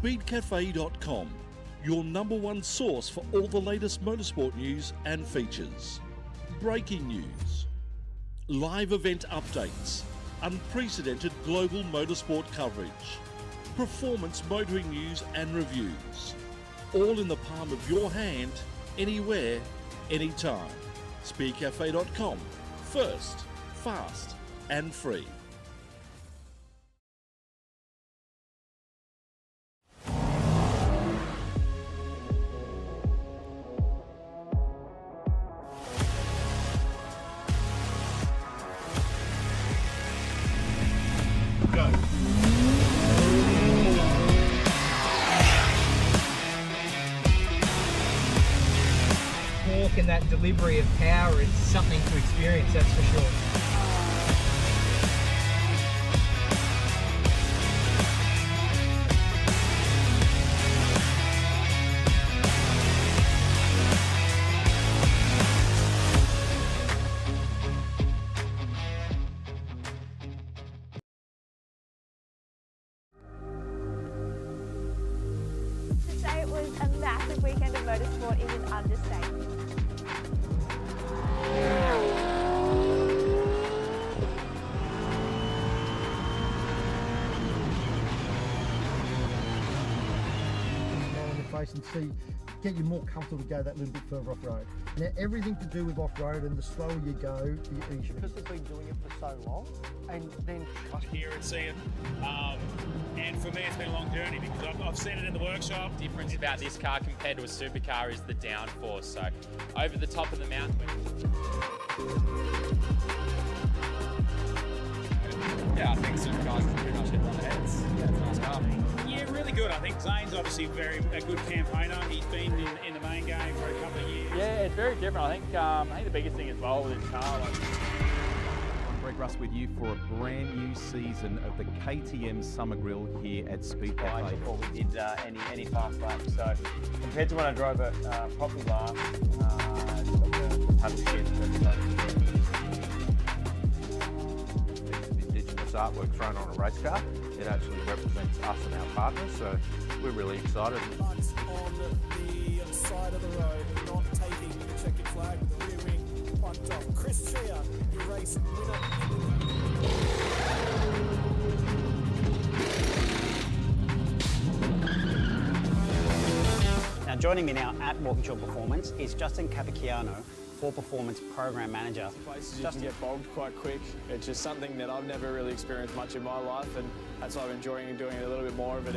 speedcafe.com, your #1 source for all the latest motorsport news and features. Breaking news, live event updates, unprecedented global motorsport coverage, performance motoring news and reviews, all in the palm of your hand, anywhere, anytime. Speedcafe.com, first, fast and free. And that delivery of power is something to experience, that's for sure. To say it was a massive weekend of motorsport is an understatement. And see, get you more comfortable to go that little bit further off-road. Now everything to do with off-road, and the slower you go, the easier. Because they've been doing it for so long, and then hear it, see it, and for me it's been a long journey because I've seen it in the workshop. The difference about this car compared to a supercar is the downforce. So over the top of the mountain. Yeah, I think supercars can pretty much hit on the heads. Yeah, it's a nice car. Yeah, really good. I think Zane's obviously a good campaigner. He's been in the main game for a couple of years. Yeah, it's very different. I think the biggest thing as well with this car. I'm Greg Russ with you for a brand new season of the KTM Summer Grill here at Speed Cafe. Before we did any fast laps, so compared to when I drove it properly last, it's got the paddle shift. Indigenous artwork thrown on a race car. It actually represents us and our partners, so we're really excited. On the side of the road, not taking the checkered flag with the rear wing bumped off. Chris Chia, your race winner. Now joining me now at Walkinshaw Performance is Justin Capicchiano, for Performance Program Manager. Places you can get bogged quite quick. It's just something that I've never really experienced much in my life, and that's why I'm enjoying doing a little bit more of it.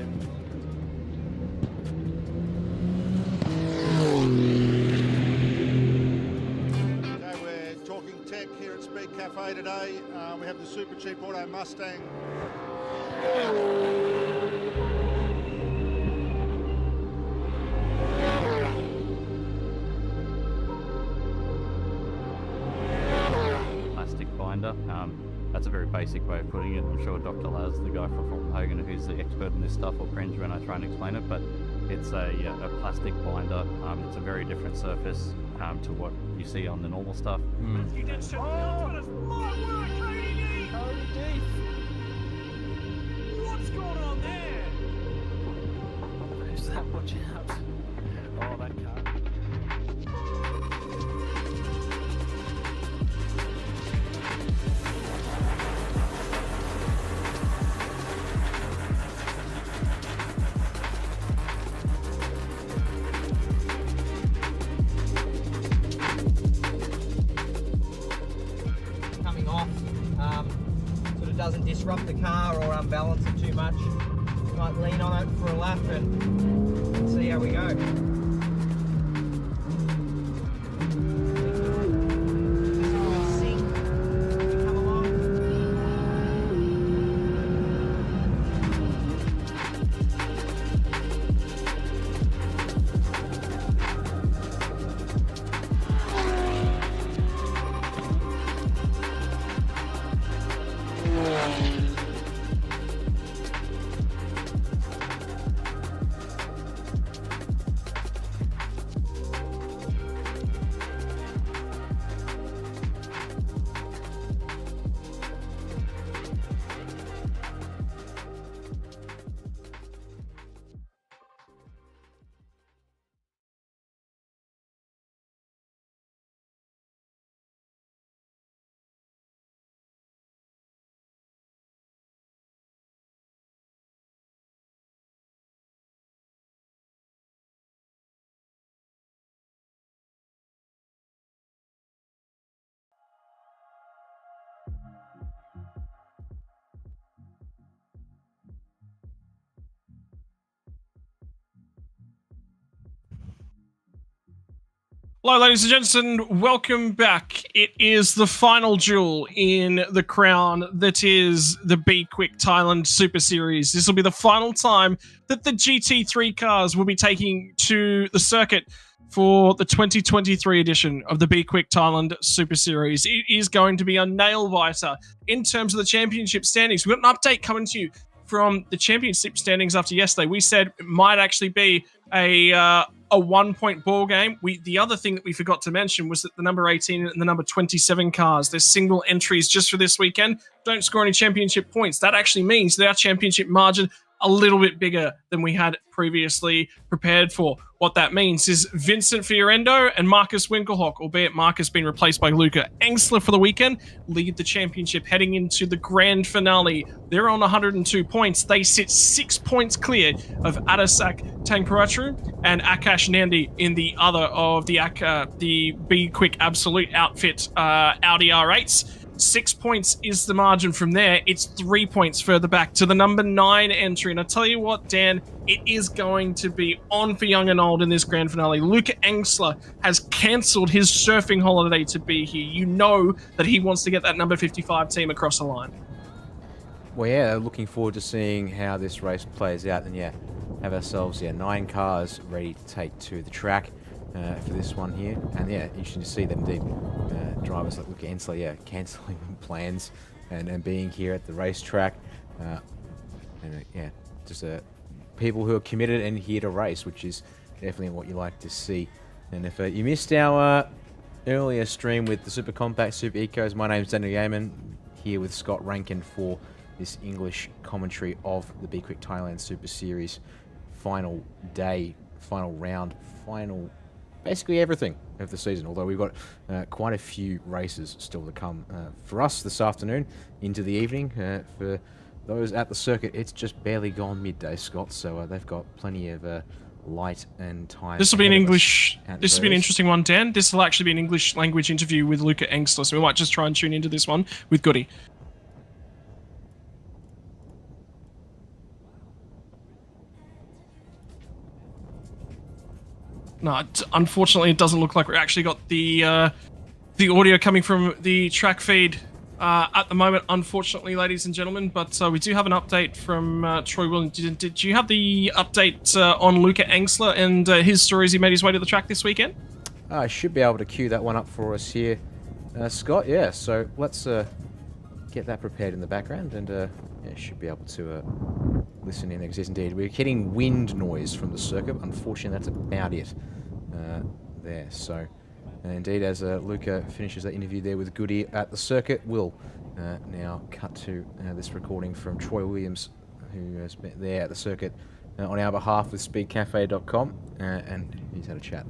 Okay, we're talking tech here at Speed Cafe today. We have the Super Cheap Auto Mustang. Binder. That's a very basic way of putting it. I'm sure Dr. Laz, the guy from Hogan, who's the expert in this stuff, will cringe when I try and explain it, but it's a plastic binder. It's a very different surface to what you see on the normal stuff. You did so well, it's my work, Cody. What's going on there? Who's that watching out? Oh, that car. Doesn't disrupt the car or unbalance it too much. You might lean on it for a lap and see how we go. Hello, ladies and gentlemen. Welcome back. It is the final duel in the crown that is the B-Quik Thailand Super Series. This will be the final time that the GT3 cars will be taking to the circuit for the 2023 edition of the B-Quik Thailand Super Series. It is going to be a nail-biter in terms of the championship standings. We've got an update coming to you from the championship standings after yesterday. We said it might actually be a 1-point ball game. The other thing that we forgot to mention was that the number 18 and the number 27 cars, they're single entries just for this weekend, don't score any championship points. That actually means that our championship margin a little bit bigger than we had previously prepared for. What that means is Vincent Fiorendo and Marcus Winkelhock, albeit Marcus being replaced by Luca Engsler for the weekend, lead the championship heading into the grand finale. They're on 102 points. They sit 6 points clear of Adasak Tangparatru and Akash Nandi in the other of the B-Quik Absolute outfit Audi R8s. 6 points is the margin from there. It's 3 points further back to the number 9 entry. And I tell you what, Dan, it is going to be on for young and old in this grand finale. Luca Engsler has cancelled his surfing holiday to be here. You know that he wants to get that number 55 team across the line. Well, yeah, looking forward to seeing how this race plays out. And yeah, have ourselves 9 cars ready to take to the track for this one here. And yeah, interesting to see them indeed. Drivers like Luca Engsler, cancelling plans and being here at the racetrack. Just people who are committed and here to race, which is definitely what you like to see. And if you missed our earlier stream with the Super Compact, Super Ecos, my name's Daniel Yeaman, here with Scott Rankin for this English commentary of the B-Quik Thailand Super Series final day, final round, final basically everything of the season, although we've got quite a few races still to come for us this afternoon into the evening. For those at the circuit, it's just barely gone midday, Scott, so they've got plenty of light and time. This will be an interesting one, Dan. This will actually be an English language interview with Luca Engsler, so we might just try and tune into this one with Goody. No, unfortunately, it doesn't look like we actually got the audio coming from the track feed at the moment, unfortunately, ladies and gentlemen. But we do have an update from Troy Williams. Did you have the update on Luca Engsler and his stories he made his way to the track this weekend? I should be able to cue that one up for us here, Scott. Yeah, so let's get that prepared in the background, and should be able to listen in. Because indeed, we're getting wind noise from the circuit. Unfortunately, that's about it there. So, indeed, as Luca finishes that interview there with Goody at the circuit, we'll now cut to this recording from Troy Williams, who has been there at the circuit on our behalf with speedcafe.com, and he's had a chat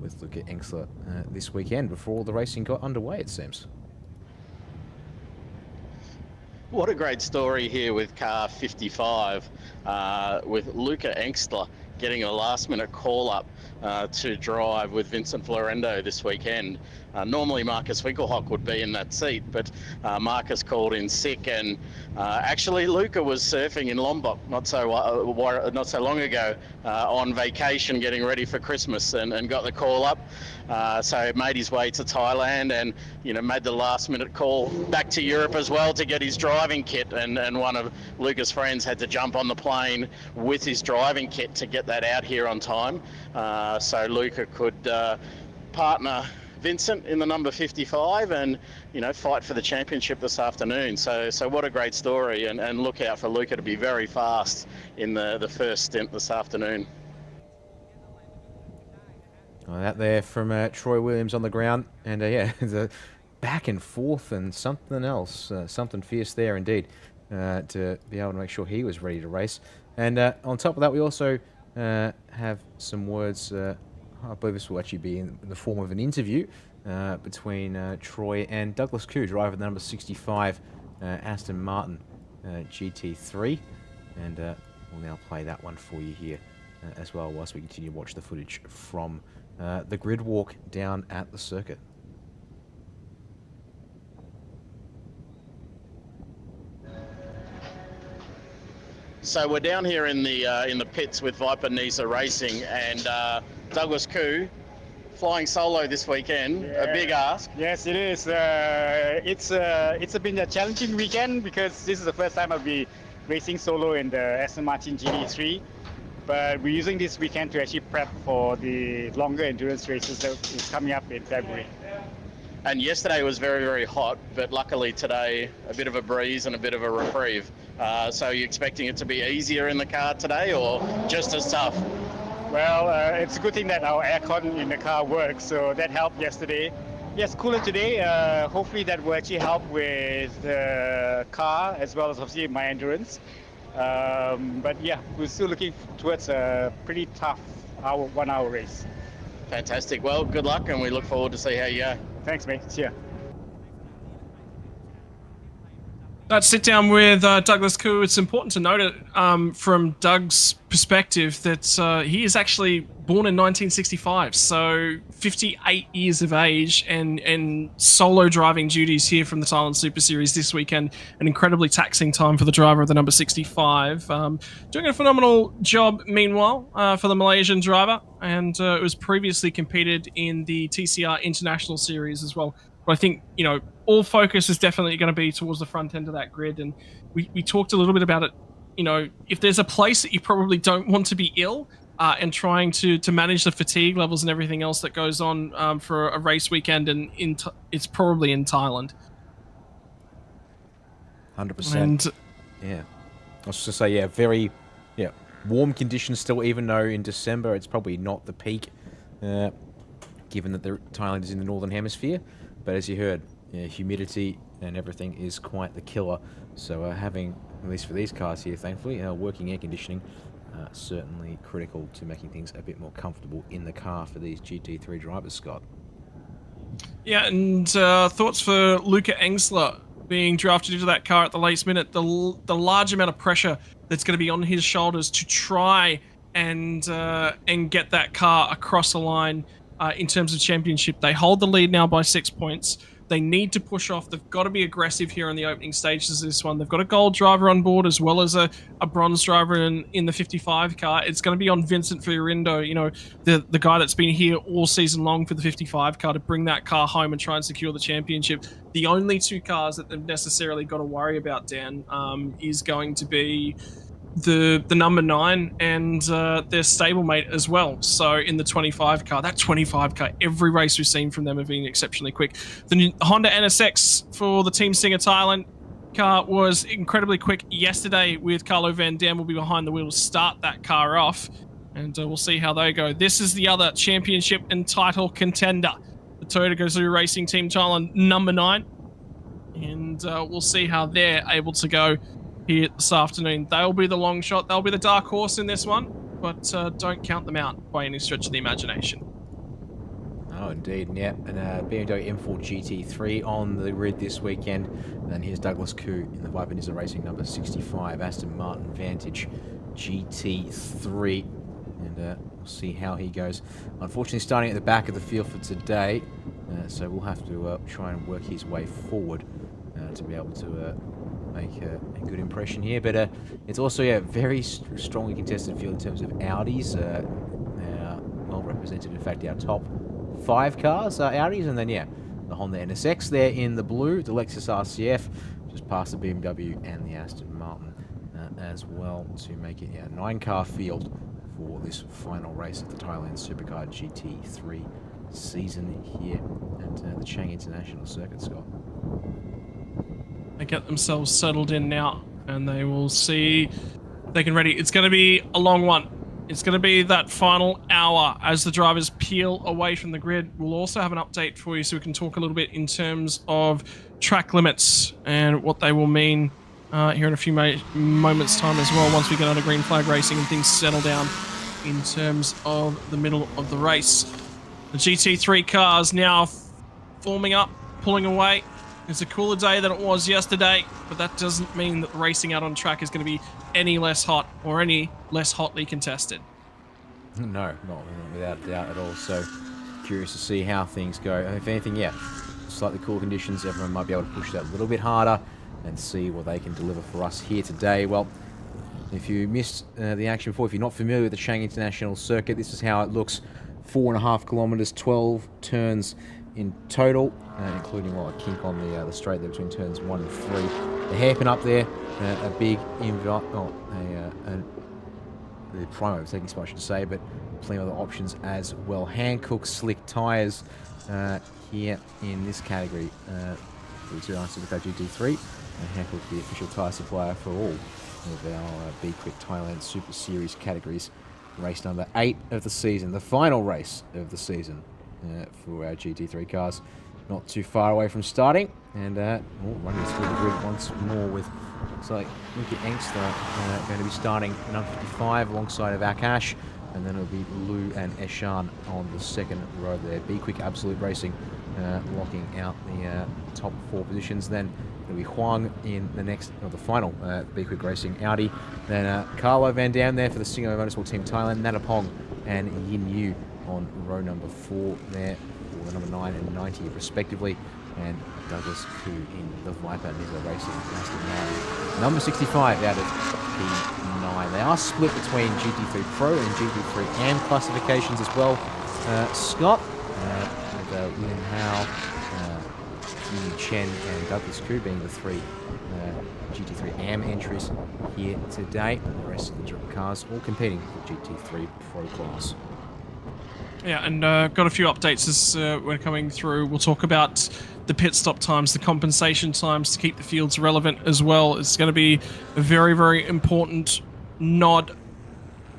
with Luca Engsler this weekend before all the racing got underway, it seems. What a great story here with car 55, with Luca Engsler getting a last-minute call-up to drive with Vincent Fiorendo this weekend. Normally Marcus Winkelhock would be in that seat, but Marcus called in sick, and actually Luca was surfing in Lombok not so long ago on vacation, getting ready for Christmas, and got the call up. So made his way to Thailand, and made the last-minute call back to Europe as well to get his driving kit. And one of Luca's friends had to jump on the plane with his driving kit to get that out here on time, so Luca could partner Vincent in the number 55 and fight for the championship this afternoon. So what a great story, and look out for Luca to be very fast in the first stint this afternoon. Well, that there from Troy Williams on the ground, and the back and forth and something else, something fierce there indeed, to be able to make sure he was ready to race. And on top of that, we also have some words. I believe this will actually be in the form of an interview between Troy and Douglas Koo, driver number 65 Aston Martin GT3, and we'll now play that one for you here as well, whilst we continue to watch the footage from the grid walk down at the circuit. So we're down here in the pits with Viper Nisa Racing, and Douglas Koo flying solo this weekend, a big ask. Yes, it is. It's been a challenging weekend because this is the first time I'll be racing solo in the Aston Martin GT3. But we're using this weekend to actually prep for the longer endurance races that is coming up in February. And yesterday was very, very hot, but luckily today a bit of a breeze and a bit of a reprieve. So are you expecting it to be easier in the car today or just as tough? Well, it's a good thing that our aircon in the car works, so that helped yesterday. Yes, cooler today. Hopefully that will actually help with the car as well as obviously my endurance. But yeah, we're still looking towards a pretty tough 1 hour race. Fantastic. Well, good luck, and we look forward to see how you go. Thanks, mate. See ya. That sit down with Douglas Koo. It's important to note it from Doug's perspective that he is actually born in 1965, so 58 years of age, and solo driving duties here from the Thailand Super Series this weekend. An incredibly taxing time for the driver of the number 65. Doing a phenomenal job, meanwhile, for the Malaysian driver, and it was previously competed in the TCR International Series as well. But I think, you know, all focus is definitely going to be towards the front end of that grid. And we talked a little bit about it. You know, if there's a place that you probably don't want to be ill and trying to manage the fatigue levels and everything else that goes on for a race weekend, and it's probably in Thailand. 100%. Yeah. I was just to say, very warm conditions still, even though in December it's probably not the peak, given that Thailand is in the Northern Hemisphere. But as you heard, humidity and everything is quite the killer. So having, at least for these cars here, thankfully, working air conditioning, certainly critical to making things a bit more comfortable in the car for these GT3 drivers, Scott. Yeah, and thoughts for Luca Engsler being drafted into that car at the latest minute. The large amount of pressure that's going to be on his shoulders to try and get that car across the line. In terms of championship, they hold the lead now by 6 points. They need to push off. They've got to be aggressive here in the opening stages of this one. They've got a gold driver on board as well as a bronze driver in the 55 car. It's going to be on Vincent Fiorindo, you know, the guy that's been here all season long for the 55 car, to bring that car home and try and secure the championship. The only two cars that they've necessarily got to worry about, Dan, is going to be the number 9 and their stablemate as well. So in the 25 car, that 25 car, every race we've seen from them have been exceptionally quick. The new Honda NSX for the Team Singer Thailand car was incredibly quick yesterday, with Carlo Van Dam will be behind the wheel to start that car off, and we'll see how they go. This is the other championship and title contender, the Toyota Gazoo Racing Team Thailand number 9, and we'll see how they're able to go here this afternoon. They'll be the long shot. They'll be the dark horse in this one, but don't count them out by any stretch of the imagination. Oh, indeed, yeah. And BMW M4 GT3 on the grid this weekend. And here's Douglas Koo in the Viper Nizza Racing number 65 Aston Martin Vantage GT3. And we'll see how he goes. Unfortunately, starting at the back of the field for today, so we'll have to try and work his way forward to be able to make a good impression here. But it's also a very strongly contested field in terms of Audis. Well represented, in fact, our top 5 cars are Audis, and then the Honda NSX there in the blue, the Lexus RCF just past the BMW and the Aston Martin as well, to make it a 9-car field for this final race of the Thailand Supercar GT3 season here at the Chang International Circuit, Scott. They get themselves settled in now, and they will see they can ready. It's going to be a long one. It's going to be that final hour as the drivers peel away from the grid. We'll also have an update for you so we can talk a little bit in terms of track limits and what they will mean here in a few moments' time as well, once we get under green flag racing and things settle down in terms of the middle of the race. The GT3 cars now forming up, pulling away. It's a cooler day than it was yesterday, but that doesn't mean that the racing out on track is going to be any less hot or any less hotly contested. No, not without a doubt at all. So curious to see how things go. If anything, slightly cooler conditions, everyone might be able to push that a little bit harder and see what they can deliver for us here today. Well, if you missed the action before, if you're not familiar with the Chang International Circuit, this is how it looks 4.5 kilometres, 12 turns in total, including a kink on the straight there between turns 1 and 3. The hairpin up there, a big the prime overtaking spot, I should say, but plenty of other options as well. Hankook slick tyres here in this category for the 2 Supercar GT3, and Hankook the official tyre supplier for all of our B-Quik Thailand Super Series categories. Race number 8 of the season, the final race of the season for our GT3 cars. Not too far away from starting, and running through the grid once more with, looks like Luca Engster going to be starting at number 55 alongside of Akash, and then it'll be Lou and Eshan on the second row there. B-Quik Absolute Racing locking out the top 4 positions. Then it'll be Huang in the next, or the final B-Quik Racing Audi. Then Carlo Van Dam there for the Singo Motorsport Team Thailand. Natapong and Yin Yu on row number 4 there for the number 9 and 90 respectively. And Douglas Koo in the Viper Nismo Racing Aston Martin. Number 65 out of P9. They are split between GT3 Pro and GT3 AM classifications as well. Scott, with William Howe, Yu Chen and Douglas Koo being the 3 GT3 AM entries here today. The rest of the cars all competing for GT3 Pro class. Yeah, and got a few updates as we're coming through. We'll talk about the pit stop times, the compensation times to keep the fields relevant as well. It's going to be a very, very important nod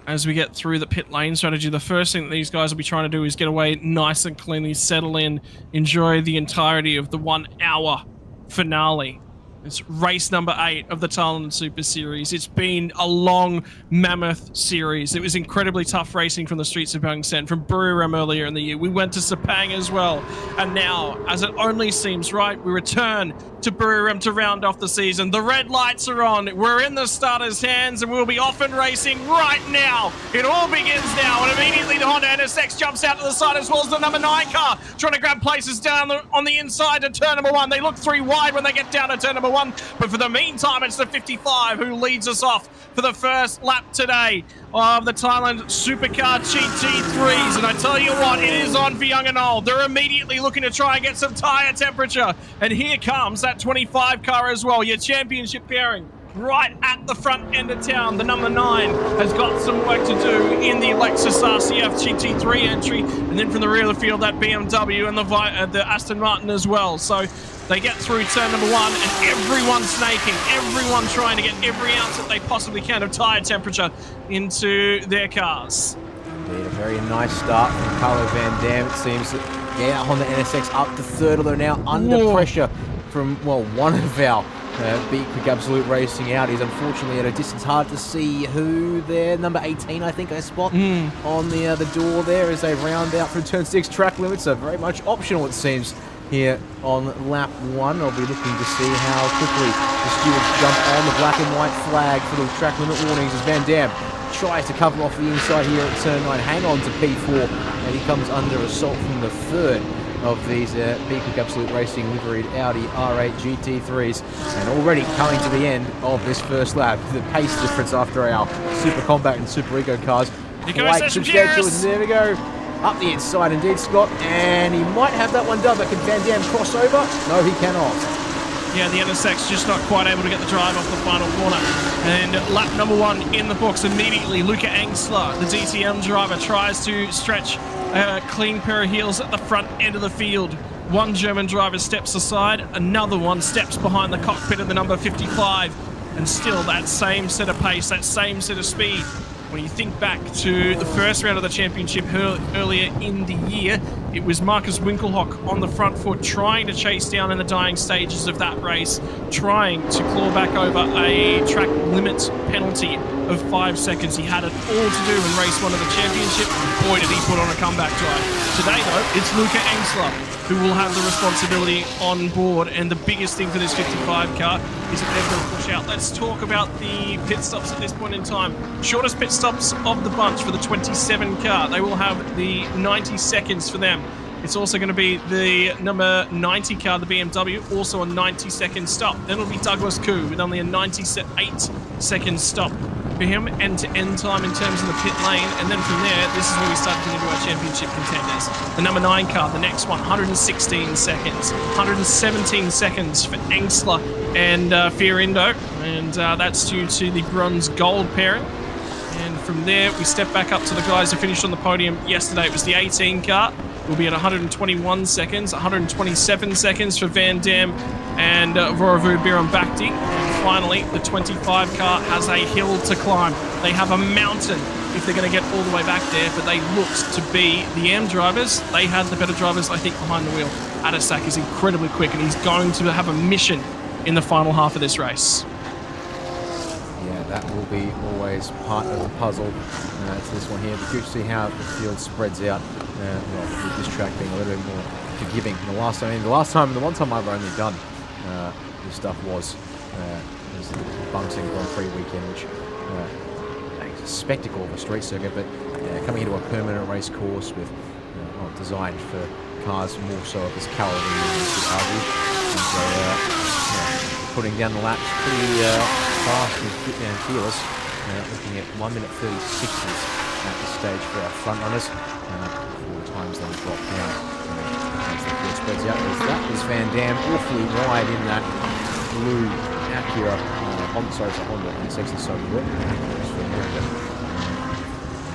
as we get through the pit lane strategy. The first thing that these guys will be trying to do is get away nice and cleanly, settle in, enjoy the entirety of the 1 hour finale. It's race number 8 of the Thailand Super Series. It's been a long, mammoth series. It was incredibly tough racing from the streets of Bang Sen, from Buriram earlier in the year. We went to Sepang as well. And now, as it only seems right, we return to Buriram to round off the season. The red lights are on. We're in the starters' hands, and we'll be off and racing right now. It all begins now, and immediately the Honda NSX jumps out to the side as well as the number 9 car, trying to grab places down on the inside to turn number 1. They look 3 wide when they get down to turn number 1, but for the meantime, it's the 55 who leads us off for the first lap today of the Thailand Supercar GT3s. And I tell you what, it is on for young and old. They're immediately looking to try and get some tyre temperature. And here comes that 25 car as well, your championship pairing. Right at the front end of town, the number 9 has got some work to do in the Lexus RCF GT3 entry. And then from the rear of the field, that BMW and the Aston Martin as well. So they get through turn number 1 and everyone's snaking, everyone trying to get every ounce that they possibly can of tyre temperature into their cars. Indeed, a very nice start from Carlo Van Dam. It seems that Honda NSX up to 3rd, although now under pressure from, well, one of our B-Quik Absolute Racing Audis. Unfortunately, at a distance, hard to see who they're. Number 18, I think I spot on the door there as they round out through turn 6 track limits. So very much optional, it seems, here on lap 1. I'll be looking to see how quickly the stewards jump on the black and white flag for the track limit warnings as Van Dam tries to cover off the inside here at turn 9. Hang on to P4, and he comes under assault from the 3rd of these B-Quik Absolute Racing liveried Audi R8 GT3s, and already coming to the end of this first lap. The pace difference after our Super Compact and Super Eco cars quite substantial. There we go. Up the inside indeed, Scott, and he might have that one done, but can Van Dam cross over? No, he cannot. Yeah, the NSX just not quite able to get the drive off the final corner. And lap number 1 in the books immediately. Luca Engstler, the DTM driver, tries to stretch a clean pair of heels at the front end of the field. One German driver steps aside, another one steps behind the cockpit of the number 55. And still that same set of pace, that same set of speed. When you think back to the first round of the championship earlier in the year, it was Marcus Winkelhock on the front foot trying to chase down in the dying stages of that race, trying to claw back over a track limit penalty of 5 seconds. He had it all to do in race 1 of the championship. Boy, did he put on a comeback drive. Today, though, it's Luca Engstler who will have the responsibility on board, and the biggest thing for this 55 car is that they're going to push out. Let's talk about the pit stops at this point in time. Shortest pit stops of the bunch for the 27 car. They will have the 90 seconds for them. It's also going to be the number 90 car, the BMW, also a 90-second stop. Then it'll be Douglas Koo with only a 98-second stop. for him, end-to-end time in terms of the pit lane, and then from there, this is where we start getting into our championship contenders. The number 9 car, the next one, 116 seconds. 117 seconds for Engstler and Fiorindo, and that's due to the bronze-gold pairing. And from there, we step back up to the guys who finished on the podium yesterday. It was the 18 car. We'll be at 121 seconds, 127 seconds for Van Dam and Vorovu Biram-Bakti. And finally, the 25 car has a hill to climb. They have a mountain if they're going to get all the way back there, but they looked to be the AM drivers. They had the better drivers, I think, behind the wheel. Adasak is incredibly quick, and he's going to have a mission in the final half of this race. Yeah, that will be always part of the puzzle. To this one here. But good to see how the field spreads out. With this track being a little bit more forgiving. The one time I've only done this stuff was the Bunting Grand Prix weekend, which is a spectacle of a street circuit. But coming into a permanent race course with designed for cars more so of this caliber, you could argue. And so, putting down the laps pretty fast and fearless. Looking at 1 minute 36 at this stage for our front runners. 4 times then drop down as the field spreads out. That was Van Dam awfully wide in that blue Acura. Honda, and it's actually so good.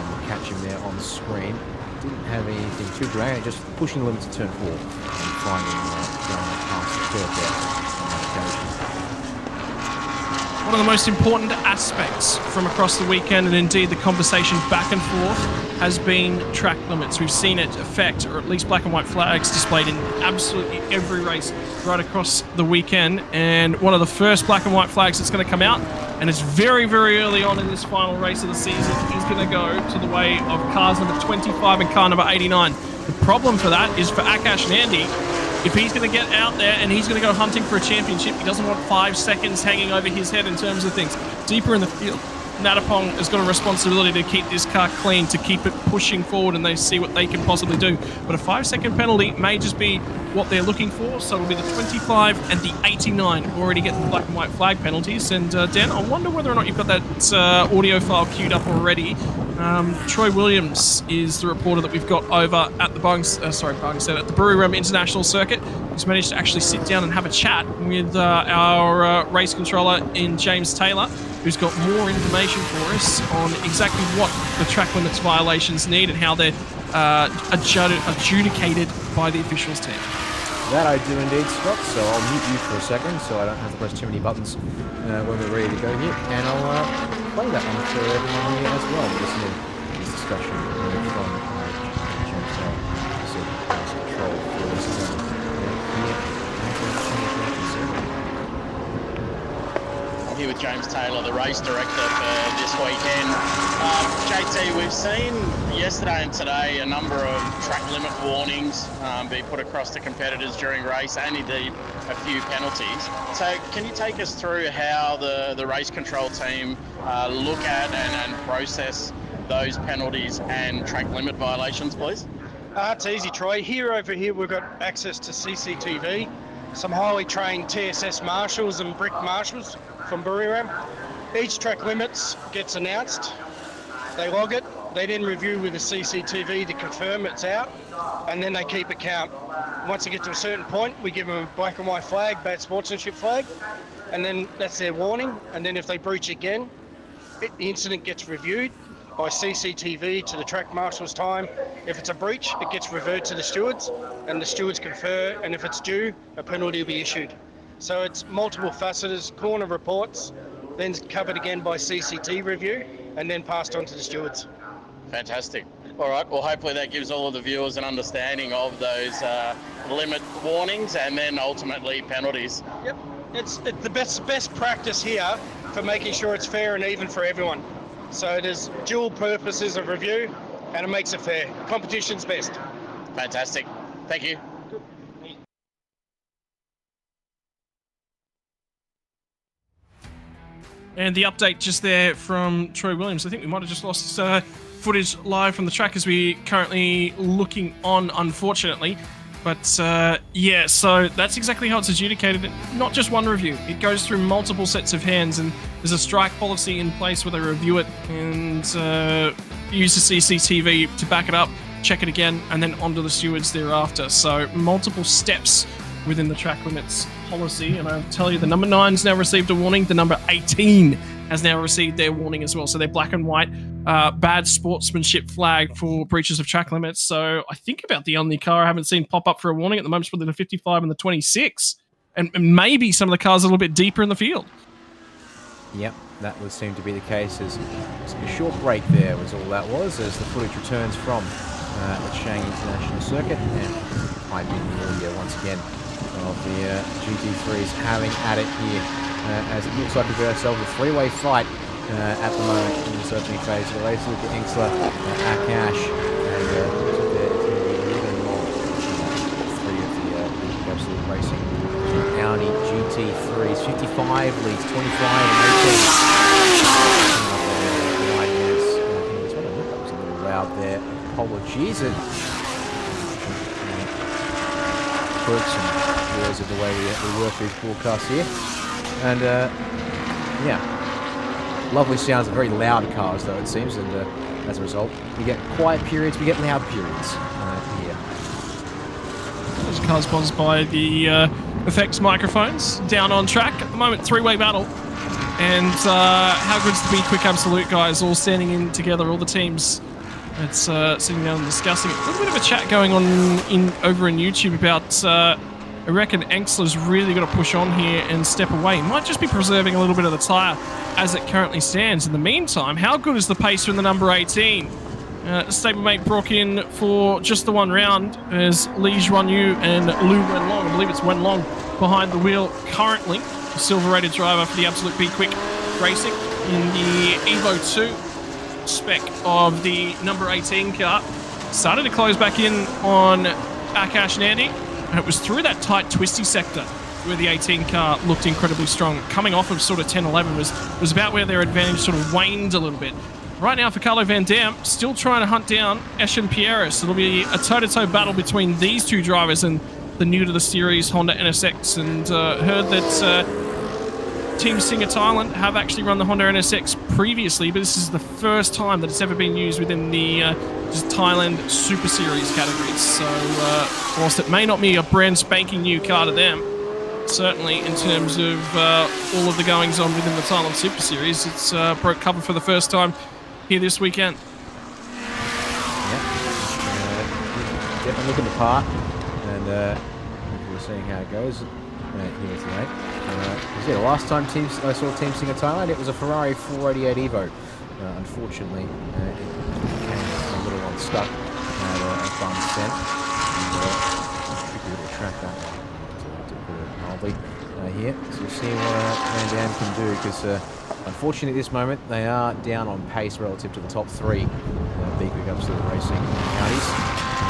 We'll catch him there on the screen. Didn't have anything too dramatic, just pushing the limit to turn 4 and finding going past the curb there on that occasion. One of the most important aspects from across the weekend, and indeed the conversation back and forth, has been track limits. We've seen it affect, or at least black and white flags displayed in absolutely every race right across the weekend. And one of the first black and white flags that's going to come out, and it's very, very early on in this final race of the season, is going to go to the way of cars number 25 and car number 89. The problem for that is for Akash and Andy. If he's going to get out there and he's going to go hunting for a championship, he doesn't want 5 seconds hanging over his head in terms of things. Deeper in the field, Natapong has got a responsibility to keep this car clean, to keep it pushing forward, and they see what they can possibly do. But a 5-second penalty may just be what they're looking for, so it'll be the 25 and the 89 already get the black and white flag penalties. And Dan, I wonder whether or not you've got that audio file queued up already. Troy Williams is the reporter that we've got over at the at the Brewery Run International Circuit. He's managed to actually sit down and have a chat with our race controller in James Taylor, who's got more information for us on exactly what the track limits violations need and how they're adjudicated by the officials team. That I do indeed, Scott, so I'll mute you for a second so I don't have to press too many buttons when we're ready to go here, and I'll play that one for everyone here as well, listening to this discussion from James Control for this I'm here with James Taylor, the race director for this weekend. JT, we've seen yesterday and today a number of track limit warnings be put across the competitors during race, and indeed a few penalties. So can you take us through how the race control team look at and process those penalties and track limit violations, please? It's easy, Troy. Over here we've got access to CCTV, some highly trained TSS marshals and brick marshals from Buriram. Each track limits gets announced, they log it, they then review with the CCTV to confirm it's out, and then they keep a count. Once they get to a certain point, we give them a black and white flag, bad sportsmanship flag, and then that's their warning. And then if they breach again, the incident gets reviewed by CCTV to the track marshal's time. If it's a breach, it gets referred to the stewards, and the stewards confer, and if it's due, a penalty will be issued. So it's multiple faceted, corner reports, then covered again by CCTV review, and then passed on to the stewards. Fantastic. All right, well, hopefully that gives all of the viewers an understanding of those limit warnings and then ultimately penalties. Yep, it's the best practice here for making sure it's fair and even for everyone. So there's dual purposes of review, and it makes it fair. Competition's best. Fantastic. Thank you. And the update just there from Troy Williams. I think we might have just lost footage live from the track as we currently looking on, unfortunately. But yeah, so that's exactly how it's adjudicated. Not just one review. It goes through multiple sets of hands, and there's a strike policy in place where they review it and use the CCTV to back it up, check it again, and then onto the stewards thereafter. So multiple steps within the track limits policy. And I'll tell you, the number 9's now received a warning. The number 18 has now received their warning as well. So they're black and white. Bad sportsmanship flag for breaches of track limits. So I think about the only car I haven't seen pop up for a warning at the moment is probably the 55 and the 26. And maybe some of the cars a little bit deeper in the field. Yep, that would seem to be the case. As a short break there was all that was, as the footage returns from the Chang International Circuit. And high mid once again of the GT3s having at it here. As it looks like we've got ourselves a three-way fight at the moment in the opening phase of the race. Look at Engsler, Akash, and looks like it's going to be even more. Three of the absolute racing Audi GT3s. 55 leads 25 and 18. This one, I think that was a little loud there. Apologies. And quirks and words of the way we work these broadcasts here. And yeah, lovely sounds of very loud cars though it seems, and as a result we get quiet periods, we get loud periods here. Those cars sponsored by the effects microphones down on track at the moment. Three-way battle, and how good's the B-Quik Absolute guys all standing in together, all the teams. It's sitting down and discussing it. A little bit of a chat going on over in YouTube about I reckon Engsler's really got to push on here and step away. He might just be preserving a little bit of the tyre as it currently stands. In the meantime, how good is the pace from the number 18? Stablemate brought in for just the one round as Li Zhuanyu and Lu Wenlong, I believe it's Wenlong, behind the wheel currently. A silver-rated driver for the Absolute Be-Quick Racing in the Evo 2 spec of the number 18 car. Started to close back in on Akash and Andy. And it was through that tight, twisty sector where the 18 car looked incredibly strong. Coming off of sort of 10-11 was about where their advantage sort of waned a little bit. Right now for Carlo Van Dam, still trying to hunt down Eshan Pieris. It'll be a toe-to-toe battle between these two drivers and the new-to-the-series Honda NSX. And heard that Team Singer Thailand have actually run the Honda NSX previously, but this is the first time that it's ever been used within the just Thailand Super Series categories. So whilst it may not be a brand spanking new car to them, certainly in terms of all of the goings on within the Thailand Super Series, it's broke cover for the first time here this weekend. Yeah, definitely looking the part, and we're seeing how it goes here tonight. Yeah, the last time I saw Team Singer Thailand, it was a Ferrari 488 Evo. Unfortunately, it came a little unstuck at Barn Descent. Tricky little track that one, to put it mildly here. So we'll see what Van Dam can do, because unfortunately at this moment they are down on pace relative to the top three B-Quik Absolute Racing Audis.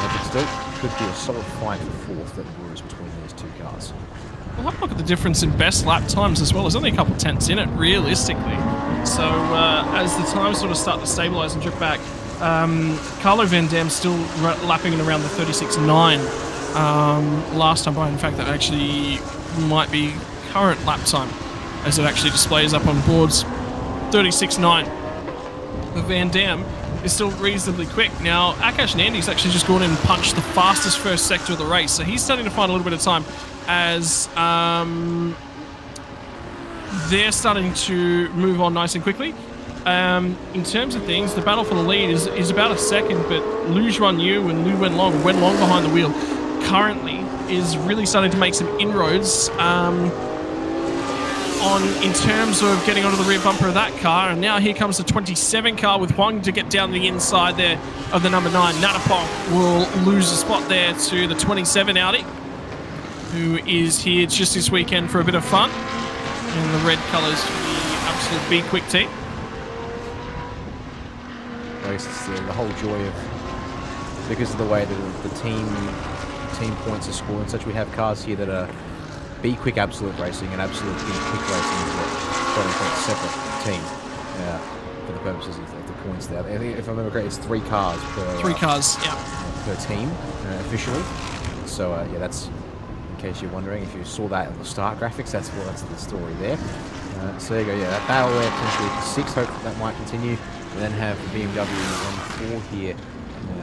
But still, could be a solid fight for fourth that brews between these two cars. We'll have a look at the difference in best lap times as well. There's only a couple tenths in it, realistically. So as the times sort of start to stabilise and drip back, Carlo Van Dam still lapping in around the 36.9 last time by. In fact, that actually might be current lap time as it actually displays up on boards. 36.9. But Van Dam is still reasonably quick. Now, Akash and Andy's actually just gone in and punched the fastest first sector of the race, so he's starting to find a little bit of time as they're starting to move on nice and quickly. In terms of things, the battle for the lead is about a second, but Lu Zhuanyu and Lu Wenlong behind the wheel currently is really starting to make some inroads in terms of getting onto the rear bumper of that car. And now here comes the 27 car with Huang to get down the inside there of the number 9. Natapong will lose a spot there to the 27 Audi, who is here just this weekend for a bit of fun in the red colours for the Absolute B-Quick team. I guess it's the whole joy of, because of the way that the team points are scored and such, we have cars here that are B-Quik Absolute Racing and Absolute B-Quick Racing is a quote-unquote separate team for the purposes of the points there. I think, if I remember correctly, it's 3 cars per... 3 cars, yeah. Per team, officially. So yeah, that's, in case you're wondering, if you saw that in the start graphics, that's the story there. So there you go, yeah, that battle there potentially for 6, hope that might continue. And then have the BMW on 4 here,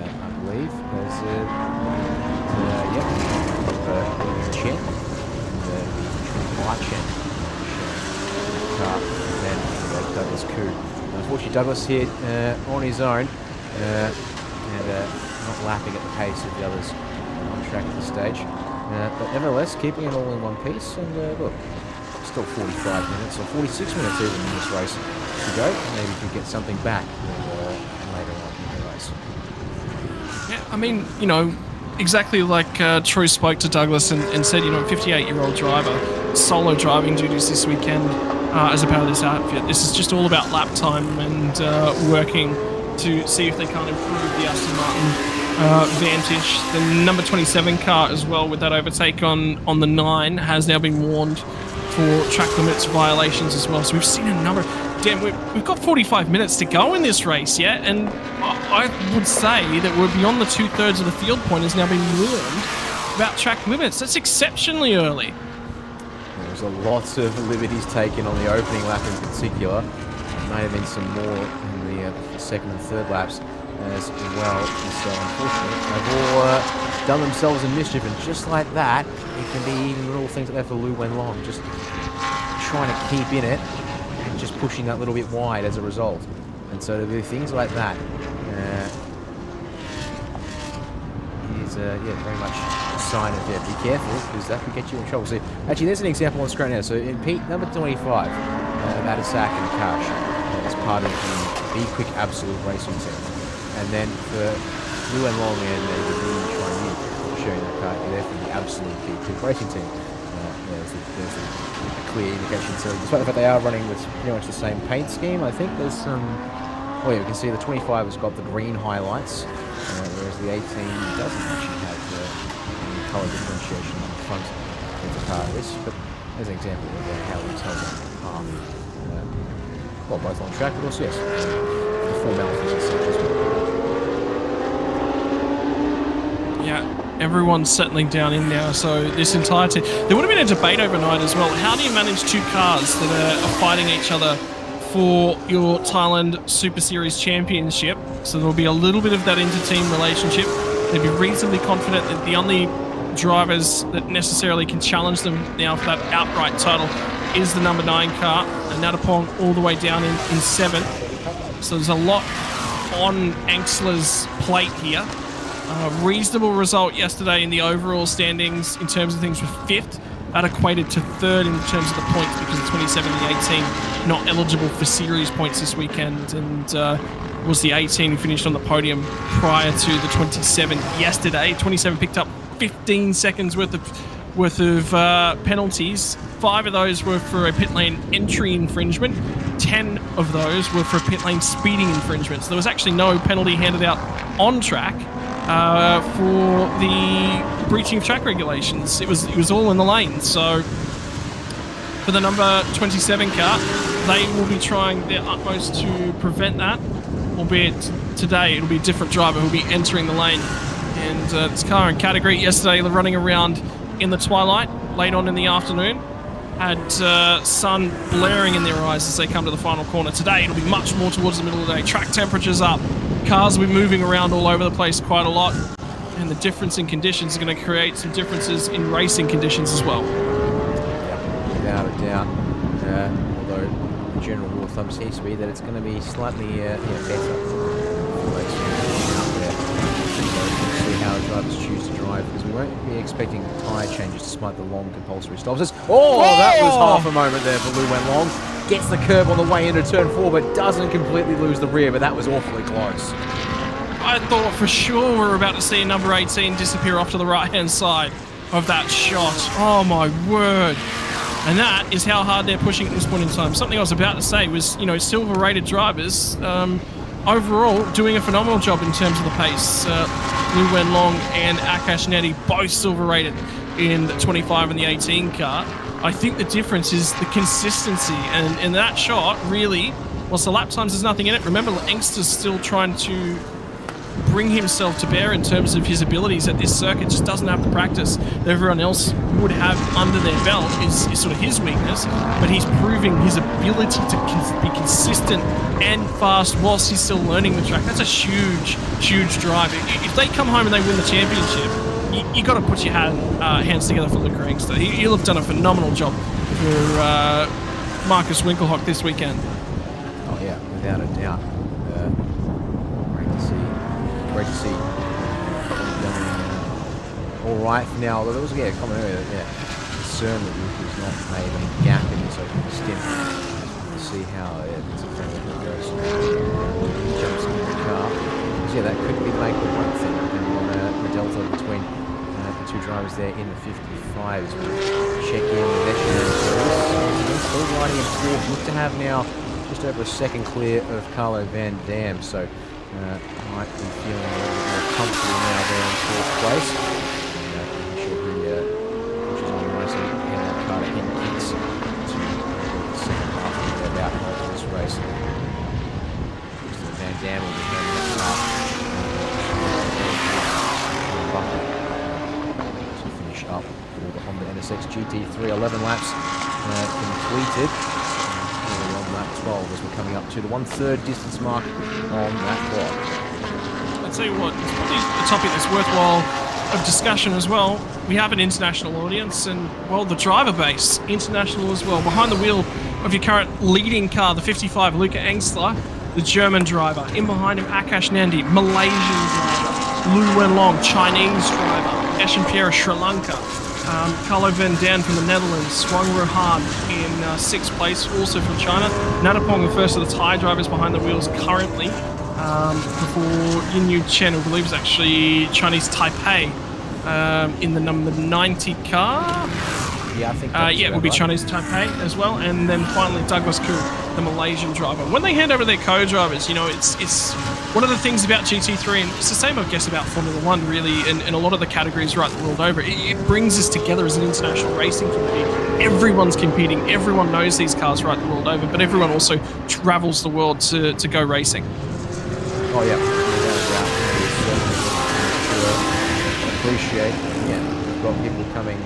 I believe. There's Chen, and Chen. And then Douglas Koo. Unfortunately, Douglas here on his own, and not lapping at the pace of the others on track at this stage. But nevertheless, keeping it all in one piece, and look, still 45 minutes, or 46 minutes even in this race to go. Maybe we could get something back later on in the race. Yeah, I mean, you know, exactly like Troy spoke to Douglas and said, you know, 58-year-old driver, solo driving duties this weekend as a part of this outfit. This is just all about lap time and working to see if they can't improve the Aston Martin Vantage. The number 27 car as well, with that overtake on the 9, has now been warned for track limits violations as well. So we've seen a number. Damn, we've got 45 minutes to go in this race, yeah? And I would say that we're beyond the 2/3 of the field point has now been warned about track limits. That's exceptionally early. There's a lot of liberties taken on the opening lap in particular. There may have been some more in the second and third laps as well. So unfortunately, they've all done themselves a mischief, and just like that, it can be even little things like that for Lu Wenlong, just trying to keep in it and just pushing that little bit wide as a result. And so there'll be things like that. Is yeah, very much a sign of, yeah, be careful, because that could get you in trouble. So actually, there's an example on the screen now. So in Pete, number 25, Matasak and Kash, as part of the B-Quik Absolute Racing team. And then for Lu Wenlong and the Chinese showing that car there from the Absolute B-Quik Racing team. There's a clear indication. So despite the fact they are running with pretty much the same paint scheme, I think there's some... Oh yeah, we can see the 25 has got the green highlights, whereas the 18 doesn't actually have any colour differentiation on the front of the car. This, but as an example of how we tell them apart. Well, both on track, but also, yes, the formalities and such as well. Yeah, everyone's settling down in now, so this entire team... There would have been a debate overnight as well. How do you manage two cars that are fighting each other for your Thailand Super Series Championship? So there'll be a little bit of that inter-team relationship. They'd be reasonably confident that the only drivers that necessarily can challenge them now for that outright title is the number 9 car, and Natapong all the way down in 7th. So there's a lot on Angstler's plate here. Reasonable result yesterday in the overall standings in terms of things with 5th. That equated to 3rd in terms of the points, because the 27 and the 18 not eligible for series points this weekend, and was the 18 who finished on the podium prior to the 27 yesterday. 27 picked up 15 seconds worth of penalties. 5 of those were for a pit lane entry infringement. 10 of those were for a pit lane speeding infringement. So there was actually no penalty handed out on track for the breaching of track regulations. It was all in the lane. So for the number 27 car, they will be trying their utmost to prevent that, albeit today it'll be a different driver who'll be entering the lane. And this car in category yesterday, they're running around in the twilight, late on in the afternoon, had sun blaring in their eyes as they come to the final corner. Today it'll be much more towards the middle of the day. Track temperatures up, cars will be moving around all over the place quite a lot, and the difference in conditions is going to create some differences in racing conditions as well. Without a doubt, although the general rule of thumb seems to be that it's going to be slightly better. See how the drivers choose to drive, because we won't be expecting tyre changes despite the long compulsory stops. Oh, that was half a moment there for Lu Wenlong. Gets the curb on the way into turn 4, but doesn't completely lose the rear, but that was awfully close. I thought for sure we were about to see number 18 disappear off to the right-hand side of that shot. Oh my word. And that is how hard they're pushing at this point in time. Something I was about to say was, you know, silver-rated drivers, overall doing a phenomenal job in terms of the pace. Lu Wenlong and Akash Neti both silver-rated in the 25 and the 18 car. I think the difference is the consistency, and in that shot, really, whilst the lap times there's nothing in it, remember Angster's still trying to bring himself to bear in terms of his abilities at this circuit. Just doesn't have the practice that everyone else would have under their belt is sort of his weakness, but he's proving his ability to be consistent and fast whilst he's still learning the track. That's a huge, huge drive. If they come home and they win the championship, you got to put your hands together for Luca Engster. He'll have done a phenomenal job for Marcus Winkelhock this weekend. Oh yeah, without a doubt. Great to see. All right now. There was a comment earlier. Concern that Luca's not made any gap in this open stint. We'll see how it goes. He jumps into the car. So yeah, that could be like the one thing depending on the delta between the two drivers there in the 55s. We'll check in the veteran series. Still riding in fourth. Look to have now just over a second clear of Carlo Van Dam. So might be feeling a little bit more comfortable now there in fourth place. I'm sure he pushes on nicely and Carter in kicks to the second half of the battle of this race. Van Dam will be going next half. To finish up for the Honda NSX GT3, 11 laps completed. On lap 12 as we're coming up to the 1/3 distance mark on that clock. I'll tell you what, it's probably a topic that's worthwhile of discussion as well. We have an international audience and, well, the driver base, international as well. Behind the wheel of your current leading car, the 55, Luca Engster, the German driver. In behind him, Akash Nandi, Malaysian driver. Lu Wenlong, Chinese driver. Eshan Pierre, Sri Lanka. Carlo Van Dam from the Netherlands, Swang Rohan in 6th place, also from China. Natapong, the first of the Thai drivers behind the wheels currently, before Yin Yu Chen, who I believe is actually Chinese Taipei, in the number 90 car. Yeah, I think it would be right. Chinese Taipei as well. And then finally Douglas Koo, the Malaysian driver. When they hand over their co-drivers, you know, it's one of the things about GT3, and it's the same, I guess, about Formula One, really, and a lot of the categories right the world over. It brings us together as an international racing community. Everyone's competing. Everyone knows these cars right the world over, but everyone also travels the world to go racing. Oh, yeah. Appreciate, we've got people coming,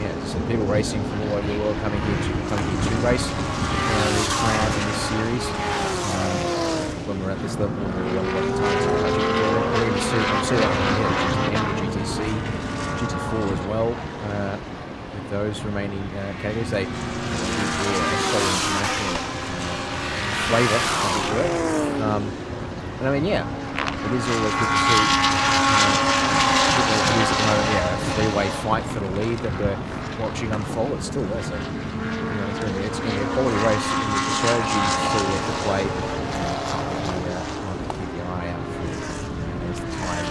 people racing from all over the world coming here to race this round in this series. When we're at this level, we're on what the times are. We're going to see that here, GTC, GT4 as well. With those remaining categories, they for a solid international flavour, as it were. And I mean, it is always good to see. It is a three-way fight for the lead that we're watching unfold. It's still there, so it's going to be a quality race in the strategy still yet to play. Keep your eye out for as the time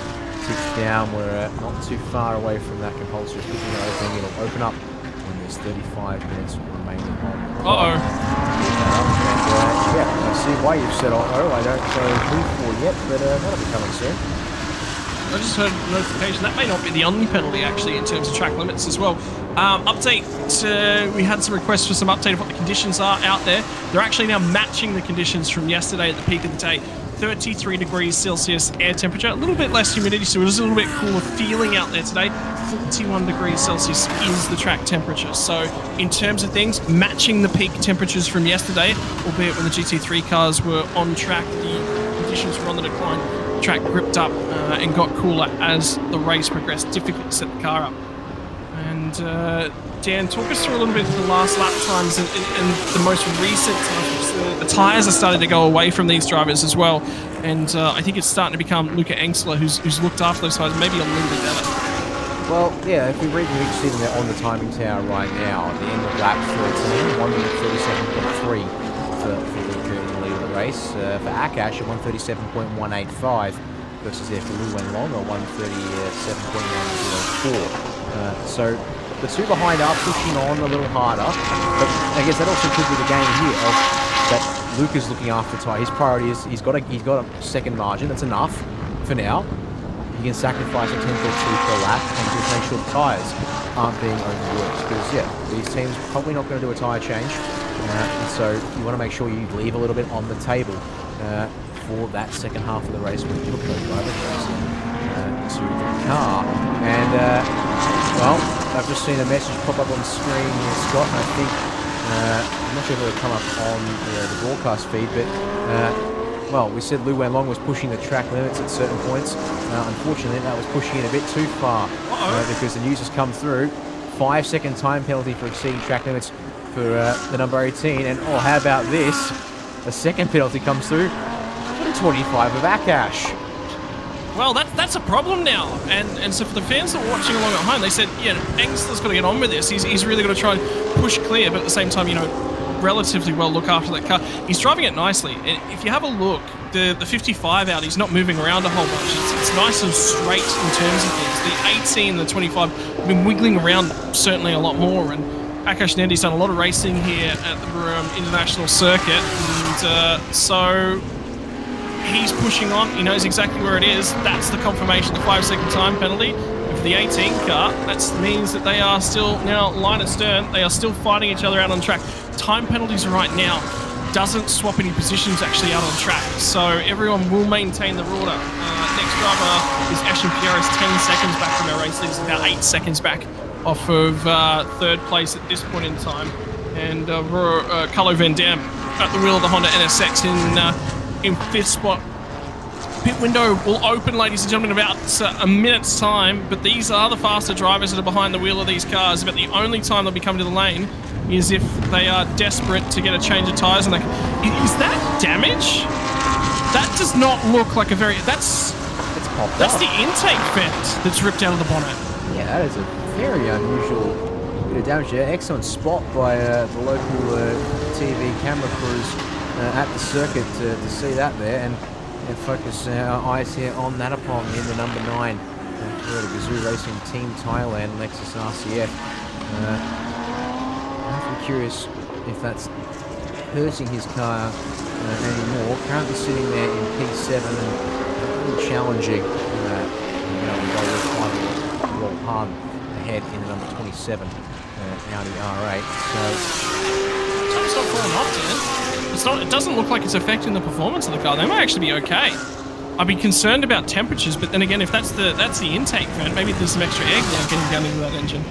ticks down. We're not too far away from that compulsory picking opening. It'll open up when there's 35 minutes remaining on. Uh-oh. And I see why you've said uh-oh. I don't know who for yet, but that'll be coming soon. I just heard a notification. That may not be the only penalty, actually, in terms of track limits as well. Update, we had some requests for some update of what the conditions are out there. They're actually now matching the conditions from yesterday at the peak of the day. 33 degrees Celsius air temperature, a little bit less humidity, so it was a little bit cooler feeling out there today. 41 degrees Celsius is the track temperature. So in terms of things, matching the peak temperatures from yesterday, albeit when the GT3 cars were on track, the conditions were on the decline. Track gripped up and got cooler as the race progressed. Difficult to set the car up. And Dan, talk us through a little bit of the last lap times and the most recent times. The tyres are starting to go away from these drivers as well. And I think it's starting to become Luca Engster who's looked after those tyres maybe a little bit better. Well, yeah, if we read the see them there on the timing tower right now, at the end of lap 13, 1:37.3 for Luca in the lead of the race. For Akash at 1:37.185 versus there for Lu Wenlong at 1:37.104. So the two behind are pushing on a little harder, but I guess that also could be the game here of that Luca's looking after tyre. His priority is he's got a second margin. That's enough for now. He can sacrifice a 10.2 per lap and just make sure the tyres aren't being overworked. Because these teams are probably not going to do a tyre change, and so you want to make sure you leave a little bit on the table for that second half of the race with your co-driver. to the car. And, well, I've just seen a message pop up on the screen here, Scott, and I think, I'm not sure if it'll come up on the broadcast feed, but, well, we said Lu Wenlong was pushing the track limits at certain points. Unfortunately, that was pushing it a bit too far because the news has come through. 5-second time penalty for exceeding track limits for the number 18. And, oh, how about this? A second penalty comes through for the 25 of Akash. Well, that's a problem now. And so for the fans that are watching along at home, they said, yeah, Engstler's got to get on with this. He's really got to try and push clear, but at the same time, you know, relatively well look after that car. He's driving it nicely. If you have a look, the 55 out, he's not moving around a whole bunch. It's nice and straight in terms of things. The 18, the 25 have been wiggling around certainly a lot more. And Akash Nendi's done a lot of racing here at the International Circuit. And so he's pushing on. He knows exactly where it is. That's the confirmation, the 5-second time penalty. And for the 18 car, that means that they are still now line and stern. They are still fighting each other out on track. Time penalties right now doesn't swap any positions actually out on track. So everyone will maintain the order. Next driver is Ashen Pierre's 10 seconds back from our race leaders, about 8 seconds back off of third place at this point in time. And Carlo Van Dam at the wheel of the Honda NSX in fifth spot. Pit window will open, ladies and gentlemen, in about a minute's time, but these are the faster drivers that are behind the wheel of these cars. About the only time they'll be coming to the lane is if they are desperate to get a change of tyres. And is that damage? That does not look like a very... That's the intake vent that's ripped out of the bonnet. Yeah, that is a very unusual bit of damage there. Excellent spot by the local TV camera crews at the circuit to see that there and focus our eyes here on Natapong in the number 9 for the Gazoo Racing Team Thailand Lexus RCF. I'm curious if that's hurting his car anymore. Currently sitting there in P7 and really challenging. Roll hard ahead in the number 27 Audi R8. So it's not falling off, Dan. It doesn't look like it's affecting the performance of the car. They might actually be okay. I'd be concerned about temperatures, but then again, if that's the intake vent, maybe there's some extra air getting down into that engine.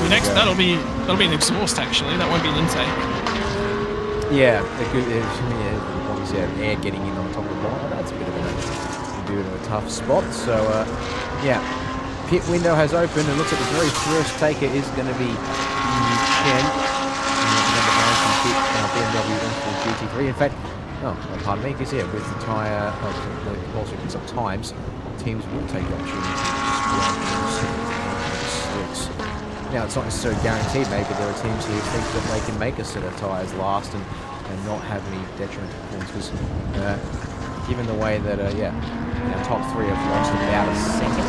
Next, that'll be an exhaust actually. That won't be an intake. Yeah, obviously have air getting in on top of the bonnet. That's a bit of a tough spot. So yeah, pit window has opened and looks like the very first taker is going to be Chen, number 9 from pit BMW M4 GT3. In fact, pardon me, because with the tyre, the compulsory picks up times, teams will take the opportunity to just now, it's not necessarily guaranteed, maybe there are teams who think that they can make a set of tyres last and not have any detrimental performance, because given the way that, our top 3 have lost about a second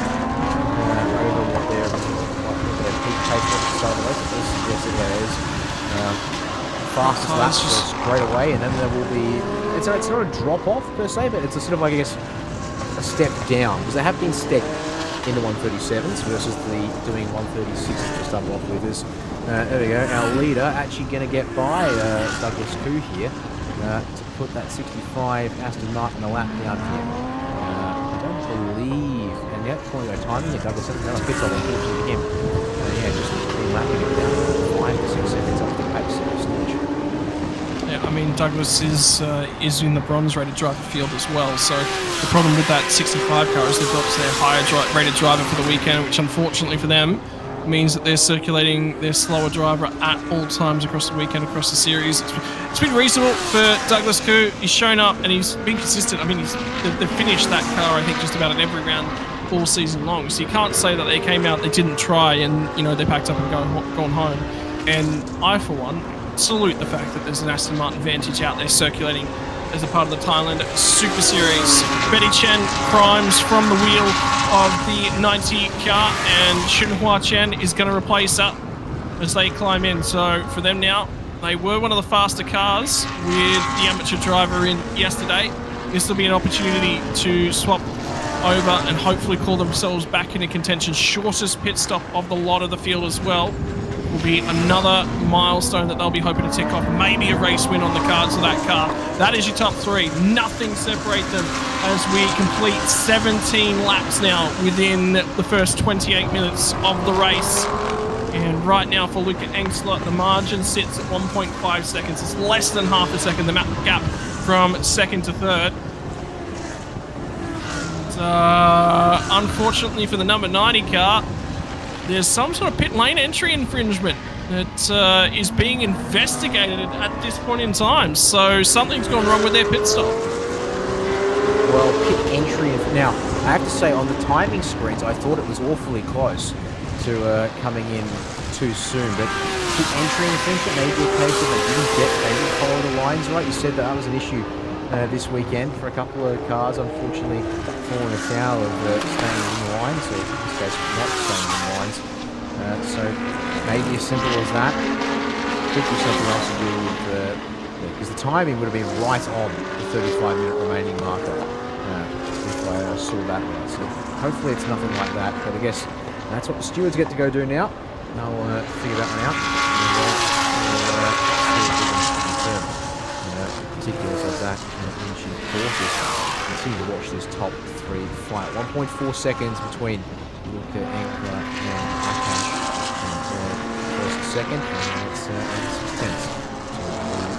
over what their peak pace was at the start of the race, it does suggest that there is fastest lap straight away, and then there will be, it's not a drop-off per se, but it's a sort of, I guess, a step down, because they have been stepped into 137s versus the doing 136 to start off with. Is there we go, our leader actually going to get by Douglas Koo here to put that 65 Aston Martin a lap down here. I don't believe, and yet point of timing here, Douglas hasn't done a pit stop unfortunately to him. Just been lapping it down 5 to 6 seconds off the pace at this stage. Yeah, I mean, Douglas is in the bronze rated driver field as well, so the problem with that 65 car is they've got their higher rated driver for the weekend, which unfortunately for them means that they're circulating their slower driver at all times across the weekend, across the series. It's been reasonable for Douglas Koo. He's shown up and he's been consistent. I mean, they've finished that car, I think, just about at every round all season long, so you can't say that they came out, they didn't try, and, you know, they packed up and gone home. And I, for one, salute the fact that there's an Aston Martin Vantage out there circulating as a part of the Thailand Super Series. Betty Chen primes from the wheel of the 90 car, and Xinhua Chen is going to replace up as they climb in. So for them now, they were one of the faster cars with the amateur driver in yesterday. This will be an opportunity to swap over and hopefully call themselves back into contention. Shortest pit stop of the lot of the field as well. will be another milestone that they'll be hoping to tick off. Maybe a race win on the cards for that car. That is your top three. Nothing separate them as we complete 17 laps now within the first 28 minutes of the race. And right now for Luca Engstler, the margin sits at 1.5 seconds. It's less than half a second, the gap from second to third. And, unfortunately for the number 90 car, there's some sort of pit lane entry infringement that is being investigated at this point in time. So something's gone wrong with their pit stop. Well, pit entry. Now, I have to say, on the timing screens, I thought it was awfully close to coming in too soon. But pit entry infringement may be a case of they didn't follow the lines right. You said that was an issue this weekend for a couple of cars, unfortunately falling afoul of staying in the lines, or in this case not staying in the lines. So maybe as simple as that. Could be something else to do with because the timing would have been right on the 35-minute remaining marker if I saw that right. So hopefully it's nothing like that. But I guess that's what the stewards get to go do now. They'll figure that one out. Particulars of that in courses. Continue to watch this top three fight. 1.4 seconds between Luca Engstler and Akash first and second, and it's 6 tenths.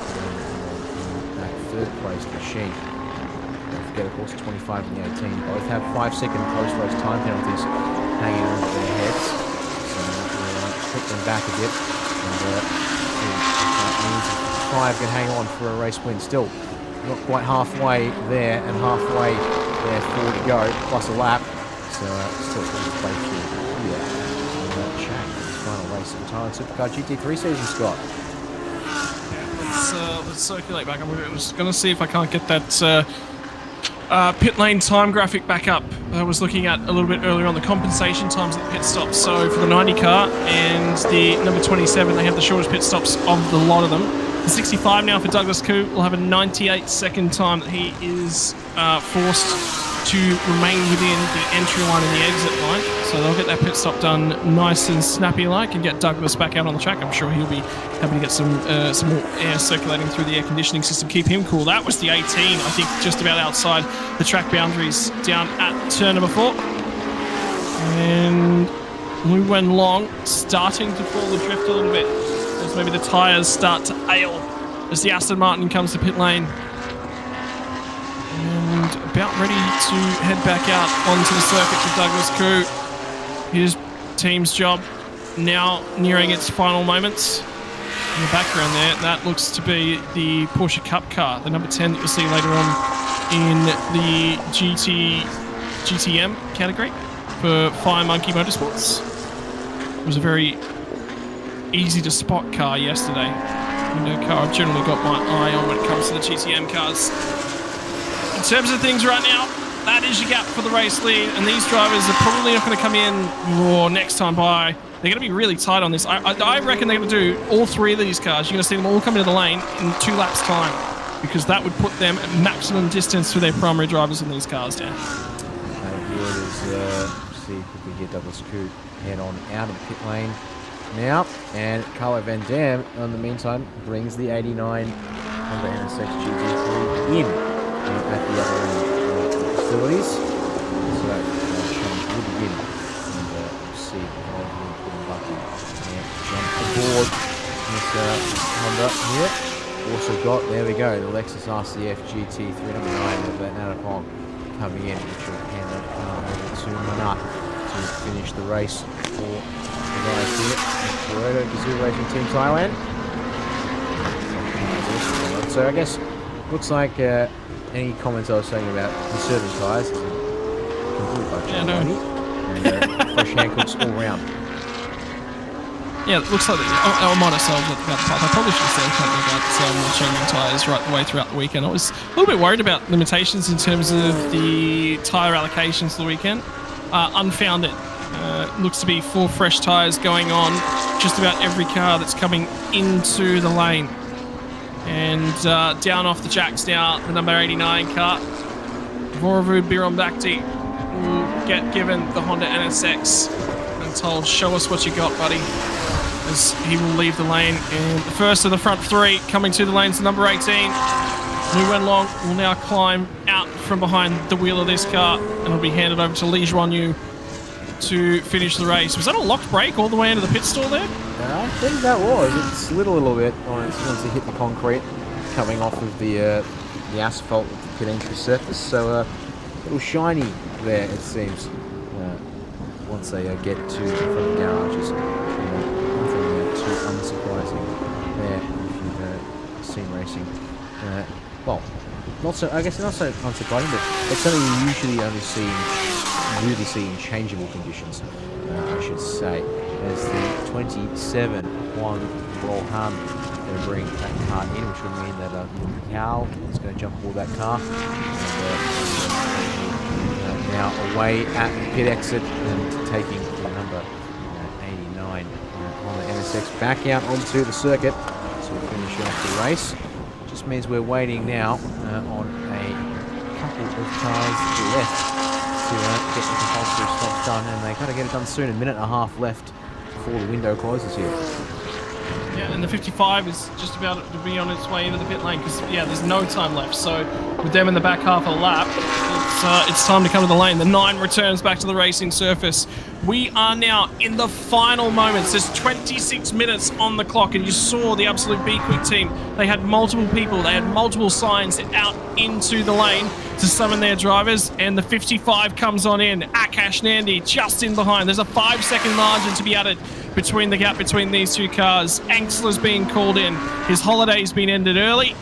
So that third place machine. Don't forget, of course, 25 and the 18 both have 5-second post-race time penalties hanging over their heads. So we'll put them back a bit, and that means 5 can hang on for a race win. Still not quite halfway there, and halfway there 4 to go, plus a lap. So still plenty to play through here. And Shaq, his final race of the Thailand Supercar GT3 season, Scott. Let's circulate back. I'm just going to see if I can't get that pit lane time graphic back up. I was looking at a little bit earlier on the compensation times at the pit stops. So for the 90 car and the number 27, they have the shortest pit stops of the lot of them. The 65 now for Douglas Koo will have a 98-second time that he is forced to remain within the entry line and the exit line. So they'll get that pit stop done nice and snappy-like and get Douglas back out on the track. I'm sure he'll be happy to get some more air circulating through the air conditioning system, keep him cool. That was the 18, I think, just about outside the track boundaries down at turn number 4. And Lu Wen Long starting to fall adrift a little bit as maybe the tyres start to ail as the Aston Martin comes to pit lane. And about ready to head back out onto the circuit for Douglas Koo. His team's job now nearing its final moments. In the background there, that looks to be the Porsche Cup car, the number 10 that you'll see later on in the GTM category for Fire Monkey Motorsports. It was a very easy to spot car yesterday. And a car I've generally got my eye on when it comes to the GTM cars. In terms of things right now, that is your gap for the race lead, and these drivers are probably not going to come in next time by. They're going to be really tight on this. I reckon they're going to do all 3 of these cars. You're going to see them all come into the lane in 2 laps time, because that would put them at maximum distance for their primary drivers in these cars, Dan. Here it is, see if we can get Douglas Koo head on out of the pit lane now, and Carlo Van Dam, in the meantime, brings the 89 Honda NSX GT3 in. At the other end of the facilities. So change will begin, and we'll see how we put him back in. And jump aboard this Honda here. Also got, there we go, the Lexus RCF GT3 number 9 of Nanapong coming in, which will hand that car over to Manat to finish the race for the guys here at Toyota Gazoo Racing Team Thailand. So I guess looks like any comments I was saying about conserving tyres is a complete bunch of money, and fresh hand cooks all round. Yeah, it looks like I might have sold it about the part. I probably should have said something about changing tyres right the way throughout the weekend. I was a little bit worried about limitations in terms of the tyre allocations for the weekend. Unfounded. Looks to be 4 fresh tyres going on just about every car that's coming into the lane. And down off the jacks now, the number 89 car, Voravud Birombakti, will get given the Honda NSX and told, show us what you got, buddy. as he will leave the lane. And the first of the front three coming to the lanes, number 18. Lu Wenlong will now climb out from behind the wheel of this car and will be handed over to Li Juanyu to finish the race. Was that a locked brake all the way into the pit stall there? I think that was. It slid a little bit once it hit the concrete, coming off of the asphalt of the pit entry surface. So a little shiny there, it seems. Once they get to the front garages, nothing too unsurprising there if you've seen racing. Well, not so. I guess not so unsurprising, but it's something you usually only really see in changeable conditions. I should say, as the 27 Huang Rohan going to bring that car in, which will mean that Yao is going to jump aboard that car. And, now away at the pit exit and taking the number 89 on the NSX back out onto the circuit to finish off the race. Just means we're waiting now on a couple of cars left to get the compulsory stops done, and they got to get it done soon. A minute and a half left before the window closes here. Yeah, and the 55 is just about to be on its way into the pit lane because, yeah, there's no time left. So with them in the back half of the lap, it's time to come to the lane. The 9 returns back to the racing surface. We are now in the final moments. There's 26 minutes on the clock, and you saw the absolute B-Quik team. They had multiple people. They had multiple signs out into the lane to summon their drivers, and the 55 comes on in. Akash Nandi just in behind. There's a 5-second margin to be added between the gap between these two cars. Angstler's being called in. His holiday's been ended early,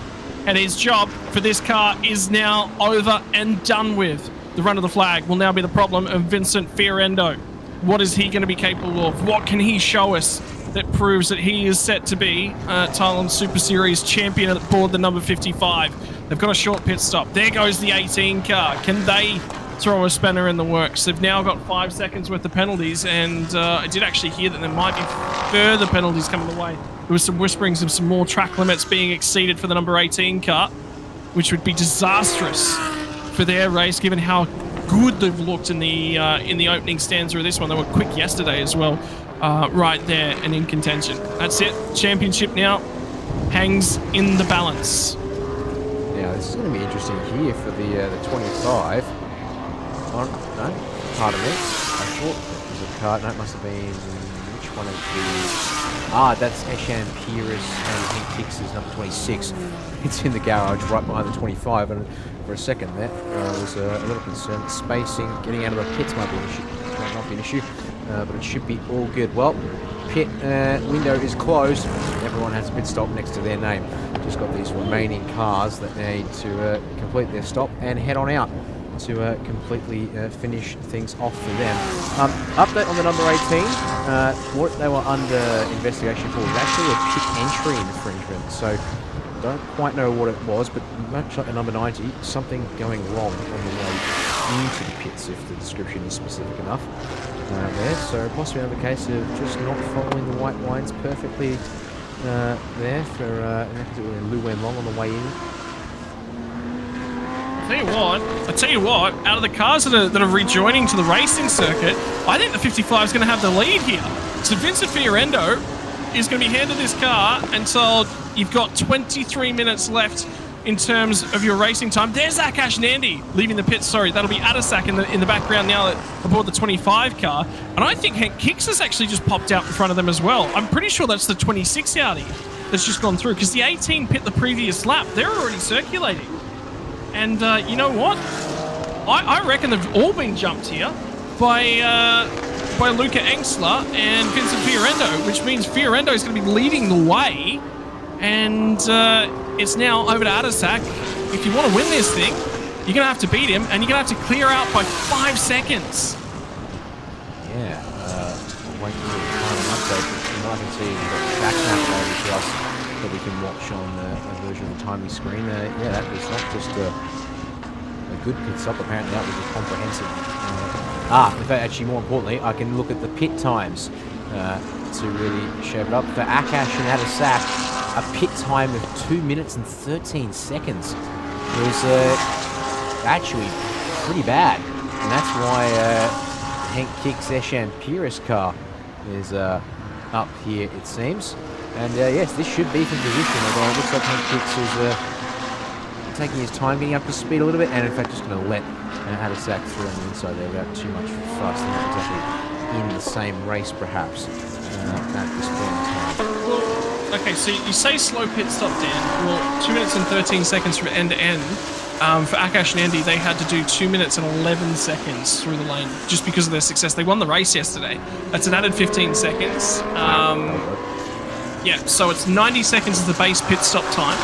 and his job for this car is now over and done with. The run of the flag will now be the problem of Vincent Fiorendo. What is he going to be capable of? What can he show us that proves that he is set to be Thailand Super Series champion aboard the number 55? They've got a short pit stop. There goes the 18 car. Can they throw a spanner in the works? They've now got 5 seconds worth of penalties, and I did actually hear that there might be further penalties coming the way. There was some whisperings of some more track limits being exceeded for the number 18 car, which would be disastrous for their race, given how good they've looked in the opening stanza of this one. They were quick yesterday as well, right there and in contention. That's it. Championship now hangs in the balance. Now this is going to be interesting here for the 25. Oh, no, pardon me. I thought it was a car. No, it must have been which one of the? That's Eshan Pires and Hank Dix's number 26. It's in the garage right behind the 25, and for a second there was a little concern. Spacing, getting out of the pits might be an issue. Might not be an issue, but it should be all good. Well, pit window is closed. Everyone has a pit stop next to their name. Just got these remaining cars that need to complete their stop and head on out to completely finish things off for them. Update on the number 18. What they were under investigation for was actually a pit entry infringement. So don't quite know what it was, but much like the number 90, something going wrong on the way into the pits, if the description is specific enough there. So possibly another case of just not following the white lines perfectly there for Lu Wenlong on the way in. I tell you what, out of the cars that are rejoining to the racing circuit, I think the 55 is going to have the lead here. So Vincent Fiorendo is going to be handed this car and told you've got 23 minutes left in terms of your racing time. There's Akash Nandi leaving the pit. Sorry, that'll be Adasak in the background now aboard the 25 car. And I think Hank Kicks has actually just popped out in front of them as well. I'm pretty sure that's the 26 Audi that's just gone through, because the 18 pit the previous lap. They're already circulating. And you know what? I reckon they've all been jumped here by Luca Engstler and Vincent Fiorendo, which means Fiorendo is going to be leading the way. And it's now over to Adasak. If you want to win this thing, you're going to have to beat him, and you're going to have to clear out by 5 seconds. Yeah, wait for the final update. From what I can see, we've got back map over to us that we can watch on a version of the timely screen. Yeah, that was not just a good pit stop. Apparently, that was a comprehensive. In fact, actually, more importantly, I can look at the pit times to really shape it up. For Akash and Adasak, a pit time of 2 minutes and 13 seconds was actually pretty bad, and that's why Hank Kicks Eshan Pires car is up here, it seems. And yes, this should be from position, although it looks like B-Quik is taking his time getting up to speed a little bit, and in fact just going to let Adasak through on the inside there without too much fuss. They're not exactly in the same race, perhaps, at this point in time. Well, okay, so you say slow pit stop, Dan. Well, 2 minutes and 13 seconds from end to end. For Akash and Andy, they had to do 2 minutes and 11 seconds through the lane just because of their success. They won the race yesterday. That's an added 15 seconds. Yeah, so it's 90 seconds as the base pit stop time,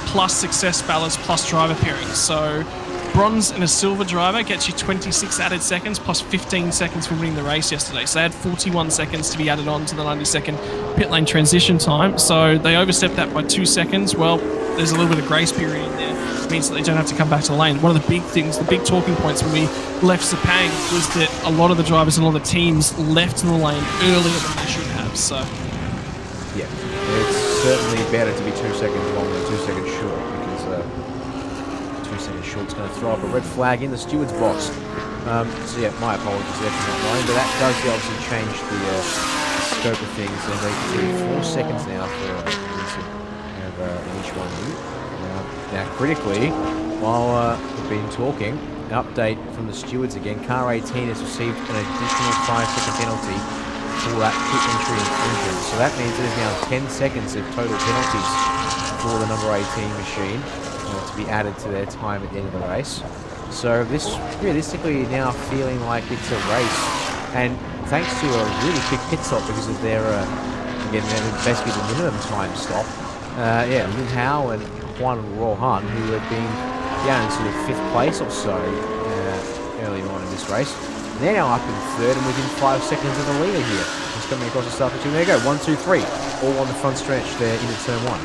plus success ballast, plus driver pairings. So bronze and a silver driver gets you 26 added seconds, plus 15 seconds for winning the race yesterday. So they had 41 seconds to be added on to the 90-second pit lane transition time. So they overstepped that by 2 seconds. Well, there's a little bit of grace period in there. It means that they don't have to come back to the lane. One of the big things, the big talking points when we left Sepang was that a lot of the drivers and a lot of the teams left in the lane earlier than they should have. So yeah, it's certainly better to be 2 seconds long than 2 seconds short, because 2 seconds short is going to throw up a red flag in the steward's box. So yeah, my apologies there for not knowing, but that does obviously change the scope of things. And they 4 seconds now for Vincent in each one of you. Now critically, while we've been talking, an update from the stewards again. Car 18 has received an additional 5-second penalty for that pit entry infringement. So that means there's now 10 seconds of total penalties for the number 18 machine to be added to their time at the end of the race. So this realistically now feeling like it's a race, and thanks to a really quick pit stop because of their again basically the minimum time stop. Yeah, Lin Hao and Juan Rohan, who had been down in sort of 5th place or so early on in this race. They're now up in 3rd and within 5 seconds of the leader here. Just coming across the start of 2. There you go, 1, 2, 3, all on the front stretch there into turn 1.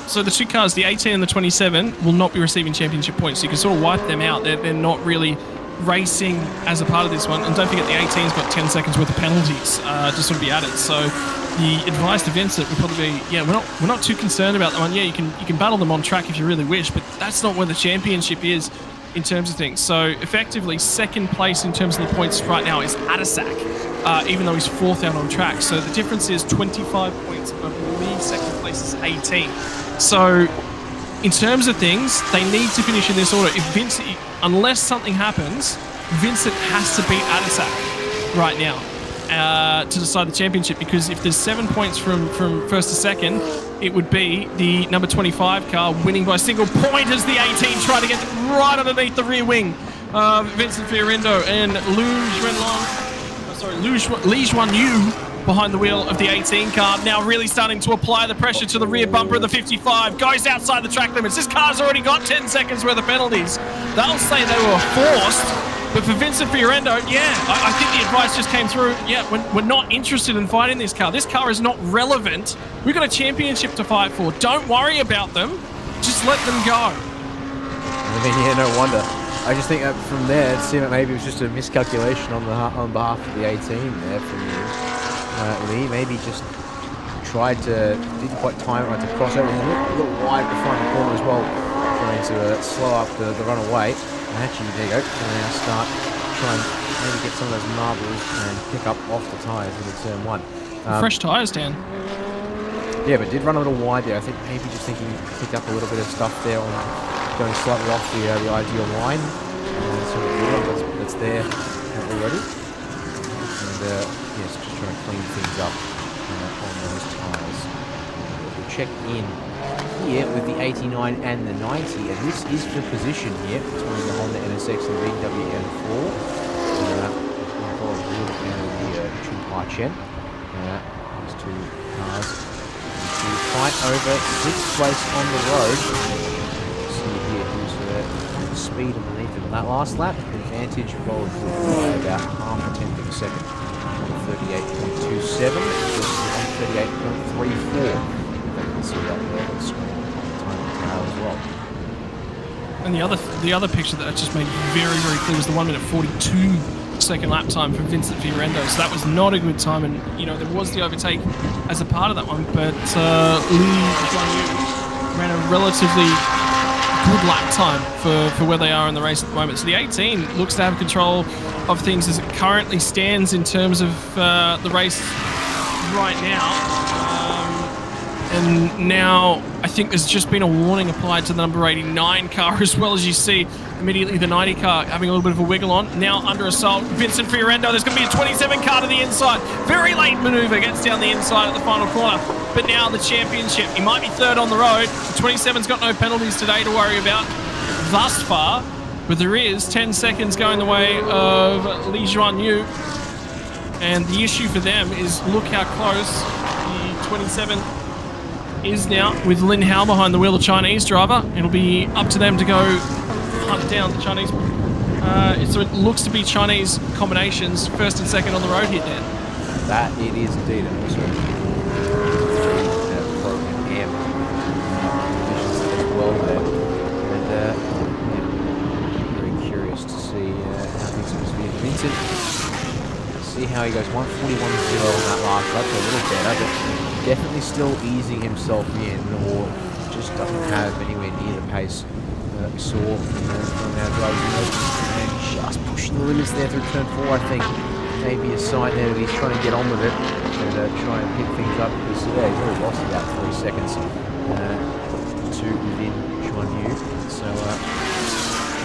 So the two cars, the 18 and the 27, will not be receiving championship points. So you can sort of wipe them out. They're not really racing as a part of this one. And don't forget the 18's got 10 seconds worth of penalties to sort of be added. So the advice to Vincent would probably be, yeah, we're not too concerned about that one. Yeah, you can battle them on track if you really wish, but that's not where the championship is in terms of things. So effectively, 2nd place in terms of the points right now is Adasak, even though he's 4th out on track. So the difference is 25 points. I believe 2nd place is 18. So in terms of things, they need to finish in this order. If Vincent, unless something happens, Vincent has to beat Adasak right now to decide the championship, because if there's 7 points from 1st to 2nd, it would be the number 25 car winning by a single point as the 18 trying to get right underneath the rear wing. Vincent Fiorendo and Li Juan Yu behind the wheel of the 18 car, now really starting to apply the pressure to the rear bumper of the 55, goes outside the track limits. This car's already got 10 seconds worth of penalties. They'll say they were forced, but for Vincent Fiorendo, yeah, I think the advice just came through. Yeah, we're not interested in fighting this car. This car is not relevant. We've got a championship to fight for. Don't worry about them. Just let them go. I mean, yeah, no wonder. I just think that from there, it seemed that maybe it was just a miscalculation on behalf of the 18 there from Lee. Maybe just didn't quite time it right to cross over. A little wide behind the corner as well, trying to slow up the runaway. And actually, there you go. And now start trying maybe get some of those marbles and pick up off the tyres into turn 1. Fresh tyres, Dan. Yeah, but did run a little wide there. I think maybe just thinking picked up a little bit of stuff there on going slightly off the ideal line. So that's there already. And yes, just trying to clean things up on those tyres. We'll check in here with the 89 and the 90, and this is for position here between the Honda NSX and the BMW M4. And the Chun-Hua Chen. Those two cars to fight over 6th place on the road. See here who's the speed underneath him on that last lap. Advantage followed by about half a tenth of a second. 38.27 versus 38.34. You can see that there on the screen. Time of tail as well. And the other picture that I just made very, very clear was the 1 minute 42 second lap time for Vincent Fiorendo. So that was not a good time, and you know there was the overtake as a part of that one, but Li Juan Yu ran a relatively good lap time for where they are in the race at the moment. So the 18 looks to have control of things as it currently stands in terms of the race right now. And now I think there's just been a warning applied to the number 89 car as well, as you see immediately the 90 car having a little bit of a wiggle on. Now under assault, Vincent Fiorendo. There's going to be a 27 car to the inside. Very late maneuver, gets down the inside at the final corner. But now the championship, he might be third on the road. The 27's got no penalties today to worry about thus far. But there is 10 seconds going the way of Li Juanyu. And the issue for them is look how close the 27 is now with Lin Hao behind the wheel, the Chinese driver. It'll be up to them to go hunt down the Chinese. So it looks to be Chinese combinations, first and second on the road here, Dan. That it is indeed, and also program M as well there. And very curious to see how things are going to be. Vincent, see how he goes. 141.0 on that last lap, so a little better, but definitely still easing himself in, or just doesn't have anywhere near the pace that we saw from our drivers. And just pushing the limits there through turn 4, I think. Maybe a sign there that he's trying to get on with it and try and pick things up, because he's already lost about 3 seconds to within Juanyu. So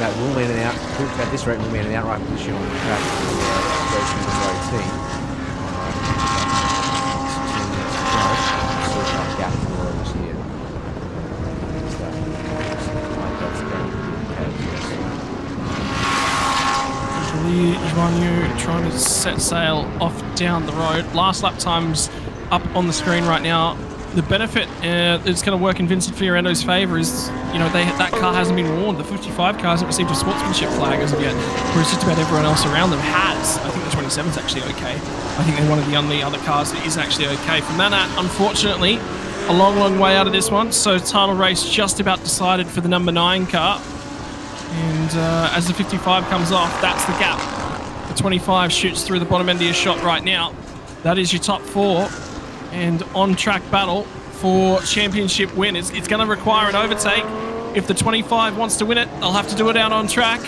that will mean an out. At this rate, will mean an outright position on the track for race number 18. Gap for us here. Li Juanyu trying to set sail off down the road. Last lap times up on the screen right now. The benefit that's going to work in Vincent Fiorendo's favour is, you know, that car hasn't been warned. The 55 car hasn't received a sportsmanship flag as of yet, whereas just about everyone else around them has. I think the 27's actually okay. I think they're one of the only other cars that is actually okay. From that, unfortunately, a long, long way out of this one. So title race just about decided for the number 9 car. And as the 55 comes off, that's the gap. The 25 shoots through the bottom end of your shot right now. That is your top 4. And on-track battle for championship win. It's going to require an overtake. If the 25 wants to win it, they'll have to do it out on track.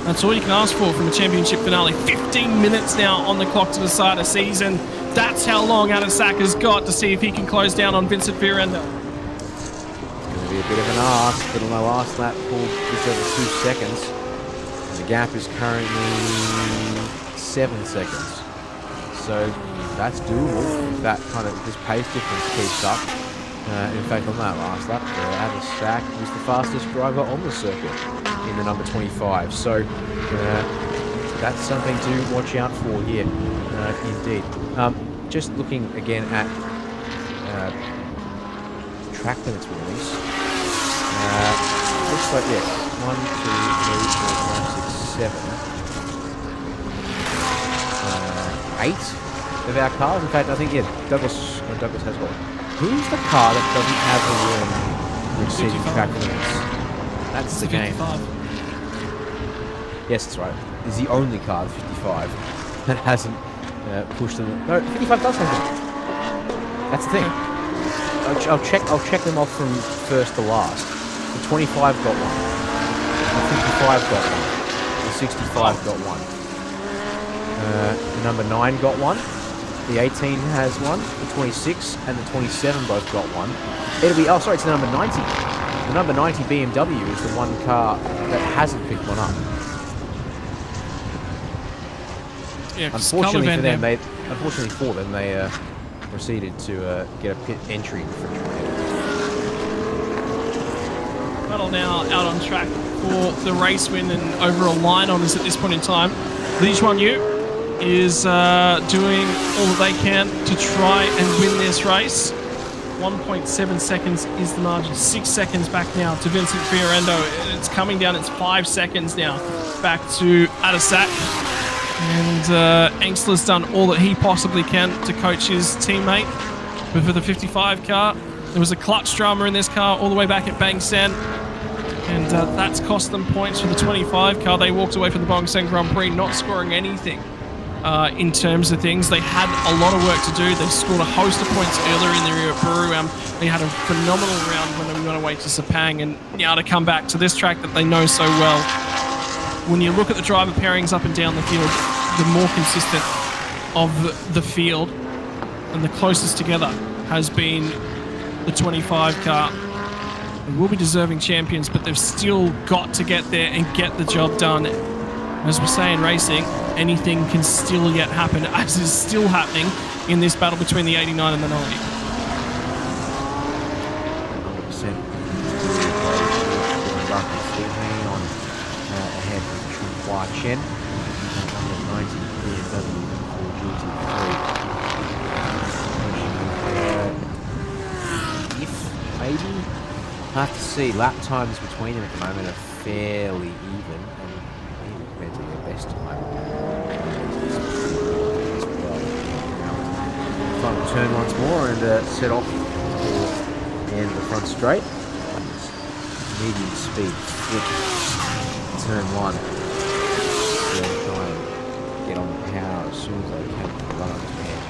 That's all you can ask for from a championship finale. 15 minutes now on the clock to decide a season. That's how long Adesaka's got to see if he can close down on Vincent Fiorendo. It's going to be a bit of an ask, but on the last lap, pulled just over 2 seconds. The gap is currently 7 seconds. So that's doable if that kind of this pace difference keeps up. In fact, on that last lap, Adesaka was the fastest driver on the circuit in the number 25. So that's something to watch out for here, indeed. Just looking again at track limits warnings. Looks like, yes, 1, 2, 3, 4, 5, 6, 7. 8 of our cars. In fact, I think, yeah, Douglas has one. Who's the car that doesn't have a warning receiving track limits? That's the game. 55. Yes, that's right. Is the only car, the 55, that hasn't pushed them. No, 55 does have them. That's the thing. I'll check them off from first to last. The 25 got one. The 55 got one. The 65 got one. The number 9 got one. The 18 has one. The 26 and the 27 both got one. It'll be, oh sorry, it's the number 90. The number 90 BMW is the one car that hasn't picked one up. Yeah, unfortunately for them, they proceeded to get a pit entry infringement. Battle now out on track for the race win and over a line on us at this point in time. Li Juanyu is doing all that they can to try and win this race. 1.7 seconds is the margin. 6 seconds back now to Vincent Fiorendo. It's coming down. It's 5 seconds now back to Adesaka. And Engstler's done all that he possibly can to coach his teammate. But for the 55 car, there was a clutch drama in this car all the way back at Bang Sen. And that's cost them points for the 25 car. They walked away from the Bang Sen Grand Prix not scoring anything in terms of things. They had a lot of work to do. They scored a host of points earlier in the year at Brewery. They had a phenomenal round when they went away to Sepang, and now to come back to this track that they know so well. When you look at the driver pairings up and down the field, the more consistent of the field and the closest together has been the 25 car. They will be deserving champions, but they've still got to get there and get the job done. As we say in racing, anything can still yet happen, as is still happening in this battle between the 89 and the 90. 100%. Still hanging on ahead of Chun-Hua Chen. Number 90 BMW GT3. If maybe, have to see. Lap times between them at the moment are fairly even, and compared to their best time. Final turn once more and set off for the end of the front straight. Medium speed flip, turn one. They'll try and get on the power as soon as they can to run up to the edge.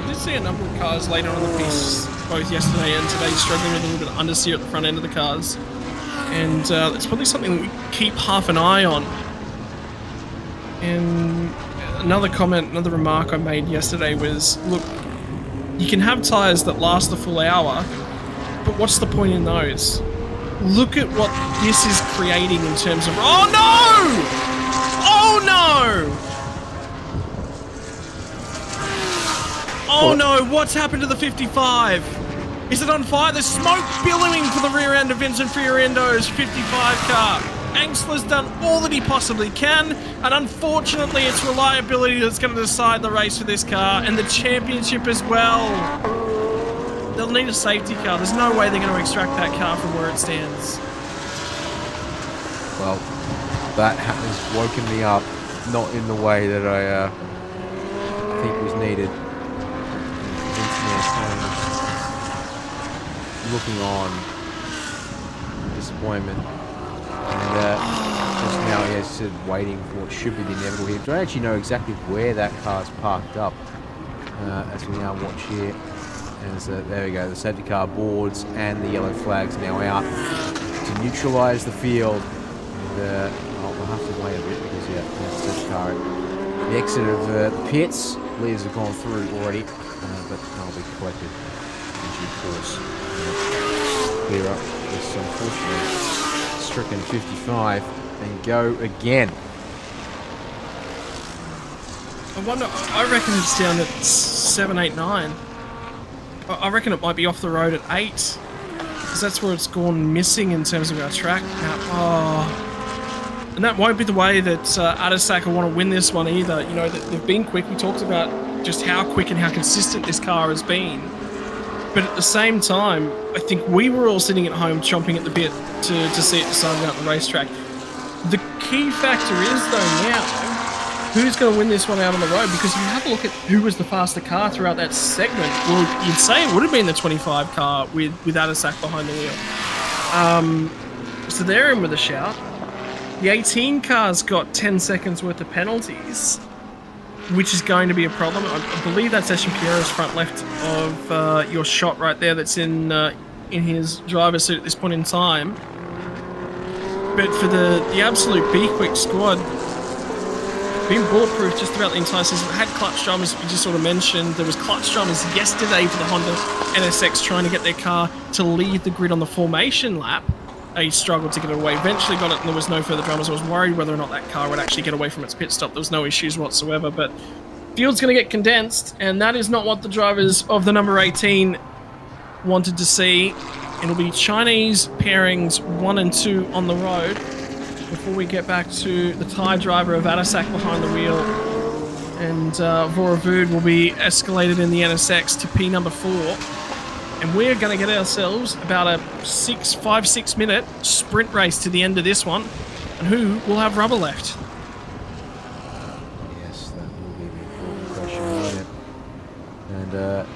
I did see a number of cars later on the piece, both yesterday and today, struggling with a little bit of understeer at the front end of the cars. And it's probably something that we keep half an eye on. And another comment, another remark I made yesterday was, look, you can have tyres that last the full hour, but what's the point in those? Look at what this is creating in terms of... Oh no! Oh no! Oh no, what's happened to the 55? Is it on fire? There's smoke billowing for the rear end of Vincent Fiorendo's 55 car. Angstler's done all that he possibly can, and unfortunately it's reliability that's going to decide the race for this car, and the championship as well. They'll need a safety car. There's no way they're going to extract that car from where it stands. Well, that has woken me up, not in the way that I think was needed. Looking on, disappointment, and just now, yes, waiting for what should be the inevitable here. Don't actually know exactly where that car's parked up, as we now watch here. As there we go, the safety car boards and the yellow flags now out to neutralise the field. And we'll have to wait a bit because that's the safety car. The exit of the pits, leaders have gone through already, but they'll be collected in due course. Clear up this unfortunate stricken 55 and go again. I wonder, I reckon it's down at 7, 8, 9. I reckon it might be off the road at 8, because that's where it's gone missing in terms of our track map. Oh. And that won't be the way that Adisak will want to win this one either. You know, they've been quick. We talked about just how quick and how consistent this car has been. But at the same time, I think we were all sitting at home chomping at the bit to see it decided out the racetrack. The key factor is, though, now, who's going to win this one out on the road? Because if you have a look at who was the faster car throughout that segment, well, you'd say it would have been the 25 car with Adisak behind the wheel. So they're in with a shout. The 18 car's got 10 seconds worth of penalties, which is going to be a problem. I believe that's Eshim Piero's front left of your shot right there that's in his driver's seat at this point in time. But for the absolute B-Quik squad, been bulletproof just about the entire season. Had clutch dramas, we just sort of mentioned. There was clutch dramas yesterday for the Honda NSX trying to get their car to lead the grid on the formation lap. They struggled to get it away. Eventually got it and there was no further dramas. I was worried whether or not that car would actually get away from its pit stop. There was no issues whatsoever, but field's going to get condensed, and that is not what the drivers of the number 18 wanted to see. It'll be Chinese pairings 1 and 2 on the road before we get back to the Thai driver of Adisak behind the wheel. And Voravud will be escalated in the NSX to P number 4. And we're going to get ourselves about a 5-6 minute sprint race to the end of this one. And who will have rubber left? Yes, that will be the important question, won't it? And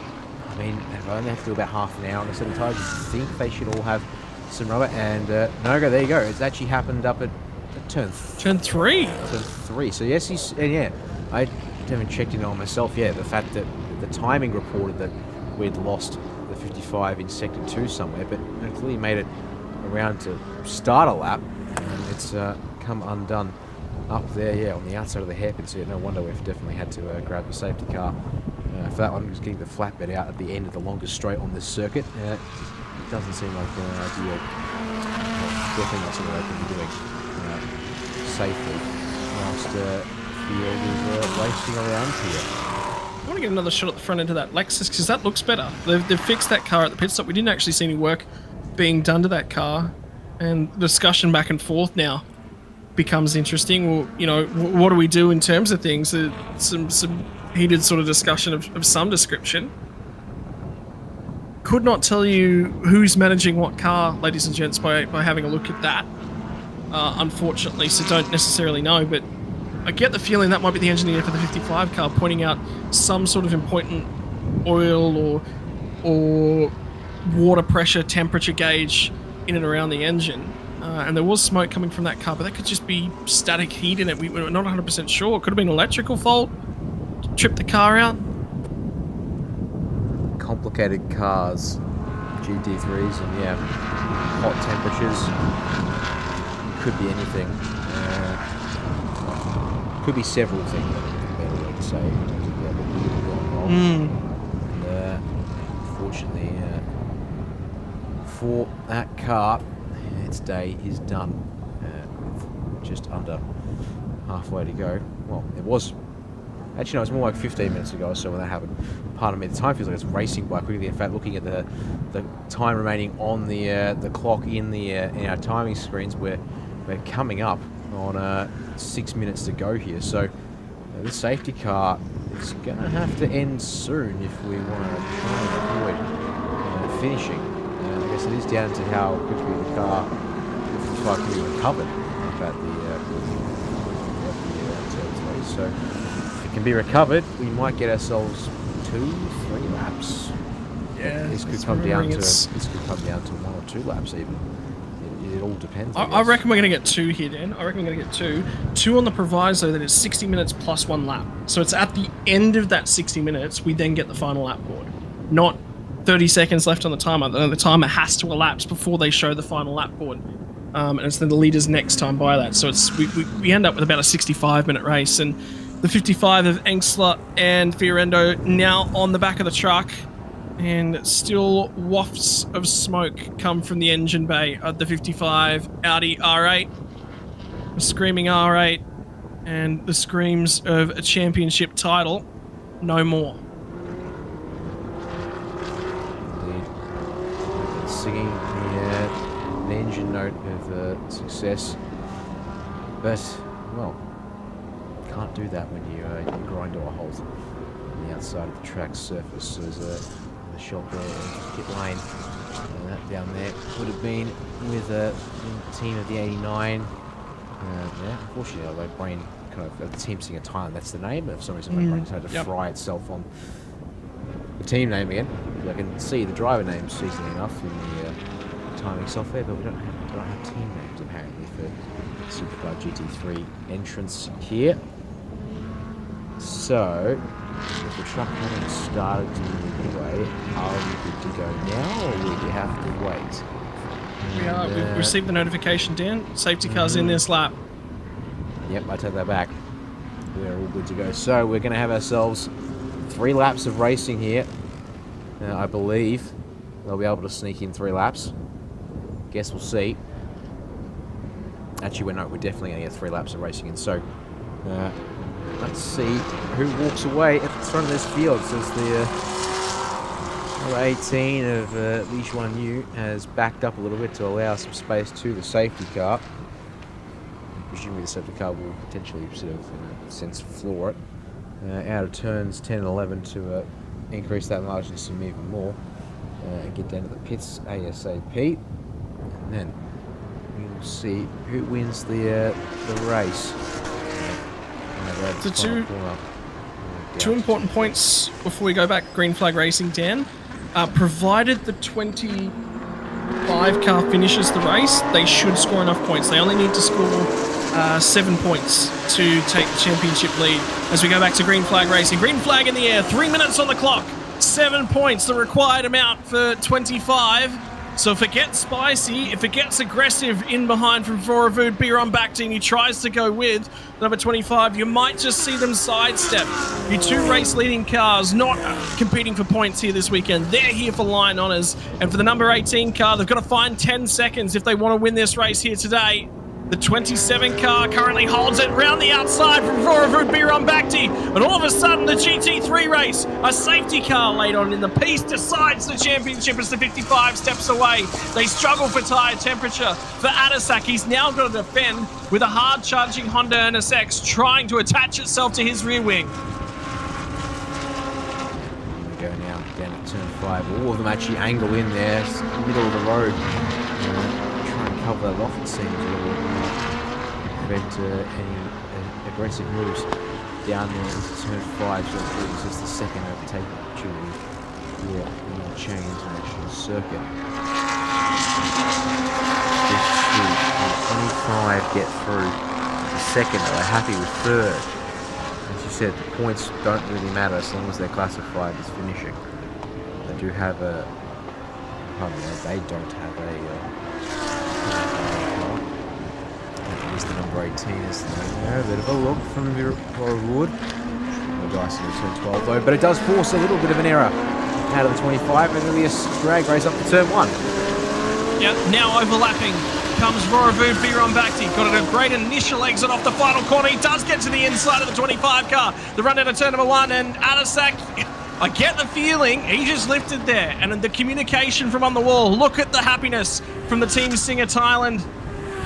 I mean, they only have to do about half an hour on a certain time. I think they should all have some rubber. And no, there you go. It's actually happened up at Turn 3. Turn 3. So yes, I haven't checked in on myself yet. The fact that the timing reported that we'd lost the 55 in sector 2 somewhere, but clearly made it around to start a lap, and it's come undone up there, on the outside of the hairpin. So no wonder we've definitely had to grab the safety car for that one. Just getting the flatbed out at the end of the longest straight on this circuit. It doesn't seem like an ideal. Definitely not something I can be doing safely whilst field is racing around here. I want to get another shot at the front end of that Lexus because that looks better. They've fixed that car at the pit stop. We didn't actually see any work being done to that car, and the discussion back and forth now becomes interesting. Well, what do we do in terms of things? Some heated sort of discussion of some description. Could not tell you who's managing what car, ladies and gents, by having a look at that, unfortunately, so don't necessarily know, but I get the feeling that might be the engineer for the 55 car pointing out some sort of important oil or water pressure, temperature gauge in and around the engine. And there was smoke coming from that car, but that could just be static heat in it. We're not 100% sure. It could have been an electrical fault, tripped the car out. Complicated cars, GT3s, and hot temperatures. Could be anything. Could be several things. Better way to say. And, unfortunately, for that car, its day is done. Just under halfway to go. Well, it was. Actually, no, it's more like 15 minutes ago or so when that happened. Pardon me, the time feels like it's racing by quickly. In fact, looking at the time remaining on the clock in our timing screens, we're coming up on 6 minutes to go here. So this safety car is going to have to end soon if we want to try and avoid finishing. I guess it is down to how quickly the car can be recovered about the territory. So if it can be recovered, we might get ourselves 2-3 laps. Yeah, this could come down to 1 or 2 laps even. It all depends. I reckon we're going to get 2 here, Dan. I reckon we're going to get 2. 2 on the proviso that it's 60 minutes plus 1 lap. So it's at the end of that 60 minutes, we then get the final lap board. Not 30 seconds left on the timer. The timer has to elapse before they show the final lap board. And it's then the leader's next time by that. So it's we end up with about a 65-minute race. And the 55 of Engstler and Fiorendo now on the back of the truck. And still wafts of smoke come from the engine bay of the 55 Audi R8. The screaming R8 and the screams of a championship title. No more. Indeed. Singing the engine note of success. But, well, can't do that when you grind to a halt on the outside of the track surface. There's a shot there into pit lane, and that down there would have been with the team of the 89. Unfortunately, my brain kind of the team singer Thailand. That's the name, but for some reason my brain decided to fry itself on the team name again. I can see the driver names easily enough in the timing software, but we don't have team names apparently for Supercar GT3 entrance here. So, if the truck hadn't started to move away, are we good to go now, or would we have to wait? We are. We've received the notification, Dan. Safety car's in this lap. Yep, I take that back. We're all good to go. So, we're going to have ourselves 3 laps of racing here. I believe they'll be able to sneak in 3 laps. Guess we'll see. Actually, we're definitely going to get 3 laps of racing in. So, let's see who walks away at the front of this field. So the number 18 of Lijuan Yu has backed up a little bit to allow some space to the safety car. Presumably the safety car will potentially sort of, in a sense, floor it. Out of turns 10 and 11 to increase that margin some even more. And get down to the pits ASAP. And then we'll see who wins the race. So two important points before we go back. Green flag racing, Dan. Provided the 25 car finishes the race, they should score enough points. They only need to score 7 points to take the championship lead. As we go back to green flag racing. Green flag in the air, 3 minutes on the clock. 7 points, the required amount for 25. So if it gets spicy, if it gets aggressive in behind from Voravud Birombakti and he tries to go with number 25, you might just see them sidestep. Your 2 race leading cars not competing for points here this weekend. They're here for line honours. And for the number 18 car, they've got to find 10 seconds if they want to win this race here today. The 27 car currently holds it round the outside from Voravud Birombakti. And all of a sudden, the GT3 race, a safety car laid on in the piece, decides the championship as the 55 steps away. They struggle for tyre temperature. For Adasak, he's now got to defend with a hard-charging Honda NSX trying to attach itself to his rear wing. We go now down at turn 5. All of them actually angle in there, middle of the road. Try and cover that off, it seems, prevent any aggressive moves down there into turn 5. So it's just the second overtaking opportunity here in the Chang International Circuit. This should 25 get through the second. They're happy with third. As you said, the points don't really matter as long as they're classified as finishing. They do have a. They don't have a. That is the number 18. Is a bit of a look from Voravud. The dice in turn 12 though, but it does force a little bit of an error out of the 25, and really a drag race up to turn 1. Yep, now overlapping comes Voravud Birombakti. Got a great initial exit off the final corner. He does get to the inside of the 25 car. The run down to turn number 1, and Adasak, I get the feeling he just lifted there. And the communication from on the wall. Look at the happiness from the Team Singer Thailand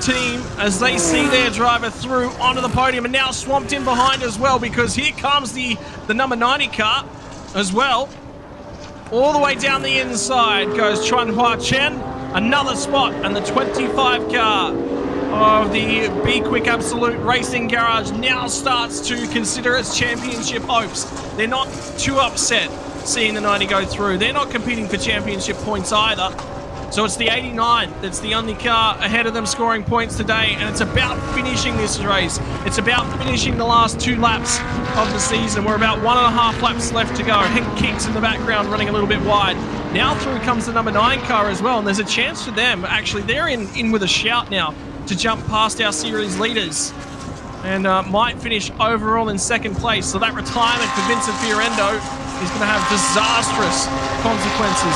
team as they see their driver through onto the podium, and now swamped in behind as well, because here comes the number 90 car as well. All the way down the inside goes Chuan Hua Chen. Another spot, and the 25 car of the B-Quik Absolute Racing Garage now starts to consider its championship hopes. They're not too upset seeing the 90 go through. They're not competing for championship points either. So it's the 89 that's the only car ahead of them scoring points today, and it's about finishing this race. It's about finishing the last 2 laps of the season. We're about 1.5 laps left to go. Henk Kicks in the background running a little bit wide. Now through comes the number 9 car as well, and there's a chance for them. Actually, they're in with a shout now to jump past our series leaders and might finish overall in second place. So that retirement for Vincent Fiorendo is going to have disastrous consequences.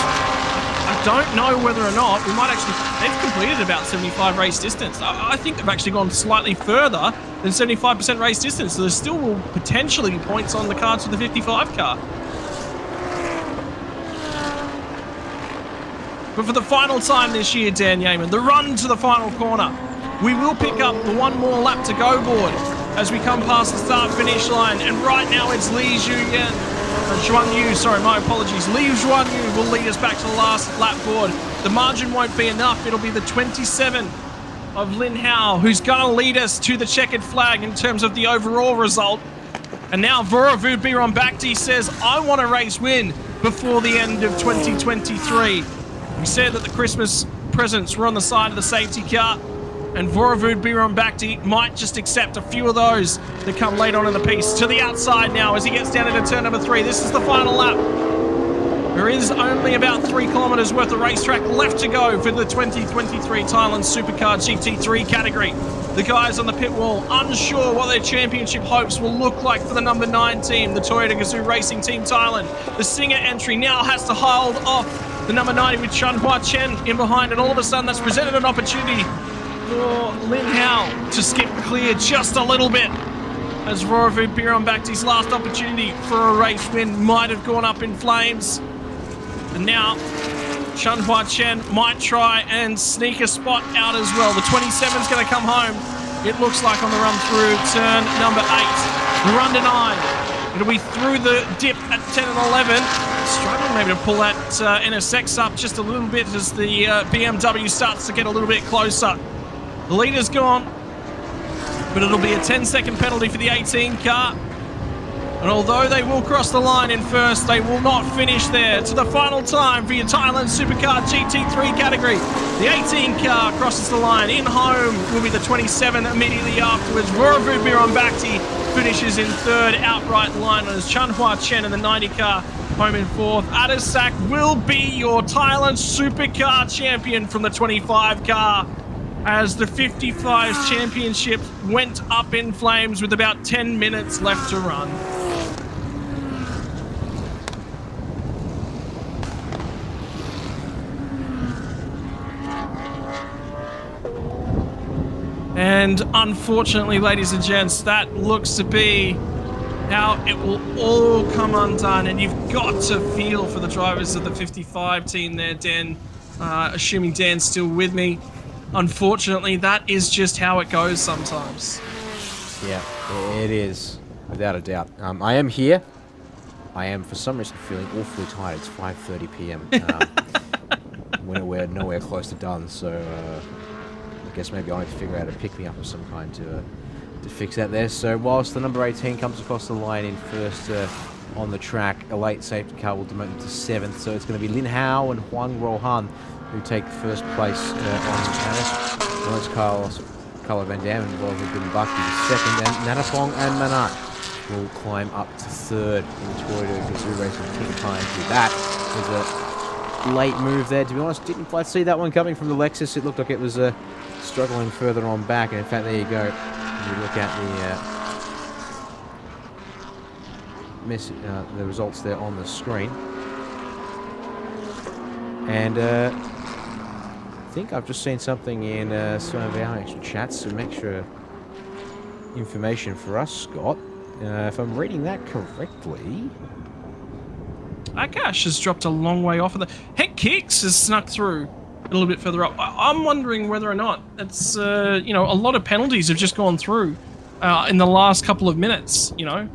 I don't know whether or not we might actually. They've completed about 75 race distance. I think they've actually gone slightly further than 75% race distance. So there still will potentially be points on the cards for the 55 car. But for the final time this year, Dan Yeaman, the run to the final corner. We will pick up the 1 more lap to go board as we come past the start-finish line. And right now it's Li Zhuyan. Zhuan Yu, sorry, my apologies. Li Zhuan Yu will lead us back to the last lap board. The margin won't be enough. It'll be the 27 of Lin Hao who's going to lead us to the checkered flag in terms of the overall result. And now Voravud Birombakti says, I want a race win before the end of 2023. We said that the Christmas presents were on the side of the safety car, and Voravud Birombakti might just accept a few of those that come late on in the piece. To the outside now as he gets down into turn number 3. This is the final lap. There is only about 3 kilometres worth of racetrack left to go for the 2023 Thailand Supercar GT3 category. The guys on the pit wall unsure what their championship hopes will look like for the number 9 team, the Toyota Gazoo Racing Team Thailand. The Singer entry now has to hold off the number 90 with Chuan Hua Chen in behind, and all of a sudden that's presented an opportunity for Lin Hao to skip clear just a little bit, as Voravud Birombakti's last opportunity for a race win might have gone up in flames. And now Chuan Hua Chen might try and sneak a spot out as well. The 27's going to come home, it looks like, on the run through turn number 8. The run to 9. It'll be through the dip at 10 and 11. Struggling maybe to pull that NSX up just a little bit as the BMW starts to get a little bit closer. The leader's gone, but it'll be a 10-second penalty for the 18 car. And although they will cross the line in first, they will not finish there. To the final time for your Thailand Supercar GT3 category. The 18 car crosses the line. In home will be the 27 immediately afterwards. Vorovu Bironbakti finishes in third. Outright liners. Chanhua Chen in the 90 car home in fourth. Adasak will be your Thailand Supercar champion from the 25 car, as the 55's championship went up in flames with about 10 minutes left to run. And unfortunately, ladies and gents, that looks to be how it will all come undone. And you've got to feel for the drivers of the 55 team there, Dan, assuming Dan's still with me. Unfortunately, that is just how it goes sometimes. Yeah, it is, without a doubt. I am here. I am, for some reason, feeling awfully tired. It's 5:30 p.m. We're nowhere close to done, so I guess maybe I'll need to figure out a pick-me-up of some kind to fix that there. So whilst the number 18 comes across the line in first on the track, a late safety car will demote him to 7th. So it's going to be Lin Hao and Huang Rohan who take first place on Annis. Well, it's Carlo Van Dam and Volvo Bimbaki to second, and Nanapong and Manat will climb up to third in the Toyota Gazoo Racing Team time. With that, there's a late move there. To be honest, didn't quite see that one coming from the Lexus. It looked like it was struggling further on back, and in fact, there you go. You look at the results there on the screen, and I think I've just seen something in some of our extra chats, some extra information for us, Scott. If I'm reading that correctly, Akash has dropped a long way off of the... Heck Kicks has snuck through a little bit further up. I'm wondering whether or not it's, you know, a lot of penalties have just gone through in the last couple of minutes, you know,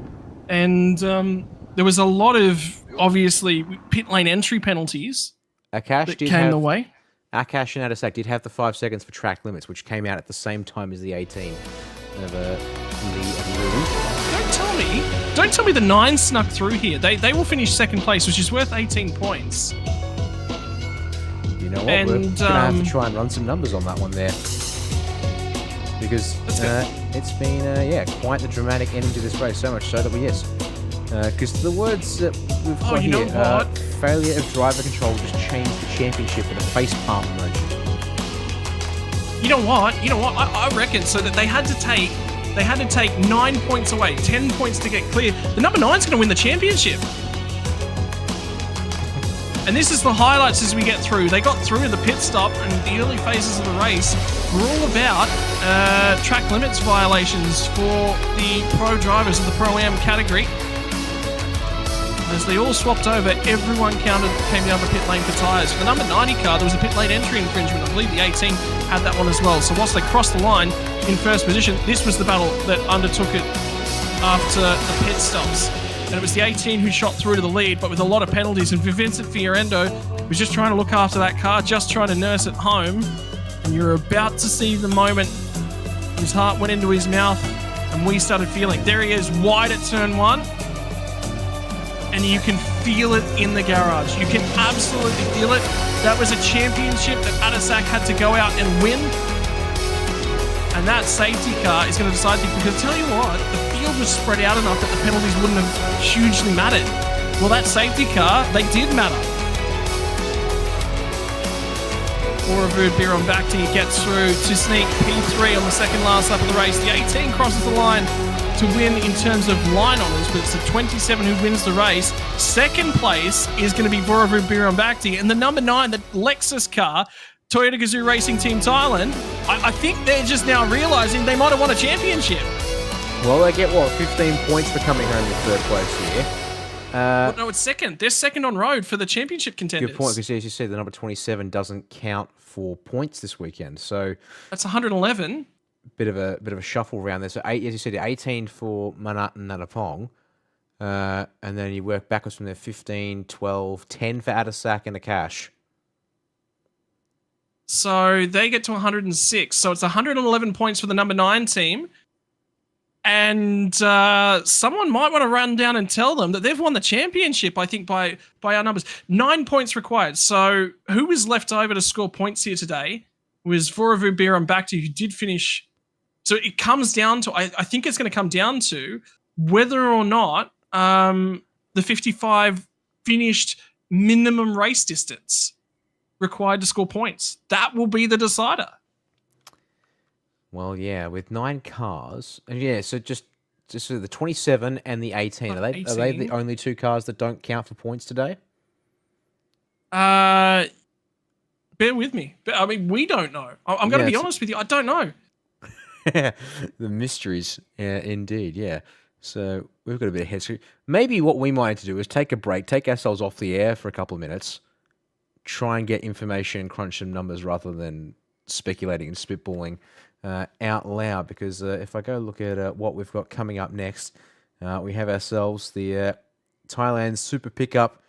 and there was a lot of, obviously, pit lane entry penalties Akash that did came have, the way. Akash and Adasak did have the 5 seconds for track limits, which came out at the same time as the 18 of Don't tell me the 9 snuck through here. They will finish second place, which is worth 18 points. You know what, we're going to have to try and run some numbers on that one there. Because it's been, yeah, quite the dramatic ending to this race, so much so that we, because the words that we've got here, failure of driver control just changed the championship in a facepalm emoji. You know what? I reckon so that they had to take 9 points away, 10 points to get clear. The number 9's going to win the championship. And this is the highlights as we get through. They got through the pit stop and the early phases of the race were all about track limits violations for the pro drivers of the Pro-Am category. As they all swapped over, everyone came down the pit lane for tyres. For the number 90 car, there was a pit lane entry infringement. I believe the 18 had that one as well. So whilst they crossed the line in first position, this was the battle that undertook it after the pit stops. And it was the 18 who shot through to the lead, but with a lot of penalties. And Vincent Fiorendo was just trying to look after that car, just trying to nurse it home. And you're about to see the moment his heart went into his mouth and we started feeling. There he is, wide at turn 1. And you can feel it in the garage. You can absolutely feel it. That was a championship that Adasak had to go out and win. And that safety car is going to decide things. Because I'll tell you what, the field was spread out enough that the penalties wouldn't have hugely mattered. Well, that safety car, they did matter. Vorovu Bironbakti gets through to sneak P3 on the second last lap of the race. The 18 crosses the line to win in terms of line honours, but it's the 27 who wins the race. Second place is going to be Vorovu Bironbakti, and the number 9, the Lexus car, Toyota Gazoo Racing Team Thailand, I think they're just now realising they might have won a championship. Well, they get, 15 points for coming home in third place here. No, it's second. They're second on road for the championship contenders. Good point, because as you said, the number 27 doesn't count for points this weekend, so... That's 111. Bit of a shuffle around there. So, as you said, 18 for Manat and Nanapong. And then you work backwards from there, 15, 12, 10 for Adasak and Akash. So they get to 106. So it's 111 points for the number 9 team. And someone might want to run down and tell them that they've won the championship, I think, by our numbers. 9 points required. So who was left over to score points here today was Vorovu, Beer and Bakhti, who did finish. So it comes down to, I think it's going to come down to whether or not the 55 finished minimum race distance required to score points. That will be the decider. Well, yeah, with 9 cars, and yeah, so just so the 27 and the 18, are they the only 2 cars that don't count for points today? Bear with me. I mean, we don't know. I'm going to be honest with you. I don't know. The mysteries, indeed, yeah. So we've got a bit of history. Maybe what we might need to do is take a break, take ourselves off the air for a couple of minutes, try and get information, crunch some numbers rather than speculating and spitballing out loud. Because if I go look at what we've got coming up next, we have ourselves the Thailand Super Pickup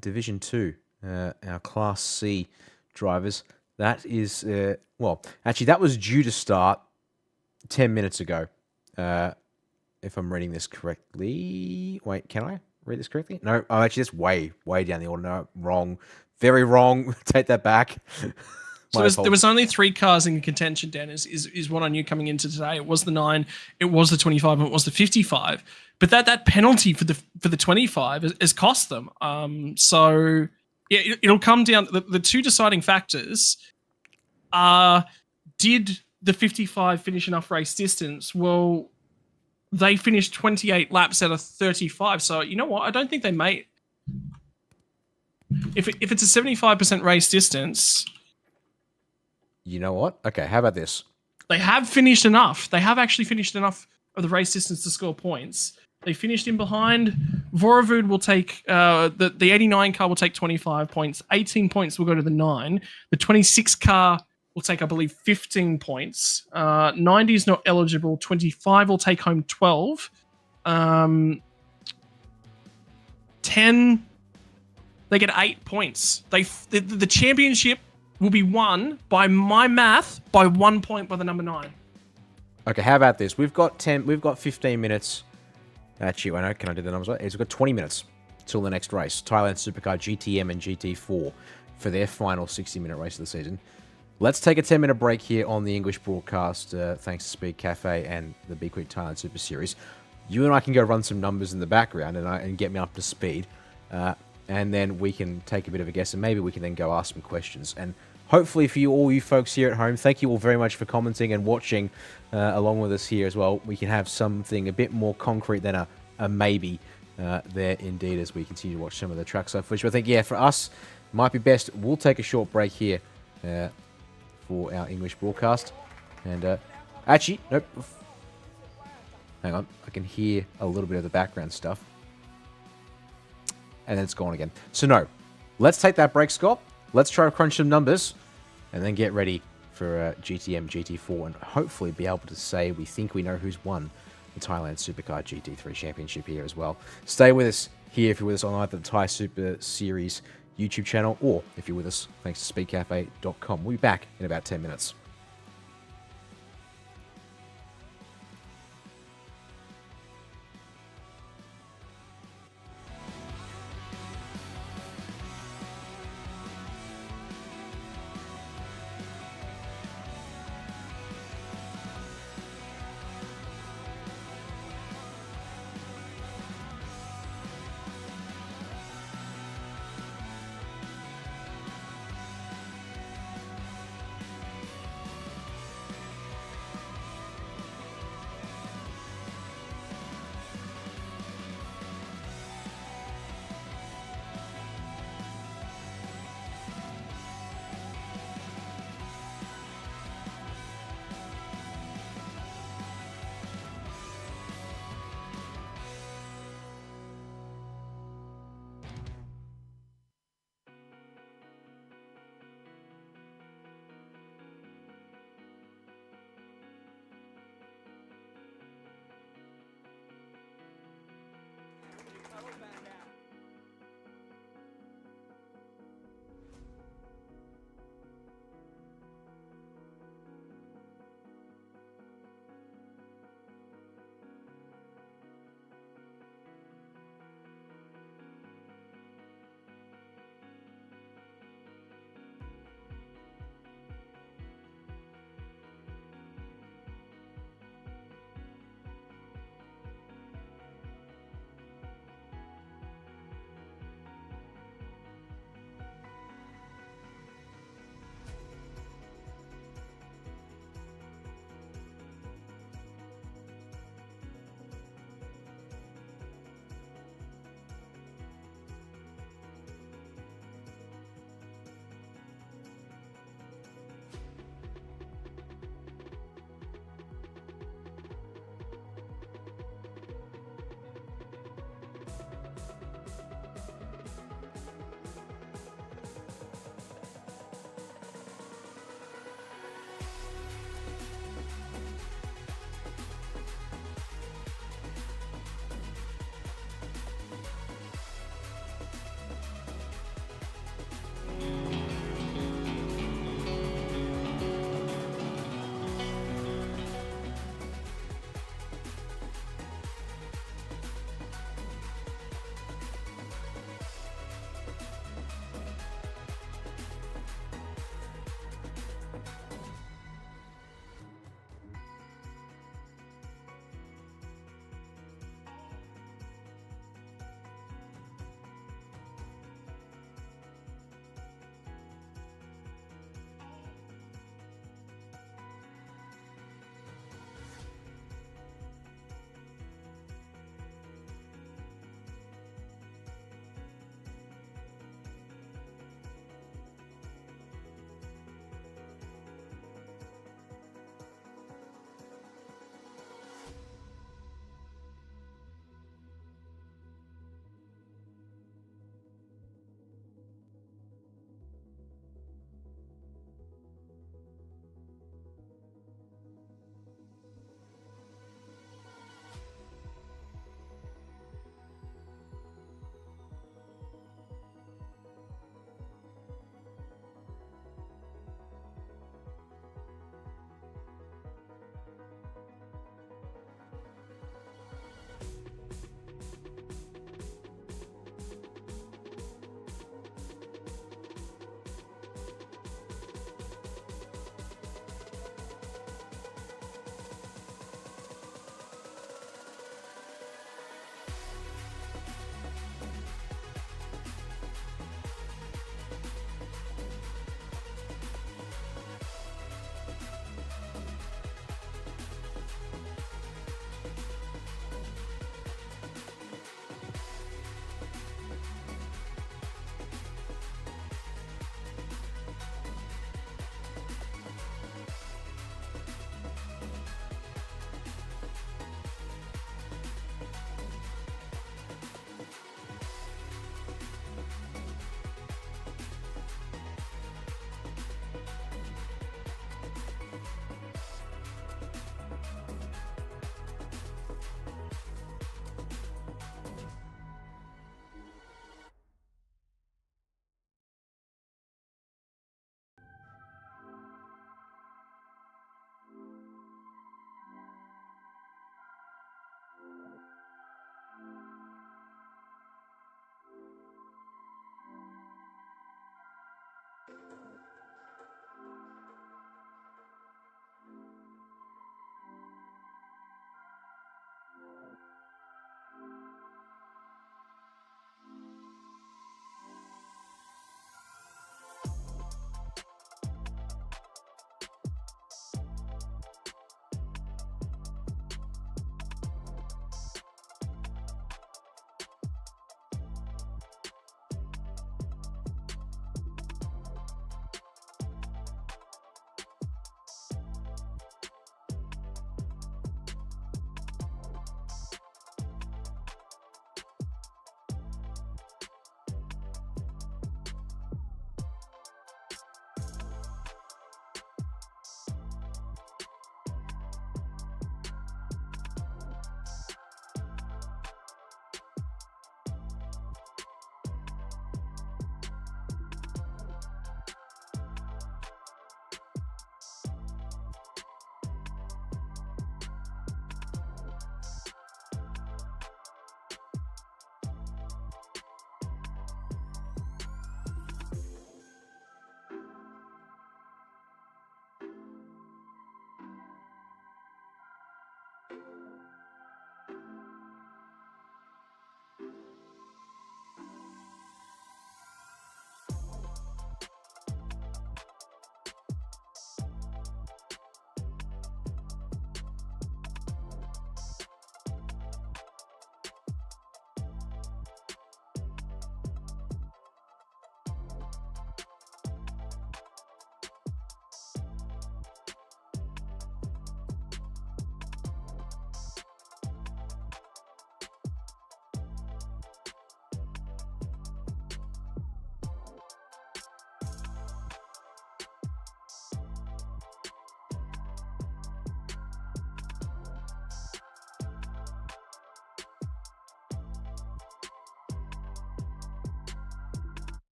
Division 2, our Class C drivers. That is, well, actually, that was due to start 10 minutes ago. If I'm reading this correctly. Wait, can I read this correctly? No, oh, actually, that's way down the order. No, wrong. Very wrong. Take that back. So there was only 3 cars in contention, Dan, is what I knew coming into today. It was the 9, it was the 25, and it was the 55. But that penalty for the 25 has cost them. So yeah, it'll come down. The 2 deciding factors are: did the 55 finish enough race distance? Well, they finished 28 laps out of 35. So you know what? I don't think they made. If it's a 75% race distance. You know what? Okay, how about this? They have finished enough. They have actually finished enough of the race distance to score points. They finished in behind. Vorovu will take, the 89 car will take 25 points. 18 points will go to the 9. The 26 car will take, I believe, 15 points. 90 is not eligible. 25 will take home 12. 10, they get 8 points. The championship will be won, by my math, by 1 point by the number 9. Okay, how about this? We've got 15 minutes. Actually, I know, can I do the numbers right? We've got 20 minutes till the next race. Thailand Supercar GTM and GT4 for their final 60-minute race of the season. Let's take a 10-minute break here on the English broadcast, thanks to Speed Cafe and the B-Quik Thailand Super Series. You and I can go run some numbers in the background and get me up to speed. And then we can take a bit of a guess, and maybe we can then go ask some questions. And hopefully for all you folks here at home, thank you all very much for commenting and watching along with us here as well. We can have something a bit more concrete than a maybe there indeed as we continue to watch some of the trackside footage. But I think, yeah, for us, it might be best we'll take a short break here for our English broadcast. And actually, nope. Hang on, I can hear a little bit of the background stuff. And then it's gone again. So no, let's take that break, Scott. Let's try to crunch some numbers and then get ready for GTM, GT4, and hopefully be able to say we think we know who's won the Thailand Supercar GT3 Championship here as well. Stay with us here if you're with us on either the Thai Super Series YouTube channel, or if you're with us thanks to speedcafe.com. We'll be back in about 10 minutes.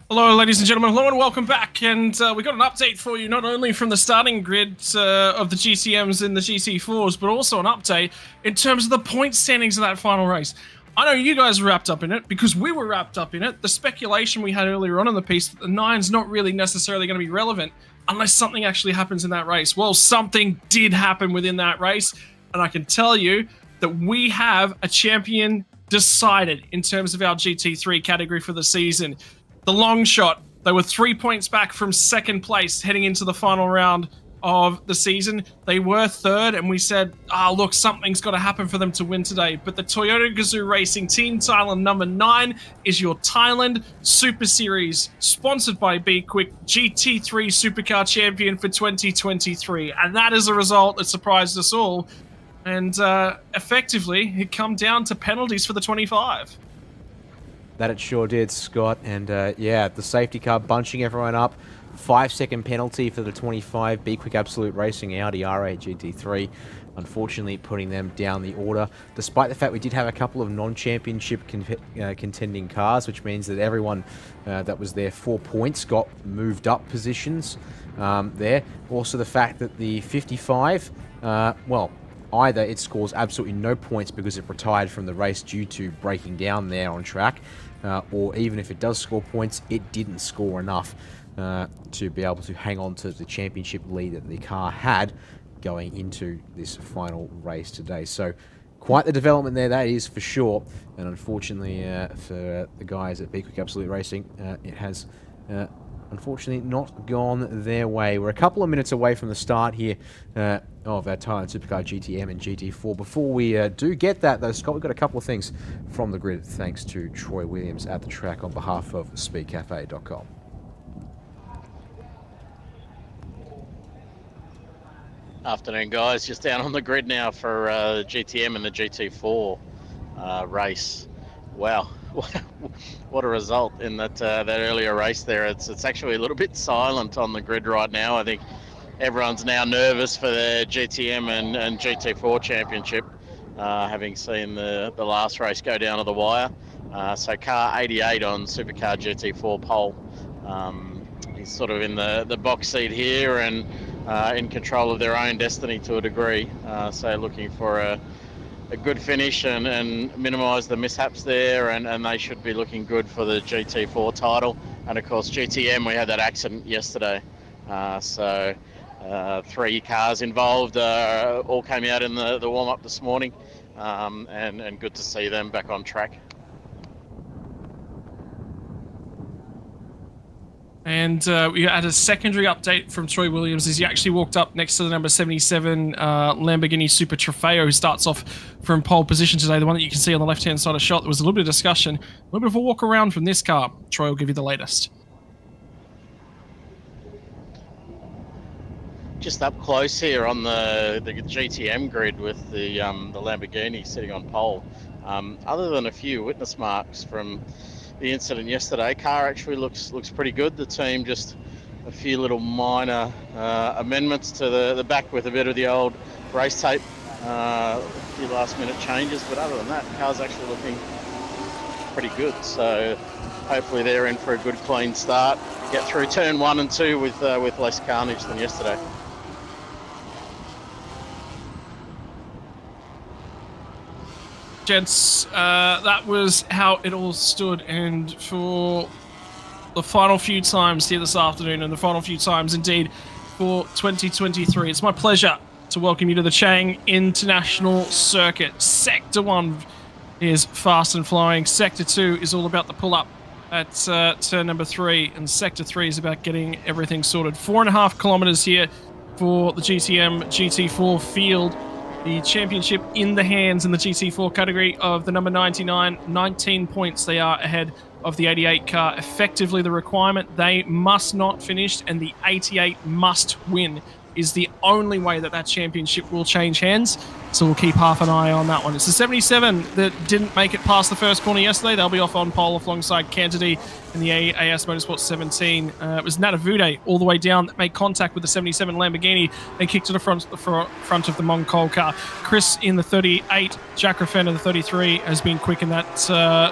Hello, ladies and gentlemen. Hello and welcome back. And we got an update for you, not only from the starting grid of the GCMs and the GT4s, but also an update in terms of the point standings of that final race. I know you guys were wrapped up in it because we were wrapped up in it. The speculation we had earlier on in the piece that the 9's not really necessarily going to be relevant unless something actually happens in that race. Well, something did happen within that race, and I can tell you that we have a champion decided in terms of our GT3 category for the season. The long shot, they were 3 points back from second place heading into the final round of the season. They were third, and we said, look, something's got to happen for them to win today. But the Toyota Gazoo Racing Team Thailand number 9 is your Thailand Super Series, sponsored by B-Quik, GT3 Supercar Champion for 2023. And that is a result that surprised us all. And effectively, it come down to penalties for the 25. That it sure did, Scott. And yeah, the safety car bunching everyone up. 5-second penalty for the 25 B-Quik Absolute Racing Audi R8 GT3. Unfortunately, putting them down the order. Despite the fact we did have a couple of non-championship contending cars, which means that everyone that was there 4 points got moved up positions there. Also the fact that the 55, well, either it scores absolutely no points because it retired from the race due to breaking down there on track, or even if it does score points, it didn't score enough to be able to hang on to the championship lead that the car had going into this final race today. So quite the development there, that is for sure. And unfortunately for the guys at B-Quik Absolute Racing, it has unfortunately not gone their way. We're a couple of minutes away from the start here of our Thailand Supercar GTM and GT4. Before we do get that, though, Scott, we've got a couple of things from the grid, thanks to Troy Williams at the track on behalf of speedcafe.com. Afternoon, guys. Just down on the grid now for GTM and the GT4 race. Wow. What a result in that that earlier race there. It's actually a little bit silent on the grid right now. I think everyone's now nervous for their GTM and GT4 championship, having seen the last race go down to the wire. So car 88 on Supercar GT4 pole. He's sort of in the box seat here and in control of their own destiny to a degree. So looking for a good finish and minimise the mishaps there, and they should be looking good for the GT4 title. And of course GTM, we had that accident yesterday, so 3 cars involved all came out in the warm-up this morning, and good to see them back on track. And we had a secondary update from Troy Williams as he actually walked up next to the number 77 Lamborghini Super Trofeo, who starts off from pole position today, the one that you can see on the left-hand side of shot. There was a little bit of discussion, a little bit of a walk around from this car. Troy will give you the latest. Just up close here on the GTM grid with the Lamborghini sitting on pole. Other than a few witness marks from the incident yesterday, car actually looks pretty good. The team just a few little minor amendments to the back with a bit of the old race tape, a few last minute changes, but other than that, car's actually looking pretty good. So hopefully they're in for a good clean start, get through turn 1 and 2 with less carnage than yesterday. Gents, that was how it all stood, and for the final few times here this afternoon, and the final few times indeed for 2023, it's my pleasure to welcome you to the Chang International Circuit. Sector 1 is fast and flowing. Sector 2 is all about the pull-up at turn number 3, and Sector 3 is about getting everything sorted. 4.5 kilometers here for the GTM GT4 field. The championship in the hands in the GT4 category of the number 99. 19 points they are ahead of the 88 car. Effectively the requirement, they must not finish, and the 88 must win is the only way that that championship will change hands. So we'll keep half an eye on that one. It's the 77 that didn't make it past the first corner yesterday. They'll be off on pole alongside Cantady in the AS Motorsport 17. It was Natavude all the way down that made contact with the 77 Lamborghini and kicked to the front of the Moncol car. Chris in the 38, Jack Raffen in the 33 has been quick in that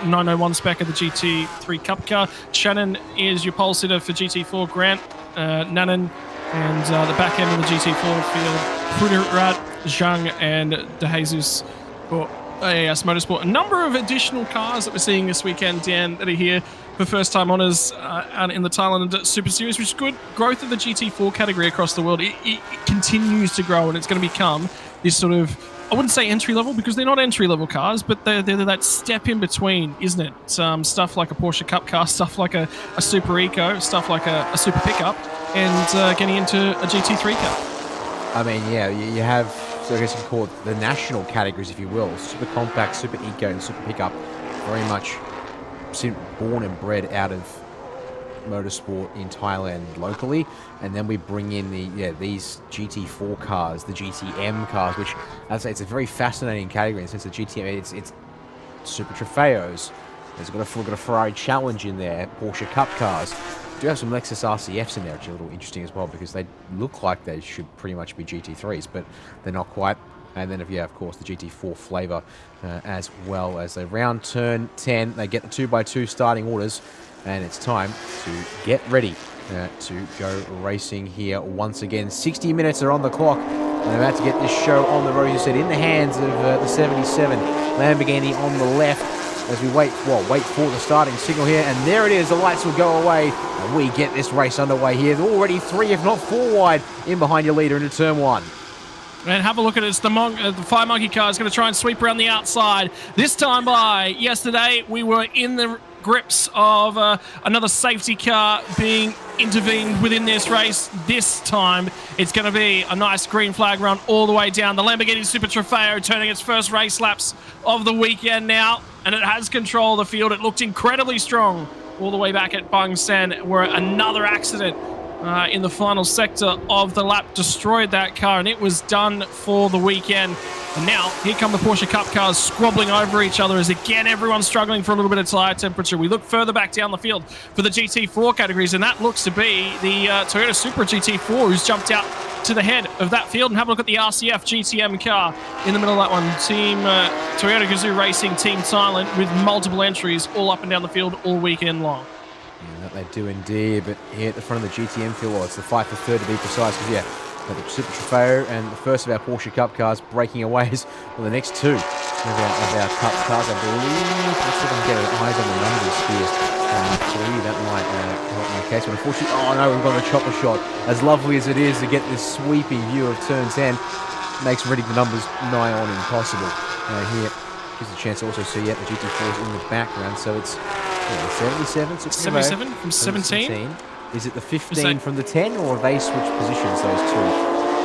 901 spec of the GT3 Cup car. Shannon is your pole sitter for GT4. Grant, Nanan, and the back end of the GT4 field, Pruderat, Zhang, and De Jesus for AS Motorsport. A number of additional cars that we're seeing this weekend, Dan, that are here for first-time honours out in the Thailand Super Series, which is good. Growth of the GT4 category across the world, it continues to grow, and it's going to become this sort of, I wouldn't say entry-level because they're not entry-level cars, but they're that step in between, isn't it? Stuff like a Porsche Cup car, stuff like a Super Eco, stuff like a Super Pickup, and getting into a GT3 car. I mean, yeah, you have, so I guess you can call it the national categories, if you will. Super Compact, Super Eco, and Super Pickup, very much born and bred out of motorsport in Thailand locally, and then we bring in these GT4 cars, the GTM cars, which I'd say it's a very fascinating category in the sense that GTM, it's Super Trofeos. We've got a Ferrari Challenge in there, Porsche Cup cars. We do have some Lexus RCFs in there, which are a little interesting as well because they look like they should pretty much be GT3s, but they're not quite. And then, of course, the GT4 flavour as well as they round turn 10. They get the 2x2 starting orders, and it's time to get ready to go racing here once again. 60 minutes are on the clock, and they're about to get this show on the road, as you said, in the hands of the 77 Lamborghini on the left. As we wait for the starting signal here, and there it is, the lights will go away, and we get this race underway here. They're already 3, if not 4 wide, in behind your leader into turn 1. And have a look at it. It's the Fire Monkey car is going to try and sweep around the outside. This time by yesterday, we were in the grips of another safety car being intervened within this race. This time, it's going to be a nice green flag run all the way down. The Lamborghini Super Trofeo turning its first race laps of the weekend now, and it has control of the field. It looked incredibly strong all the way back at Bang San, where another accident in the final sector of the lap destroyed that car, and it was done for the weekend. And now here come the Porsche Cup cars squabbling over each other as again everyone's struggling for a little bit of tire temperature. We look further back down the field for the GT4 categories, and that looks to be the Toyota Supra GT4 who's jumped out to the head of that field. And have a look at the RCF GTM car in the middle of that one. Team Toyota Gazoo Racing, Team Thailand, with multiple entries all up and down the field all weekend long. Yeah, that they do indeed, but here at the front of the GTM field, well, it's the 5 for 3rd to be precise, because the Super Trofeo and the first of our Porsche Cup cars breaking away is the next 2 of our Cup cars, I believe. Let's see if I can get eyes on the numbers here. That might help my case, but unfortunately, oh no, we've got a chopper shot. As lovely as it is to get this sweeping view of turn 10, makes reading the numbers nigh on impossible. Here gives a chance to also see the GT4s in the background, so it's 77 from 17. Is it the 15 from the 10, or have they switched positions, those 2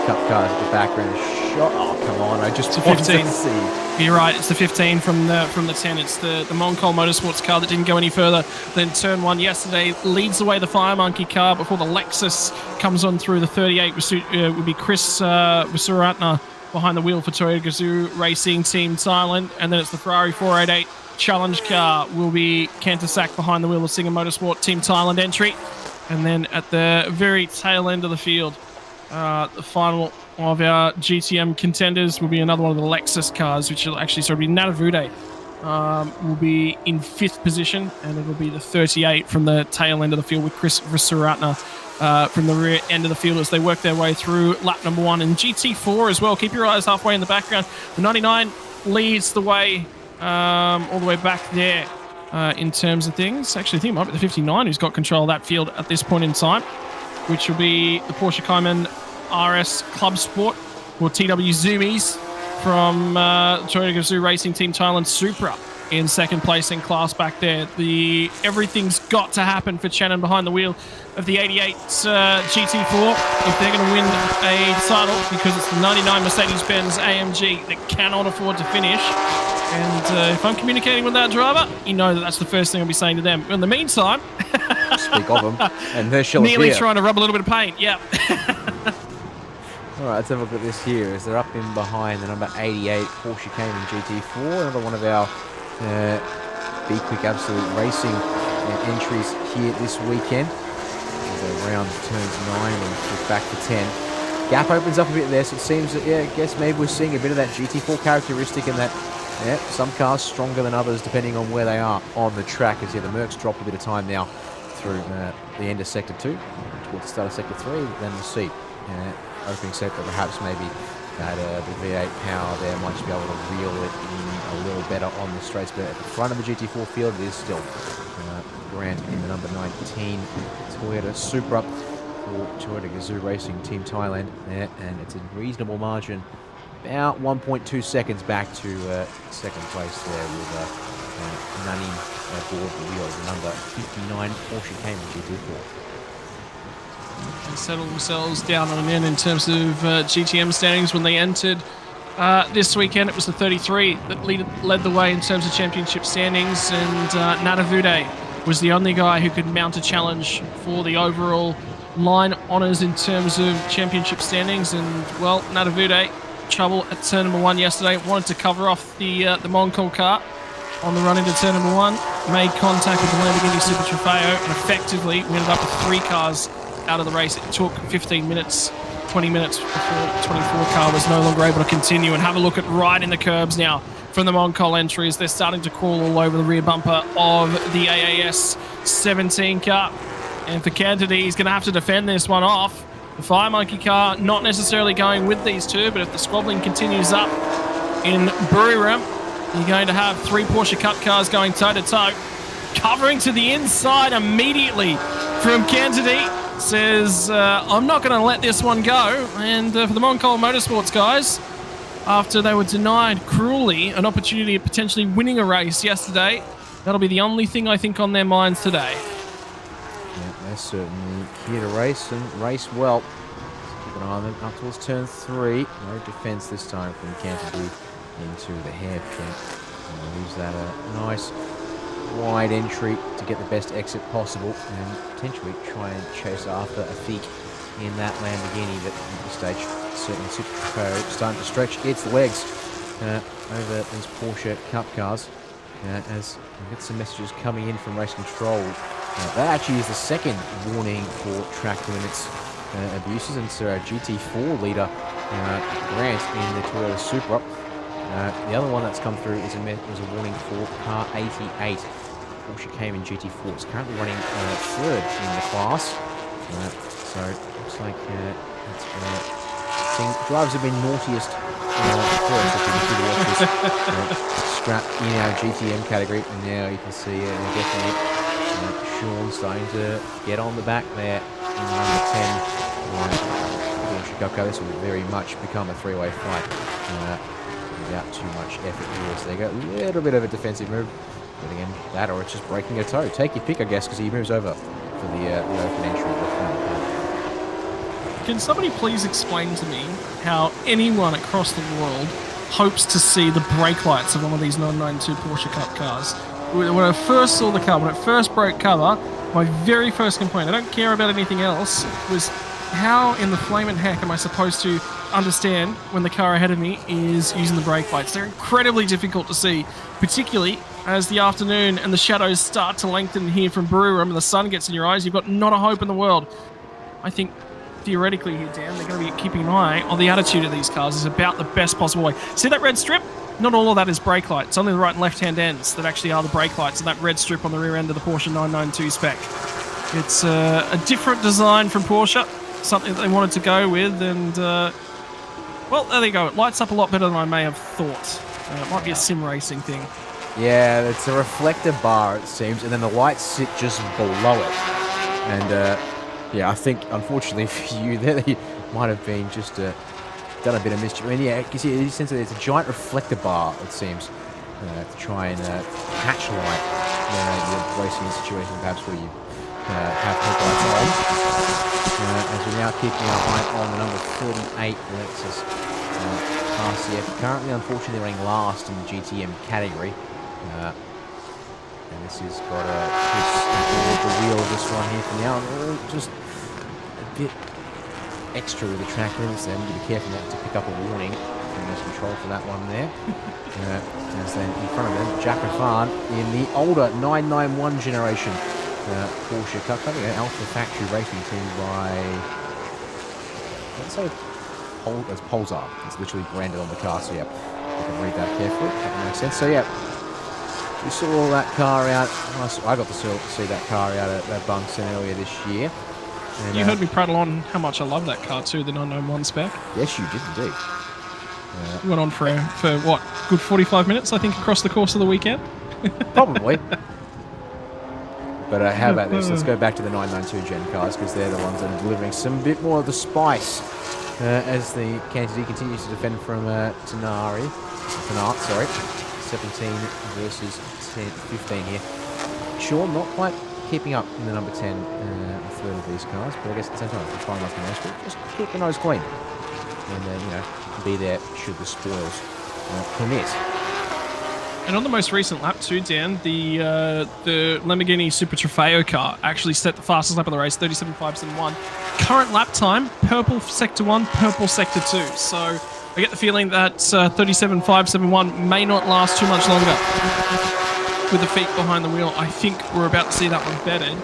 Cup cars at the background? Shot. Oh, come on. I just wanted to see. You're right. It's the 15 from the 10. It's the Moncol Motorsports car that didn't go any further than turn 1 yesterday. Leads the way the Fire Monkey car before the Lexus comes on through. The 38 would be Chris Visuratna behind the wheel for Toyota Gazoo Racing Team Thailand. And then it's the Ferrari 488 Challenge car will be Kantasak behind the wheel of Singer Motorsport Team Thailand entry. And then at the very tail end of the field, the final of our GTM contenders will be another one of the Lexus cars, which will actually sort of be Natavude will be in 5th position, and it will be the 38 from the tail end of the field with Chris Visuratna from the rear end of the field as they work their way through lap number 1. And GT4 as well, keep your eyes halfway in the background. The 99 leads the way all the way back there. In terms of things, actually I think it might be the 59 who's got control of that field at this point in time, which will be the Porsche Cayman RS Club Sport, or TW Zoomies, from Toyota Gazoo Racing Team Thailand Supra in 2nd place in class back there. Everything's got to happen for Shannon behind the wheel of the 88 GT4 if they're going to win a title, because it's the 99 Mercedes-Benz AMG that cannot afford to finish. And if I'm communicating with that driver, you know that's the first thing I'll be saying to them. In the meantime, speak of them, and there shall nearly appear. Trying to rub a little bit of paint. Yeah. Alright, let's have a look at this here as they're up in behind the number 88 Porsche Cayman GT4, another one of our B-Quik Absolute Racing entries here this weekend. Around turns 9 and we're back to 10. Gap opens up a bit there, so it seems that, I guess maybe we're seeing a bit of that GT4 characteristic in that, some cars stronger than others depending on where they are on the track. As the Mercs dropped a bit of time now through the end of Sector 2, towards the start of Sector 3, then we'll see. Opening sector, perhaps maybe that the V8 power there might just be able to reel it in a little better on the straights, but at the front of the GT4 field it is still Grant in the number 19 Toyota Supra for Toyota Gazoo Racing Team Thailand there, and it's a reasonable margin, about 1.2 seconds back to second place there with Nani aboard the wheel of the number 59 Porsche Cayman GT4. They settled themselves down on an end in terms of GTM standings when they entered this weekend. It was the 33 that led the way in terms of championship standings, and Nadavude was the only guy who could mount a challenge for the overall line honours in terms of championship standings. And, well, Nadavude, trouble at turn number 1 yesterday, wanted to cover off the Moncol car on the run into turn number 1, made contact with the Lamborghini Super Trofeo, and effectively we ended up with 3 cars out of the race. It took 15 minutes, 20 minutes before the 24 car was no longer able to continue. And have a look at right in the curbs now from the Moncol entries. They're starting to crawl all over the rear bumper of the AAS 17 car. And for Cantady, he's going to have to defend this one off. The Fire Monkey car not necessarily going with these two, but if the squabbling continues up in Buriram, you're going to have 3 Porsche Cup cars going toe-to-toe. Covering to the inside immediately from Cantady. Says, I'm not going to let this one go. And for the Moncol Motorsports guys, after they were denied cruelly an opportunity of potentially winning a race yesterday, that'll be the only thing I think on their minds today. Yeah, they're certainly here to race and race well. Keep an eye on them up towards turn 3. No defence this time from Canterbury into the hairpin. And use that nice wide entry to get the best exit possible and potentially try and chase after a Feek in that Lamborghini that at this stage certainly Super starting to stretch its legs over these Porsche Cup cars as we get some messages coming in from race control. That actually is the second warning for track limits abuses, and so our GT4 leader Grant in the Toyota Supra. The other one that's come through is was a warning for car 88. Porsche Cayman GT4. It's currently running 3rd in the class. So it looks like drivers have been naughtiest first, if you can see the watches strap in our GTM category. And now you can see definitely Sean starting to get on the back there in number 10. Porsche Cup car. This will very much become a 3-way fight. Without too much effort here, so they go a little bit of a defensive move, but again, that or it's just breaking a toe. Take your pick, I guess, because he moves over for the open entry. Can somebody please explain to me how anyone across the world hopes to see the brake lights of one of these 992 Porsche Cup cars? When I first saw the car, when it first broke cover, my very first complaint, I don't care about anything else, was how in the flaming heck am I supposed to understand when the car ahead of me is using the brake lights? They're incredibly difficult to see, particularly as the afternoon and the shadows start to lengthen here from Buriram and the sun gets in your eyes. You've got not a hope in the world. I think theoretically here, Dan, they're going to be keeping an eye on the attitude of these cars is about the best possible way. See that red strip? Not all of that is brake lights. Only the right and left hand ends that actually are the brake lights, and that red strip on the rear end of the Porsche 992 spec. It's a different design from Porsche, something that they wanted to go with, and well, there you go. It lights up a lot better than I may have thought. It might be a sim racing thing. Yeah, it's a reflector bar, it seems, and then the lights sit just below it. And yeah, I think, unfortunately for you, they might have been just done a bit of mischief. I mean, yeah, you see, it's a giant reflector bar, it seems, to try and catch light when you're racing in a situation perhaps where you have headlights on. As we're now keeping our eye on the number 38 Lexus RCF, currently unfortunately running last in the GTM category. And this has got a twist aboard the wheel of this one here from the out. Just a bit extra with the track limits then. Be careful not to pick up a warning from this control for that one there. As then in front of them, Jack Afan in the older 991 generation Porsche Cup. I think an Alpha Factory racing team by, let's say, Polestar. It's literally branded on the car, so yeah, you can read that carefully. That makes sense. So yeah, we saw that car out. I got to see that car out at Bunsen earlier this year. And, you heard me prattle on how much I love that car too, the 991 spec. Yes, you did indeed. Went on for what, good 45 minutes, I think, across the course of the weekend? Probably. But how about this? Let's go back to the 992 Gen cars, because they're the ones that are delivering some bit more of the spice as the Kansas continues to defend from Tenart, sorry. 17 versus 15 here. Sean not quite keeping up in the number 10 third of these cars, but I guess at the same time, if you find like the most, just keep the nose clean. And you know, be there should the spoils permit. And on the most recent lap too, Dan, the Lamborghini Super Trofeo car actually set the fastest lap of the race, 37.571. Current lap time, purple sector 1, purple sector 2. So I get the feeling that 37.571 may not last too much longer with the feet behind the wheel. I think we're about to see that one bettered.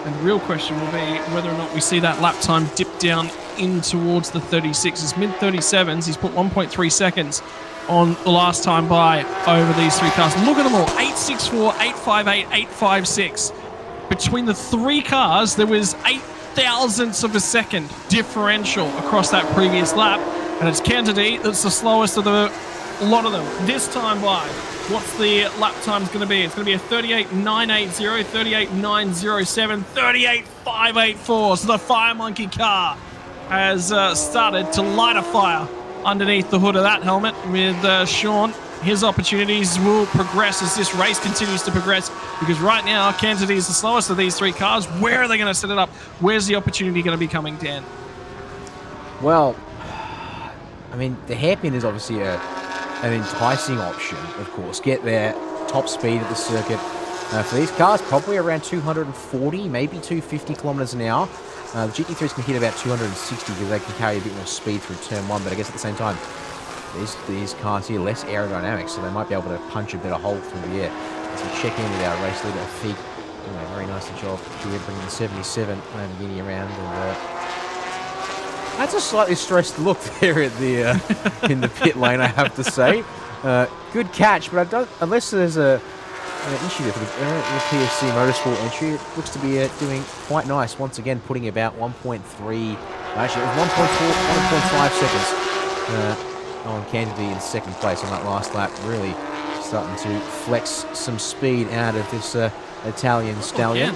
And the real question will be whether or not we see that lap time dip down in towards the 36s, mid-37s. He's put 1.3 seconds on the last time by over these three cars. Look at them all, 864, 858, 856. Between the three cars, there was 8 thousandths of a second differential across that previous lap. And it's Kennedy that's the slowest of the lot of them. This time by, what's the lap time's going to be? It's going to be a 38.980, 38.907, 38.584. So the Fire Monkey car has started to light a fire underneath the hood of that helmet with Sean. His opportunities will progress as this race continues to progress, because right now Kansas is the slowest of these three cars. Where are they going to set it up? Where's the opportunity going to be coming, Dan? Well, I mean, the hairpin is obviously an enticing option, of course. Get their top speed at the circuit. For these cars, probably around 240, maybe 250 kilometers an hour. The GT3s can hit about 260 because they can carry a bit more speed through turn 1, but I guess at the same time, these cars here less aerodynamic, so they might be able to punch a bit of hole through the air. As we check in with our race leader, Feek, doing a very nice job here, bringing the 77 Lamborghini around, and that's a slightly stressed look there at the in the pit lane, I have to say. Good catch, but unless there's an issue there for the PFC Motorsport entry, it looks to be doing quite nice. Once again, putting about 1.3, actually it was 1.5 seconds on Kennedy in second place on that last lap. Really starting to flex some speed out of this Italian stallion.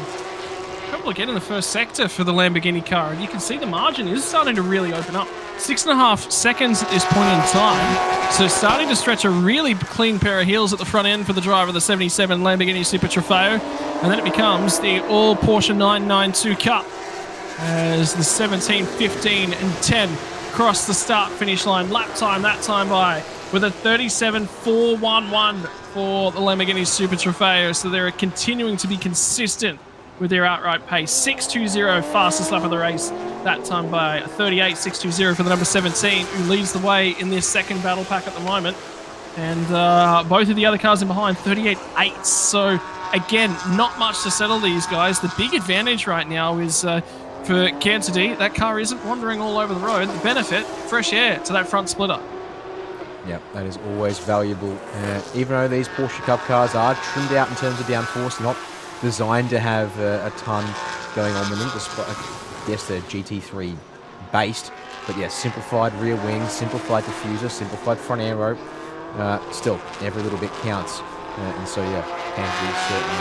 Couple again in the first sector for the Lamborghini car, and you can see the margin is starting to really open up. 6.5 seconds at this point in time, so starting to stretch a really clean pair of heels at the front end for the driver of the 77 Lamborghini Super Trofeo, and then it becomes the all Porsche 992 Cup as the 17, 15 and 10 cross the start finish line. Lap time that time by with a 37.411 for the Lamborghini Super Trofeo, so they're continuing to be consistent with their outright pace. 6.20 fastest lap of the race, that time by 38.620 for the number 17, who leads the way in this second battle pack at the moment. And both of the other cars in behind, 38.8. So again, not much to settle these guys. The big advantage right now is for Kansas City, that car isn't wandering all over the road. The benefit, fresh air to that front splitter. Yeah, that is always valuable. Even though these Porsche Cup cars are trimmed out in terms of downforce, not designed to have a ton going on with them, despite, yes, they're GT3 based, but yeah, simplified rear wings, simplified diffuser, simplified front aero. Still, every little bit counts. And so, yeah, Kansas is certainly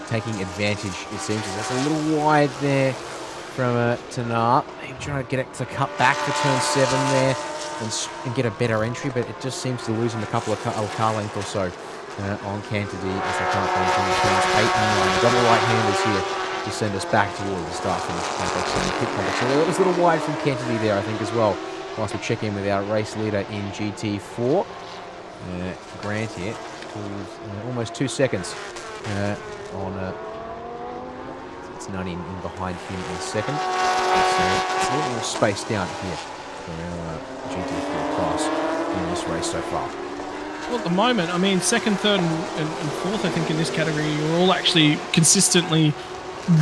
taking advantage, it seems. That's a little wide there from Tenart. Maybe trying to get it to cut back for turn 7 there and get a better entry, but it just seems to lose him a couple of car length or so on Cantady as they can't play from turns 8 and 9. Double right-handers here to send us back towards the start finish complex and pit complex. So it was a little wide from Cantady there, I think, as well. Whilst we check in with our race leader in GT4, Grant here, who's almost 2 seconds on It's none in behind him in second. It's a little spaced down here for our GT3 class in this race so far. Well, at the moment, I mean, second, third, and fourth, I think, in this category, are all actually consistently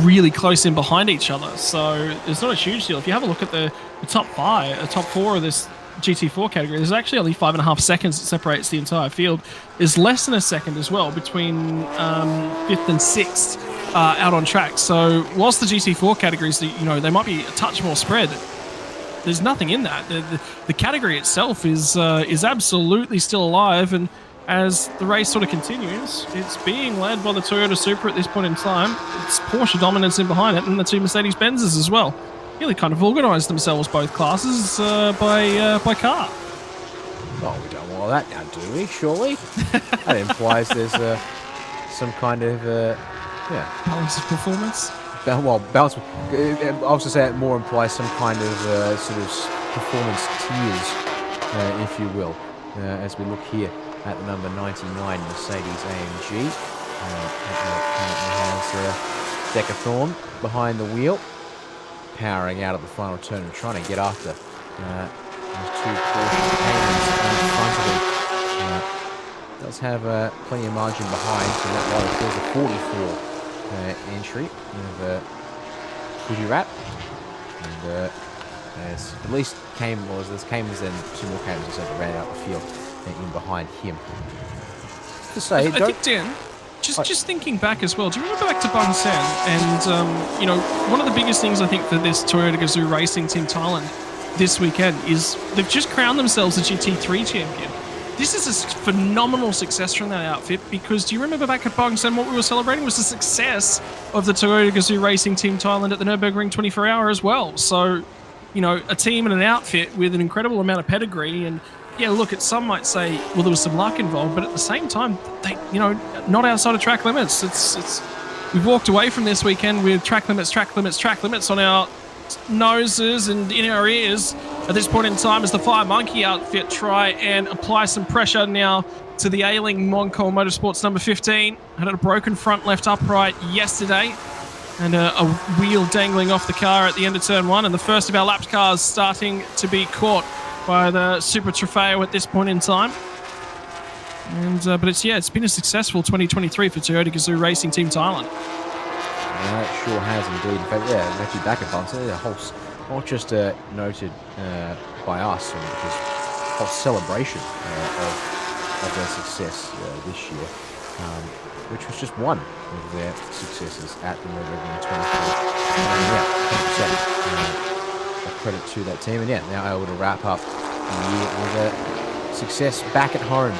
really close in behind each other. So it's not a huge deal. If you have a look at the top four of this GT4 category, there's actually only 5.5 seconds that separates the entire field. There's less than a second as well between fifth and sixth out on track. So whilst the GT4 categories, they might be a touch more spread, there's nothing in that. The category itself is absolutely still alive, and as the race sort of continues, it's being led by the Toyota Supra at this point in time. It's Porsche dominance in behind it, and the two Mercedes-Benzes as well. Really kind of organised themselves, both classes, by car. Well, we don't want all that now, do we? Surely? That implies there's some kind of balance of performance. Well, balance. I was going to say it more implies some kind of sort of performance tiers, if you will, as we look here at the number 99 Mercedes-AMG. Currently has Decathorn behind the wheel, powering out at the final turn and trying to get after those two Porsche Caymans in front of him. Does have plenty of margin behind, so that wide feels a 44 entry of Gujarat. And there's at least there's Caymans and two more Caymans that ran out the field in behind him. To say, I think, Dan, just thinking back as well, do you remember back to Bang Sen? And, one of the biggest things I think for this Toyota Gazoo Racing Team Thailand this weekend is they've just crowned themselves the GT3 champion. This is a phenomenal success from that outfit, because do you remember back at Bang Sen what we were celebrating was the success of the Toyota Gazoo Racing Team Thailand at the Nürburgring 24 Hour as well. So, a team and an outfit with an incredible amount of pedigree. And yeah, look, some might say, well, there was some luck involved, but at the same time, they, not outside of track limits. We've walked away from this weekend with track limits on our noses and in our ears at this point in time, as the Fire Monkey outfit try and apply some pressure now to the ailing Moncol Motorsports number 15. Had a broken front left upright yesterday, and a wheel dangling off the car at the end of turn one, and the first of our lapped cars starting to be caught by the Super Trofeo at this point in time. And but it's been a successful 2023 for Toyota Gazoo Racing Team Thailand. Yeah, it sure has indeed. In fact, actually back at Bunsen, a whole, not just noted by us, because whole celebration of their success this year, which was just one of their successes at the Nürburgring 24. A credit to that team, and now able to wrap up the year with a success back at home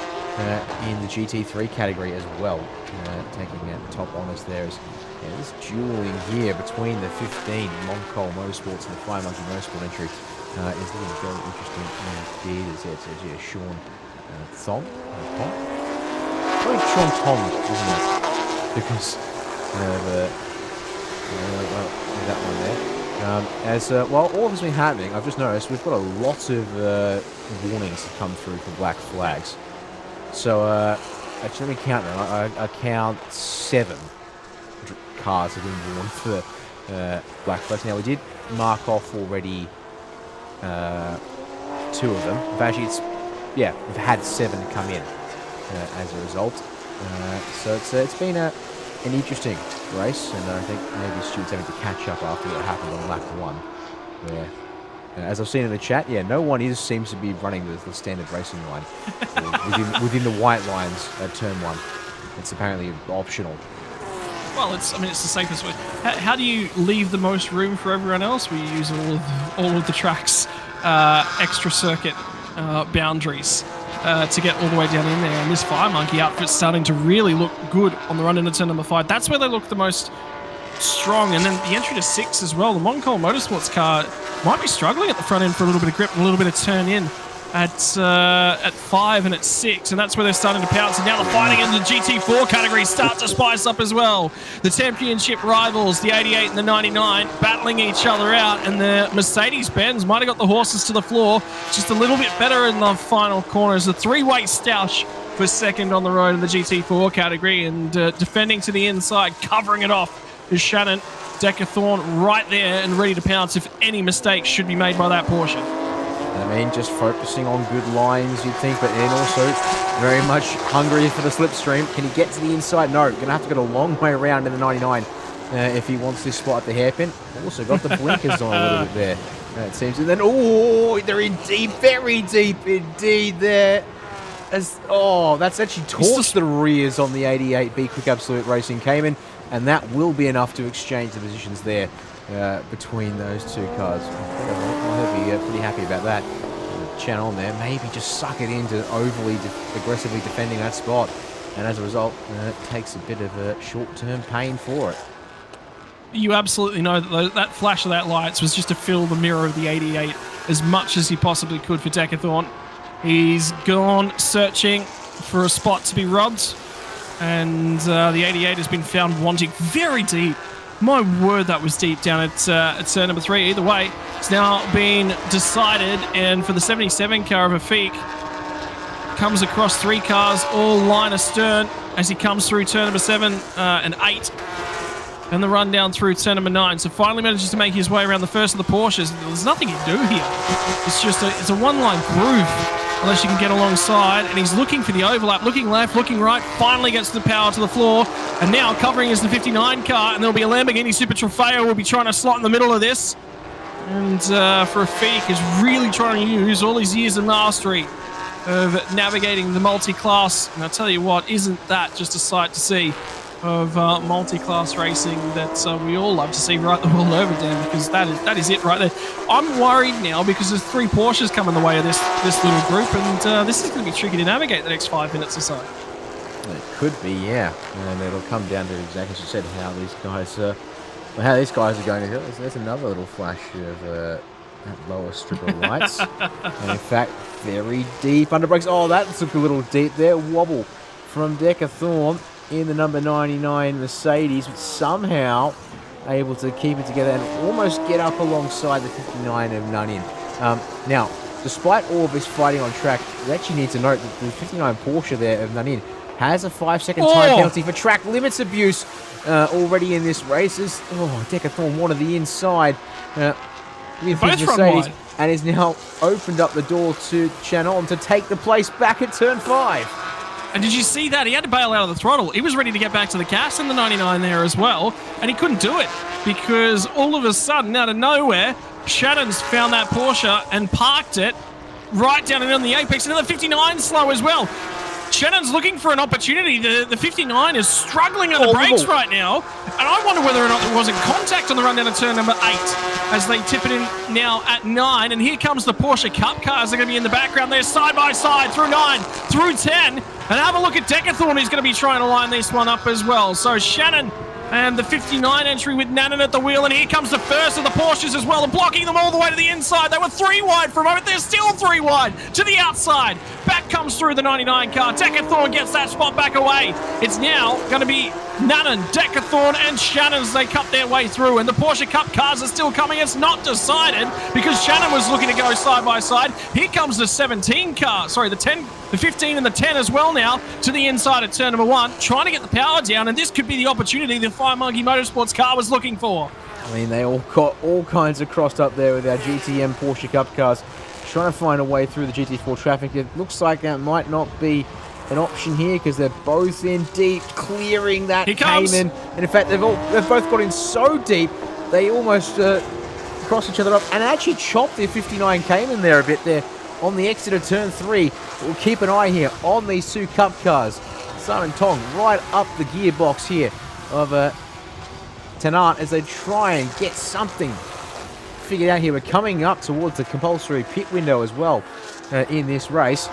in the GT3 category as well, taking out the top honours there. This dueling here between the 15 Moncol Motorsports and the Fire Monkey Motorsport entry is looking very interesting indeed. It's Sean Thong. Probably Sean Tong, isn't it? Because that one there. While all of this has been happening, I've just noticed we've got a lot of warnings come through for black flags. So actually, let me count them. I count 7 cars have been warned for black flags. Now, we did mark off already 2 of them. Actually, we've had 7 come in as a result. So it's been an interesting race, and I think maybe Stuart's having to catch up after what happened on lap 1, where, as I've seen in the chat, no one seems to be running the standard racing line within the white lines at turn 1. It's apparently optional. Well, it's the safest way. How do you leave the most room for everyone else? We use all of the track's extra circuit boundaries to get all the way down in there. And this Fire Monkey outfit's starting to really look good on the run into turn number 5. That's where they look the most strong. And then the entry to 6 as well. The Moncol Motorsports car might be struggling at the front end for a little bit of grip and a little bit of turn in at 5 and at 6, and that's where they're starting to pounce. And now the fighting in the GT4 category start to spice up as well. The championship rivals, the 88 and the 99, battling each other out, and the Mercedes-Benz might have got the horses to the floor just a little bit better in the final corners. The 3-way stoush for second on the road in the GT4 category, and defending to the inside, covering it off is Shannon Decathlon right there and ready to pounce if any mistakes should be made by that Porsche. I mean, just focusing on good lines, you'd think, but then also very much hungry for the slipstream. Can he get to the inside? No, going to have to go a long way around in the 99 if he wants this spot at the hairpin. Also got the blinkers on a little bit there, it seems. And then, oh, they're in deep, very deep indeed there. That's actually torched the rears on the 88 B-Quik Absolute Racing Cayman, and that will be enough to exchange the positions there between those two cars. I'll be pretty happy about that. Channel on there, maybe just suck it into overly aggressively defending that spot, and as a result, it takes a bit of a short-term pain for it. You absolutely know that that flash of that lights was just to fill the mirror of the 88 as much as he possibly could for Decathlon. He's gone searching for a spot to be robbed, and the 88 has been found wanting very deep. My word, that was deep down at turn number 3. Either way, it's now been decided, and for the 77 car of Afik, comes across 3 cars, all line astern, as he comes through turn number 7 and 8, and the run down through turn number 9. So finally manages to make his way around the first of the Porsches. There's nothing to do here. It's just it's a one-line groove, unless you can get alongside, and he's looking for the overlap, looking left, looking right, finally gets the power to the floor, and now covering is the 59 car, and there'll be a Lamborghini Super Trofeo will be trying to slot in the middle of this, and for Afik is really trying to use all his years of mastery of navigating the multi-class, and I'll tell you what, isn't that just a sight to see of multi-class racing that we all love to see right the world over, Dan, because that is it right there. I'm worried now because there's 3 Porsches coming the way of this little group, and this is going to be tricky to navigate the next 5 minutes or so. It could be, yeah, and it'll come down to exactly as you said how these guys are going to go. There's another little flash of that lower strip of lights, and in fact, very deep under brakes. Oh, that took a little deep there. Wobble from Decathlon in the number 99 Mercedes, but somehow able to keep it together and almost get up alongside the 59 of Nunn. Now, despite all of this fighting on track, we actually need to note that the 59 Porsche there of Nunn has a 5-second time penalty for track limits abuse already in this race. Decathlon wanted the inside with his Mercedes, and is now opened up the door to Chanon to take the place back at turn 5. And did you see that? He had to bail out of the throttle. He was ready to get back to the gas in the 99 there as well, and he couldn't do it because all of a sudden, out of nowhere, Shannon's found that Porsche and parked it right down on the apex, and then the 59 slow as well. Shannon's looking for an opportunity. The 59 is struggling on the brakes right now, and I wonder whether or not there wasn't contact on the run down to turn number 8 as they tip it in now at 9. And here comes the Porsche Cup cars. They're going to be in the background there, side by side, through 9, through 10. And have a look at Decathlon, who's going to be trying to line this one up as well. So Shannon and the 59 entry with Nannon at the wheel, and here comes the first of the Porsches as well, and blocking them all the way to the inside. They were 3 wide for a moment. They're still 3 wide to the outside. Back comes through the 99 car. Decathlon gets that spot back away. It's now going to be Nannon, Decathlon, and Shannon as they cut their way through. And the Porsche Cup cars are still coming. It's not decided because Shannon was looking to go side by side. Here comes the 17 car. Sorry, the 10, the 15 and the 10 as well now to the inside at turn number 1, trying to get the power down. And this could be the opportunity the Fire Monkey Motorsports car was looking for. I mean, they all got all kinds of crossed up there with our GTM Porsche Cup cars, trying to find a way through the GT4 traffic. It looks like that might not be an option here because they're both in deep, clearing that Cayman. And in fact, they've both got in so deep they almost crossed each other up and actually chopped their 59 Cayman there a bit there on the exit of turn 3. We'll keep an eye here on these 2 Cup cars. Simon Tong right up the gearbox here of Tennant as they try and get something figured out here. We're coming up towards the compulsory pit window as well in this race.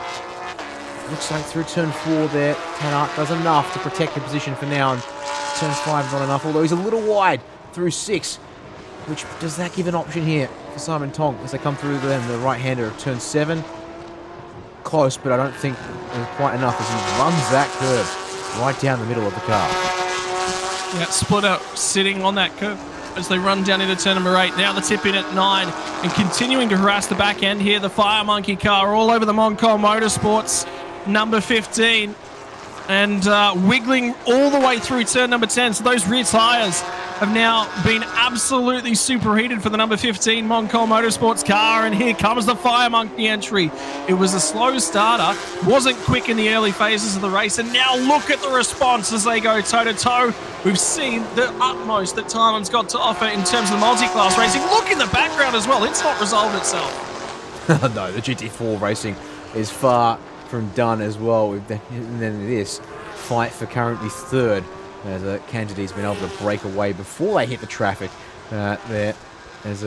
Looks like through turn 4 there, Tennant does enough to protect the position for now. And turn 5 not enough, although he's a little wide through 6. Which does that give an option here for Simon Tong as they come through then the right-hander of turn 7. Close, but I don't think quite enough as he runs that curve right down the middle of the car. Yeah, split up, sitting on that curve as they run down into turn number 8. Now the tip in at 9 and continuing to harass the back end here. The Fire Monkey car all over the Moncol Motorsports number 15 and wiggling all the way through turn number 10. So those rear tyres have now been absolutely superheated for the number 15 Moncol Motorsports car, and here comes the Fire Monkey entry. It was a slow starter, wasn't quick in the early phases of the race, and now look at the response as they go toe-to-toe. We've seen the utmost that Thailand's got to offer in terms of the multi-class racing. Look in the background as well. It's not resolved itself. No, the GT4 racing is far from done as well. And then this fight for currently third, as Candide's been able to break away before they hit the traffic there. As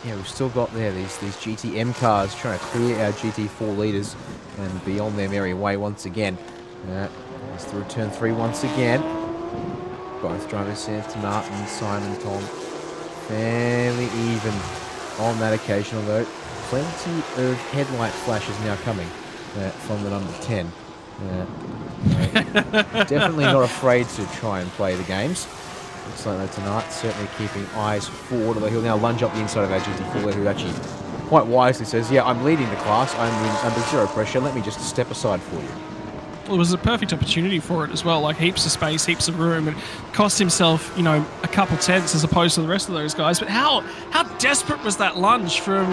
we've still got there these GTM cars trying to clear our GT4 leaders and be on their merry way once again. It's through turn 3 once again. Both drivers, Seth Martin, Simon Tom, fairly even on that occasion, although plenty of headlight flashes now coming from the number 10. Definitely not afraid to try and play the games. Looks like that tonight, certainly keeping eyes forward, although he'll now lunge up the inside of our GT4, who actually quite wisely says, yeah, I'm leading the class, I'm under zero pressure, let me just step aside for you. Well, it was a perfect opportunity for it as well, like heaps of space, heaps of room, and cost himself, a couple tenths as opposed to the rest of those guys. But how desperate was that lunge from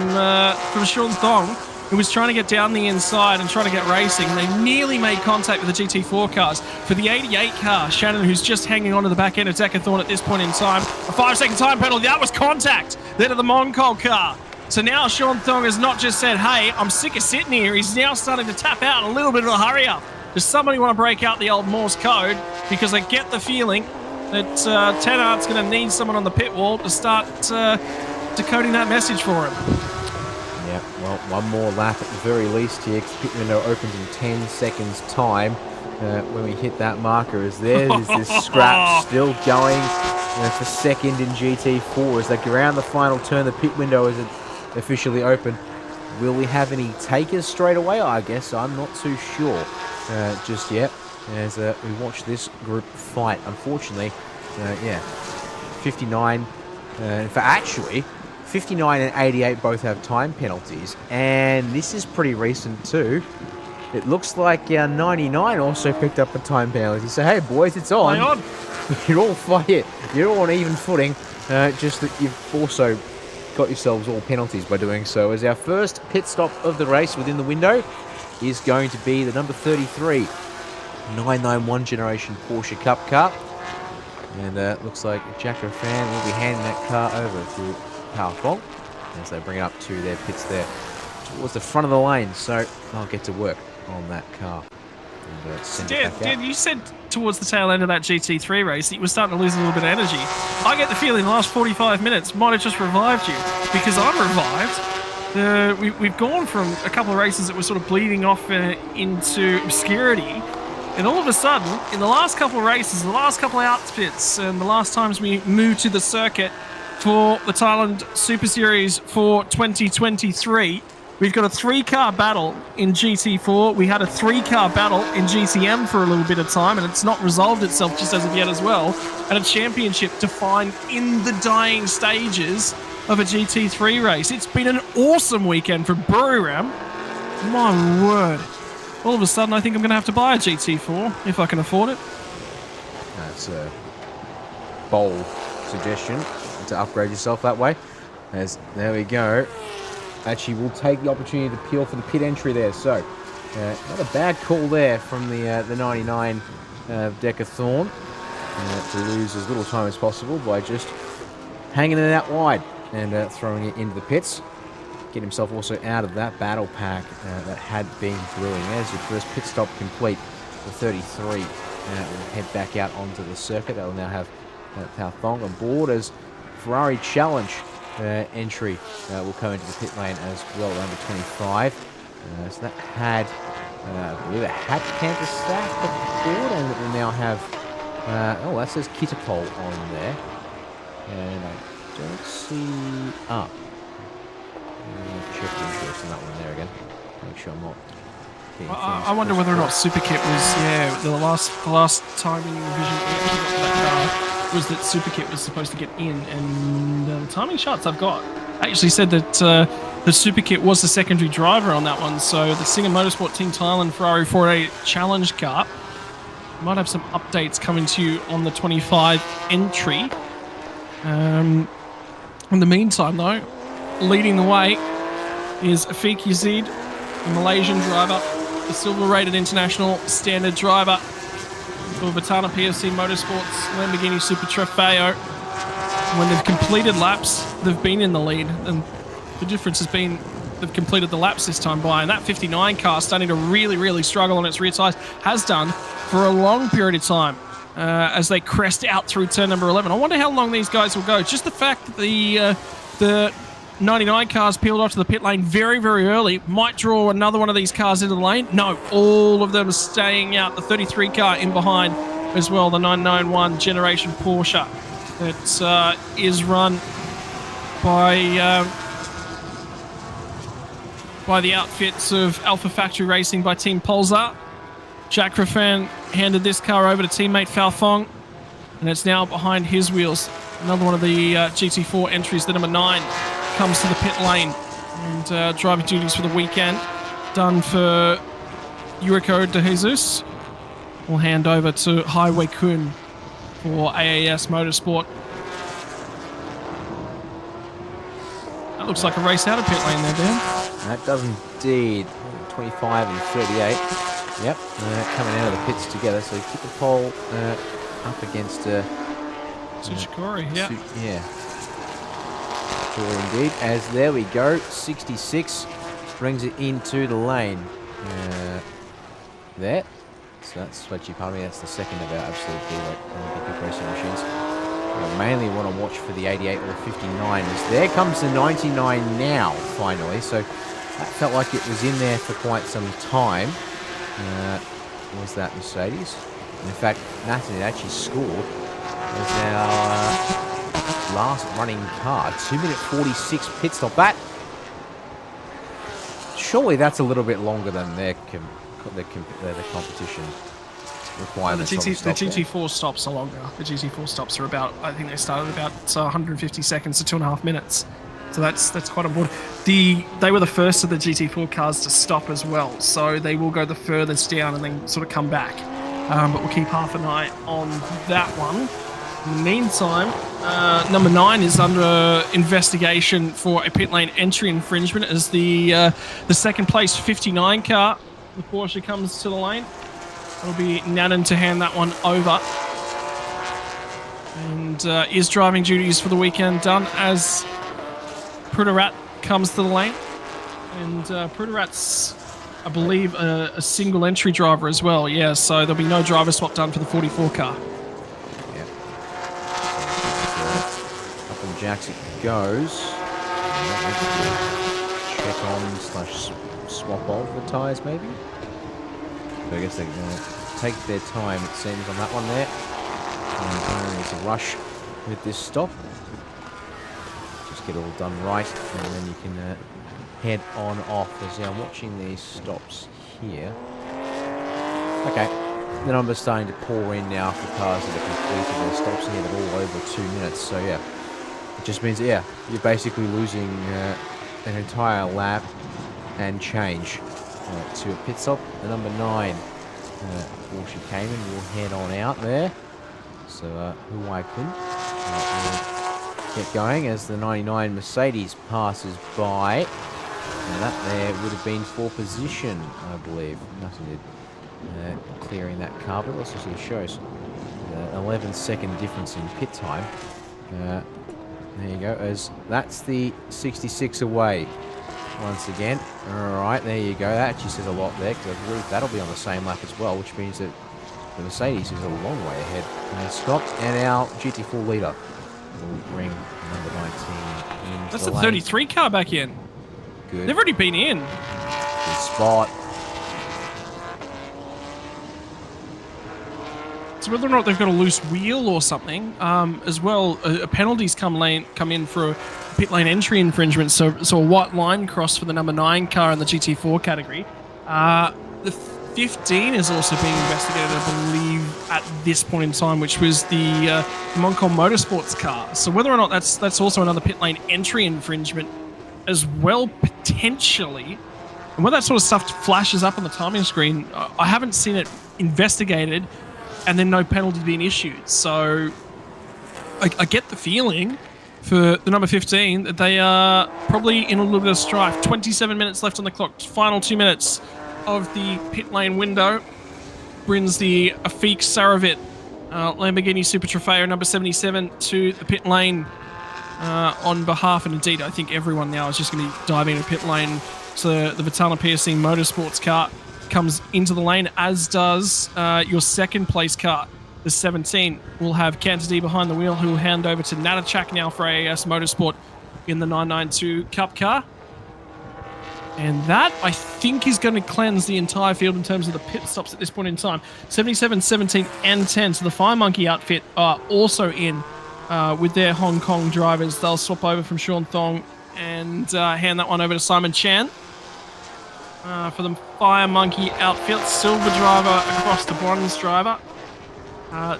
Sean Thong, who was trying to get down the inside and trying to get racing. They nearly made contact with the GT4 cars. For the 88 car, Shannon, who's just hanging on to the back end of Decathlon at this point in time, a 5-second time penalty, that was contact then to the Moncol car. So now Sean Thong has not just said, hey, I'm sick of sitting here, he's now starting to tap out a little bit of a hurry up. Does somebody want to break out the old Morse code? Because I get the feeling that Tenart's going to need someone on the pit wall to start decoding that message for him. Yeah, well, one more lap at the very least here. Pit window opens in 10 seconds time. When we hit that marker, as there's this scrap still going for second in GT4 as they go around the final turn. The pit window is officially open. Will we have any takers straight away? I guess I'm not too sure just yet as we watch this group fight. Unfortunately, 59. In fact, actually, 59 and 88 both have time penalties, and this is pretty recent too. It looks like 99 also picked up a time penalty. So hey, boys, it's on. Hang on. You're all fight. You're all on even footing. Just that you've also got yourselves all penalties by doing so. As our first pit stop of the race within the window is going to be the number 33 991 generation Porsche Cup car, and looks like Jack Fan will be handing that car over to Pao Fong as they bring it up to their pits there towards the front of the lane. So I'll get to work on that car. Dan, you said towards the tail end of that GT3 race that you were starting to lose a little bit of energy. I get the feeling the last 45 minutes might have just revived you, because I'm revived. We've gone from a couple of races that were sort of bleeding off into obscurity, and all of a sudden, in the last couple of races, the last couple of outfits, and the last times we moved to the circuit for the Thailand Super Series for 2023, we've got a 3-car battle in GT4. We had a 3-car battle in GTM for a little bit of time, and it's not resolved itself just as of yet as well. And a championship defined in the dying stages of a GT3 race. It's been an awesome weekend for Buriram. My word. All of a sudden, I think I'm going to have to buy a GT4 if I can afford it. That's a bold suggestion to upgrade yourself that way. As there we go. Actually, we'll take the opportunity to peel for the pit entry there. So, not a bad call there from the 99 Decathlon to lose as little time as possible by just hanging it out wide and throwing it into the pits. Get himself also out of that battle pack that had been brewing. There's your first pit stop complete. The 33 will head back out onto the circuit. They'll now have Pao Thong on board as Ferrari Challenge entry will come into the pit lane as well, number 25. So that had, I believe it had Canter Stack on board, and it will now have, that says Kitapol on there. And I don't see up. Check the interest on that one there again. Make sure I'm not. I wonder whether or not Superkit was, the last timing revision that car was that Superkit was supposed to get in, and the timing charts I've got actually said that the Superkit was the secondary driver on that one. So the Singer Motorsport Team Thailand Ferrari 48 Challenge car might have some updates coming to you on the 25 entry. In the meantime, though, leading the way is Afiq Yazid, the Malaysian driver, the silver-rated international standard driver for Vitana PFC Motorsports Lamborghini Super Trofeo. When they've completed laps, they've been in the lead, and the difference has been they've completed the laps this time by, and that 59 car starting to really, really struggle on its rear tyres, has done for a long period of time as they crest out through turn number 11. I wonder how long these guys will go. Just the fact that the 99 cars peeled off to the pit lane very, very early might draw another one of these cars into the lane. No, all of them are staying out. The 33 car in behind as well, the 991 generation Porsche that is run by the outfits of Alpha Factory Racing by Team Polzar. Jack Raffan handed this car over to teammate Falfong, and it's now behind his wheels. Another one of the GT4 entries, the number 9, comes to the pit lane, and driving duties for the weekend done for Yuriko De Jesus. We'll hand over to Highway Kun for AAS Motorsport. That looks like a race out of pit lane there, Dan. That does indeed. 25 and 38. Yep, coming out of the pits together. So keep the pole up against Tsuchikori, yeah. Yeah. Sure indeed. As there we go, 66 brings it into the lane. There. So that's Sweaty Palmy. That's the second of our absolutely Olympic racing machines. I mainly want to watch for the 88 or the 59 as there comes the 99 now, finally. So that felt like it was in there for quite some time. Was that Mercedes? And in fact, Nathan had actually scored as our last running car. 2-minute 46 pit stop. That surely that's a little bit longer than their competition requirements. The GT4 stops are longer. The GT4 stops are about, I think they started about 150 seconds to 2.5 minutes. So that's quite important. They were the first of the GT4 cars to stop as well, so they will go the furthest down and then sort of come back. But we'll keep half an eye on that one. In the meantime, number 9 is under investigation for a pit lane entry infringement as the second place 59 car, the Porsche, comes to the lane. It'll be Nannan to hand that one over. And is driving duties for the weekend done as Pruderat comes to the lane. And Pruderat's, I believe, a single entry driver as well. Yeah, so there'll be no driver swap done for the 44 car. Yeah. Up on jacks it goes. Check on / swap off the tyres maybe. So I guess they're going to take their time, it seems, on that one there. And there's a rush with this stop. Just get it all done right, and then you can head on off. As I'm watching these stops here. Okay, the numbers starting to pour in now for cars that have completed their stops here. They're all over 2 minutes, so yeah. It just means, yeah, you're basically losing an entire lap and change. To a pit stop. The number 9 Porsche Cayman will head on out there. So Huai Kun will get going as the 99 Mercedes passes by. And that there would have been for position, I believe. Nothing did clearing that car, but let's just see, shows 11-second difference in pit time. There you go, as that's the 66 away. Once again. Alright, there you go. That actually says a lot there, because I believe that'll be on the same lap as well, which means that the Mercedes is a long way ahead. And Scott and our GT4 leader will bring number 19 in. That's the 33 car back in. Good. They've already been in. Good spot. So whether or not they've got a loose wheel or something, as well, penalties come in for a pit lane entry infringement. So a white line cross for the number 9 car in the GT4 category. The 15 is also being investigated, I believe, at this point in time, which was the Moncon Motorsports car. So whether or not that's also another pit lane entry infringement as well, potentially. And when that sort of stuff flashes up on the timing screen, I haven't seen it investigated and then no penalty being issued. So I get the feeling for the number 15 that they are probably in a little bit of strife. 27 minutes left on the clock. Final 2 minutes of the pit lane window brings the Afik Saravit Lamborghini Super Trofeo number 77 to the pit lane on behalf, and indeed I think everyone now is just going to be diving into pit lane. So the Vitana PSC Motorsports car comes into the lane, as does your second place car. The 17 will have Cantadi behind the wheel, who will hand over to Natachak now for AAS Motorsport in the 992 Cup car. And that, I think, is going to cleanse the entire field in terms of the pit stops at this point in time. 77, 17, and 10. So the Fire Monkey outfit are also in with their Hong Kong drivers. They'll swap over from Sean Thong and hand that one over to Simon Chan. For the Fire Monkey outfit, silver driver across to bronze driver.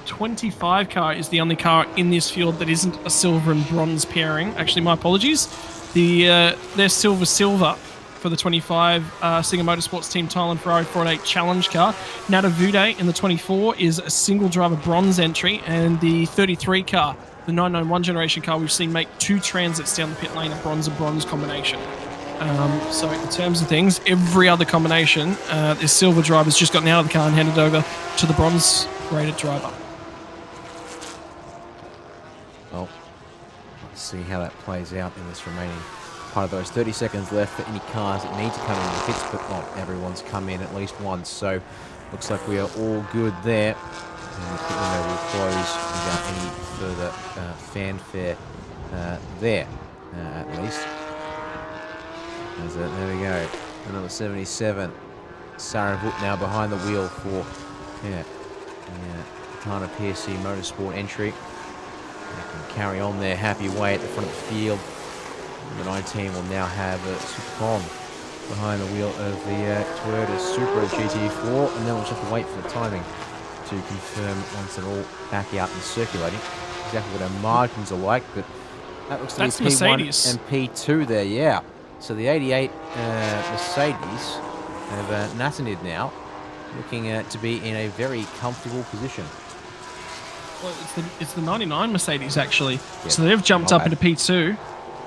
25 car is the only car in this field that isn't a silver and bronze pairing. Actually, my apologies. They're silver for the 25 Singer Motorsports Team Thailand Ferrari 488 Challenge car. Nata Vude in the 24 is a single driver bronze entry, and the 33 car, the 991 generation car, we've seen make 2 transits down the pit lane, a bronze and bronze combination. So in terms of things, every other combination, this silver driver's just gotten out of the car and handed over to the bronze rated driver. Well, let's see how that plays out in this remaining part of those 30 seconds left for any cars that need to come in the pits, but not everyone's come in at least once, so looks like we are all good there. And the pit window will close without any further fanfare there, at least. There we go. Number 77, Saravut now behind the wheel for Tana PSC Motorsport entry. They can carry on their happy way at the front of the field. Number 19 will now have Supcom behind the wheel of the Toyota Supra GT4, and then we'll just have to wait for the timing to confirm once they're all back out and circulating exactly what our margins are like. But that looks to be P1 Mercedes. and P2 there, yeah. So the 88 Mercedes have Natanid now, looking to be in a very comfortable position. Well, it's the 99 Mercedes, actually. Yep. So they've jumped up into P2,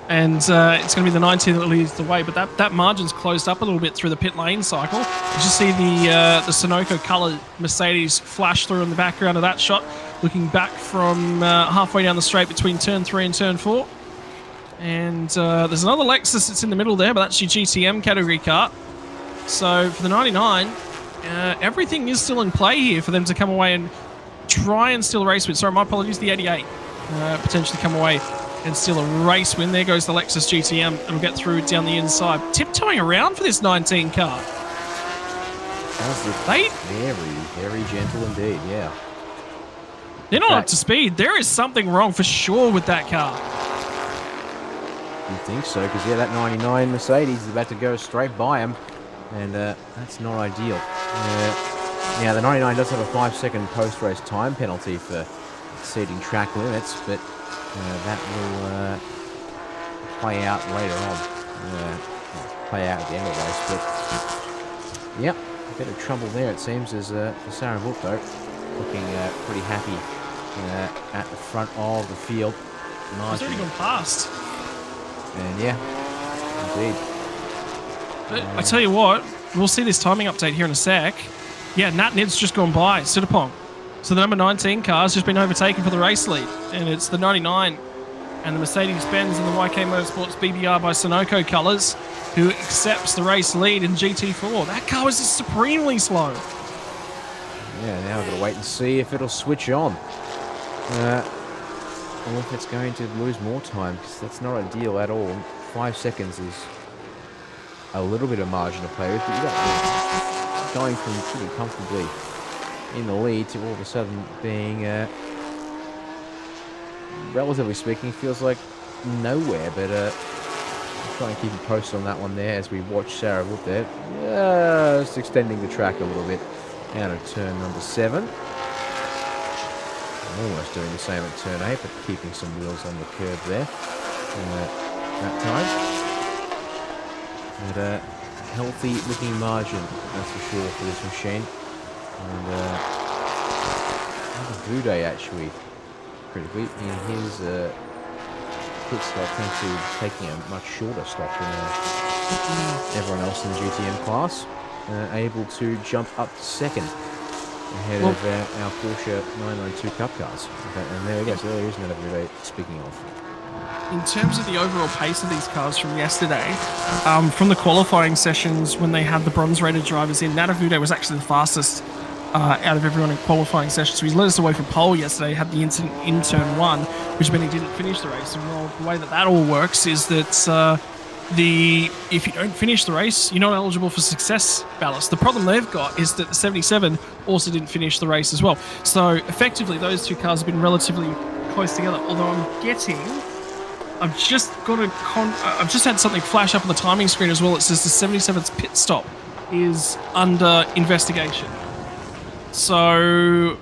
and it's going to be the 19 that leads the way. But that margin's closed up a little bit through the pit lane cycle. You just see the Sunoco coloured Mercedes flash through in the background of that shot, looking back from halfway down the straight between turn 3 and turn 4. And there's another Lexus that's in the middle there, but that's your GTM category car. So for the 99, everything is still in play here for them to come away and try and steal a race win. Sorry, my apologies, the 88 potentially come away and steal a race win. There goes the Lexus GTM, and we'll get through down the inside. Tiptoeing around for this 19 car. Very, very gentle indeed, yeah. They're not up to speed. There is something wrong for sure with that car. You think so? Because, yeah, that 99 Mercedes is about to go straight by him, and that's not ideal. Now, the 99 does have a 5-second post-race time penalty for exceeding track limits, but that will play out later on. Play out at the end of the race, but, yep, a bit of trouble there, it seems, as Saravut, though, looking pretty happy at the front of the field. He's already gone past. And yeah, indeed. But I tell you what, we'll see this timing update here in a sec. Yeah, Nat Ned's just gone by, Sudapong. So the number 19 car's just been overtaken for the race lead. And it's the 99 and the Mercedes-Benz and the YK Motorsports BBR by Sunoco colours who accepts the race lead in GT4. That car was just supremely slow. Yeah, now we've got to wait and see if it'll switch on. Or if it's going to lose more time, because that's not ideal at all. 5 seconds is a little bit of margin to play with, but you're going from pretty comfortably in the lead to all of a sudden being, relatively speaking, feels like nowhere. But I'll try and keep you posted on that one there as we watch Saravut there. Just extending the track a little bit out of turn number 7. Almost doing the same at turn 8, but keeping some wheels on the curb there that time. But a healthy looking margin, that's for sure, for this machine. And Vude actually critically. In his pit stop, thanks to taking a much shorter stop than everyone else in the GTM class, able to jump up to second ahead of our Porsche 992 Cup cars. Okay, and there we go. So there is another video speaking of. In terms of the overall pace of these cars from yesterday, from the qualifying sessions when they had the bronze-rated drivers in, Natavude was actually the fastest out of everyone in qualifying sessions. So he led us away from pole yesterday, had the incident in turn 1, which meant he didn't finish the race. And well, the way that all works is that if you don't finish the race, you're not eligible for success ballast. The problem they've got is that the 77 also didn't finish the race as well. So effectively, those two cars have been relatively close together. Although I've just had something flash up on the timing screen as well. It says the 77's pit stop is under investigation. So,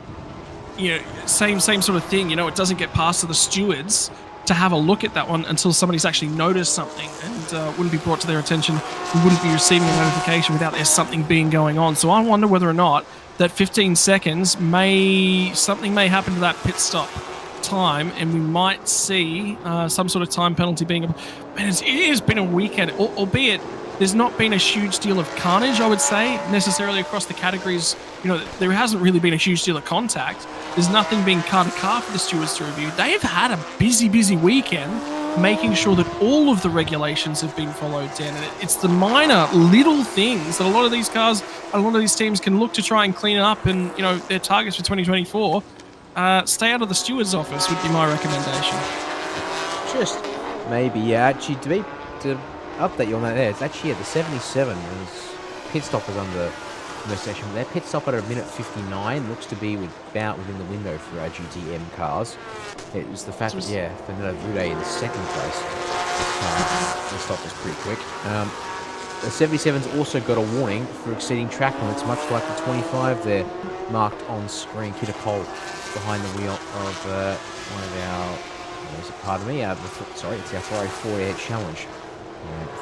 same sort of thing. It doesn't get past to the stewards to have a look at that one until somebody's actually noticed something, and wouldn't be brought to their attention. We wouldn't be receiving a notification without there something being going on. So I wonder whether or not that 15 seconds something may happen to that pit stop time, and we might see some sort of time penalty being. And it has been a weekend, albeit there's not been a huge deal of carnage, I would say, necessarily across the categories. There hasn't really been a huge deal of contact. There's nothing being car to car for the stewards to review. They have had a busy weekend making sure that all of the regulations have been followed, Dan. And it's the minor little things that a lot of these cars, a lot of these teams can look to try and clean up, and their targets for 2024. Stay out of the steward's office would be my recommendation. Just maybe, actually, to update you on that there, it's actually the 77 pit stop is under investigation. Their pit stop at a minute 59 looks to be about within the window for our GTM cars. It was the fact that, for Natavude in second place, the stop was pretty quick. The 77's also got a warning for exceeding track limits, much like the 25 there, marked on screen. Hit a pole behind the wheel of one of our, it's our Ferrari 48 Challenge,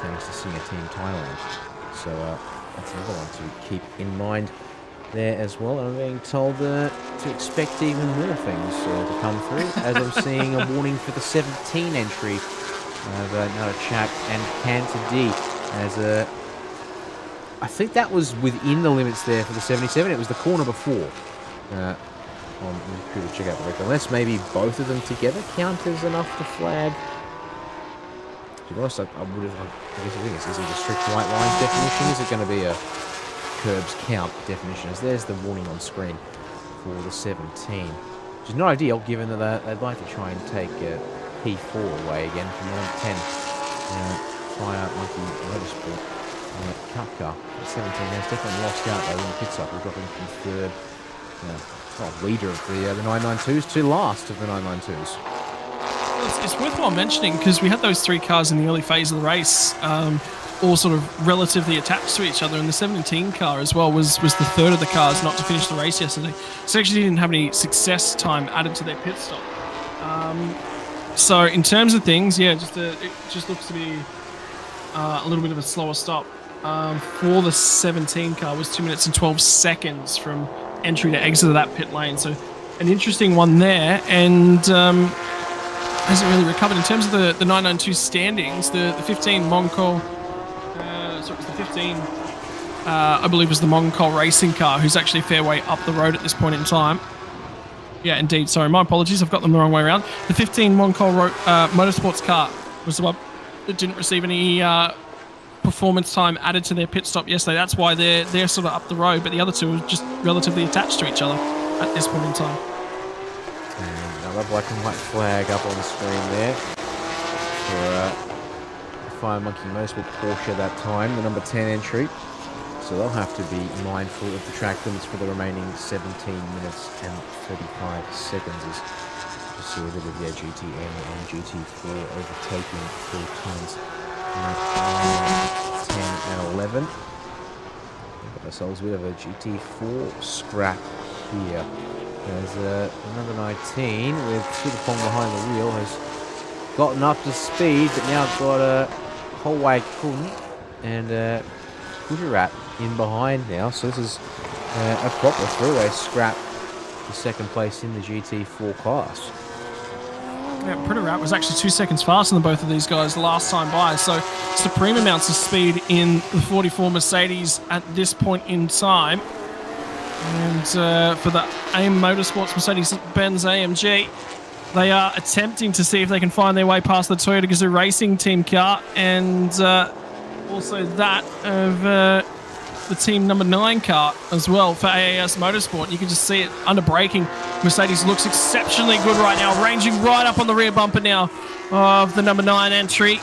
thanks to Singer Team Thailand. So that's another one to keep in mind there as well. And I'm being told to expect even more things to come through, as I'm seeing a warning for the 17 entry of Nutachak and Cantor D, as I think that was within the limits there for the 77. It was the corner before. Could check out the record. Unless maybe both of them together count as enough to flag. To be honest, I would have. I guess the thing is it a strict white line definition? Is it going to be a curbs count definition? As there's the warning on screen for the 17, which is not ideal given that they'd like to try and take P4 away again from the number 10 Fire Monkey Motorsport Cup car. The 17 has definitely lost out though in the pit stop. We're dropping from third. Leader of the 992s to last of the 992s. It's worthwhile mentioning because we had those three cars in the early phase of the race, all sort of relatively attached to each other, and the 17 car as well was the third of the cars not to finish the race yesterday. So actually didn't have any success time added to their pit stop. So in terms of things, it just looks to be a little bit of a slower stop. For the 17 car was 2 minutes and 12 seconds from entry to exit of that pit lane. So an interesting one there, and hasn't really recovered. In terms of the 992 standings, the 15 Moncol, it was the 15, I believe was the Moncol racing car, who's actually a fair way up the road at this point in time. Yeah, indeed. Sorry, my apologies. I've got them the wrong way around. The 15 Moncol Motorsports car was the one that didn't receive any performance time added to their pit stop yesterday. That's why they're sort of up the road, but the other two are just relatively attached to each other at this point in time. And another black and white flag up on the screen there for Fire Monkey Motorsport Porsche that time, the number 10 entry. So they'll have to be mindful of the track limits for the remaining 17 minutes and 35 seconds. As you see a bit of the GTM and GT4 overtaking full times. 10 and 11. We've got ourselves a bit of a GT4 scrap here. There's number 19 with Superpong behind the wheel has gotten up to speed, but now got a Holway Kun and Gujarat in behind now. So this is a proper three-way scrap for second place in the GT4 class. Yeah, Pritorat was actually 2 seconds faster than both of these guys the last time by, so supreme amounts of speed in the 44 Mercedes at this point in time. And for the AIM Motorsports Mercedes-Benz AMG, they are attempting to see if they can find their way past the Toyota Gazoo Racing Team car, and also that of the team number 9 car as well for AAS Motorsport. You can just see it under braking. Mercedes looks exceptionally good right now, ranging right up on the rear bumper now of the number 9 entry.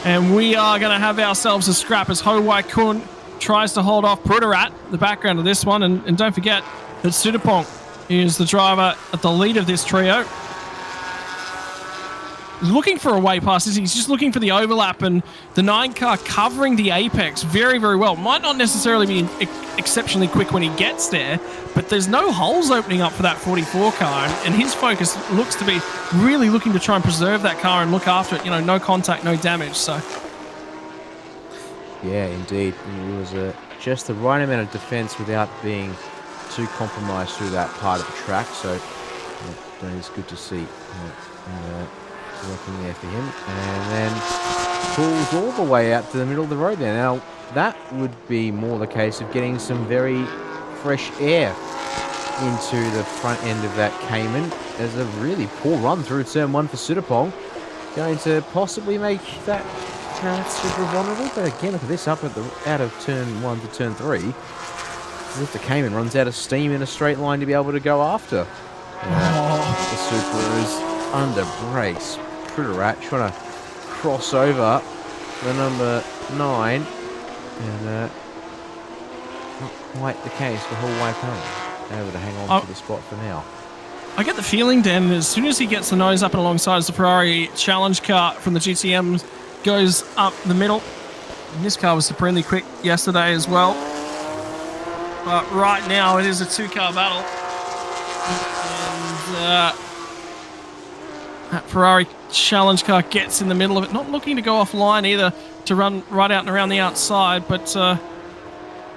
And we are going to have ourselves a scrap as Ho Wai Kun tries to hold off Pritorat, the background of this one. And don't forget that Sudapong is the driver at the lead of this trio. Looking for a way past this. He's just looking for the overlap, and the 9 car covering the apex very, very well. Might not necessarily be exceptionally quick when he gets there, but there's no holes opening up for that 44 car, and his focus looks to be really looking to try and preserve that car and look after it. You know, no contact, no damage. So yeah, indeed, it was just the right amount of defense without being too compromised through that part of the track. So it's good to see. Working there for him, and then pulls all the way out to the middle of the road there. Now, that would be more the case of getting some very fresh air into the front end of that Cayman. There's a really poor run through turn 1 for Sudapong. Going to possibly make that super vulnerable, but again, look at this up at out of turn 1 to turn 3. As if the Cayman runs out of steam in a straight line to be able to go after. The Supra is under brakes. Pritorat trying to cross over the number 9, and not quite the case for Ho Wai Kun. Able to hang on to the spot for now. I get the feeling, Dan, as soon as he gets the nose up and alongside as the Ferrari challenge car from the GTM goes up the middle. And this car was supremely quick yesterday as well. But right now it is a 2-car battle. And that Ferrari challenge car gets in the middle of it, not looking to go offline either, to run right out and around the outside, but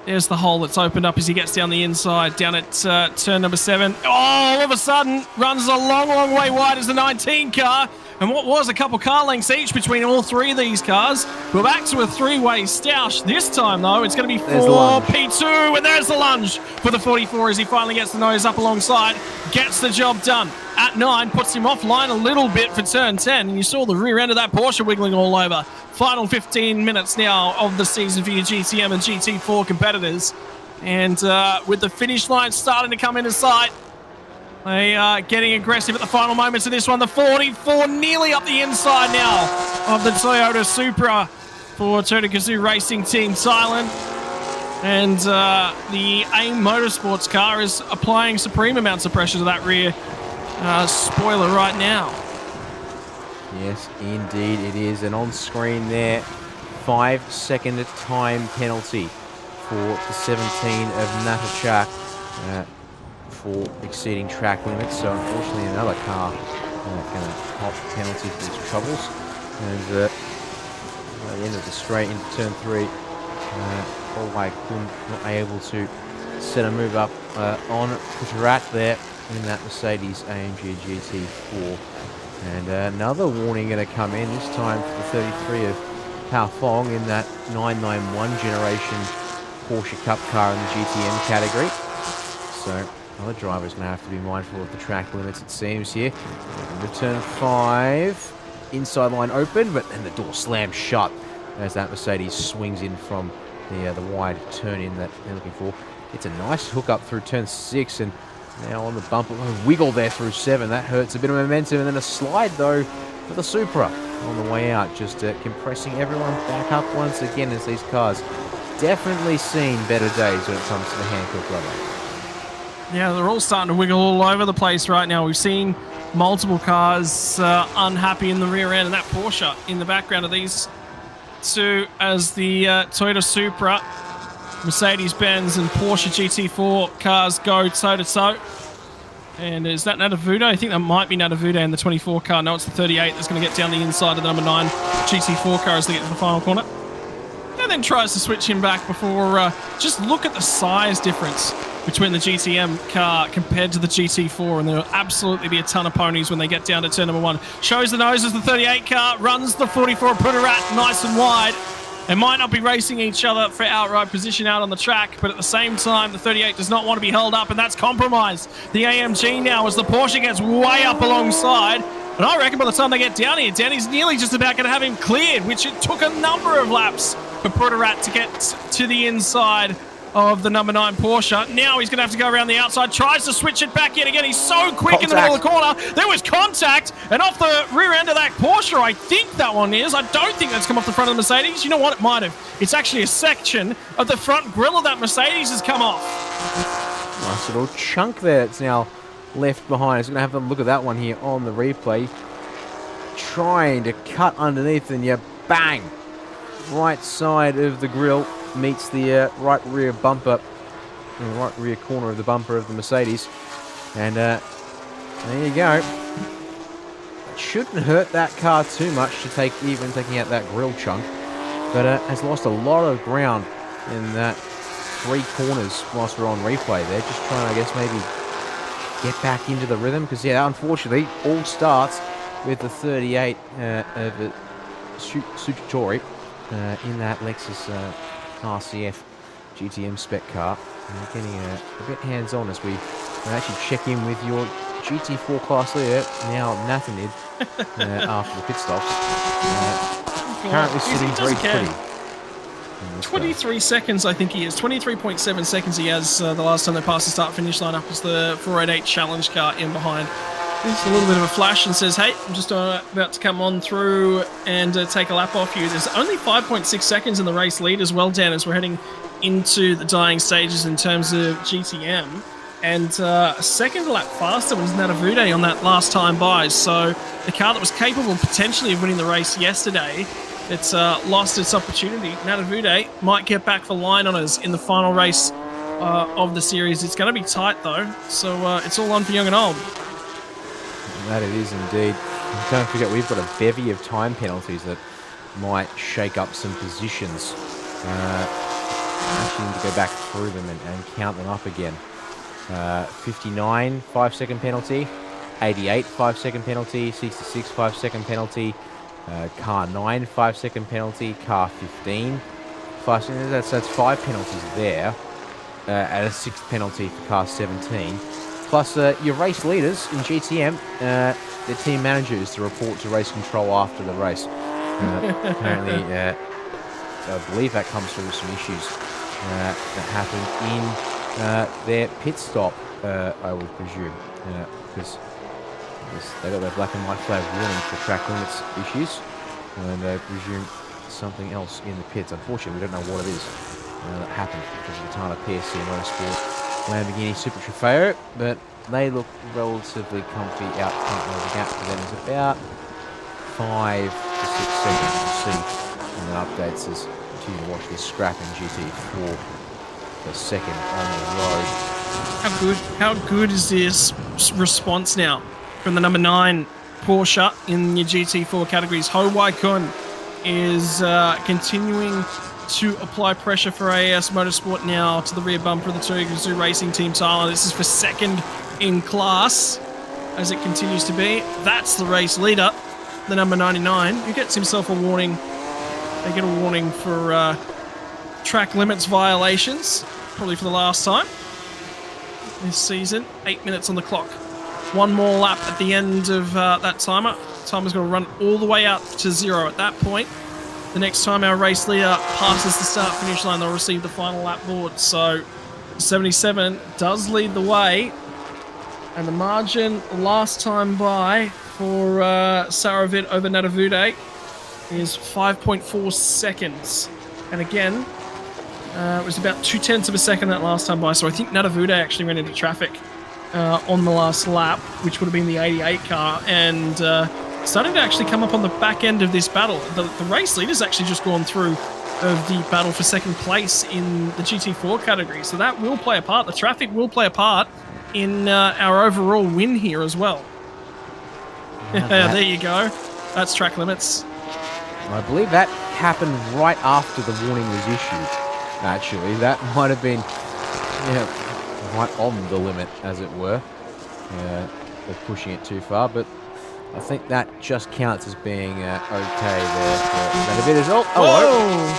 there's the hole that's opened up as he gets down the inside, down at turn number 7. Oh, all of a sudden, runs a long, long way wide as the 19 car, and what was a couple car lengths each between all 3 of these cars. We're back to a 3-way stoush. This time, though, it's going to be 4 P2, and there's the lunge for the 44 as he finally gets the nose up alongside, gets the job done. At 9, puts him offline a little bit for turn 10, and you saw the rear end of that Porsche wiggling all over. Final 15 minutes now of the season for your GTM and GT4 competitors. And with the finish line starting to come into sight, they are getting aggressive at the final moments of this one. The 44 nearly up the inside now of the Toyota Supra for Toyota Gazoo Racing Team Thailand. And the AIM Motorsports car is applying supreme amounts of pressure to that rear spoiler right now. Yes, indeed it is. And on screen there, 5-second time penalty for the 17 of Natachak for exceeding track limits. So unfortunately another car going to pop penalty for its troubles. And at the end of the straight into turn 3, Ho Wai Kun not able to set a move up on Pritorat there in that Mercedes AMG GT4. And another warning going to come in, this time for the 33 of Pao Fong in that 991 generation Porsche Cup car in the GTM category. So other drivers going to have to be mindful of the track limits, it seems here. Into turn 5, inside line open, but then the door slams shut as that Mercedes swings in from the wide turn in that they're looking for. It's a nice hook up through turn 6, and now on the bumper, a wiggle there through 7. That hurts a bit of momentum, and then a slide though for the Supra on the way out, just compressing everyone back up once again as these cars definitely seen better days when it comes to the Hankook rubber. Yeah, they're all starting to wiggle all over the place right now. We've seen multiple cars unhappy in the rear end, and that Porsche in the background of these two as the Toyota Supra, Mercedes-Benz and Porsche GT4 cars go toe-to-toe. And is that Nadavuda? I think that might be Nadavuda in the 24 car. No, it's the 38 that's going to get down the inside of the number 9 GT4 car as they get to the final corner. And then tries to switch him back before... just look at the size difference between the GTM car compared to the GT4, and there'll absolutely be a ton of ponies when they get down to turn number 1. Shows the nose as the 38 car runs the 44 Puttarat nice and wide. They might not be racing each other for outright position out on the track, but at the same time, the 38 does not want to be held up, and that's compromised. The AMG now as the Porsche gets way up alongside, and I reckon by the time they get down here, Danny's nearly just about going to have him cleared, which it took a number of laps for Puttarat to get to the inside of the number 9 Porsche. Now he's going to have to go around the outside, tries to switch it back in again. He's so quick in the middle of the corner. There was contact, and off the rear end of that Porsche, I think that one is. I don't think that's come off the front of the Mercedes. You know what? It might have. It's actually a section of the front grille of that Mercedes has come off. Nice little chunk there. It's now left behind. It's going to have a look at that one here on the replay. Trying to cut underneath, and you bang! Right side of the grille meets the right rear bumper, the right rear corner of the bumper of the Mercedes, and there you go. It shouldn't hurt that car too much to taking out that grille chunk, but has lost a lot of ground in that 3 corners whilst we're on replay there. Just trying, I guess, maybe get back into the rhythm, because yeah, unfortunately, all starts with the 38 of the Suzuki in that Lexus RCF GTM spec car. And getting a bit hands-on as we actually check in with your GT4 class leader, now Nathanid, after the pit stops. Currently sitting very pretty. 23 seconds, I think he is. 23.7 seconds he has the last time they passed the start-finish line up as the 488 Challenge car in behind. Just a little bit of a flash and says, hey, I'm just about to come on through and take a lap off you. There's only 5.6 seconds in the race lead as well, Dan, as we're heading into the dying stages in terms of GTM. And a second lap faster was Nadavude on that last time by. So the car that was capable potentially of winning the race yesterday, it's lost its opportunity. Nadavude might get back for line honours in the final race of the series. It's going to be tight, though. So it's all on for young and old. That it is indeed. Don't forget, we've got a bevy of time penalties that might shake up some positions. Actually need to go back through them and count them up again. 59, 5-second penalty. 88, 5-second penalty. 66, 5-second penalty. Car 9, 5-second penalty. Car 15, 5 seconds. That's 5 penalties there. And a 6th penalty for car 17. Plus, your race leaders in GTM, their team managers to report to race control after the race. Apparently, I believe that comes through some issues that happened in their pit stop, I would presume, because they got their black and white flag warning for track limits issues, and I presume something else in the pits. Unfortunately, we don't know what it is that happened because of the Tana PSC Motorsport Lamborghini Super Trofeo, but they look relatively comfy out front where the gap for them is about 5 to 6 seconds. We'll see in the updates as we continue to watch this scrapping GT4 for second on the road. How good is this response now from the number 9 Porsche in your GT4 categories? Ho Wai Kun is continuing to apply pressure for AS Motorsport now to the rear bumper of the Toyota Racing Team Thailand. This is for second in class as it continues to be. That's the race leader, the number 99, who gets himself a warning. They get a warning for track limits violations, probably for the last time this season. 8 minutes on the clock. One more lap at the end of that timer. Timer's going to run all the way out to 0 at that point. The next time our race leader passes the start-finish line, they'll receive the final lap board. So 77 does lead the way. And the margin last time by for Saravit over Nadavude is 5.4 seconds. And again, it was about 0.2 of a second that last time by. So I think Nadavude actually ran into traffic on the last lap, which would have been the 88 car. And starting to actually come up on the back end of this battle. The race leader's actually just gone through of the battle for second place in the GT4 category. So that will play a part. The traffic will play a part in our overall win here as well. There you go. That's track limits. I believe that happened right after the warning was issued, actually. That might have been right on the limit, as it were. Of pushing it too far, but I think that just counts as being okay there for Metavidas. Oh, hello!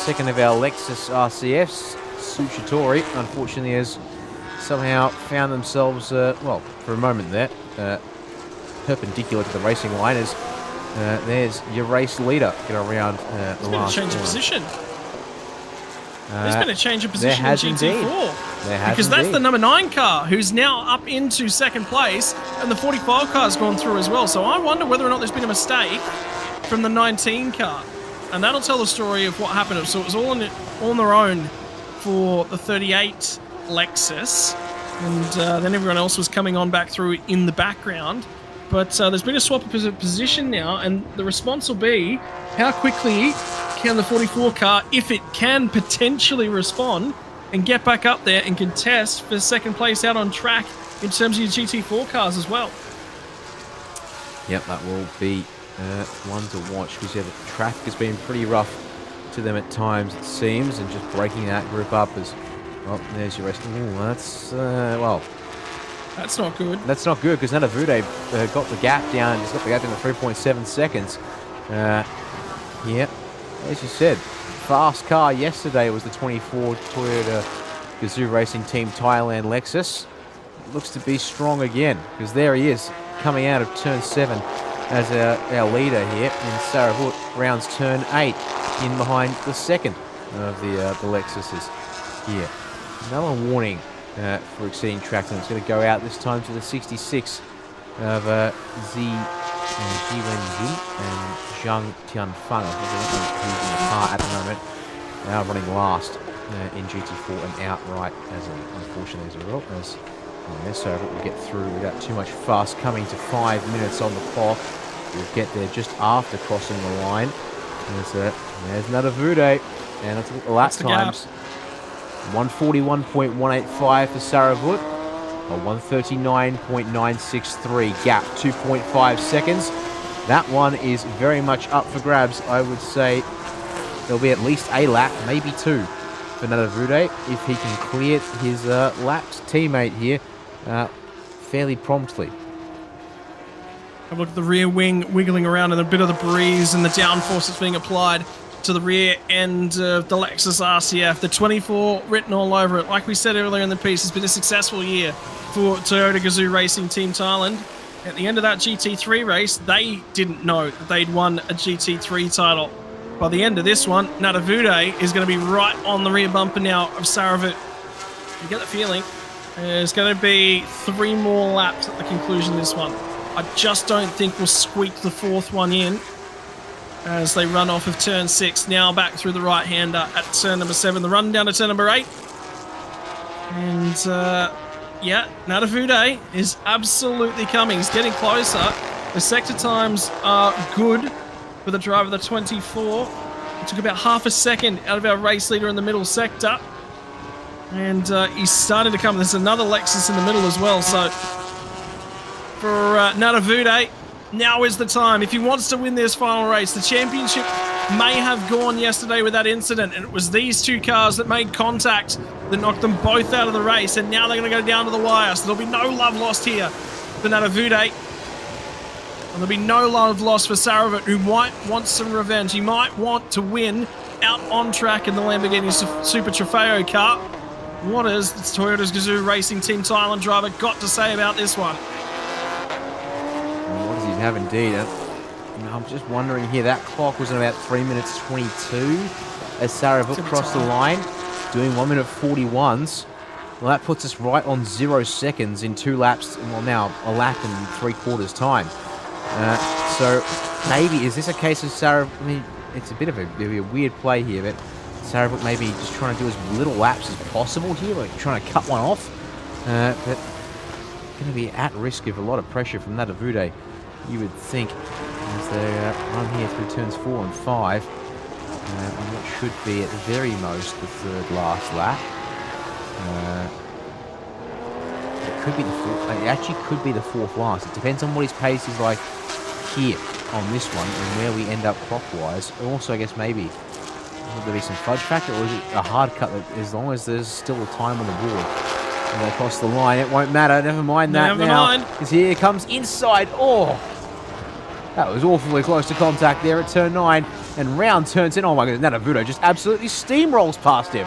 Second of our Lexus RCFs, Sushitori, unfortunately has somehow found themselves, well, for a moment there, perpendicular to the racing line as there's your race leader get around the last change of corner. position. There's been a change of position there in has GT4. There has because that's indeed. the number 9 car who's now up into second place, and the 45 car's gone through as well. So I wonder whether or not there's been a mistake from the 19 car. And that'll tell the story of what happened. So it was all on their own for the 38 Lexus. And then everyone else was coming on back through in the background. But there's been a swap of position now, and the response will be how quickly can the 44 car, if it can potentially respond and get back up there and contest for second place out on track in terms of your GT4 cars as well. Yep, that will be one to watch because the traffic has been pretty rough to them at times, it seems, and just breaking that group up as well. There's your rest. Ooh, that's well. That's not good. That's not good because Nadavude got the gap down. He's got the gap down to 3.7 seconds. Yeah, as you said, fast car yesterday was the 24 Toyota Gazoo Racing Team Thailand Lexus. Looks to be strong again because there he is coming out of turn 7 as our leader here in Saravut rounds turn 8 in behind the second of the Lexuses here. Another warning for exceeding track limits. It's going to go out this time to the 66 of Jiwen and Zhang Tianfang. Who's in the car at the moment. Now running last in GT4 and outright, unfortunately as a result. So we'll get through without too much fuss. Coming to 5 minutes on the clock. We'll get there just after crossing the line. There's Nadavude, and let's look at the lap times. 141.185 for Saravut, a 139.963 gap, 2.5 seconds. That one is very much up for grabs. I would say there'll be at least a lap, maybe 2, for Nadavude if he can clear his lapsed teammate here fairly promptly. Have a look at the rear wing wiggling around in a bit of the breeze and the downforce that's being applied to the rear end of the Lexus RCF. The 24 written all over it. Like we said earlier in the piece, it's been a successful year for Toyota Gazoo Racing Team Thailand. At the end of that GT3 race, they didn't know that they'd won a GT3 title. By the end of this one, Nadavude is going to be right on the rear bumper now of Saravut. You get the feeling there's going to be 3 more laps at the conclusion of this one. I just don't think we'll squeak the 4th one in as they run off of turn 6, now back through the right-hander at turn number 7. The run down to turn number 8. And, yeah, Nadavude is absolutely coming. He's getting closer. The sector times are good for the driver of the 24. It took about half a second out of our race leader in the middle sector. And he's starting to come. There's another Lexus in the middle as well. So, for Nadavude, now is the time. If he wants to win this final race, the championship may have gone yesterday with that incident, and it was these 2 cars that made contact that knocked them both out of the race, and now they're going to go down to the wire, so there'll be no love lost here for Nadavude. And there'll be no love lost for Saravut, who might want some revenge. He might want to win out on track in the Lamborghini Super Trofeo car. What has the Toyota's Gazoo Racing Team Thailand driver got to say about this one? What does he have indeed? I'm just wondering here, that clock was in about 3 minutes 22 as Saravut crossed the line, doing 1 minute 41s. Well, that puts us right on 0 seconds in 2 laps, well now a lap in 3/4 time. So maybe, is this a case of Saravut? I mean, it's a bit of a weird play here, but Saravut maybe just trying to do as little laps as possible here, like trying to cut one off. But going to be at risk of a lot of pressure from Nadavude, you would think, as they run here through turns 4 and 5 on what should be at the very most the 3rd last lap. It could be the 4th. It actually could be the 4th last. It depends on what his pace is like here on this one and where we end up clockwise. Also, I guess maybe will there be some fudge factor, or is it a hard cut that as long as there's still a time on the board, And they cross the line. It won't matter. Never mind that now. Because here comes inside. Oh, that was awfully close to contact there at turn 9. And round turns in. Oh my goodness, Natavuto just absolutely steamrolls past him.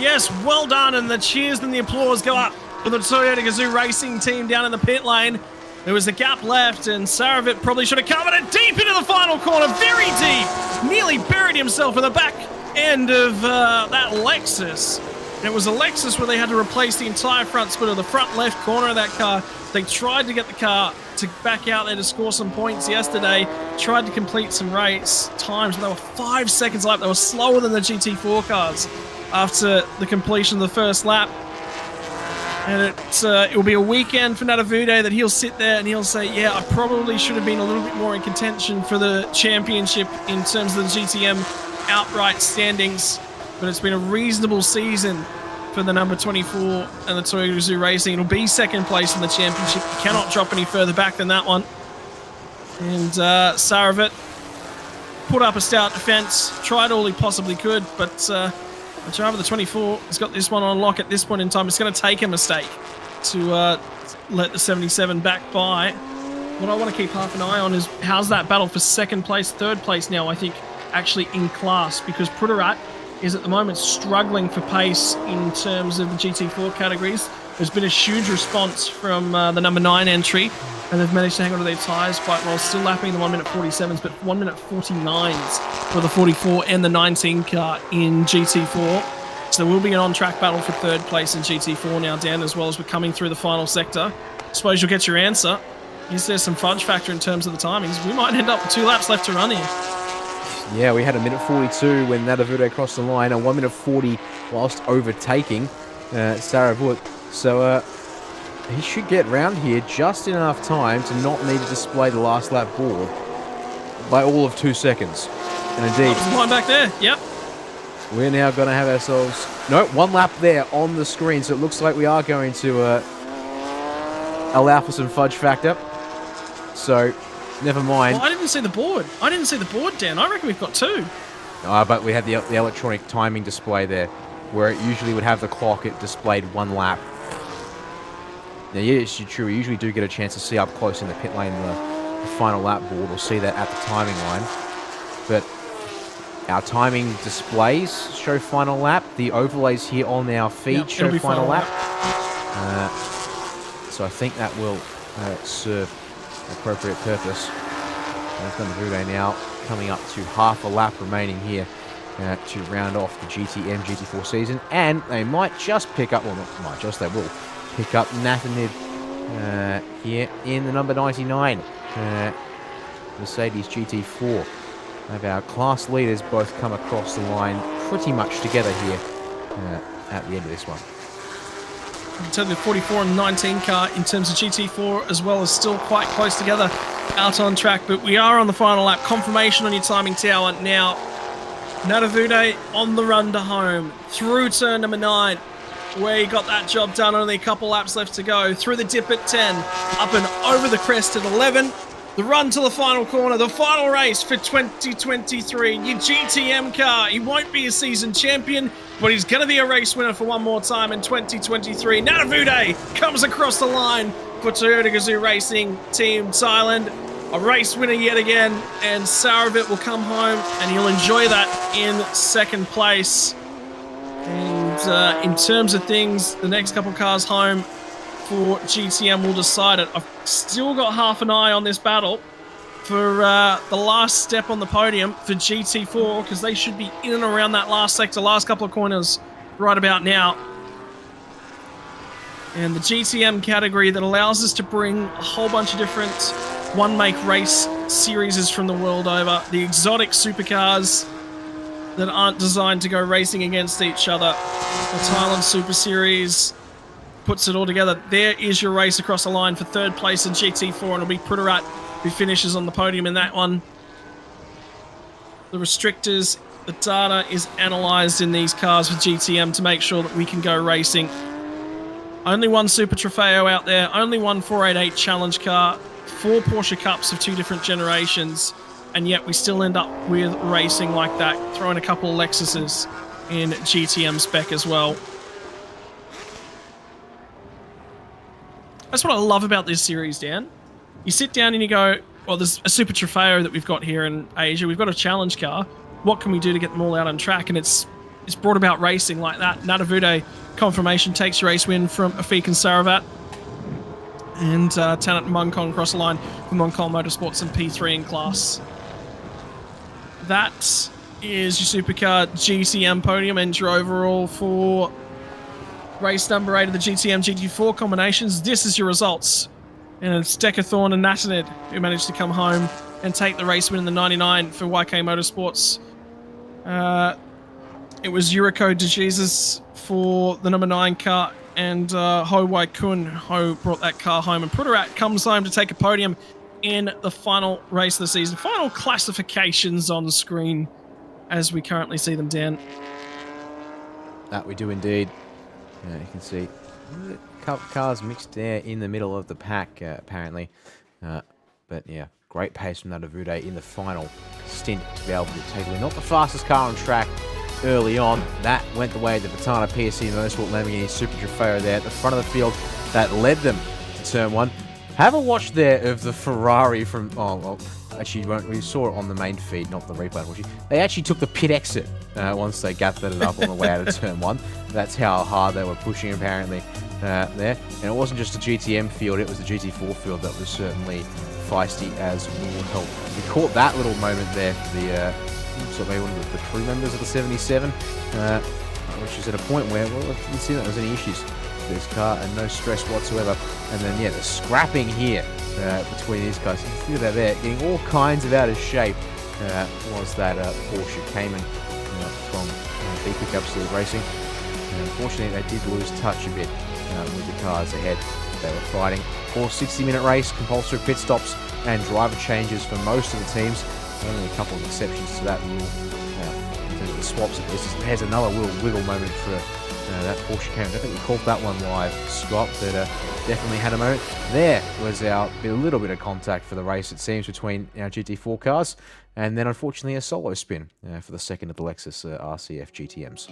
Yes, well done. And the cheers and the applause go up for the Toyota Gazoo Racing team down in the pit lane. There was a gap left, and Saravit probably should have covered it deep into the final corner. Very deep. Nearly buried himself in the back end of that Lexus. And it was a Lexus where they had to replace the entire front split of the front left corner of that car. They tried to get the car to back out there to score some points yesterday. Tried to complete some race times, but they were 5 seconds lap. They were slower than the GT4 cars after the completion of the first lap. And it will be a weekend for Natavuto that he'll sit there and he'll say, yeah, I probably should have been a little bit more in contention for the championship in terms of the GTM outright standings. But it's been a reasonable season for the number 24 and the Toyota Gazoo Racing. It'll be second place in the championship. You cannot drop any further back than that one. And Saravit put up a stout defense, tried all he possibly could, but the driver, the 24, has got this one on lock at this point in time. It's going to take a mistake to let the 77 back by. What I want to keep half an eye on is how's that battle for second place, third place now, I think, actually in class, because Prutarat is at the moment struggling for pace in terms of the GT4 categories. There's been a huge response from the number 9 entry, and they've managed to hang on to their tyres quite well, still lapping the 1 minute 47s, but 1 minute 49s for the 44 and the 19 car in GT4. So there will be an on-track battle for third place in GT4 now, Dan, as well as we're coming through the final sector. I suppose you'll get your answer. Is there some fudge factor in terms of the timings? We might end up with 2 laps left to run here. Yeah, we had a minute 42 when Natavuto crossed the line, and 1 minute 40 whilst overtaking Saravut. So he should get round here just in enough time to not need to display the last lap board by all of 2 seconds. And indeed, line back there. Yep. We're now going to have ourselves 1 lap there on the screen. So it looks like we are going to allow for some fudge factor. So never mind. Well, I didn't see the board. Dan. I reckon we've got 2. But we had the electronic timing display there, where it usually would have the clock. It displayed 1 lap. Now, yes, it's true. We usually do get a chance to see up close in the pit lane the final lap board, or see that at the timing line. But our timing displays show final lap. The overlays here on our feed show final lap. So I think that will serve an appropriate purpose. Natavuto now coming up to half a lap remaining here to round off the GTM GT4 season. And they might just pick up, well, not might just, they will pick up Nathanid here in the number 99 Mercedes GT4. Have our class leaders both come across the line pretty much together here at the end of this one. In terms of the 44 and 19 car, in terms of GT4 as well, is still quite close together out on track, but we are on the final lap. Confirmation on your timing tower now. Natavuto on the run to home through turn number 9, where he got that job done. Only a couple laps left to go. Through the dip at 10, up and over the crest at 11. The run to the final corner, the final race for 2023. Your GTM car, he won't be a season champion, but he's going to be a race winner for one more time in 2023. Natavuto comes across the line for Toyota Gazoo Racing Team Thailand. A race winner yet again, and Saravit will come home and he'll enjoy that in second place. And in terms of things, the next couple cars home for GTM will decide it. I've still got half an eye on this battle for the last step on the podium for GT4, because they should be in and around that last sector, last couple of corners right about now. And the GTM category that allows us to bring a whole bunch of different one-make race series from the world over. The exotic supercars that aren't designed to go racing against each other. The Thailand Super Series puts it all together. There is your race across the line for third place in GT4, and it'll be Prutarat who finishes on the podium in that one. The restrictors, the data is analysed in these cars for GTM to make sure that we can go racing. Only one Super Trofeo out there, only one 488 Challenge car, 4 Porsche Cups of 2 different generations, and yet we still end up with racing like that, throwing a couple of Lexuses in GTM spec as well. That's what I love about this series, Dan. You sit down and you go, well, there's a Super Trofeo that we've got here in Asia. We've got a challenge car. What can we do to get them all out on track? And it's brought about racing like that. Nadavude confirmation takes your race win from Afik and Saravat. And Tanat and Munkong cross the line for Moncol Motorsports and P3 in class. That is your Supercar GTM podium and your overall for race number 8 of the GTM GT4 combinations. This is your results. And it's Decathorn and Natanid who managed to come home and take the race win in the 99 for YK Motorsports. It was Yuriko DeJesus for the number 9 car, and Ho Wai Kun Ho brought that car home, and Pruderat comes home to take a podium in the final race of the season. Final classifications on screen as we currently see them, Dan. That we do indeed. You can see a couple of cars mixed there in the middle of the pack, apparently. But yeah, great pace from Nadavude in the final stint to be able to take the win. Not the fastest car on track early on. That went the way of the Vitana PSC Motorsport Lamborghini Super Trofeo there at the front of the field. That led them to turn 1. Have a watch there of the Ferrari from... Oh, well, actually, we saw it on the main feed, not the replay, unfortunately. They actually took the pit exit once they gathered it up on the way out of turn 1. That's how hard they were pushing, apparently, there. And it wasn't just the GTM field, it was the GT4 field that was certainly feisty as well. We caught that little moment there for the... so maybe one of the crew members of the 77, which is at a point where, well, I didn't see that there was any issues with this car and no stress whatsoever. And then, yeah, the scrapping here between these guys. You can see that there, getting all kinds of out of shape was that Porsche Cayman from B-Quik Absolute Racing. And unfortunately, they did lose touch a bit with the cars ahead. They were fighting for 60-minute race, compulsory pit stops, and driver changes for most of the teams. Only a couple of exceptions to that rule. In terms of the swaps, there's another little wiggle moment for that Porsche Cayman. I don't think we caught that one live, Scott, but definitely had a moment. There was a little bit of contact for the race, it seems, between our GT4 cars, and then unfortunately a solo spin for the second of the Lexus RCF GTMs.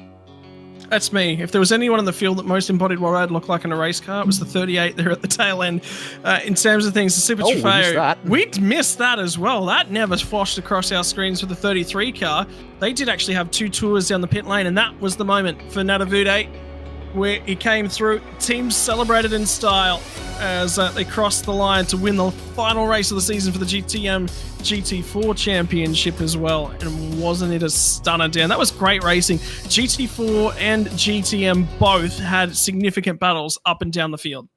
That's me. If there was anyone in the field that most embodied what I'd look like in a race car, it was the 38 there at the tail end. In terms of things, the Super Trofeo, we'd missed that as well. That never flashed across our screens for the 33 car. They did actually have 2 tours down the pit lane, and that was the moment for Nadavude where he came through. Teams celebrated in style as they crossed the line to win the final race of the season for the GTM GT4 Championship as well. And wasn't it a stunner, Dan? That was great racing. GT4 and GTM both had significant battles up and down the field.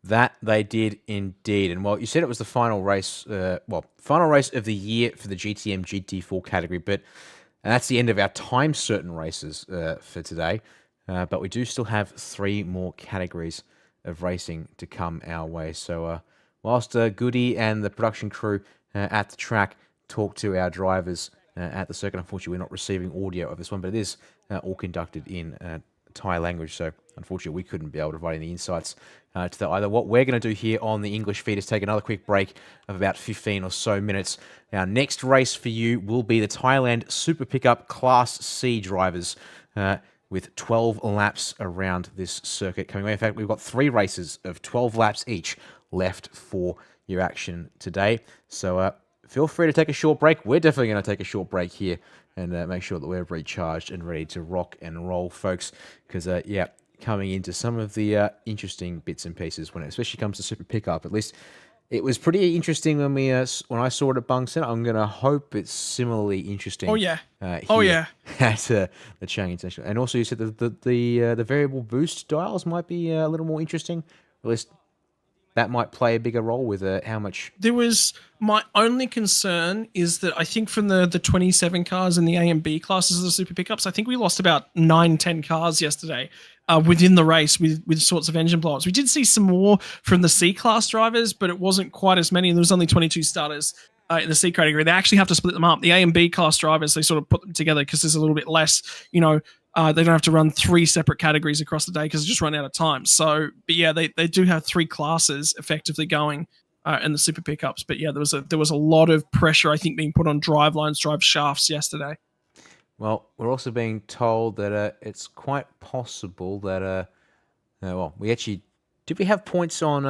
That they did indeed. And well, you said it was the final race, final race of the year for the GTM GT4 category, and that's the end of our time certain races for today. But we do still have 3 more categories of racing to come our way. So whilst Goody and the production crew at the track talk to our drivers at the circuit, unfortunately we're not receiving audio of this one, but it is all conducted in Thai language. So unfortunately we couldn't be able to provide any insights to that either. What we're going to do here on the English feed is take another quick break of about 15 or so minutes. Our next race for you will be the Thailand Super Pickup Class C drivers, with 12 laps around this circuit coming away. In fact, we've got 3 races of 12 laps each left for your action today. So feel free to take a short break. We're definitely going to take a short break here and make sure that we're recharged and ready to rock and roll, folks. Because, yeah, coming into some of the interesting bits and pieces when it especially comes to Super Pickup. At least it was pretty interesting when when I saw it at Bungsen. I'm going to hope it's similarly interesting. Oh, yeah. Here at the Chang International. And also you said that the variable boost dials might be a little more interesting. At least that might play a bigger role with how much... My only concern is that I think from the 27 cars in the A and B classes of the Super Pickups, I think we lost about 9-10 cars yesterday within the race with sorts of engine blowups. We did see some more from the C-class drivers, but it wasn't quite as many. There was only 22 starters in the C category. They actually have to split them up. The A and B class drivers, they sort of put them together because there's a little bit less, they don't have to run 3 separate categories across the day because they just run out of time. So, but yeah, they do have 3 classes effectively going in the Super Pickups. But yeah, there was a lot of pressure, I think, being put on drive lines, drive shafts yesterday. Well, we're also being told that it's quite possible that, we actually Did we have points on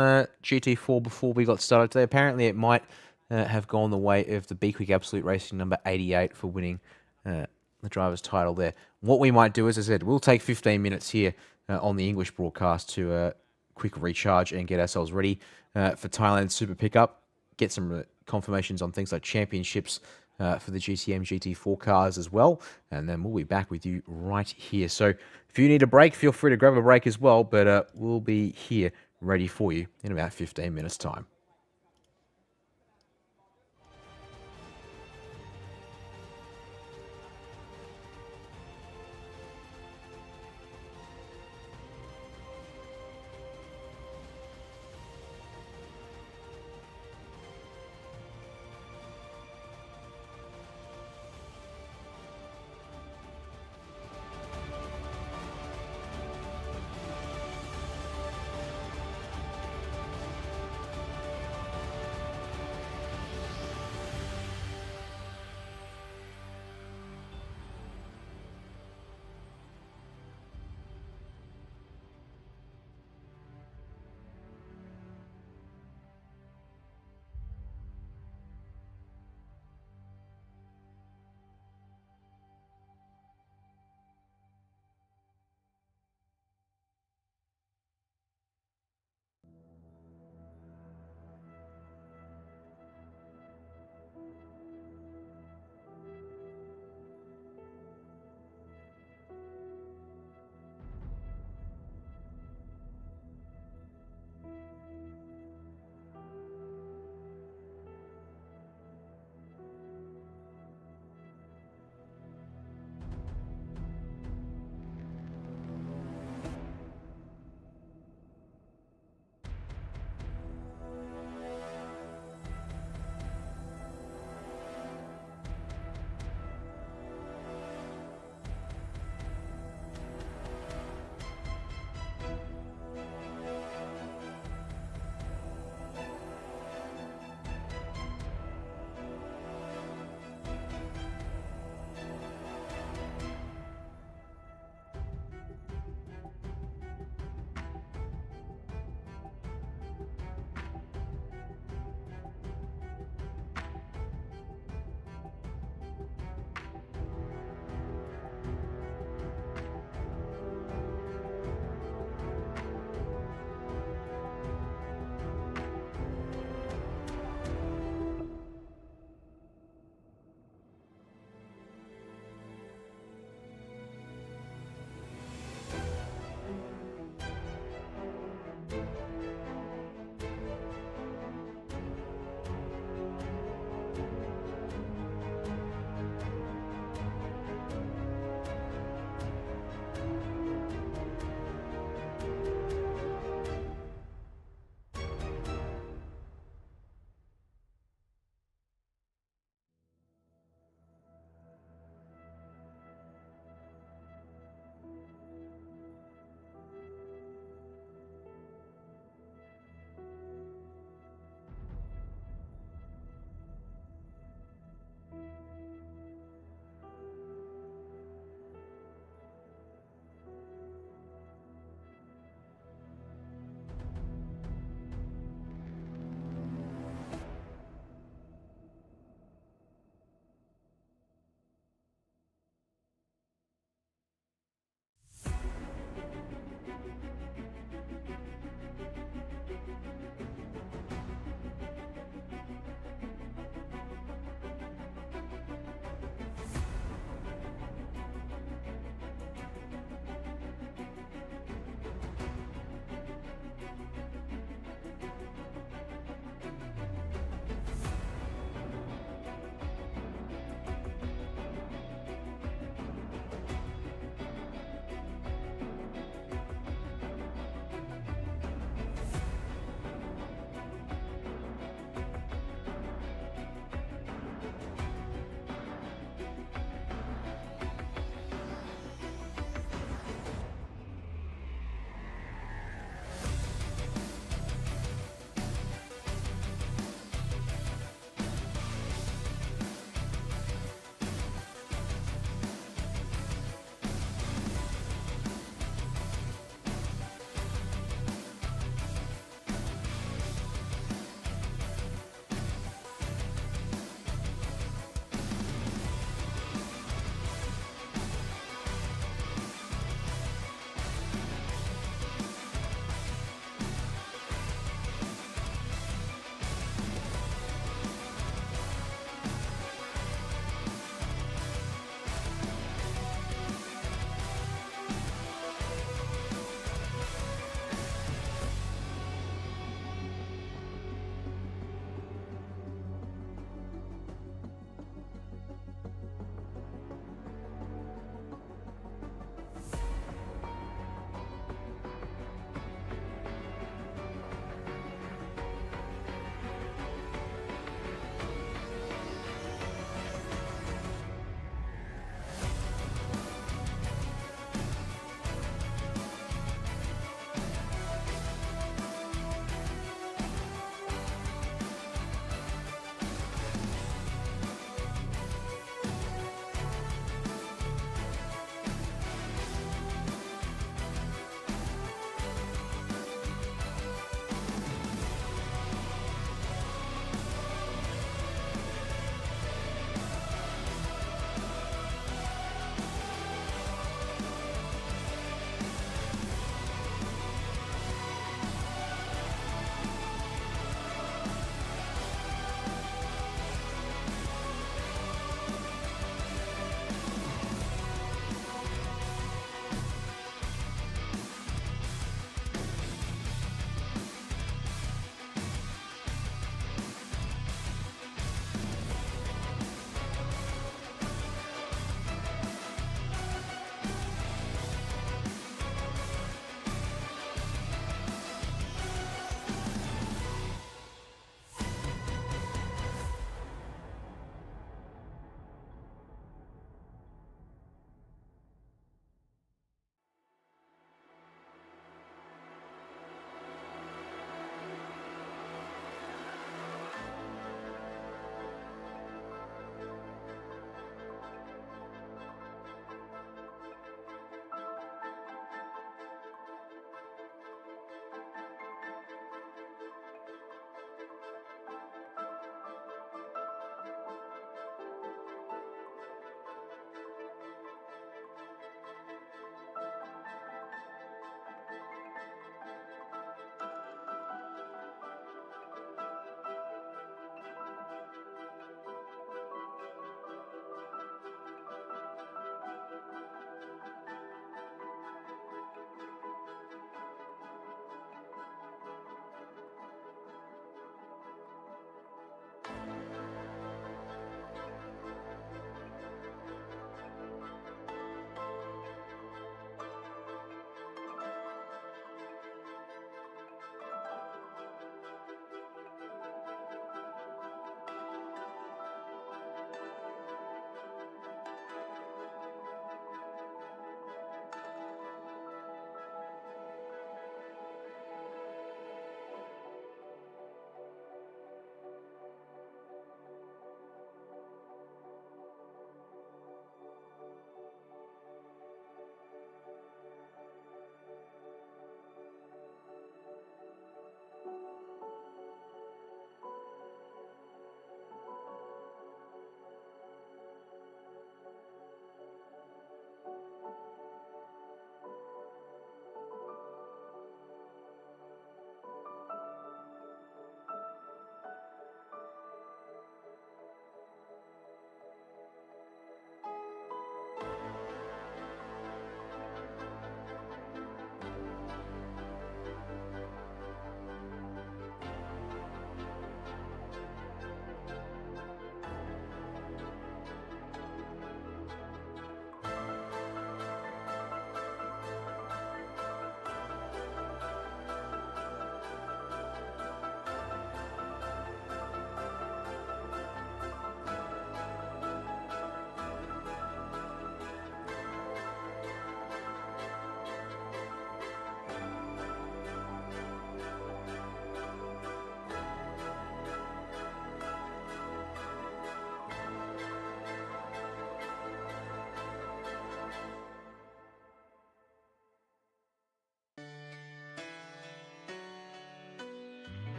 GT4 before we got started today? Apparently it might have gone the way of the B-Quik Absolute Racing number 88 for winning the driver's title there. What we might do, as I said, we'll take 15 minutes here on the English broadcast to quick recharge and get ourselves ready for Thailand Super Pickup. Get some confirmations on things like championships for the GTM GT4 cars as well. And then we'll be back with you right here. So if you need a break, feel free to grab a break as well. But we'll be here ready for you in about 15 minutes' time.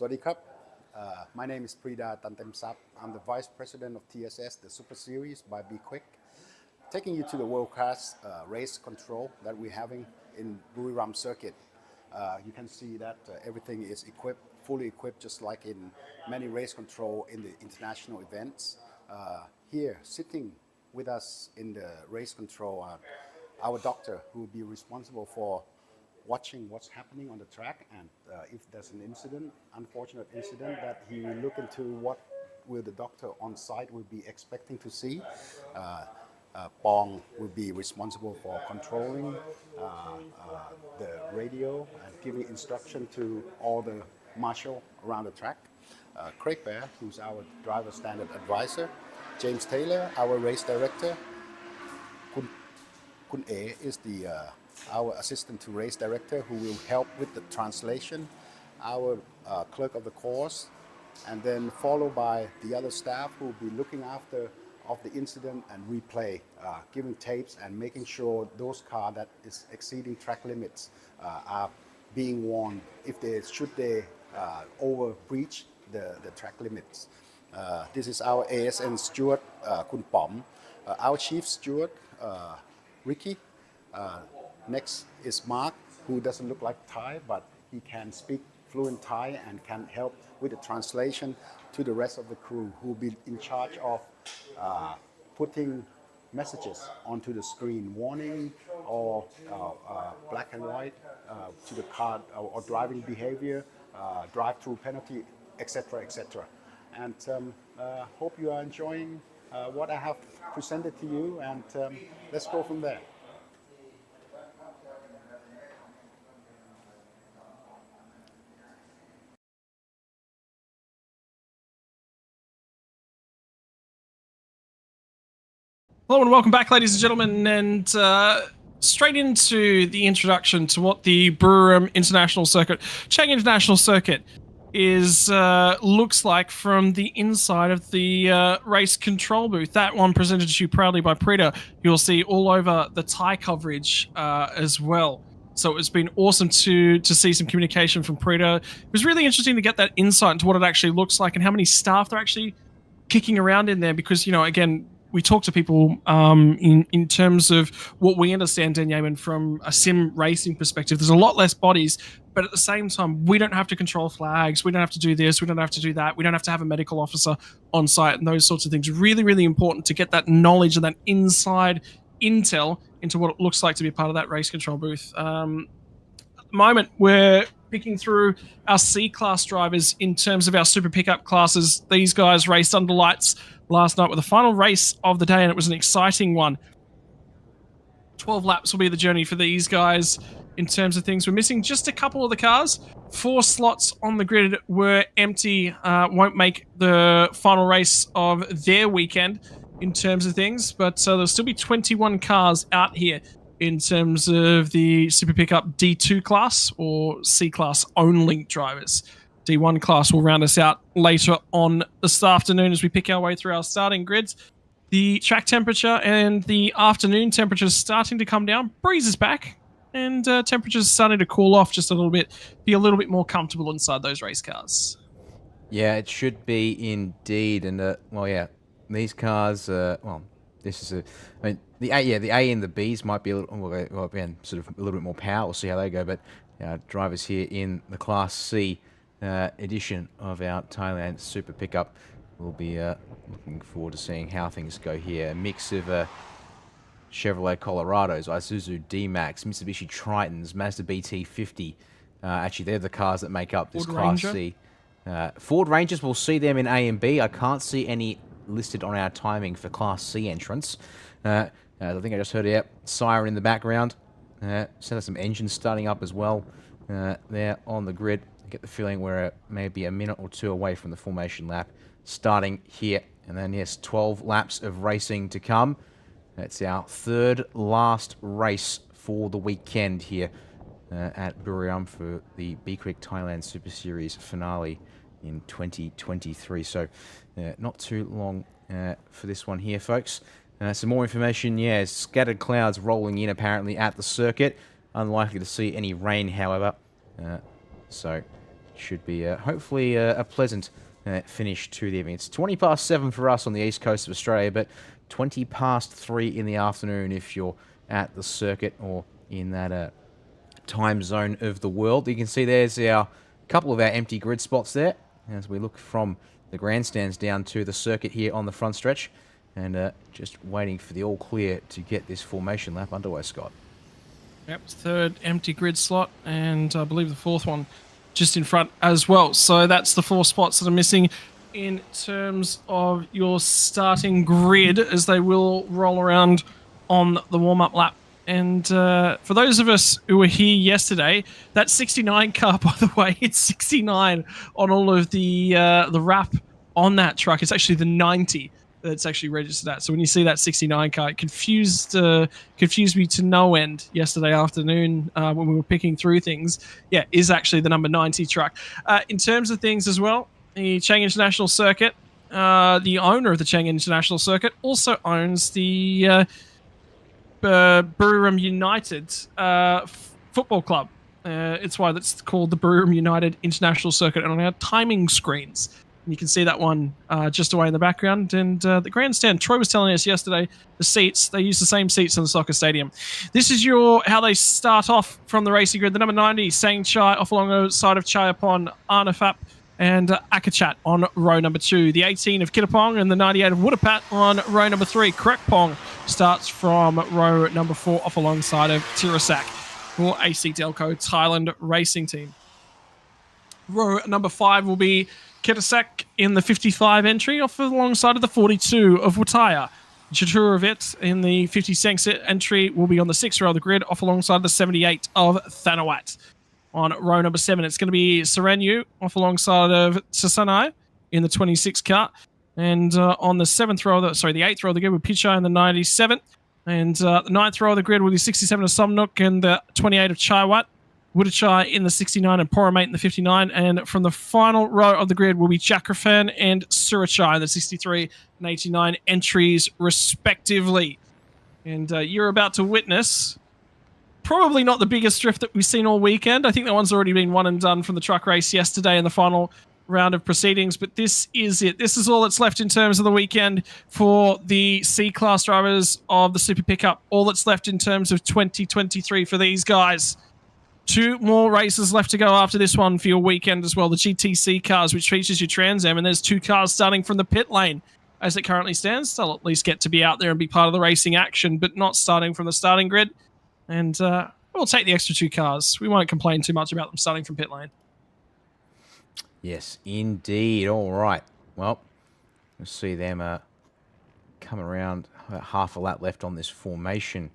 Sawadee my name is Prida Tantemsap. I'm the Vice President of TSS, the Super Series by B-Quik. Taking you to the world-class race control that we're having in Buriram circuit. You can see that everything is equipped, fully equipped, just like in many race control in the international events. Here, sitting with us in the race control, our doctor who will be responsible for watching what's happening on the track, and if there's an incident, unfortunate incident, that he will look into what will the doctor on site will be expecting to see. Pong will be responsible for controlling the radio and giving instruction to all the marshal around the track. Craig Bear, who's our driver standard advisor. James Taylor, our race director. Kun A is our assistant to race director, who will help with the translation. Our clerk of the course, and then followed by the other staff who will be looking after of the incident and replay, giving tapes and making sure those cars that is exceeding track limits are being warned if should they over breach the track limits. This is our ASN steward, Kun Pom, our chief steward, Ricky. Next is Mark, who doesn't look like Thai, but he can speak fluent Thai and can help with the translation to the rest of the crew, who will be in charge of putting messages onto the screen, warning or black and white to the car or driving behavior, drive-through penalty, etc., etc. And hope you are enjoying what I have presented to you, and let's go from there. Hello and welcome back, ladies and gentlemen, and straight into the introduction to what the Buriram International Circuit, Chang International Circuit, is looks like from the inside of the race control booth. That one presented to you proudly by Prida. You'll see all over the Thai coverage as well. So it's been awesome to see some communication from Prida. It was really interesting to get that insight into what it actually looks like and how many staff they're actually kicking around in there, because, you know, again, we talk to people in terms of what we understand, Dan Yeaman, from a sim racing perspective. There's a lot less bodies, but at the same time, we don't have to control flags. We don't have to do this. We don't have to do that. We don't have to have a medical officer on site and those sorts of things. Really, really important to get that knowledge and that inside intel into what it looks like to be part of that race control booth. At the moment, we're picking through our C-class drivers in terms of our super pickup classes. These guys raced under lights last night with the final race of the day, and it was an exciting one. 12 laps will be the journey for these guys in terms of things. We're missing just a couple of the cars. 4 slots on the grid were empty, won't make the final race of their weekend in terms of things, but there'll still be 21 cars out here in terms of the Super Pickup D2 class or C class only drivers. D1 class will round us out later on this afternoon as we pick our way through our starting grids. The track temperature and the afternoon temperatures starting to come down. Breeze is back, and temperatures starting to cool off just a little bit. Be a little bit more comfortable inside those race cars. Yeah, it should be indeed. And well, yeah, these cars. Well, this is I mean, the A and the Bs might be a little, well, again, sort of a little bit more power. We'll see how they go. But drivers here in the Class C edition of our Thailand Super Pickup, we'll be looking forward to seeing how things go here. A mix of Chevrolet Colorados, Isuzu D-Max, Mitsubishi Tritons, Mazda BT50. Actually, they're the cars that make up this Ford Class Ranger. C. Ford Rangers, we'll see them in A and B. I can't see any listed on our timing for Class C entrance. I think I just heard a siren in the background. There's some engines starting up as well there on the grid. I get the feeling we're maybe a minute or two away from the formation lap starting here. And then, yes, 12 laps of racing to come. That's our third last race for the weekend here at Buriram for the B-Quik Thailand Super Series finale in 2023. So not too long for this one here, folks. Some more information, yeah, scattered clouds rolling in apparently at the circuit. Unlikely to see any rain, however. So should be hopefully a pleasant finish to the evening. It's 20 past 7 for us on the east coast of Australia, but 20 past 3 in the afternoon if you're at the circuit or in that time zone of the world. You can see there's our couple of our empty grid spots there as we look from the grandstands down to the circuit here on the front stretch, and just waiting for the all clear to get this formation lap underway, Scott. Yep, third empty grid slot, and I believe the fourth one just in front as well. So that's the 4 spots that are missing in terms of your starting grid, as they will roll around on the warm-up lap. And for those of us who were here yesterday, that 69 car, by the way, it's 69 on all of the wrap on that truck. It's actually the 90 that's actually registered at. So when you see that 69 car, it confused me to no end yesterday afternoon when we were picking through things. Yeah, is actually the number 90 truck. In terms of things as well, the Chang International Circuit, the owner of the Chang International Circuit also owns the Buriram United football club. It's why that's called the Buriram United International Circuit, and on our timing screens you can see that one just away in the background. And the grandstand, Troy was telling us yesterday, the seats, they use the same seats in the soccer stadium. This is how they start off from the racing grid. The number 90, Sang Chai, off along the side of Chayapon, Arnafap, and Akachat on row number 2. The 18 of Kittapong and the 98 of Woodapat on row number 3. Krekpong starts from row number 4 off alongside of Tirasak for AC Delco Thailand Racing Team. Row number 5 will be Kitasak in the 55 entry off alongside of the 42 of Wataya. Jaturavit in the 50 Sengsit entry will be on the 6th row of the grid off alongside the 78 of Thanawat. On row number 7, it's going to be Serenyu off alongside of Sasanai in the 26 car. And on the 8th row of the grid with Pichai in the 97. And the 9th row of the grid will be 67 of Somnuk and the 28 of Chaiwat. Woodachai in the 69 and Poramate in the 59. And from the final row of the grid will be Chakrafan and Surachai in the 63 and 89 entries respectively. And you're about to witness probably not the biggest drift that we've seen all weekend. I think that one's already been won and done from the truck race yesterday in the final round of proceedings, but this is it. This is all that's left in terms of the weekend for the C-Class drivers of the Super Pickup. All that's left in terms of 2023 for these guys. 2 more races left to go after this one for your weekend as well. The GTC cars, which features your Trans Am, and there's 2 cars starting from the pit lane. As it currently stands, they'll at least get to be out there and be part of the racing action, but not starting from the starting grid. And we'll take the extra 2 cars. We won't complain too much about them starting from pit lane. Yes, indeed. All right. Well, we'll see them come around about half a lap left on this formation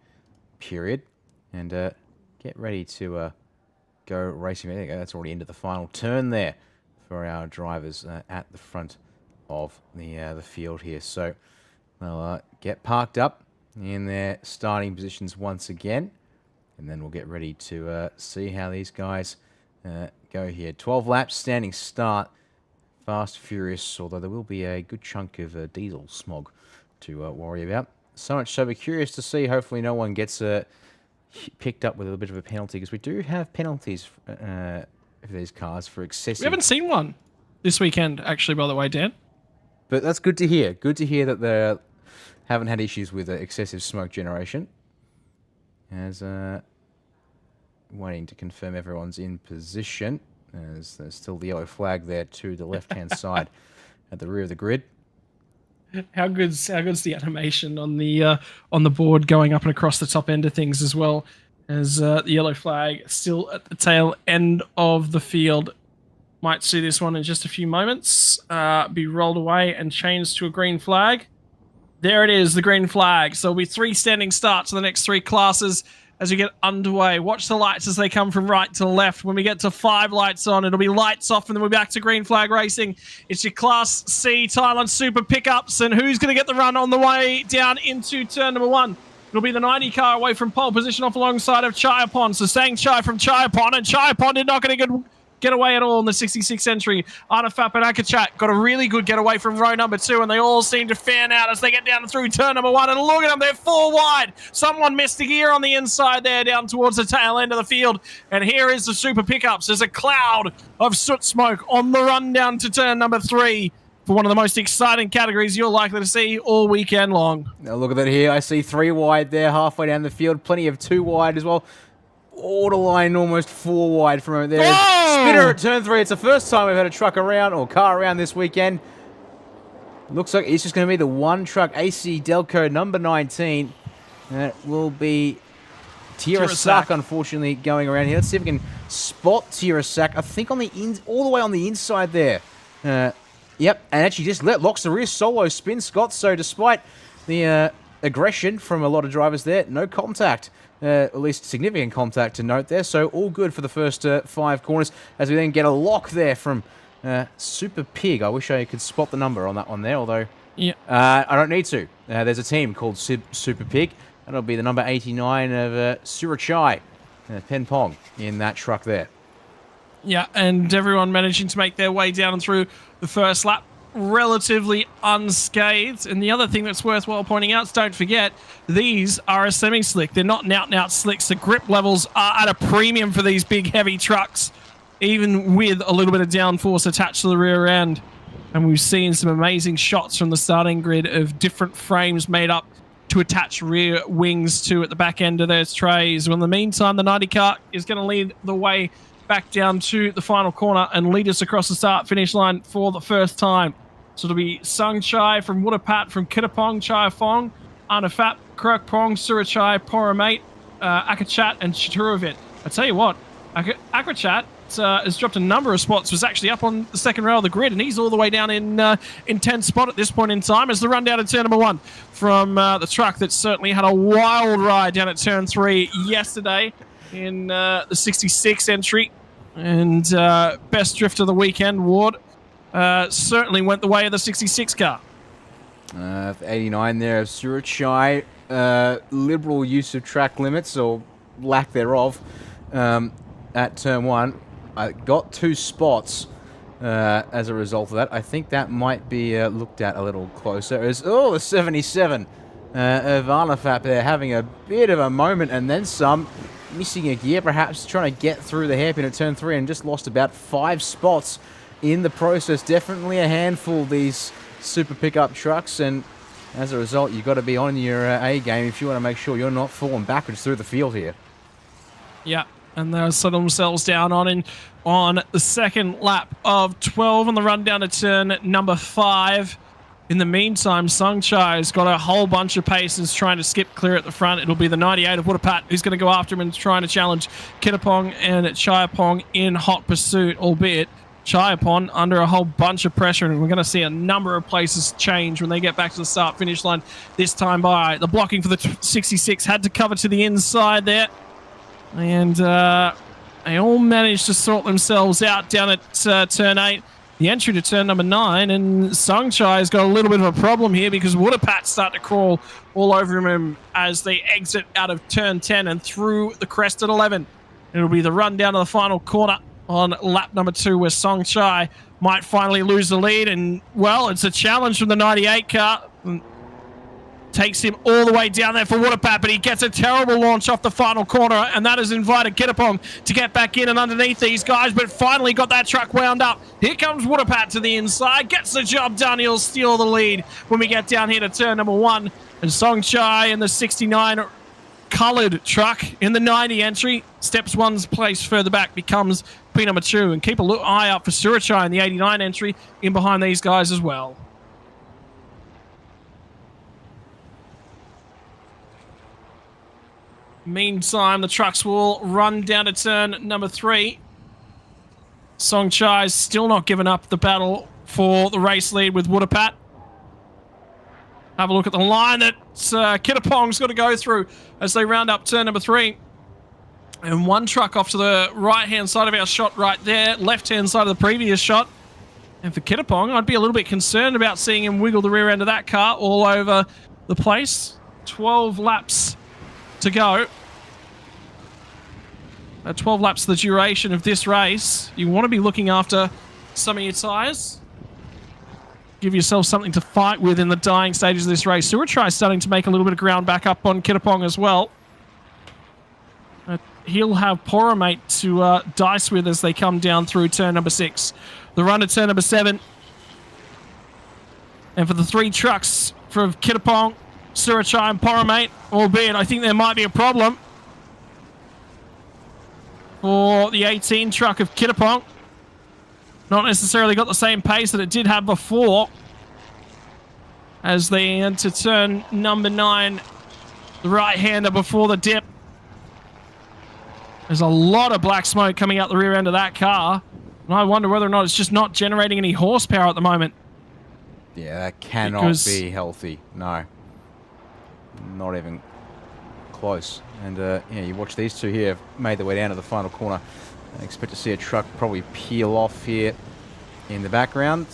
period. And get ready to go racing. There you go. That's already into the final turn there for our drivers at the front of the field here. So they'll get parked up in their starting positions once again. And then we'll get ready to see how these guys go here. 12 laps, standing start. Fast, furious, although there will be a good chunk of diesel smog to worry about. So much so, we're curious to see. Hopefully no one gets picked up with a bit of a penalty, because we do have penalties for these cars for excessive... We haven't seen one this weekend, actually, by the way, Dan. But that's good to hear. Good to hear that they haven't had issues with excessive smoke generation. As waiting to confirm everyone's in position, as there's still the yellow flag there to the left-hand side at the rear of the grid. How good's the animation on the board going up and across the top end of things, as well as the yellow flag still at the tail end of the field. Might see this one in just a few moments be rolled away and changed to a green flag. There it is, the green flag. So it'll be 3 standing starts in the next 3 classes as we get underway. Watch the lights as they come from right to left. When we get to 5 lights on, it'll be lights off, and then we're back to green flag racing. It's your Class C Thailand Super Pickups, and who's going to get the run on the way down into turn number 1? It'll be the 90 car away from pole position off alongside of Chayapon. So Sang Chai from Chayapon, and Chayapon did not get a good get away at all in the 66 entry. Arnafap and Akachat got a really good getaway from row number 2, and they all seem to fan out as they get down through turn number 1. And look at them, they're 4 wide. Someone missed a gear on the inside there down towards the tail end of the field. And here is the super pickups. There's a cloud of soot smoke on the run down to turn number 3 for one of the most exciting categories you're likely to see all weekend long. Now look at that here. I see 3 wide there, halfway down the field. Plenty of 2 wide as well. Borderline almost 4 wide from over there. Whoa! Spinner at turn 3. It's the first time we've had a truck around, or car around this weekend. Looks like it's just going to be the one truck, AC Delco number 19. That will be Tirasak, unfortunately, going around here. Let's see if we can spot Tirasak. I think on the all the way on the inside there. Yep, and actually just locks the rear solo spin, Scott. So despite the aggression from a lot of drivers there, no contact. At least significant contact to note there. So all good for the first 5 corners as we then get a lock there from Super Pig. I wish I could spot the number on that one there, although I don't need to. There's a team called Super Pig. That'll be the number 89 of Surachai, Pen Pong, in that truck there. Yeah, and everyone managing to make their way down and through the first lap relatively unscathed. And the other thing that's worthwhile pointing out is, don't forget, these are a semi-slick. They're not out-and-out slicks. The grip levels are at a premium for these big, heavy trucks, even with a little bit of downforce attached to the rear end. And we've seen some amazing shots from the starting grid of different frames made up to attach rear wings to at the back end of those trays. Well, in the meantime, the 90 car is going to lead the way back down to the final corner and lead us across the start-finish line for the first time. So it'll be Sung Chai from Wootapat, from Kittapong, Chai Fong, Arnafap, Kruk Pong, Surachai, Poramate, Akachat, and Chaturavit. I tell you what, Akachat has dropped a number of spots, was actually up on the second row of the grid, and he's all the way down in 10th spot at this point in time as the run down to turn number 1 from the truck that certainly had a wild ride down at turn 3 yesterday in the 66 entry. And best drift of the weekend, Ward, certainly went the way of the 66 car. 89 there of Surachai. Liberal use of track limits, or lack thereof, at turn 1. I got 2 spots as a result of that. I think that might be looked at a little closer. As the 77 of Arnafap there having a bit of a moment and then some. Missing a gear, perhaps trying to get through the hairpin at turn 3, and just lost about 5 spots in the process. Definitely a handful, these super pickup trucks, and as a result, you've got to be on your A game if you want to make sure you're not falling backwards through the field here. Yeah, and they'll settle themselves down on the second lap of 12 on the run down to turn number 5. In the meantime, Sung Chai has got a whole bunch of paces trying to skip clear at the front. It'll be the 98 of Wootapat who's going to go after him and trying to challenge Kittapong and Chiapong in hot pursuit, albeit Chiapong under a whole bunch of pressure, and we're going to see a number of places change when they get back to the start-finish line this time by. The blocking for the 66 had to cover to the inside there, and they all managed to sort themselves out down at turn 8. The entry to turn number 9, and Sung Chai has got a little bit of a problem here because Wootapat's start to crawl all over him as they exit out of turn 10 and through the crest at 11. It'll be the run down to the final corner on lap number 2 where Sung Chai might finally lose the lead, and, well, it's a challenge from the 98 car. Takes him all the way down there for Wootapat, but he gets a terrible launch off the final corner, and that has invited Kittapong to get back in and underneath these guys, but finally got that truck wound up. Here comes Wootapat to the inside, gets the job done. He'll steal the lead when we get down here to turn number 1, and Song Chai in the 69 coloured truck in the 90 entry steps 1 place further back, becomes P number 2, and keep a eye out for Surachai in the 89 entry in behind these guys as well. Meantime, the trucks will run down to turn number 3. Song Chai's still not given up the battle for the race lead with Wootapat. Have a look at the line that Kittapong's got to go through as they round up turn number 3. And 1 truck off to the right-hand side of our shot right there, left-hand side of the previous shot. And for Kittapong, I'd be a little bit concerned about seeing him wiggle the rear end of that car all over the place. 12 laps to go. 12 laps the duration of this race. You want to be looking after some of your tyres. Give yourself something to fight with in the dying stages of this race. Suratrai starting to make a little bit of ground back up on Kittapong as well. He'll have Poromate to dice with as they come down through turn number 6. The run to turn number 7. And for the 3 trucks from Kittapong, Suratrai and Poromate, albeit I think there might be a problem for the 18 truck of Kittapong. Not necessarily got the same pace that it did have before as they enter turn number 9, the right-hander before the dip. There's a lot of black smoke coming out the rear end of that car, and I wonder whether or not it's just not generating any horsepower at the moment. Yeah, that cannot be healthy. No. Not even close. And yeah, you watch these two here have made their way down to the final corner. I expect to see a truck probably peel off here in the background.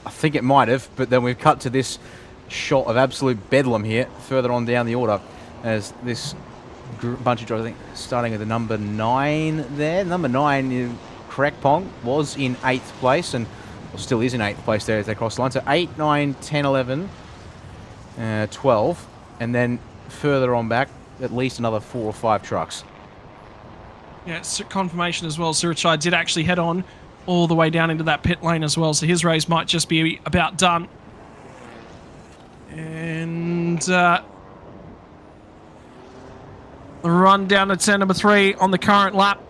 I think it might have, but then we've cut to this shot of absolute bedlam here further on down the order as this bunch of drivers, I think, starting with the number 9 there. Number 9, Krekpong, was in 8th place and still is in 8th place there as they cross the line. So 8, 9, 10, 11, 12, and then further on back, at least another 4 or 5 trucks. Yeah, it's confirmation as well. Suratrai did actually head on all the way down into that pit lane as well, so his race might just be about done. And the run down to turn number 3 on the current lap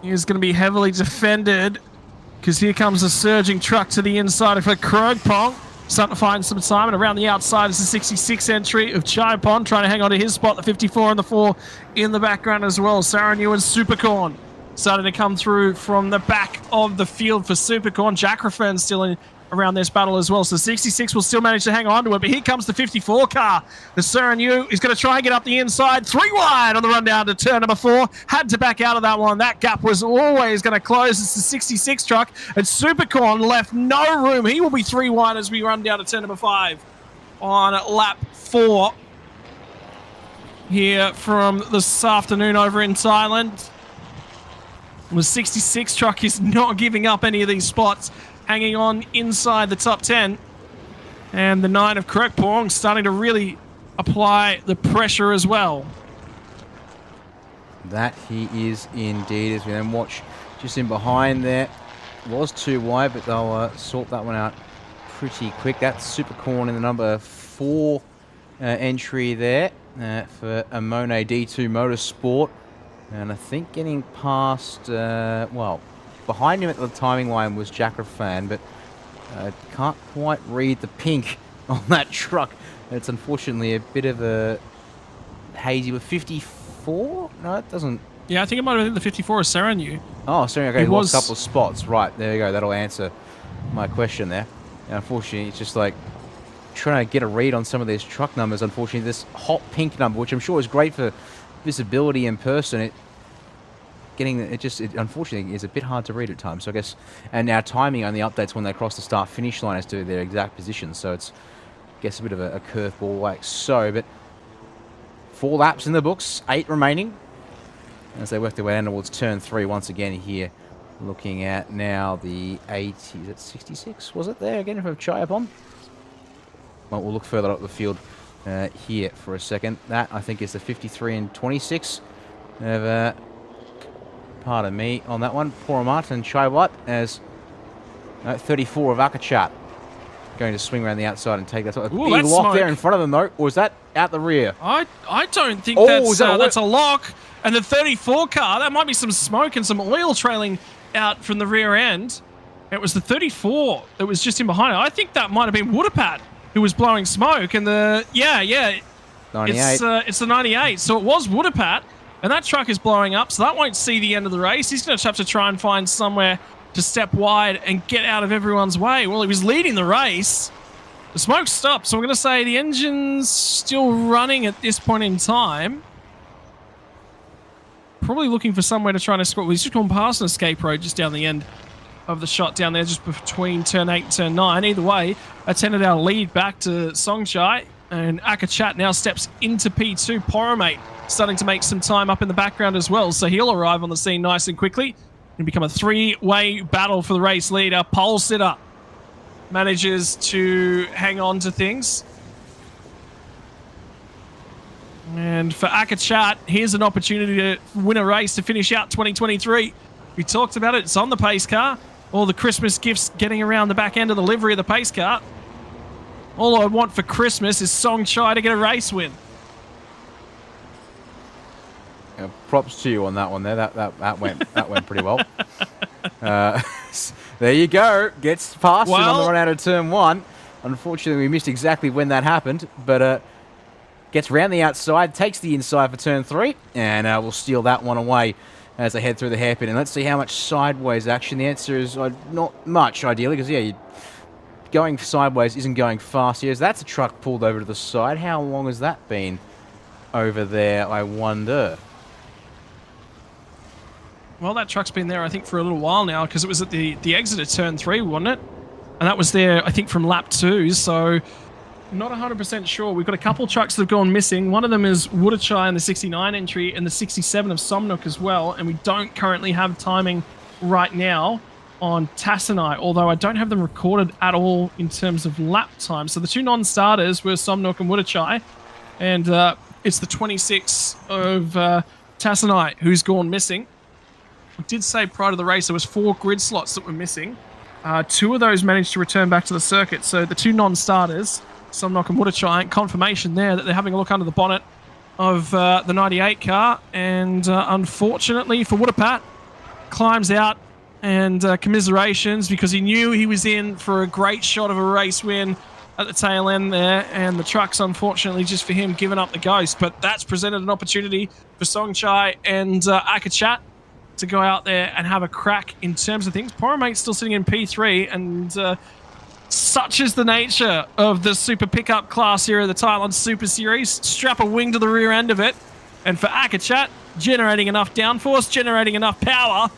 is going to be heavily defended because here comes a surging truck to the inside of Krogpong. Starting to find some time, and around the outside is the 66 entry of Chaipon, trying to hang on to his spot, the 54 and the 4 in the background as well. Saranyu and Supercorn starting to come through from the back of the field for Supercorn. Jackrafen still in around this battle as well, so 66 will still manage to hang on to it, but here comes the 54 car. The Saranyu is going to try and get up the inside, 3 wide on the run down to turn number 4. Had to back out of that one. That gap was always going to close. It's the 66 truck, and Supercorn left no room. He will be 3 wide as we run down to turn number 5 on lap 4 here from this afternoon over in Thailand. The 66 truck is not giving up any of these spots, hanging on inside the top 10. And the 9 of Krekpong starting to really apply the pressure as well. That he is indeed, as we then watch just in behind there. Was too wide, but they'll sort that one out pretty quick. That's Supercorn in the number 4 entry there for Amone D2 Motorsport. And I think getting past, well, behind him at the timing line was Jackrafen, but can't quite read the pink on that truck. It's unfortunately a bit of a hazy with 54. No, it doesn't. Yeah, I think it might have been the 54 of Saranyu. Oh, sorry, okay, he lost a couple of spots. Right, there you go. That'll answer my question there. And unfortunately, it's just like trying to get a read on some of these truck numbers. Unfortunately, this hot pink number, which I'm sure is great for visibility in person, it unfortunately is a bit hard to read at times. So I guess, and now timing only updates when they cross the start finish line as to their exact position. So it's, I guess, a bit of a curveball like so. But 4 laps in the books, 8 remaining as they work their way down towards turn 3 once again here. Looking at now the 80, is it 66? Was it there again for Chaipon? Well, we'll look further up the field here for a second. That, I think, is the 53 and 26 of, pardon me on that one, Poromat and Chaiwat as 34 of Akachat going to swing around the outside and take that. A big lock smoke there in front of them, though. Or is that out the rear? I don't think that's a lock. And the 34 car, that might be some smoke and some oil trailing out from the rear end. It was the 34 that was just in behind it. I think that might have been Woodapat who was blowing smoke. And the, yeah, 98. It's the 98. So it was Woodapat. And that truck is blowing up, so that won't see the end of the race. He's going to have to try and find somewhere to step wide and get out of everyone's way. Well, he was leading the race. The smoke stopped, so we're going to say the engine's still running at this point in time. Probably looking for somewhere to try and escape. Well, he's just gone past an escape road just down the end of the shot down there, just between turn 8 and turn 9. Either way, that's ended our lead back to Songchai. And Akachat now steps into P2. Poromate starting to make some time up in the background as well. So he'll arrive on the scene nice and quickly. It'll become a three-way battle for the race leader. Pole sitter manages to hang on to things. And for Akachat, here's an opportunity to win a race to finish out 2023. We talked about it. It's on the pace car. All the Christmas gifts getting around the back end of the livery of the pace car. All I want for Christmas is Songchai to get a race win. Yeah, props to you on that one there. That went pretty well. There you go. Gets past him on the run out of turn 1. Unfortunately, we missed exactly when that happened, but gets round the outside, takes the inside for turn 3, and we'll steal that one away as they head through the hairpin. And let's see how much sideways action. The answer is not much, ideally, because, yeah, going sideways isn't going fast here. That's a truck pulled over to the side. How long has that been over there, I wonder? Well, that truck's been there, I think, for a little while now, because it was at the exit of turn 3, wasn't it? And that was there, I think, from lap 2, so not 100% sure. We've got a couple trucks that have gone missing. One of them is Woodachai in the 69 entry and the 67 of Somnook as well, and we don't currently have timing right now on Tassanai, although I don't have them recorded at all in terms of lap time. So the two non-starters were Somnook and Woodachai, and it's the 26 of Tassanai who's gone missing. I did say prior to the race there was 4 grid slots that were missing. 2 of those managed to return back to the circuit. So the two non-starters, Somnook and Woodachai, confirmation there that they're having a look under the bonnet of the 98 car. And unfortunately for Woodapat, climbs out and commiserations, because he knew he was in for a great shot of a race win at the tail end there, and the truck's unfortunately just for him giving up the ghost. But that's presented an opportunity for Songchai and Akachat to go out there and have a crack in terms of things. Poromate's still sitting in P3, and such is the nature of the super pickup class here of the Thailand Super Series. Strap a wing to the rear end of it, and for Akachat, generating enough downforce, generating enough power.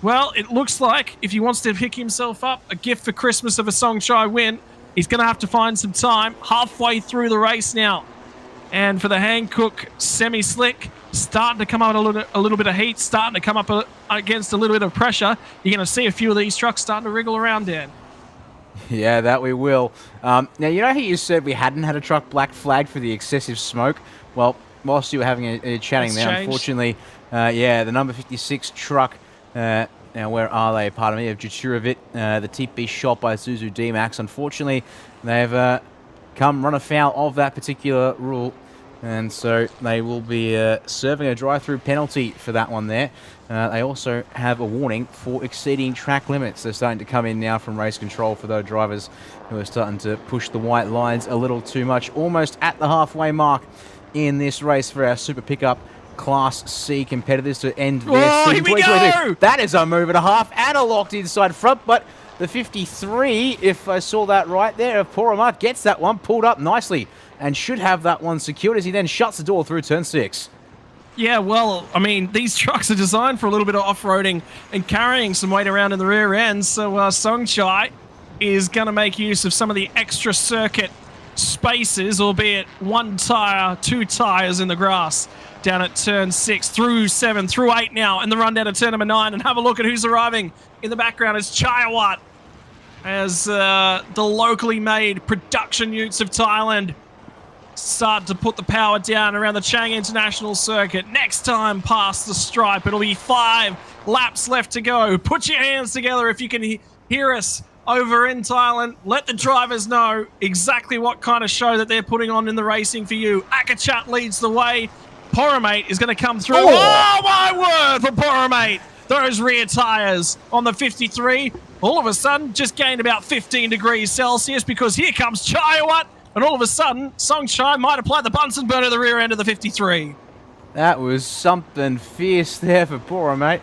Well, it looks like if he wants to pick himself up a gift for Christmas of a Songchai win, he's going to have to find some time halfway through the race now. And for the Hankook semi-slick, starting to come out a little bit of heat, starting to come up against a little bit of pressure. You're going to see a few of these trucks starting to wriggle around, Dan. Yeah, that we will. Now, you know how you said we hadn't had a truck black flagged for the excessive smoke? Well, whilst you were having a chatting there, unfortunately, yeah, the number 56 truck, now where are they? Pardon me, of Jaturovit, the TP shot by Suzu D-Max. Unfortunately, they've come run afoul of that particular rule, and so they will be serving a drive-through penalty for that one there. They also have a warning for exceeding track limits. They're starting to come in now from race control for those drivers who are starting to push the white lines a little too much, almost at the halfway mark in this race for our Super Pickup Class C competitors to end their season. Here we go! That is a move and a half and a locked inside front, but the 53, if I saw that right there, of Poromat gets that one pulled up nicely and should have that one secured as he then shuts the door through turn 6. Yeah, well, I mean, these trucks are designed for a little bit of off-roading and carrying some weight around in the rear end, so Songchai is going to make use of some of the extra circuit spaces, albeit 1 tyre, 2 tyres in the grass down at turn 6, through 7, through 8 now, and the run down to turn number 9, and have a look at who's arriving. In the background is Chayawat, as the locally made production utes of Thailand start to put the power down around the Chang International Circuit. Next time past the stripe, it'll be 5 laps left to go. Put your hands together if you can hear us over in Thailand. Let the drivers know exactly what kind of show that they're putting on in the racing for you. Akachat leads the way. Poromate is going to come through. Oh my word for Poromate! Those rear tyres on the 53, all of a sudden, just gained about 15 degrees Celsius, because here comes Chayawat, and all of a sudden, Songchai might apply the Bunsen burner to the rear end of the 53. That was something fierce there for Poromate,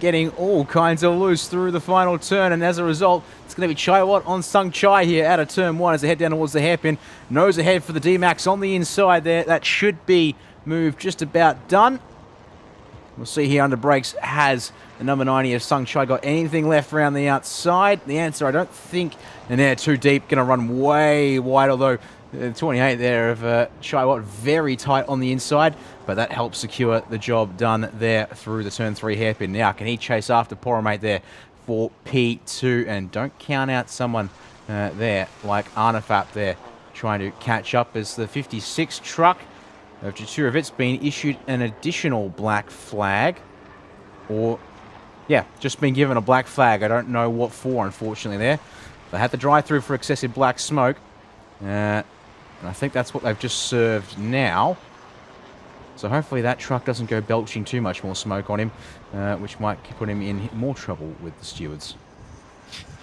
getting all kinds of loose through the final turn, and as a result, it's going to be Chayawat on Songchai here out of turn 1 as they head down towards the hairpin. Nose ahead for the D-Max on the inside there. That should be move just about done. We'll see here under brakes, has the number 90 of Songchai got anything left around the outside? The answer, I don't think. And they're too deep, going to run way wide, although The 28 there of Chai Watt very tight on the inside, but that helps secure the job done there through the turn 3 hairpin. Now, can he chase after Poramate there for P2? And don't count out someone there like Arnafap there trying to catch up as the 56 truck of Jaturovic's been issued an additional black flag. Or, yeah, just been given a black flag. I don't know what for, unfortunately, there. They had the drive-through for excessive black smoke. And I think that's what they've just served now. So hopefully that truck doesn't go belching too much more smoke on him, which might put him in more trouble with the stewards.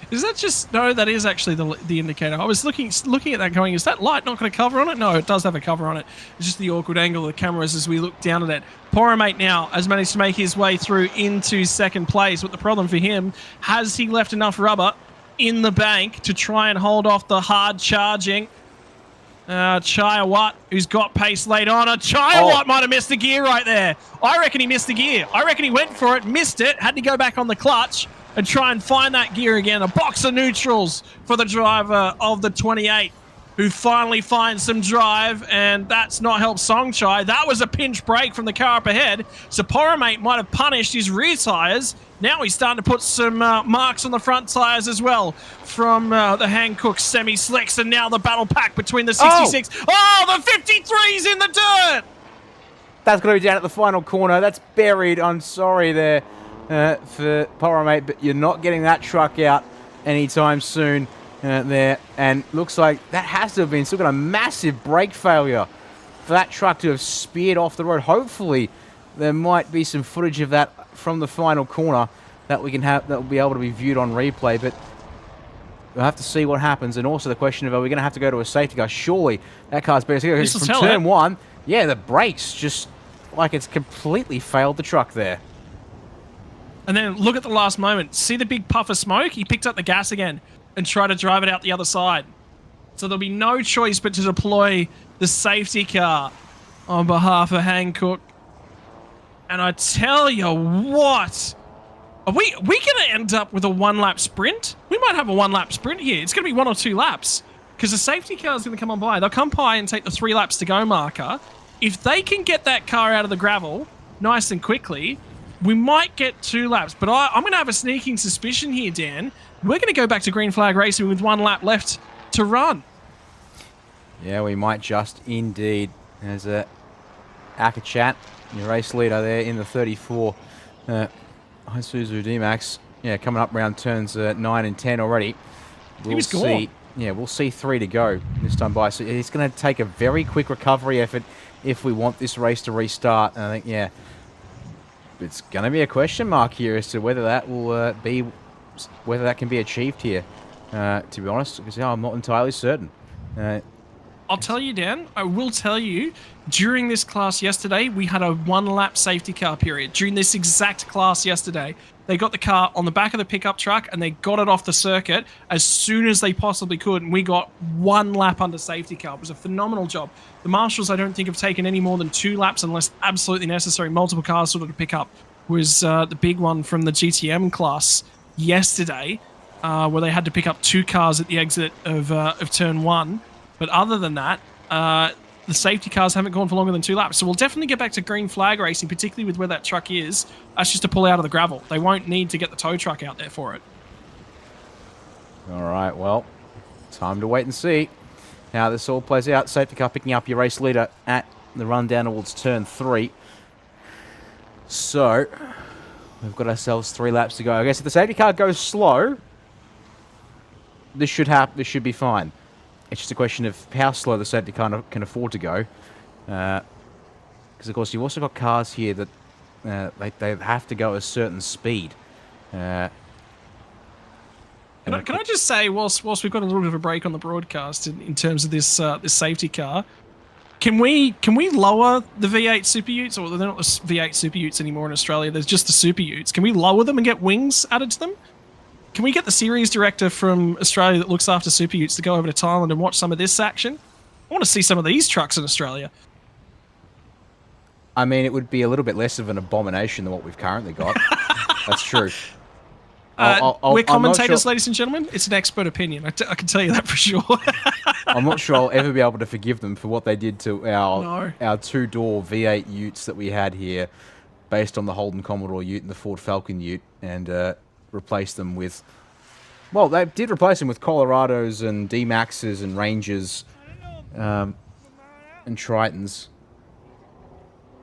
Is that just... No, that is actually the indicator. I was looking at that going, is that light not going to cover on it? No, it does have a cover on it. It's just the awkward angle of the cameras as we look down at it. Poramate now has managed to make his way through into second place, but the problem for him, has he left enough rubber in the bank to try and hold off the hard charging Chai Watt, who's got pace late on. Chai Watt might have missed the gear right there. I reckon he missed the gear. I reckon he went for it, missed it, had to go back on the clutch and try and find that gear again. A box of neutrals for the driver of the 28, who finally finds some drive, and that's not helped Songchai. That was a pinch brake from the car up ahead, so Poramate might have punished his rear tyres. Now he's starting to put some marks on the front tyres as well from the Hankook semi-slicks, and now the battle pack between the 66. Oh, the 53's in the dirt! That's going to be down at the final corner. That's buried. I'm sorry there for Poramate, but you're not getting that truck out anytime soon there. And looks like that has to have been still got a massive brake failure for that truck to have speared off the road. Hopefully there might be some footage of that from the final corner that we can have, that will be able to be viewed on replay, but we'll have to see what happens. And also the question of, are we going to have to go to a safety car? Surely that car's better to go. From turn 1, yeah, the brakes just like it's completely failed the truck there. And then look at the last moment. See the big puff of smoke? He picked up the gas again and tried to drive it out the other side. So there'll be no choice but to deploy the safety car on behalf of Hankook. And I tell you what, are we going to end up with a one-lap sprint? We might have a one-lap sprint here. It's going to be 1 or 2 laps because the safety car is going to come on by. They'll come by and take the 3 laps to go marker. If they can get that car out of the gravel nice and quickly, we might get 2 laps. But I'm going to have a sneaking suspicion here, Dan. We're going to go back to green flag racing with 1 lap left to run. Yeah, we might just indeed. There's a Akachat, your race leader there in the 34. Isuzu D-Max, yeah, coming up around turns 9 and 10 already. He was gone. Yeah, we'll see 3 to go this time by. So it's going to take a very quick recovery effort if we want this race to restart. And I think, yeah, it's going to be a question mark here as to whether that will whether that can be achieved here. To be honest, because I'm not entirely certain. I'll tell you, Dan, I will tell you, during this class yesterday, we had a 1-lap safety car period. During this exact class yesterday, they got the car on the back of the pickup truck and they got it off the circuit as soon as they possibly could, and we got 1 lap under safety car. It was a phenomenal job. The marshals, I don't think, have taken any more than 2 laps unless absolutely necessary. Multiple cars sort of to pick up was the big one from the GTM class yesterday, where they had to pick up 2 cars at the exit of turn 1. But other than that, the safety cars haven't gone for longer than 2 laps. So we'll definitely get back to green flag racing, particularly with where that truck is. That's just to pull out of the gravel. They won't need to get the tow truck out there for it. All right, well, time to wait and see how this all plays out. Safety car picking up your race leader at the run down towards turn 3. So we've got ourselves 3 laps to go. I guess if the safety car goes slow, this should be fine. It's just a question of how slow the safety car can afford to go. Because, of course, you've also got cars here that they have to go a certain speed. Can I just say, whilst we've got a little bit of a break on the broadcast in terms of this this safety car, can we lower the V8 Super Utes? Or they're not the V8 Super Utes anymore in Australia. There's just the Super Utes. Can we lower them and get wings added to them? Can we get the series director from Australia that looks after Super Utes to go over to Thailand and watch some of this action? I want to see some of these trucks in Australia. I mean, it would be a little bit less of an abomination than what we've currently got. That's true. We're commentators, ladies and gentlemen. It's an expert opinion. I can tell you that for sure. I'm not sure I'll ever be able to forgive them for what they did to our two-door V8 utes that we had here, based on the Holden Commodore ute and the Ford Falcon ute, and replace them with... Well, they did replace them with Colorados and D-Maxes and Rangers and Tritons.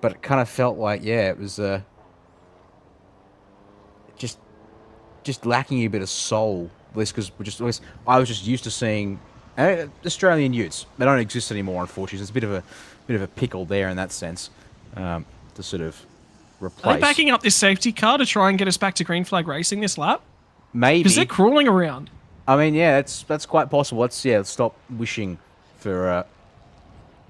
But it kind of felt like, yeah, it was just lacking a bit of soul. At least because I was just used to seeing Australian utes. They don't exist anymore, unfortunately. There's a bit of a pickle there in that sense to sort of replace. Are they backing up this safety car to try and get us back to green flag racing this lap? Maybe. Because they're crawling around. I mean, yeah, that's quite possible. Let's stop wishing for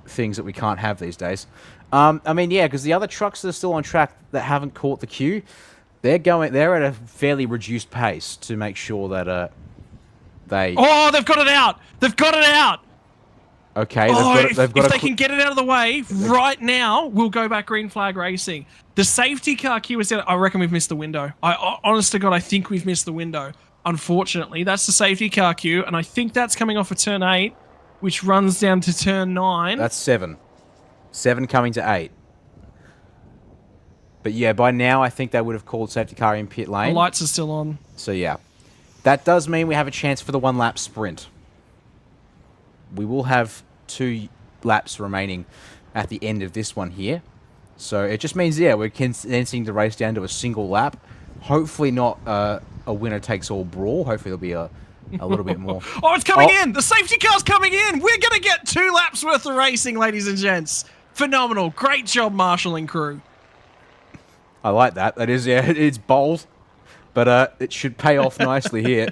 things that we can't have these days. I mean, yeah, because the other trucks that are still on track that haven't caught the queue, they're at a fairly reduced pace to make sure that they... Oh, they've got it out! They've got it out! Okay, if they can get it out of the way right now, we'll go back green flag racing. The safety car queue is down. I reckon we've missed the window. Honest to God, I think we've missed the window. Unfortunately, that's the safety car queue, and I think that's coming off of turn 8, which runs down to turn 9. That's 7. 7 coming to 8. But yeah, by now I think they would have called safety car in pit lane. The lights are still on. So yeah, that does mean we have a chance for the 1 lap sprint. We will have 2 laps remaining at the end of this one here. So it just means, yeah, we're condensing the race down to a single lap. Hopefully not a winner-takes-all brawl. Hopefully there'll be a little bit more. Oh, it's coming in! The safety car's coming in! We're going to get 2 laps worth of racing, ladies and gents. Phenomenal. Great job, marshalling crew. I like that. That is, yeah, it's bold, but it should pay off nicely here.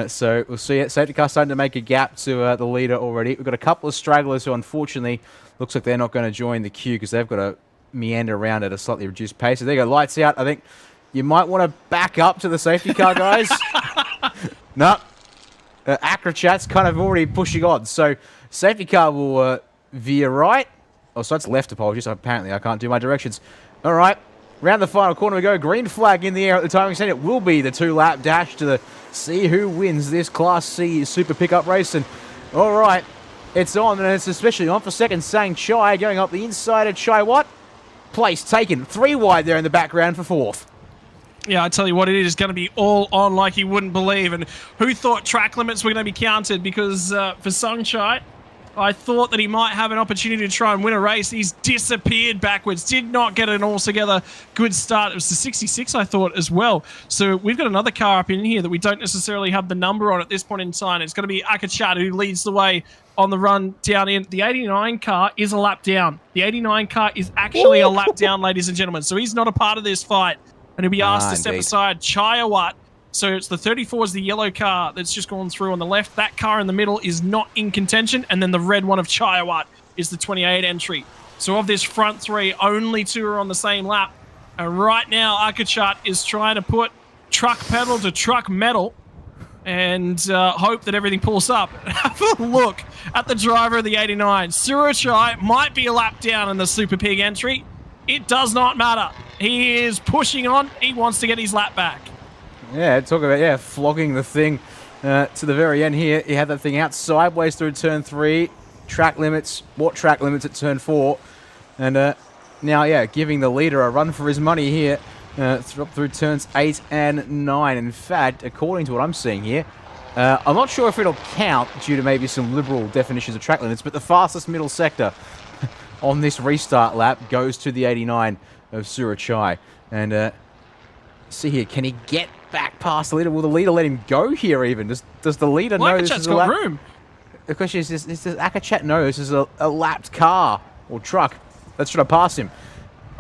So we'll see it. Safety car starting to make a gap to the leader already. We've got a couple of stragglers who, unfortunately, looks like they're not going to join the queue because they've got to meander around at a slightly reduced pace. So there you go, lights out. I think you might want to back up to the safety car, guys. No. Acrochat's kind of already pushing on. So safety car will veer right. Oh, so that's left, apologies. Apparently I can't do my directions. All right. Round the final corner we go. Green flag in the air at the timing stand. It will be the 2-lap dash to see who wins this Class C Super Pickup race. And all right, it's on, and it's especially on for second. Sang Chai going up the inside of Chai Watt. Place taken. 3 wide there in the background for 4th. Yeah, I tell you what, it is going to be all on like you wouldn't believe. And who thought track limits were going to be counted? Because for Sang Chai, I thought that he might have an opportunity to try and win a race. He's disappeared backwards. Did not get an altogether good start. It was the 66, I thought, as well. So we've got another car up in here that we don't necessarily have the number on at this point in time. It's going to be Akachat who leads the way on the run down in. The 89 car is a lap down. The 89 car is actually a lap down, ladies and gentlemen. So he's not a part of this fight. And he'll be asked to step aside. Chiawat. So it's the 34 is the yellow car that's just gone through on the left. That car in the middle is not in contention. And then the red one of Chiawat is the 28 entry. So of this front 3, only 2 are on the same lap. And right now, Akachat is trying to put truck pedal to truck metal and hope that everything pulls up. Have a look at the driver of the 89. Surachai might be a lap down in the Super Pig entry. It does not matter. He is pushing on. He wants to get his lap back. Yeah, talk about, flogging the thing to the very end here. He had that thing out sideways through turn 3. Track limits. What track limits at turn 4? And now, giving the leader a run for his money here through turns 8 and 9. In fact, according to what I'm seeing here, I'm not sure if it'll count due to maybe some liberal definitions of track limits, but the fastest middle sector on this restart lap goes to the 89 of Surachai. And see here, can he get back past the leader? Will the leader let him go here even? Does the leader know this is a lap? Room. The question is, does Akachat know this is a lapped car or truck that's trying to pass him?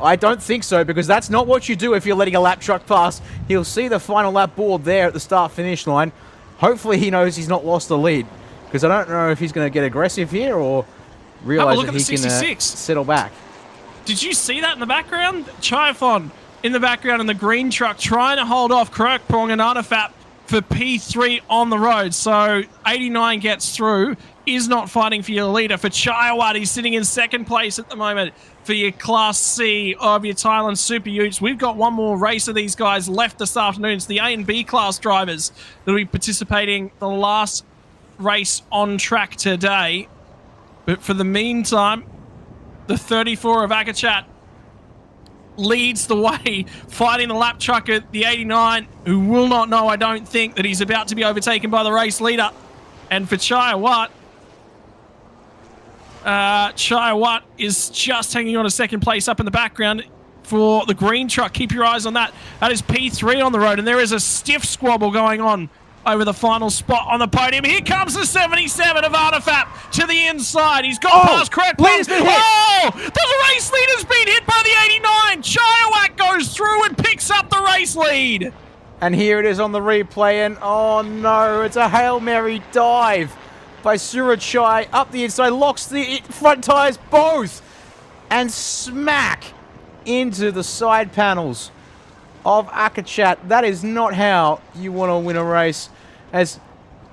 I don't think so, because that's not what you do if you're letting a lap truck pass. He'll see the final lap board there at the start-finish line. Hopefully he knows he's not lost the lead, because I don't know if he's going to get aggressive here or realize that he can settle back. Did you see that in the background? Chiafon in the background in the green truck trying to hold off Kirkprong and Artifact for P3 on the road. So 89 gets through, is not fighting for your leader. For Chiawat, he's sitting in second place at the moment for your Class C of your Thailand Super Utes. We've got one more race of these guys left this afternoon. It's the A and B class drivers that will be participating the last race on track today. But for the meantime, the 34 of Akachat leads the way, fighting the lap truck at the 89, who will not know, I don't think, that he's about to be overtaken by the race leader. And for Chiawat is just hanging on a second place up in the background for the green truck. Keep your eyes on that. That is P3 on the road, and there is a stiff squabble going on over the final spot on the podium. Here comes the 77 of Artifact to the inside. He's got past Crackpot. Oh! The race leader's been hit by the 89. Chiawat goes through and picks up the race lead. And here it is on the replay, and oh no, it's a Hail Mary dive by Surachai up the inside, locks the front tyres both, and smack into the side panels of Akachat. That is not how you want to win a race. As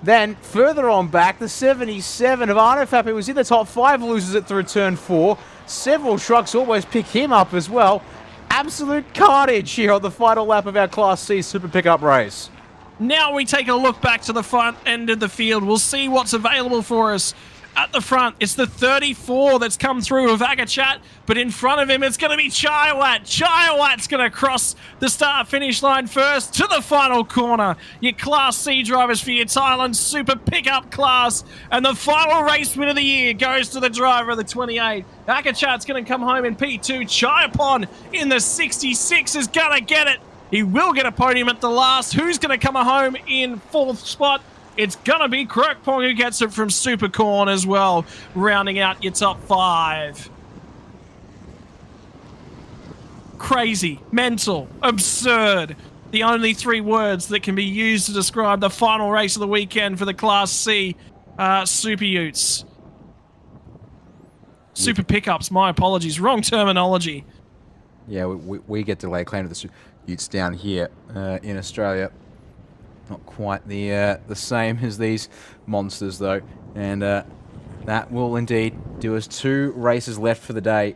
then, further on back, the 77 of Artifact, who was in the top 5, loses it through turn 4. Several trucks almost pick him up as well. Absolute carnage here on the final lap of our Class C Super Pickup race. Now we take a look back to the front end of the field. We'll see what's available for us. At the front, it's the 34 that's come through of Akachat, but in front of him, it's going to be Chiawat. Chiawat's going to cross the start-finish line first to the final corner. Your Class C drivers for your Thailand Super Pickup class. And the final race win of the year goes to the driver of the 28. Akachat's going to come home in P2. Chiapon in the 66 is going to get it. He will get a podium at the last. Who's going to come home in 4th spot? It's going to be Krokpong who gets it from Supercorn as well, rounding out your top 5. Crazy, mental, absurd. The only 3 words that can be used to describe the final race of the weekend for the Class C Super Utes. Super Pickups, my apologies. Wrong terminology. Yeah, we get to lay claim to the Super Utes down here in Australia. Not quite the same as these monsters, though. And that will indeed do us 2 races left for the day.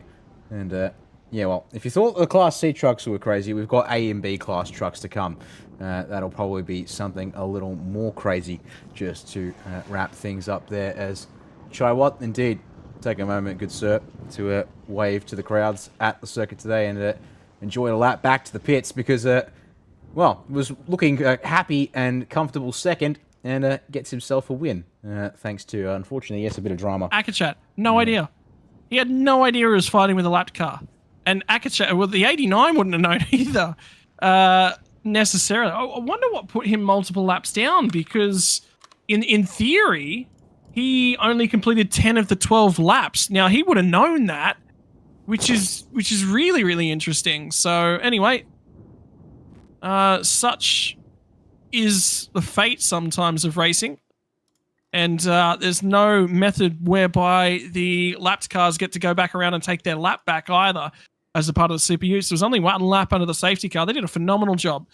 And, yeah, well, if you thought the Class C trucks were crazy, we've got A and B class trucks to come. That'll probably be something a little more crazy just to wrap things up there. As Chiawat, indeed, take a moment, good sir, to wave to the crowds at the circuit today and enjoy a lap back to the pits because... well, was looking happy and comfortable second and gets himself a win. Thanks to, unfortunately, yes, a bit of drama. Akachat, no idea. He had no idea he was fighting with a lapped car. And Akachat, well, the 89 wouldn't have known either, necessarily. I wonder what put him multiple laps down because, in theory, he only completed 10 of the 12 laps. Now, he would have known that, which is really, really interesting. So, anyway... such is the fate sometimes of racing. And there's no method whereby the lapped cars get to go back around and take their lap back either as a part of the Super Utes. There was only 1 lap under the safety car. They did a phenomenal job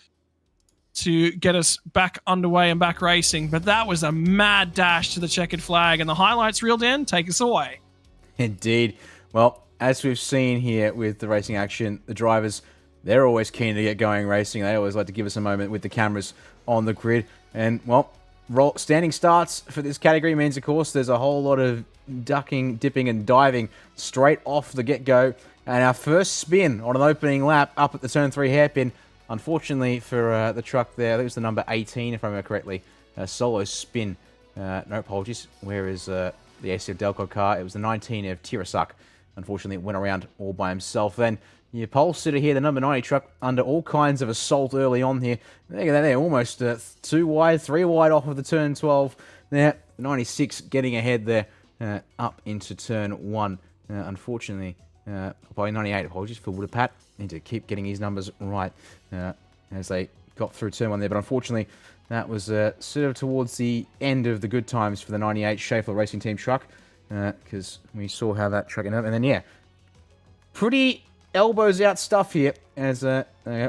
to get us back underway and back racing. But that was a mad dash to the checkered flag. And the highlights reeled in. Take us away. Indeed. Well, as we've seen here with the racing action, the drivers... they're always keen to get going racing. They always like to give us a moment with the cameras on the grid. And, well, standing starts for this category means, of course, there's a whole lot of ducking, dipping, and diving straight off the get-go. And our first spin on an opening lap up at the turn 3 hairpin, unfortunately for the truck there, I think it was the number 18, if I remember correctly, a solo spin. No apologies. Where is the ACF Delco car? It was the 19 of Tirasak. Unfortunately, it went around all by himself then. Your pole sitter here, the number 90 truck, under all kinds of assault early on here. Look at that there, almost 2 wide, 3 wide off of the turn 12. There, 96 getting ahead there up into turn 1. Unfortunately, by 98, apologies for Woodapat. Need to keep getting his numbers right as they got through turn 1 there. But unfortunately, that was sort of towards the end of the good times for the 98 Schaeffler Racing Team truck because we saw how that truck ended up. And then, yeah, pretty... elbows out stuff here as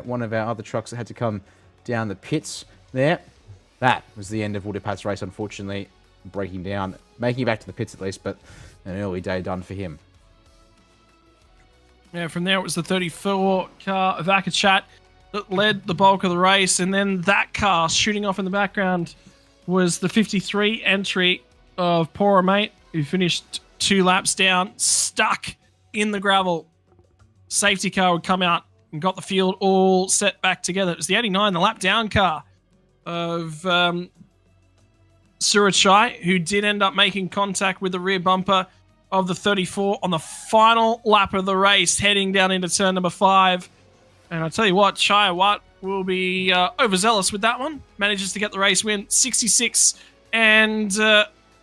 one of our other trucks that had to come down the pits there. That was the end of Woodapat's race, unfortunately, breaking down, making it back to the pits at least, but an early day done for him. Yeah, from there it was the 34 car of Akachat that led the bulk of the race, and then that car shooting off in the background was the 53 entry of Poorer Mate, who finished 2 laps down, stuck in the gravel. Safety car would come out and got the field all set back together. It was the 89, the lap down car of Surachai, who did end up making contact with the rear bumper of the 34 on the final lap of the race, heading down into turn number 5. And I tell you what, Shia Watt will be overzealous with that one. Manages to get the race win, 66. And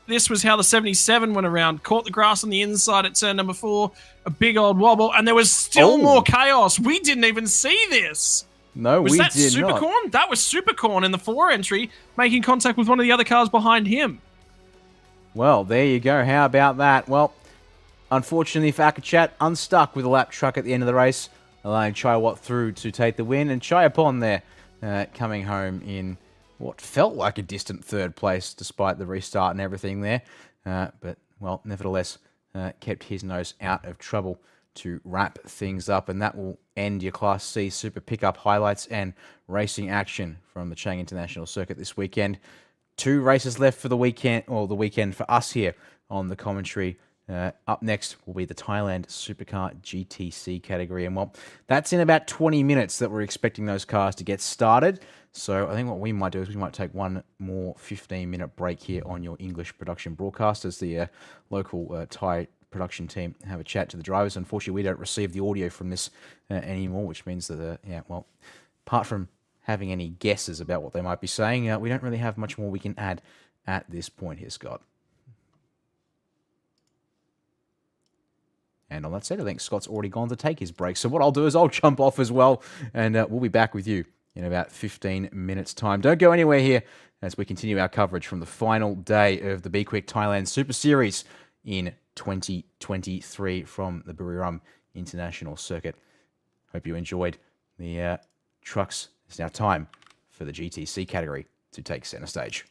this was how the 77 went around. Caught the grass on the inside at turn number 4. A big old wobble. And there was still more chaos. We didn't even see this. No, was we that did not. Supercorn? That was Supercorn in the 4 entry, making contact with one of the other cars behind him. Well, there you go. How about that? Well, unfortunately for Akachat, unstuck with a lap truck at the end of the race, allowing Chai Watt through to take the win. And Chai Upon there coming home in what felt like a distant 3rd place, despite the restart and everything there. But, well, nevertheless, kept his nose out of trouble to wrap things up. And that will end your Class C Super Pickup highlights and racing action from the Chang International Circuit this weekend. 2 races left for the weekend, or the weekend for us here on the commentary. Up next will be the Thailand Supercar GTC category. And well, that's in about 20 minutes that we're expecting those cars to get started. So I think what we might do is we might take one more 15-minute break here on your English production broadcast as the local Thai production team have a chat to the drivers. Unfortunately, we don't receive the audio from this anymore, which means that, apart from having any guesses about what they might be saying, we don't really have much more we can add at this point here, Scott. And on that said, I think Scott's already gone to take his break. So what I'll do is I'll jump off as well, and we'll be back with you in about 15 minutes' time. Don't go anywhere here as we continue our coverage from the final day of the B-Quik Thailand Super Series in 2023 from the Buriram International Circuit. Hope you enjoyed the trucks. It's now time for the GTC category to take center stage.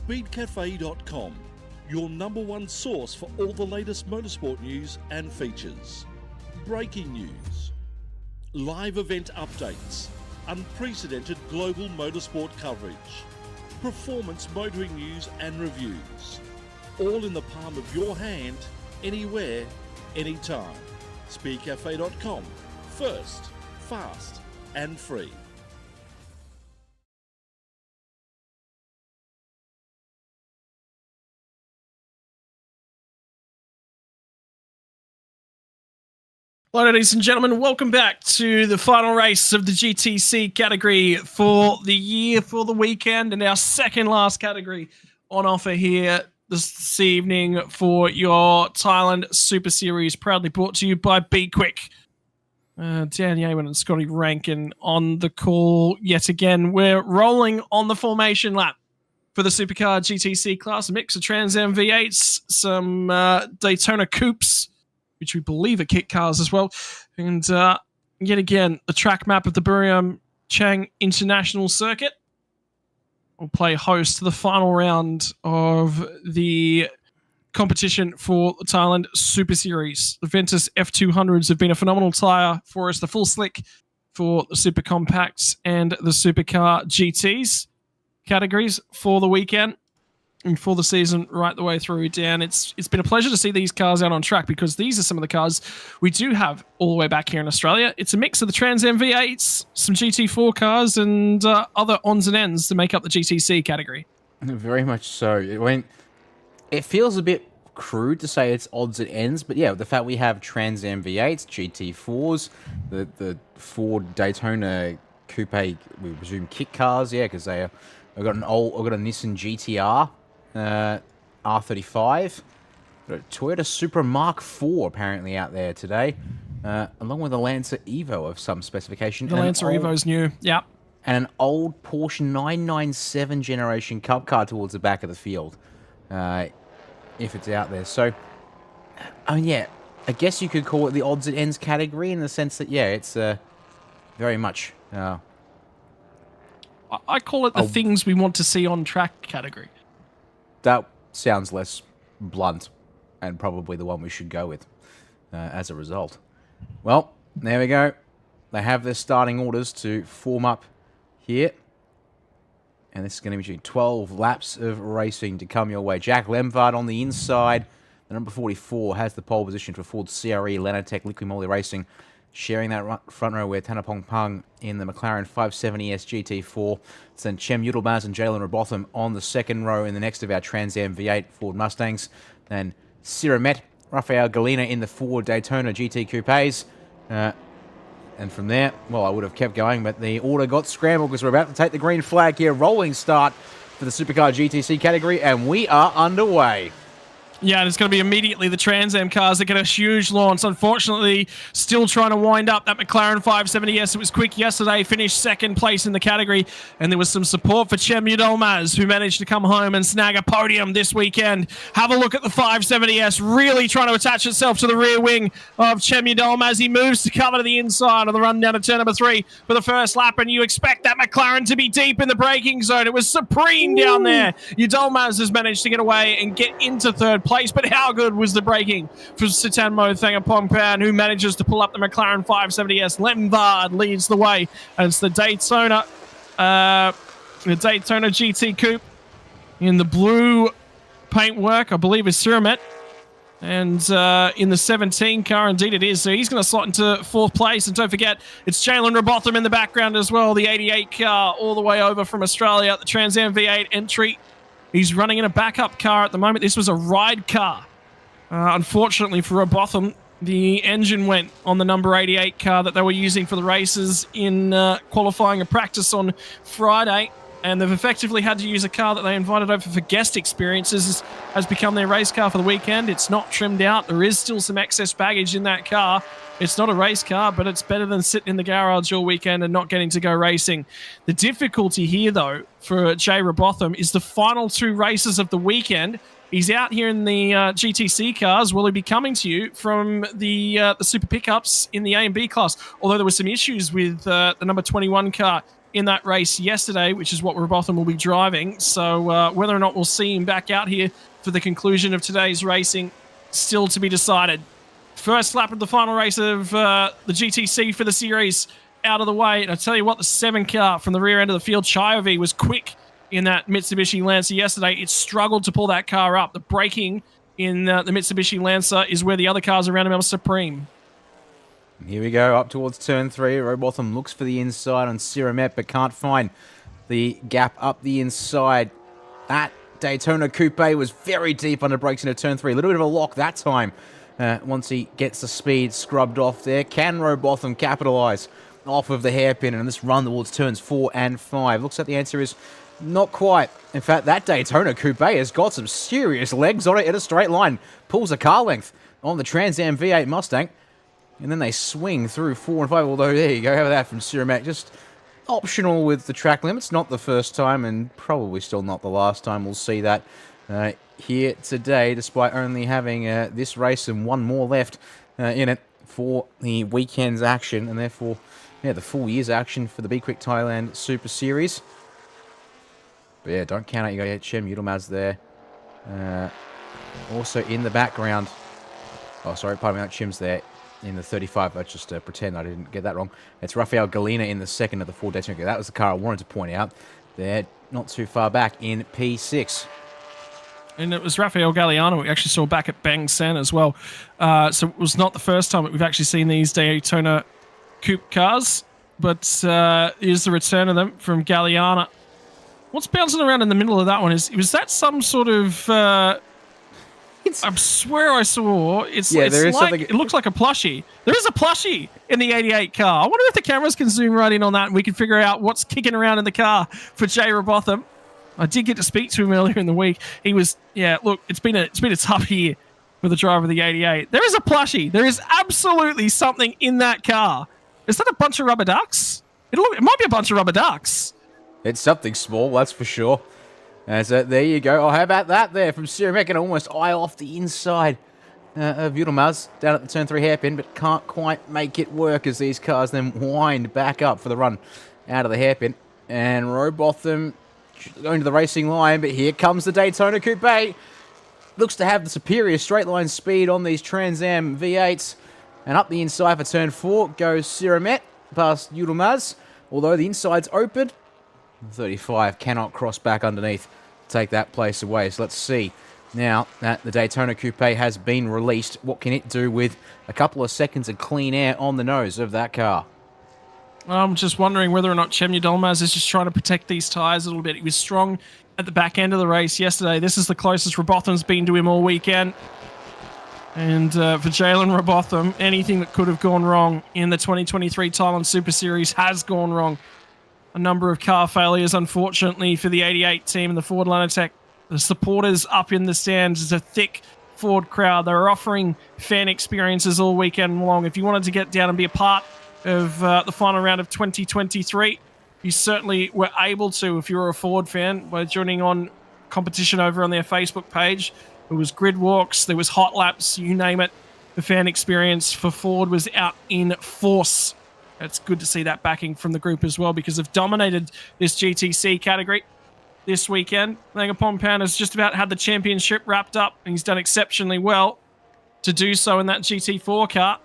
speedcafe.com, your #1 source for all the latest motorsport news and features. Breaking news, live event updates, unprecedented global motorsport coverage, performance motoring news and reviews. All in the palm of your hand, anywhere, anytime. Speedcafe.com. First, fast and free. Hello, ladies and gentlemen. Welcome back to the final race of the GTC category for the year, for the weekend, and our second last category on offer here this evening for your Thailand Super Series, proudly brought to you by B-Quik. Dan Yeaman and Scotty Rankin on the call yet again. We're rolling on the formation lap for the Supercar GTC class, a mix of Trans Am V8s, some Daytona Coupes, which we believe are kit cars as well. And yet again, the track map of the Buriram Chang International Circuit will play host to the final round of the competition for the Thailand Super Series. The Ventus F200s have been a phenomenal tyre for us. The full slick for the Super Compacts and the Supercar GTs categories for the weekend. And for the season right the way through, Dan, it's been a pleasure to see these cars out on track, because these are some of the cars we do have all the way back here in Australia. It's a mix of the Trans Am V8s, some GT4 cars, and other ons and ends to make up the GTC category. Very much so. It feels a bit crude to say it's odds and ends, but yeah, the fact we have Trans Am V8s, GT4s, the Ford Daytona Coupe, we presume kit cars, yeah, because I've got a Nissan GTR. R35, got a Toyota Supra Mark IV apparently out there today, along with a Lancer Evo of some specification. The Lancer Evo's new, yeah. And an old Porsche 997 generation Cup car towards the back of the field, if it's out there. So, yeah, I guess you could call it the odds and ends category in the sense that, yeah, it's very much... I call it the things we want to see on track category. That sounds less blunt, and probably the one we should go with as a result. Well, there we go. They have their starting orders to form up here. And this is going to be 12 laps of racing to come your way. Jack Lemvard on the inside. The number 44 has the pole position for Ford CRE, Lenotech, Liqui Moly Racing. Sharing that front row with Tanapong Pang in the McLaren 570S GT4. Then Chem Yudalbaz and Jalen Robotham on the second row in the next of our Trans Am V8 Ford Mustangs. Then Siramet, Rafael Galina in the Ford Daytona GT Coupes. And from there, well, I would have kept going, but the order got scrambled because we're about to take the green flag here. Rolling start for the Supercar GTC category, and we are underway. Yeah, and it's going to be immediately the Trans Am cars that get a huge launch. Unfortunately, still trying to wind up that McLaren 570S. It was quick yesterday, finished second place in the category, and there was some support for Chem Yudalmaz, who managed to come home and snag a podium this weekend. Have a look at the 570S, really trying to attach itself to the rear wing of Chem Yudalmaz. He moves to cover to the inside of the run down to turn number 3 for the first lap, and you expect that McLaren to be deep in the braking zone. It was supreme down there. Yudalmaz has managed to get away and get into third place, but how good was the braking for Sitanmo Thangapongpan, who manages to pull up the McLaren 570S. Lemvard leads the way, and it's the Daytona GT Coupe in the blue paintwork, I believe is Siramet, and in the 17 car, indeed it is. So he's going to slot into fourth place, and don't forget, it's Jalen Robotham in the background as well, the 88 car all the way over from Australia, the Trans Am V8 entry. He's running in a backup car at the moment. This was a ride car. Unfortunately for Robotham, the engine went on the number 88 car that they were using for the races in qualifying and practice on Friday. And they've effectively had to use a car that they invited over for guest experiences, has become their race car for the weekend. It's not trimmed out. There is still some excess baggage in that car. It's not a race car, but it's better than sitting in the garage all weekend and not getting to go racing. The difficulty here, though, for Jay Robotham is the final 2 races of the weekend. He's out here in the GTC cars. Will he be coming to you from the Super Pickups in the A and B class? Although there were some issues with the number 21 car in that race yesterday, which is what Robotham will be driving. So whether or not we'll see him back out here for the conclusion of today's racing, still to be decided First lap of the final race of the GTC for the series out of the way. And I tell you what, the 7 car from the rear end of the field, Chayovi, was quick in that Mitsubishi Lancer yesterday. It struggled to pull that car up. The braking in the Mitsubishi Lancer is where the other cars around him are supreme. Here we go, up towards turn 3. Robotham looks for the inside on Siramet, but can't find the gap up the inside. That Daytona Coupe was very deep under brakes into turn 3. A little bit of a lock that time. Once he gets the speed scrubbed off there. Can Robotham capitalise off of the hairpin and this run towards turns 4 and 5? Looks like the answer is not quite. In fact, that Daytona Coupe has got some serious legs on it in a straight line. Pulls a car length on the Trans Am V8 Mustang. And then they swing through 4 and 5. Although, there you go, have that from Siramet. Just optional with the track limits. Not the first time and probably still not the last time we'll see that here today, despite only having this race and one more left in it for the weekend's action. And therefore, yeah, the full year's action for the B-Quik Thailand Super Series. But yeah, don't count out. You got Chem Yilmaz there. Also in the background. Oh, sorry, pardon me, not Chim's there. In the 35, let's just pretend I didn't get that wrong. It's Rafael Galina in the second of the 4 Daytona. That was the car I wanted to point out. They're not too far back in P6. And it was Rafael Galliano we actually saw back at Bang San as well. So it was not the first time that we've actually seen these Daytona Coupe cars, but here's the return of them from Galliano. What's bouncing around in the middle of that one was that some sort of... I swear I saw it looks like a plushie. There is a plushie in the 88 car. I wonder if the cameras can zoom right in on that and we can figure out what's kicking around in the car for Jay Robotham. I did get to speak to him earlier in the week. He was, look, it's been a tough year for the driver of the 88. There is a plushie. There is absolutely something in that car. Is that a bunch of rubber ducks? It might be a bunch of rubber ducks. It's something small, that's for sure. So there you go. Oh, how about that there from Siramet? Can almost eye off the inside of Yilmaz down at the turn 3 hairpin, but can't quite make it work as these cars then wind back up for the run out of the hairpin. And Robotham going to the racing line, but here comes the Daytona Coupe. Looks to have the superior straight line speed on these Trans Am V8s. And up the inside for turn 4 goes Siramet past Yilmaz. Although the inside's open, 35 cannot cross back underneath, take that place away. So let's see now that the Daytona Coupe has been released. What can it do with a couple of seconds of clean air on the nose of that car? I'm just wondering whether or not Chemya Dolmaz is just trying to protect these tyres a little bit. He was strong at the back end of the race yesterday. This is the closest Robotham's been to him all weekend. And for Jalen Robotham, anything that could have gone wrong in the 2023 Thailand Super Series has gone wrong. A number of car failures, unfortunately, for the 88 team and the Ford Lanatech. The supporters up in the stands is a thick Ford crowd. They're offering fan experiences all weekend long. If you wanted to get down and be a part of the final round of 2023, you certainly were able to if you were a Ford fan by joining on competition over on their Facebook page. There was grid walks, there was hot laps, you name it. The fan experience for Ford was out in force. It's good to see that backing from the group as well because they've dominated this GTC category this weekend. Thangapompan has just about had the championship wrapped up and he's done exceptionally well to do so in that GT4 car.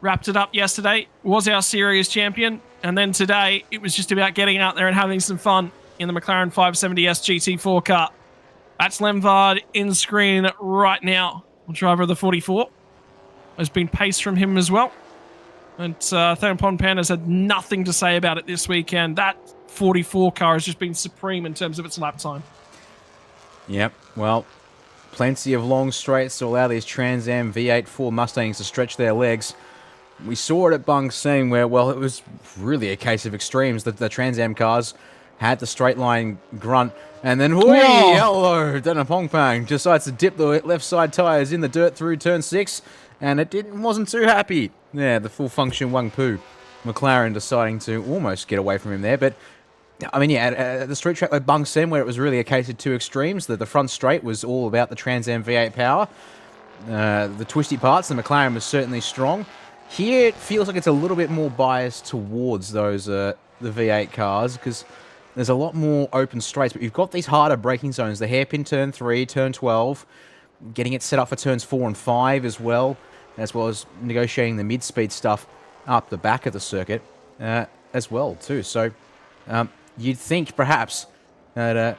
Wrapped it up yesterday, was our series champion, and then today it was just about getting out there and having some fun in the McLaren 570S GT4 car. That's Lemvard in screen right now. The driver of the 44. There's been pace from him as well. And Thangapompan has had nothing to say about it this weekend. That 44 car has just been supreme in terms of its lap time. Yep, well, plenty of long straights to allow these Trans Am V8 Ford Mustangs to stretch their legs. We saw it at Bung Sing where, well, it was really a case of extremes. The Trans Am cars had the straight line grunt, and then, hello, Thangapompan decides to dip the left side tyres in the dirt through turn 6, and it wasn't too happy. Yeah, the full function Wang Pu McLaren deciding to almost get away from him there, but I mean, yeah, at the street track like Bung Sen, where it was really a case of two extremes, the front straight was all about the Trans Am V8 power. The twisty parts, the McLaren was certainly strong. Here, it feels like it's a little bit more biased towards those the V8 cars, because there's a lot more open straights, but you've got these harder braking zones, the hairpin turn 3, turn 12, getting it set up for turns 4 and 5 as well. as well as negotiating the mid-speed stuff up the back of the circuit as well, too. So you'd think perhaps that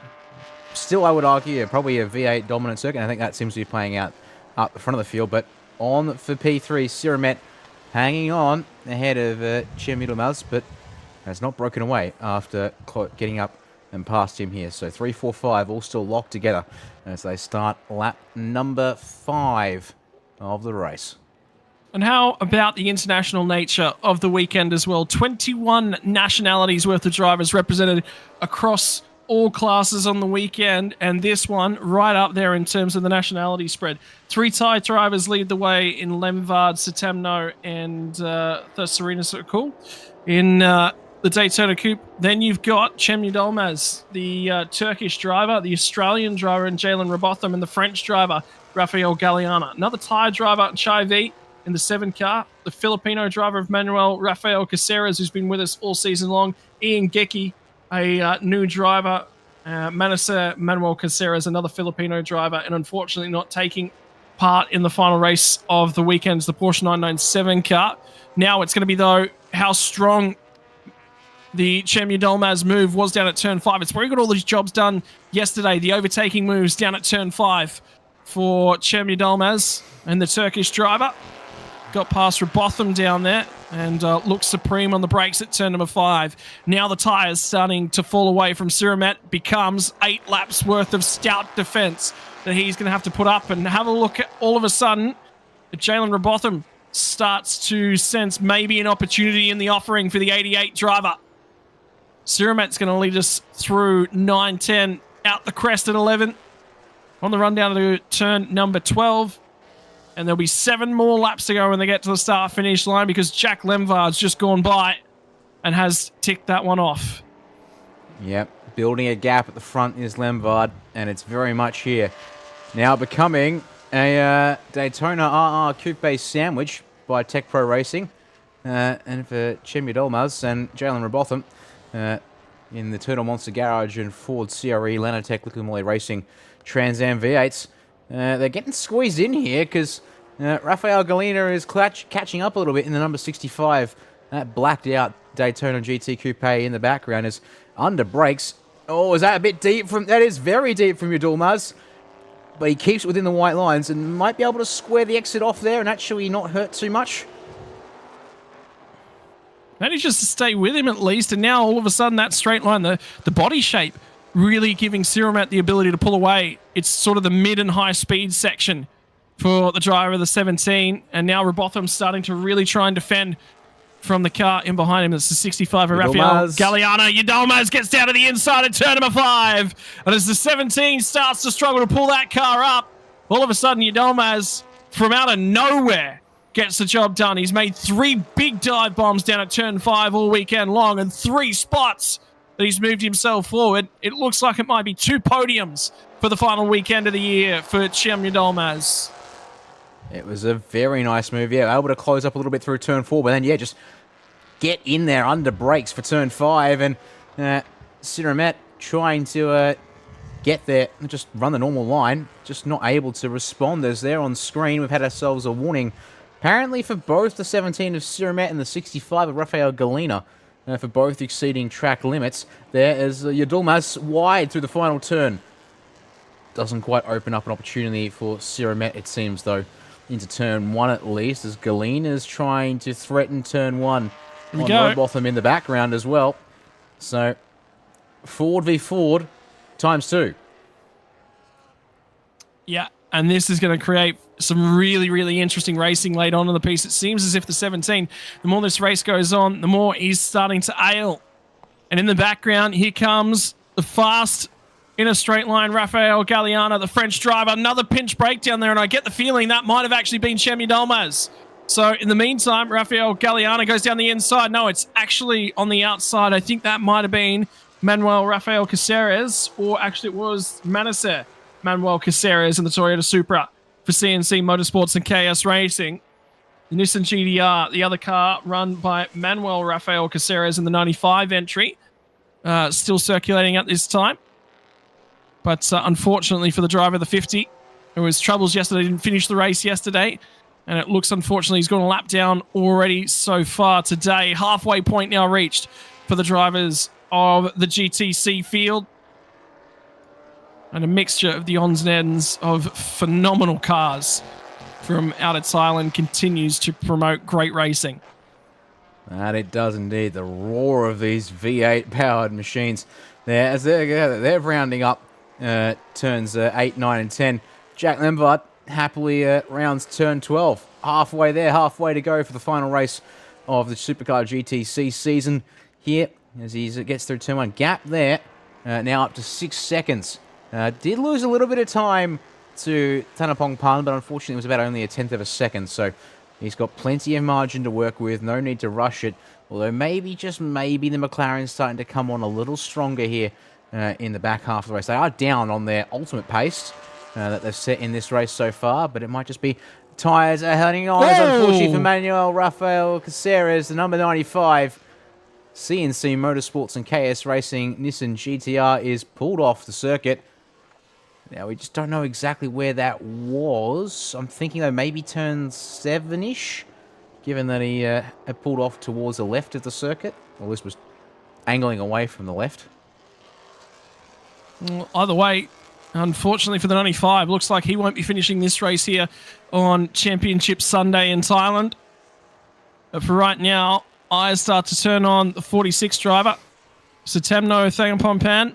still, I would argue, probably a V8 dominant circuit. I think that seems to be playing out up the front of the field. But on for P3, Siramet hanging on ahead of Chem Yilmaz, but has not broken away after getting up and past him here. So 3, 4, 5 all still locked together as they start lap number 5 of the race. And how about the international nature of the weekend as well? 21 nationalities worth of drivers represented across all classes on the weekend, and this one right up there in terms of the nationality spread. 3 Thai drivers lead the way in Lemvard, Satamno, and Thesarina Sokul in the Daytona Coupe. Then you've got Cem Yilmaz, the Turkish driver, the Australian driver, and Jalen Robotham, and the French driver, Rafael Galeana. Another Thai driver, Chai V, in the 7 car. The Filipino driver of Manuel, Rafael Caceres, who's been with us all season long. Ian Gecki, a new driver. Manasseh Manuel Caceres, another Filipino driver, and unfortunately not taking part in the final race of the weekend's the Porsche 997 car. Now it's going to be, though, how strong the Cem Yilmaz move was down at turn 5. It's where he got all these jobs done yesterday. The overtaking moves down at turn 5 for Cem Yilmaz and the Turkish driver. Got past Robotham down there and looked supreme on the brakes at turn number 5. Now the tyres starting to fall away from Siramet. Becomes 8 laps worth of stout defence that he's going to have to put up. And have a look at, all of a sudden, Jalen Robotham starts to sense maybe an opportunity in the offering for the 88 driver. Siramet's going to lead us through 9-10, out the crest at 11, on the run down to turn number 12. And there'll be 7 more laps to go when they get to the start-finish line because Jack Lemvard's just gone by and has ticked that one off. Yep, building a gap at the front is Lemvard, and it's very much here. Now becoming a Daytona RR Coupe sandwich by Tech Pro Racing. And for Cem Yilmaz and Jalen Robotham in the Turtle Monster Garage and Ford CRE Lanatech Liquid Moly Racing Trans Am V8s. They're getting squeezed in here because Rafael Galeana is catching up a little bit in the number 65. That blacked out Daytona GT Coupe in the background is under brakes. Oh, is that a bit deep from... That is very deep from Yilmaz. But he keeps it within the white lines and might be able to square the exit off there and actually not hurt too much. Manages to stay with him at least, and now all of a sudden that straight line, the body shape, really giving Siramet the ability to pull away. It's sort of the mid and high speed section for the driver of the 17, and now Robotham's starting to really try and defend from the car in behind him. It's the 65 of Rafael Galeana. Yilmaz gets down to the inside at turn number 5, and as the 17 starts to struggle to pull that car up, all of a sudden Yilmaz, from out of nowhere, gets the job done. He's made 3 big dive bombs down at turn 5 all weekend long, and 3 spots that he's moved himself forward. It looks like it might be 2 podiums for the final weekend of the year for Cem Yilmaz. It was a very nice move, yeah. Able to close up a little bit through turn 4, but then, yeah, just get in there under brakes for turn 5, and Siramet trying to get there and just run the normal line, just not able to respond. As there on screen, we've had ourselves a warning, apparently for both the 17 of Siramet and the 65 of Rafael Galeana, for both exceeding track limits. There is Yilmaz wide through the final turn. Doesn't quite open up an opportunity for Siramet, it seems, though, into turn 1 at least, as Galeana's trying to threaten turn 1 on Robotham in the background as well. So, Ford v Ford times 2. Yeah, and this is going to create some really, really interesting racing later on in the piece. It seems as if the 17, the more this race goes on, the more he's starting to ail. And in the background, here comes the fast, in a straight line, Rafael Galeana, the French driver. Another pinch breakdown there, and I get the feeling that might have actually been Cem Yilmaz. So in the meantime, Rafael Galeana goes down the inside. No, it's actually on the outside. I think that might have been Manuel Rafael Caceres, or actually it was Manasseh Manuel Caceres in the Toyota Supra for CNC Motorsports and KS Racing. The Nissan GDR, the other car run by Manuel Rafael Caceres in the 95 entry, still circulating at this time. But unfortunately for the driver of the 50, there was troubles yesterday, didn't finish the race yesterday. And it looks, unfortunately, he's gone a lap down already so far today. Halfway point now reached for the drivers of the GTC field. And a mixture of the odds and ends of phenomenal cars from out of Thailand continues to promote great racing. And it does indeed. The roar of these V8 powered machines there as they're rounding up turns 8, 9, and 10. Jack Lemvard happily rounds turn 12. Halfway there, halfway to go for the final race of the Supercar GTC season here as he gets through turn 1. Gap there, now up to 6 seconds. Did lose a little bit of time to Thanapong Pan, but unfortunately it was about only a 10th of a second, so he's got plenty of margin to work with, no need to rush it, although maybe, just maybe, the McLaren's starting to come on a little stronger here in the back half of the race. They are down on their ultimate pace that they've set in this race so far, but it might just be tyres are hanging on. It's unfortunately for Manuel Rafael Caceres, the number 95. CNC Motorsports and KS Racing Nissan GTR is pulled off the circuit. Now, we just don't know exactly where that was. I'm thinking, though, maybe turn 7-ish, given that he had pulled off towards the left of the circuit. Well, this was angling away from the left. Well, either way, unfortunately for the 95, looks like he won't be finishing this race here on Championship Sunday in Thailand. But for right now, eyes start to turn on the 46 driver. Satemno Thangapompan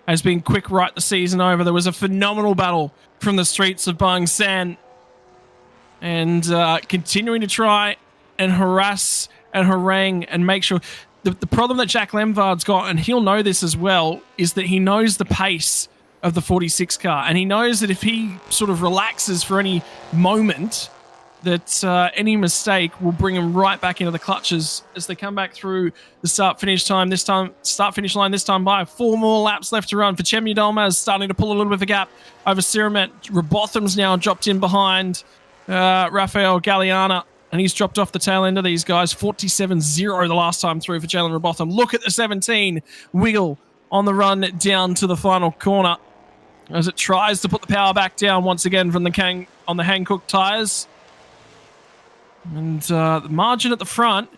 has been quick right the season over. There was a phenomenal battle from the streets of Bang San. And continuing to try and harass and harangue and make sure... The problem that Jack Lemvard's got, and he'll know this as well, is that he knows the pace of the 46 car. And he knows that if he sort of relaxes for any moment, that any mistake will bring him right back into the clutches as they come back through the start-finish line this time by 4 more laps left to run for Chemya Dolmaz, starting to pull a little bit of a gap over Siramet. Robotham's now dropped in behind Rafael Galliana, and he's dropped off the tail end of these guys. 47-0 the last time through for Jalen Robotham. Look at the 17 wiggle on the run down to the final corner as it tries to put the power back down once again from the on the Hankook tyres. And the margin at the front,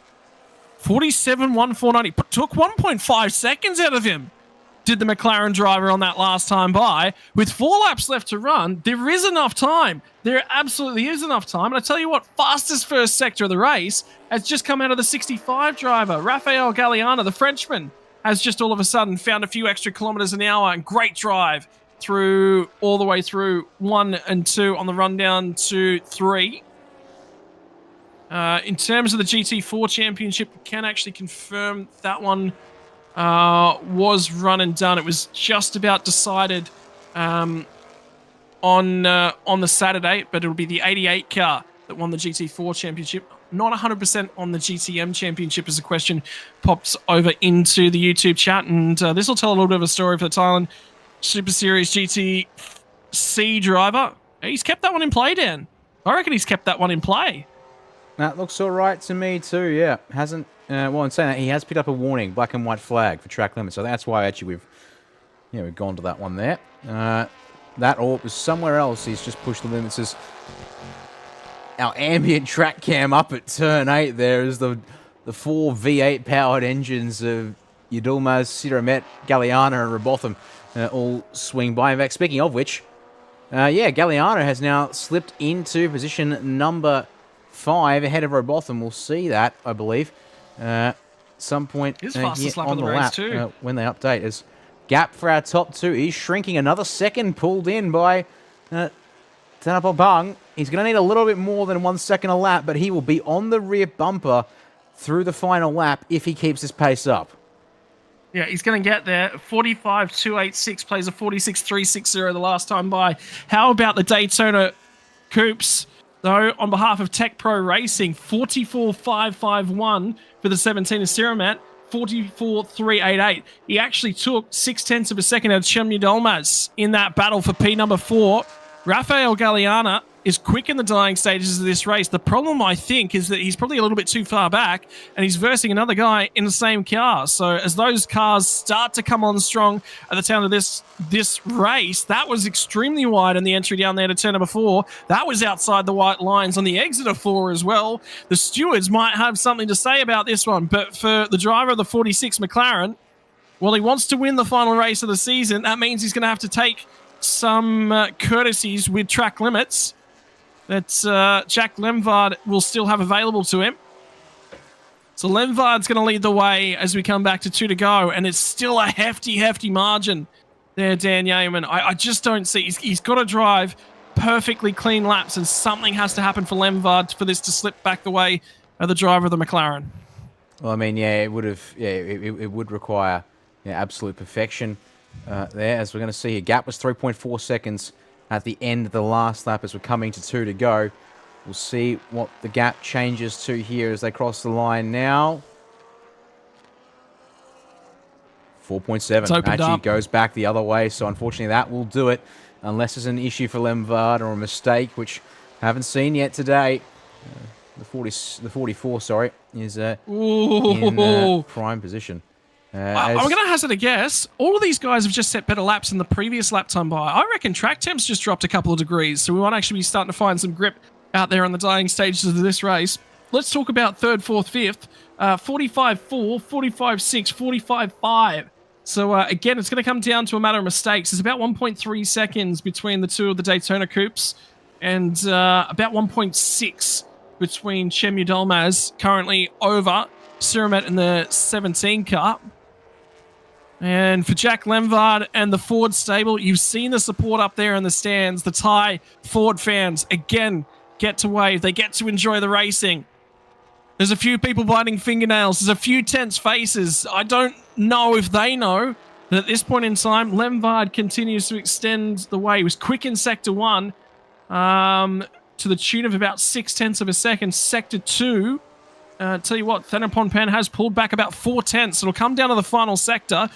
47-1-490. Took 1.5 seconds out of him, did the McLaren driver on that last time by. With 4 laps left to run, there is enough time. There absolutely is enough time. And I tell you what, fastest first sector of the race has just come out of the 65 driver. Rafael Galliana, the Frenchman, has just all of a sudden found a few extra kilometers an hour, and great drive through all the way through 1 and 2 on the run down to 3. In terms of the GT4 Championship, we can actually confirm that one was run and done. It was just about decided on the Saturday, but it'll be the 88 car that won the GT4 Championship. Not 100% on the GTM Championship as a question pops over into the YouTube chat, and this will tell a little bit of a story for the Thailand Super Series GTC driver. He's kept that one in play, Dan. I reckon he's kept that one in play. That looks all right to me too, yeah. Hasn't, well, in saying that, he has picked up a warning, black and white flag for track limits, so that's why actually we've gone to that one there. That or it was somewhere else, he's just pushed the limits. As our ambient track cam up at turn 8 there is the 4 V8 powered engines of Yilmaz, Siramet, Galliana and Robotham all swing by. In fact, speaking of which, Galliana has now slipped into position number 5 ahead of Robotham. We'll see that, I believe, some point His fastest lap on of the the race lap too. When they update. As gap for our top 2 is shrinking. Another second pulled in by Thanapong. He's going to need a little bit more than 1 second a lap, but he will be on the rear bumper through the final lap if he keeps his pace up. Yeah, he's going to get there. 45.286 plays a 46.360 the last time by. How about the Daytona Coupes, though, on behalf of Tech Pro Racing? 44.551 for the 17 of Siramat. 44.388. He actually took 0.6 of a second out of Chemya Dolmaz in that battle for P number 4. Rafael Galliana is quick in the dying stages of this race. The problem, I think, is that he's probably a little bit too far back, and he's versing another guy in the same car. So as those cars start to come on strong at the tail of this race, that was extremely wide on the entry down there to turn number 4. That was outside the white lines on the exit of 4 as well. The stewards might have something to say about this one, but for the driver of the 46 McLaren, well, he wants to win the final race of the season. That means he's going to have to take some courtesies with track limits that Jack Lemvaard will still have available to him. So Lemvaard's going to lead the way as we come back to 2 to go, and it's still a hefty margin there, Dan Yeaman. I just don't see... He's got to drive perfectly clean laps, and something has to happen for Lemvaard for this to slip back the way of the driver of the McLaren. Well, I mean, yeah, it would have... Yeah, it would require absolute perfection there. As we're going to see, a gap was 3.4 seconds at the end of the last lap as we're coming to 2 to go. We'll see what the gap changes to here as they cross the line now. 4.7 actually goes back the other way, so unfortunately that will do it, unless there's an issue for Lemvaard or a mistake, which I haven't seen yet today. The 44, sorry, is in prime position. I'm going to hazard a guess. All of these guys have just set better laps than the previous lap time by. I reckon track temps just dropped a couple of degrees, so we might actually be starting to find some grip out there on the dying stages of this race. Let's talk about 3rd, 4th, 5th. 45.4, 45.6, 45.5. So again, it's going to come down to a matter of mistakes. There's about 1.3 seconds between the two of the Daytona Coupes, and about 1.6 between Chemya Dolmaz, currently over Suramet in the 17 car. And for Jack Lemvaard and the Ford stable, you've seen the support up there in the stands. The Thai Ford fans, again, get to wave. They get to enjoy the racing. There's a few people biting fingernails. There's a few tense faces. I don't know if they know that at this point in time, Lemvaard continues to extend the way. He was quick in Sector 1 to the tune of about 0.6 of a second. Sector 2, tell you what, Thanapon has pulled back about 0.4. It'll come down to the final sector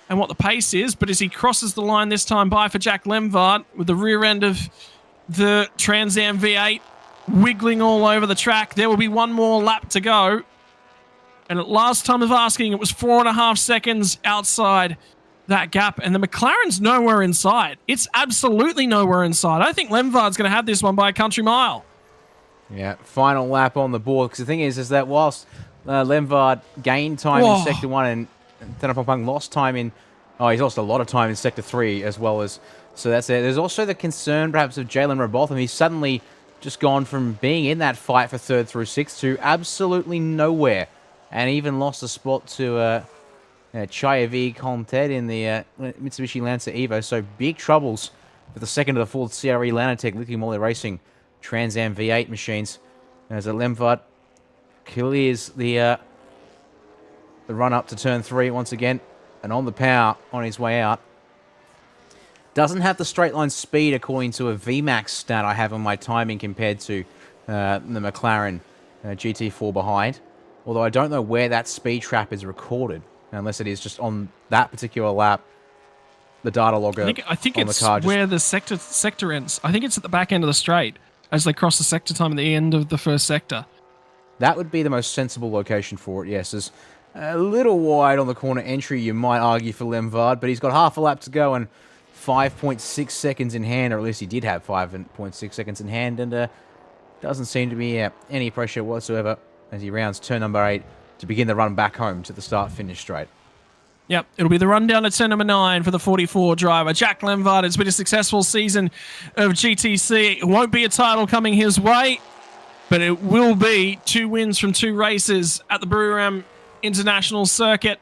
and what the pace is, but as he crosses the line this time by for Jack Lemvaard with the rear end of the Trans Am V8 wiggling all over the track, there will be one more lap to go. And at last time of asking, it was 4.5 seconds outside that gap, and the McLaren's nowhere inside. It's absolutely nowhere inside. I think Lemvaard's going to have this one by a country mile. Yeah, final lap on the board. Because the thing is that whilst Lemvaard gained time in Sector 1 and Thanapon lost time in... Oh, he's lost a lot of time in Sector 3 as well as... So that's it. There's also the concern perhaps of Jalen Robotham. He's suddenly just gone from being in that fight for 3rd through 6th to absolutely nowhere. And even lost a spot to Chayavi Conted in the Mitsubishi Lancer Evo. So big troubles for the 2nd of the 4th CRE Lanatech Liqui Moly Racing Trans Am V8 machines. As Lemvaard clears the run up to turn 3 once again, and on the power on his way out. Doesn't have the straight line speed according to a VMAX stat I have on my timing compared to the McLaren GT4 behind. Although I don't know where that speed trap is recorded, unless it is just on that particular lap. The data logger I think on it's the car where the sector ends. I think it's at the back end of the straight as they cross the sector time at the end of the first sector. That would be the most sensible location for it, yes. It's a little wide on the corner entry, you might argue, for Lemvaard, but he's got half a lap to go and 5.6 seconds in hand, or at least he did have 5.6 seconds in hand, and doesn't seem to be any pressure whatsoever as he rounds turn number 8 to begin the run back home to the start-finish straight. Yep, it'll be the run down to turn number 9 for the 44 driver. Jack Lemvaard. It's been a successful season of GTC. It won't be a title coming his way, but it will be 2 wins from 2 races at the Buriram International Circuit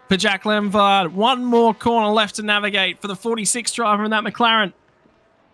for Jack Lemvaard. One more corner left to navigate for the 46 driver in that McLaren.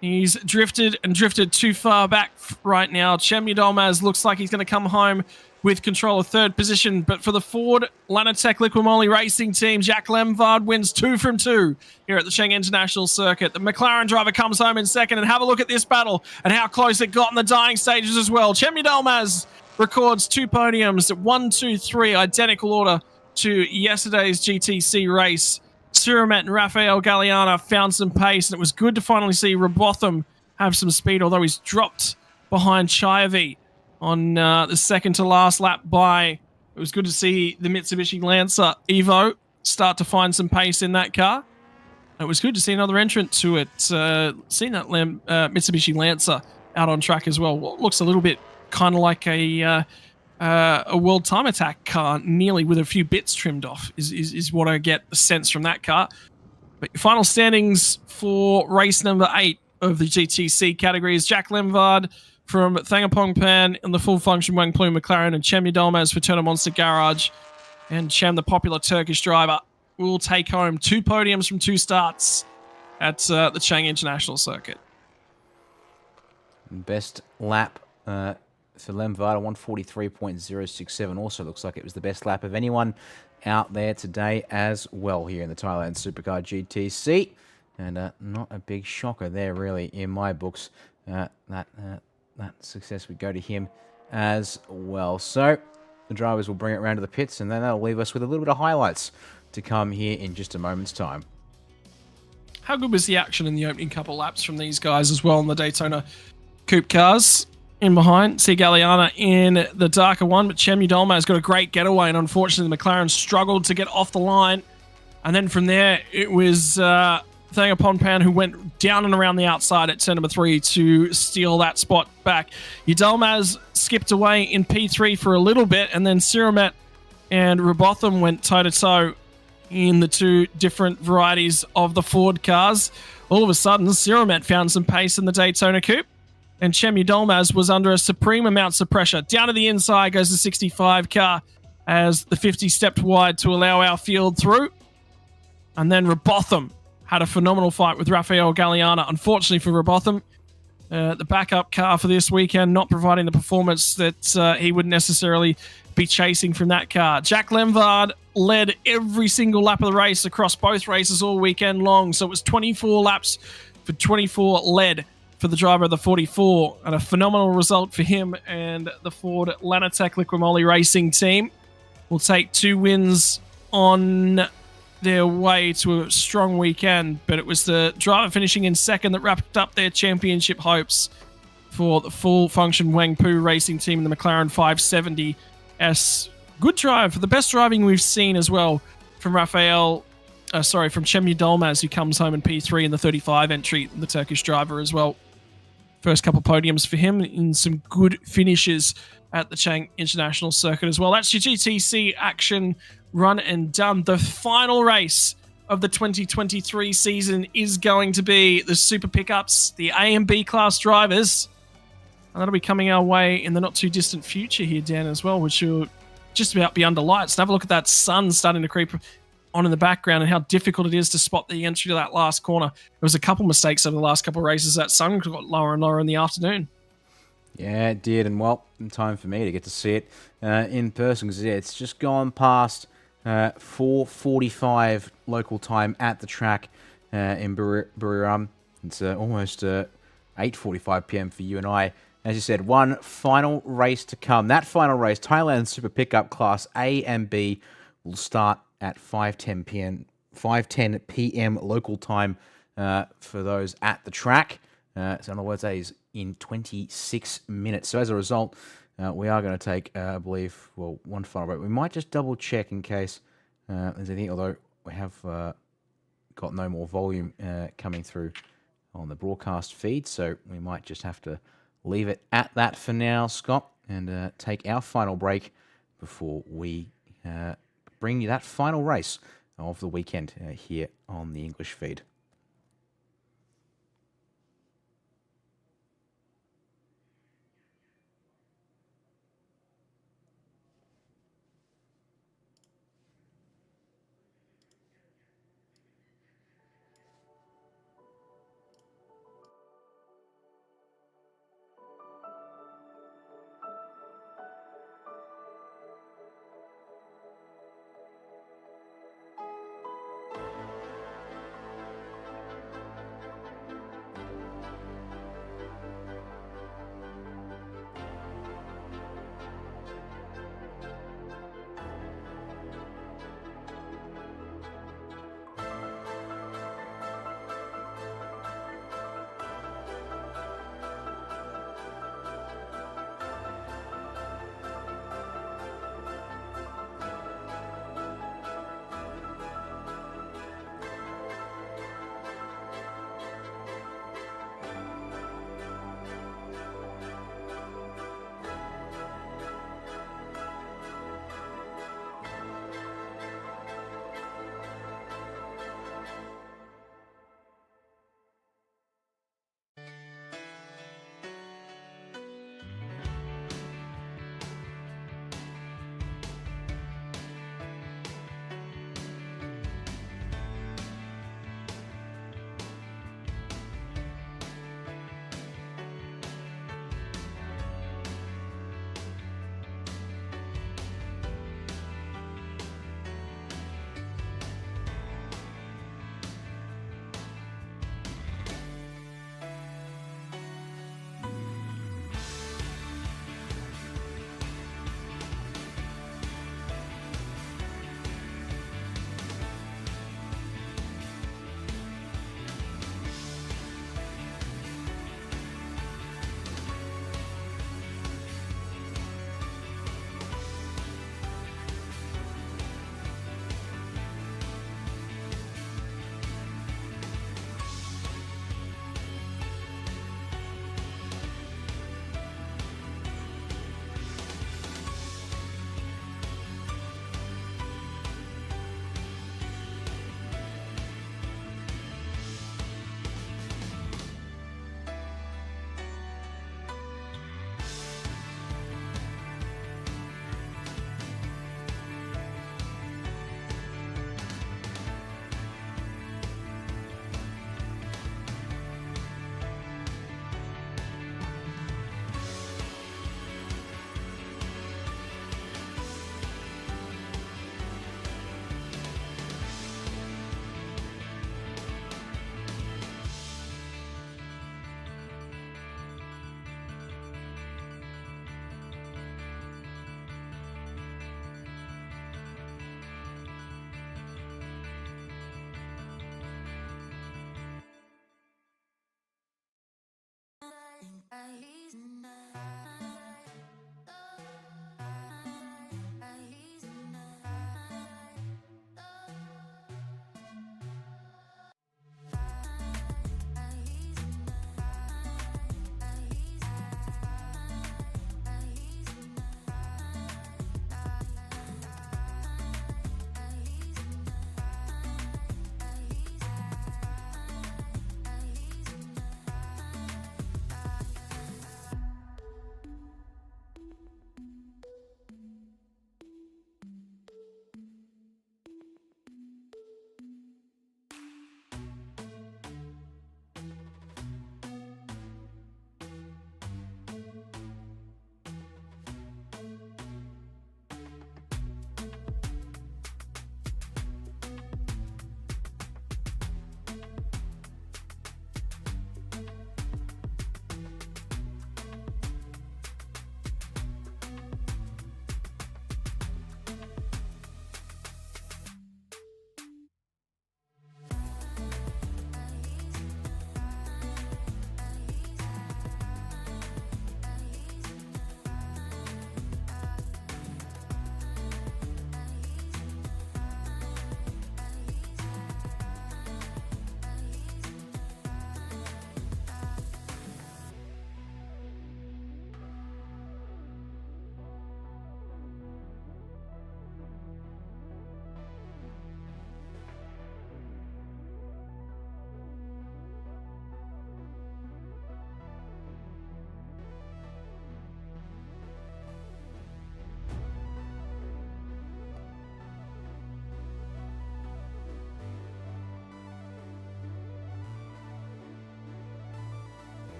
He's drifted and drifted too far back right now. Chemya Dolmaz looks like he's going to come home with control of 3rd position. But for the Ford Lanatech Liqui Moly Racing Team, Jack Lemvaard wins 2 from 2 here at the Cheng International Circuit. The McLaren driver comes home in 2nd, and have a look at this battle and how close it got in the dying stages as well. Chemya Dolmaz records 2 podiums, 1, 2, 3, identical order to yesterday's GTC race. Suramet and Rafael Galliana found some pace, and it was good to finally see Robotham have some speed, although he's dropped behind Chayavi on the second to last lap by. It was good to see the Mitsubishi Lancer Evo start to find some pace in that car. It was good to see another entrant to it. Seeing that Mitsubishi Lancer out on track as well. What looks a little bit kind of like a World Time Attack car, nearly with a few bits trimmed off, is what I get the sense from that car. But your final standings for race number 8 of the GTC category is Jack Lemvard from Thangapongpan in the full function Wang Plume McLaren, and Chem Yilmaz for Turner Monster Garage. And Chem, the popular Turkish driver, will take home 2 podiums from 2 starts at the Chang International Circuit. Best lap for Lemvard, 143.067. Also looks like it was the best lap of anyone out there today as well here in the Thailand Supercar GTC. And not a big shocker there, really, in my books. That success would go to him as well. So the drivers will bring it around to the pits, and then that'll leave us with a little bit of highlights to come here in just a moment's time. How good was the action in the opening couple laps from these guys as well in the Daytona Coupe cars? In behind, see Galliana in the darker one, but Chem Yilmaz has got a great getaway, and unfortunately the McLaren struggled to get off the line. And then from there, it was Thangapongpan who went down and around the outside at turn number 3 to steal that spot back. Yilmaz skipped away in P3 for a little bit, and then Siramet and Robotham went toe-to-toe in the 2 different varieties of the Ford cars. All of a sudden, Siramet found some pace in the Daytona Coupe, and Chem Yilmaz was under a supreme amounts of pressure. Down to the inside goes the 65 car as the 50 stepped wide to allow our field through. And then Robotham had a phenomenal fight with Rafael Galliana. Unfortunately for Robotham, the backup car for this weekend not providing the performance that he would necessarily be chasing from that car. Jack Lemvard led every single lap of the race across both races all weekend long. So it was 24 laps for 24 led for the driver of the 44, and a phenomenal result for him and the Ford Lanatec Liquimoli Racing team. Will take 2 wins on their way to a strong weekend, but it was the driver finishing in second that wrapped up their championship hopes for the full function Wang Pu Racing team in the McLaren 570S. Good drive, for the best driving we've seen as well from from Chem Yilmaz, who comes home in P3 in the 35 entry, the Turkish driver as well. First couple podiums for him in some good finishes at the Chang International Circuit as well. That's your GTC action run and done. The final race of the 2023 season is going to be the Super Pickups, the A and B class drivers. And that'll be coming our way in the not too distant future here, Dan, as well, which will just about be under lights. And have a look at that sun starting to creep on in the background and how difficult it is to spot the entry to that last corner. There was a couple mistakes over the last couple of races. That sun got lower and lower in the afternoon. Yeah, it did. And, well, time for me to get to see it in person, because, yeah, it's just gone past 4:45 local time at the track in Buriram. It's almost 8:45 p.m. for you and I. As you said, one final race to come. That final race, Thailand Super Pickup Class A and B, will start at 5:10 p.m. local time for those at the track. So in other words, that is in 26 minutes. So as a result, we are going to take, I believe, one final break. We might just double check in case there's anything, although we have got no more volume coming through on the broadcast feed. So we might just have to leave it at that for now, Scott, and take our final break before we bring you that final race of the weekend here on the English feed.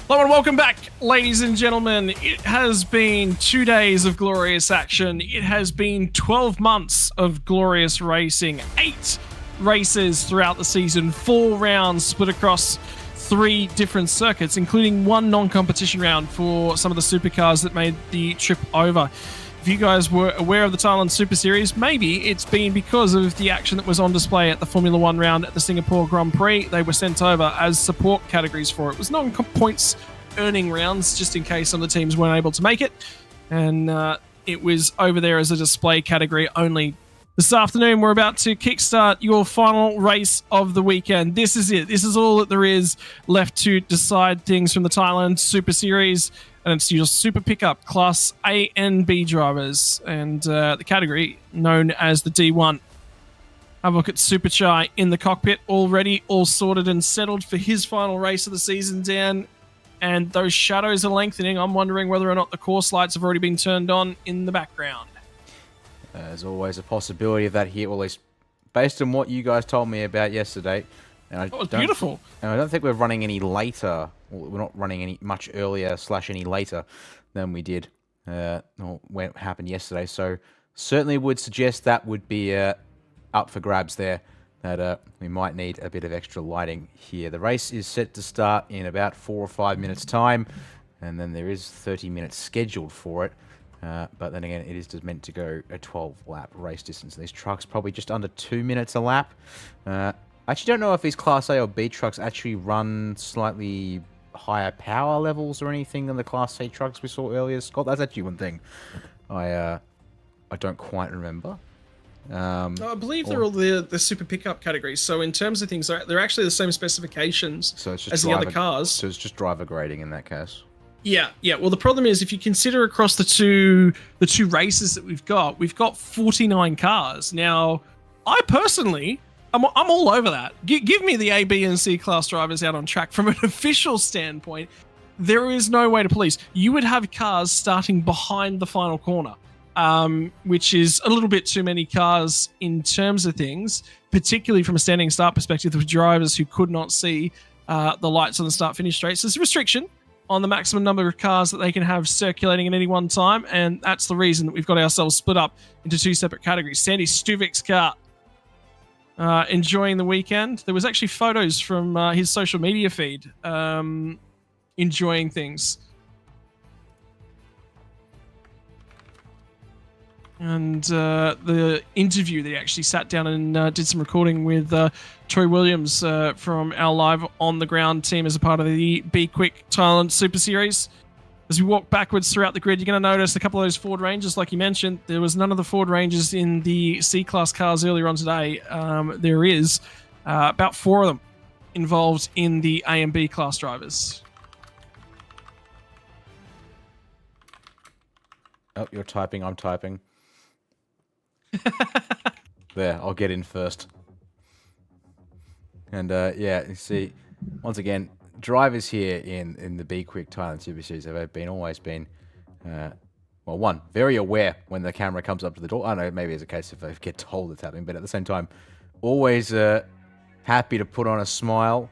Hello and welcome back, ladies and gentlemen. It has been 2 days of glorious action. It has been 12 months of glorious racing. 8 races throughout the season, 4 rounds split across 3 different circuits, including 1 non-competition round for some of the supercars that made the trip over. If you guys were aware of the Thailand Super Series, maybe it's been because of the action that was on display at the Formula 1 round at the Singapore Grand Prix. They were sent over as support categories for it. It was non-points earning rounds, just in case some of the teams weren't able to make it. And it was over there as a display category only. This afternoon, we're about to kickstart your final race of the weekend. This is it. This is all that there is left to decide things from the Thailand Super Series. And it's your Super Pickup Class A and B drivers, and the category known as the D1. Have a look at Super Chai in the cockpit, all ready, all sorted and settled for his final race of the season, Dan. And those shadows are lengthening. I'm wondering whether or not the course lights have already been turned on in the background. There's always a possibility of that here, or at least based on what you guys told me about yesterday. And That was beautiful. And I don't think we're running any later. We're not running any much earlier / any later than we did or when it happened yesterday. So certainly would suggest that would be up for grabs there. That we might need a bit of extra lighting here. The race is set to start in about 4 or 5 minutes time, and then there is 30 minutes scheduled for it. But then again, it is just meant to go a 12-lap race distance. These trucks probably just under 2 minutes a lap. I actually don't know if these Class A or B trucks actually run slightly higher power levels or anything than the Class A trucks we saw earlier, Scott. That's actually one thing I don't quite remember. I believe they're all the super pickup categories. So in terms of things, they're actually the same specifications as the other cars. So it's just driver grading in that case. Yeah. Well, the problem is if you consider across the two races that we've got 49 cars. Now, I personally, I'm all over that. Give me the A, B, and C class drivers out on track. From an official standpoint, there is no way to police. You would have cars starting behind the final corner, which is a little bit too many cars in terms of things, particularly from a standing start perspective with drivers who could not see the lights on the start-finish straight. So there's a restriction on the maximum number of cars that they can have circulating at any one time, and that's the reason that we've got ourselves split up into 2 separate categories. Sandy Stuvik's car enjoying the weekend. There was actually photos from his social media feed enjoying things. And the interview that he actually sat down and did some recording with Troy Williams from our live on the ground team as a part of the B-Quik Thailand Super Series. As we walk backwards throughout the grid, you're going to notice a couple of those Ford Rangers, like you mentioned. There was none of the Ford Rangers in the C-Class cars earlier on today. There is about 4 of them involved in the A and B class drivers. Oh, you're typing, I'm typing. There, I'll get in first. And yeah, you see, once again, drivers here in the B-Quik Thailand Super Series have always been, well, one, very aware when the camera comes up to the door. I don't know, maybe it's a case if they get told it's happening, but at the same time, always happy to put on a smile.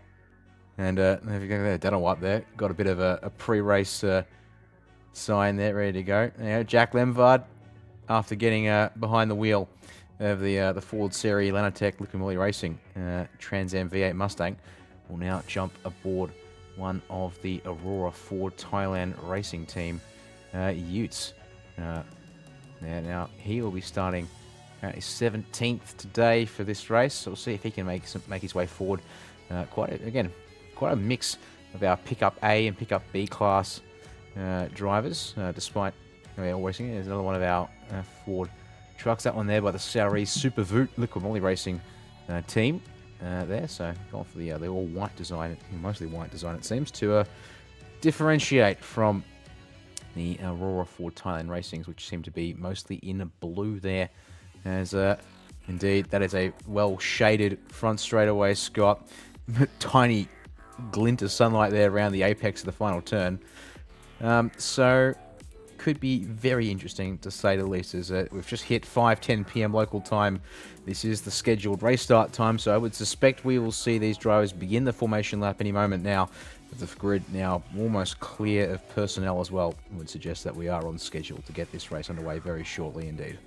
And there you go, there, Dana White there, got a bit of a pre-race sign there, ready to go. You know, Jack Lemvard, after getting behind the wheel of the Ford Series Lanatech Liquimoli Racing Trans Am V8 Mustang, will now jump aboard one of the Aurora Ford Thailand Racing Team Utes. Now he will be starting his 17th today for this race, so we'll see if he can make his way forward. Quite a mix of our pickup A and pickup B class drivers, despite all racing. There's another one of our Ford trucks. That one there by the Saudi Super Voot Liquimoli Racing team there. So going for the all white design, mostly white design it seems, to differentiate from the Aurora Ford Thailand Racings, which seem to be mostly in blue there. As indeed, that is a well shaded front straightaway, Scott. Tiny glint of sunlight there around the apex of the final turn. So could be very interesting to say the least, as we've just hit 5:10 p.m. local time. This is the scheduled race start time, so I would suspect we will see these drivers begin the formation lap any moment now, With the grid now almost clear of personnel as well, I would suggest that we are on schedule to get this race underway very shortly indeed.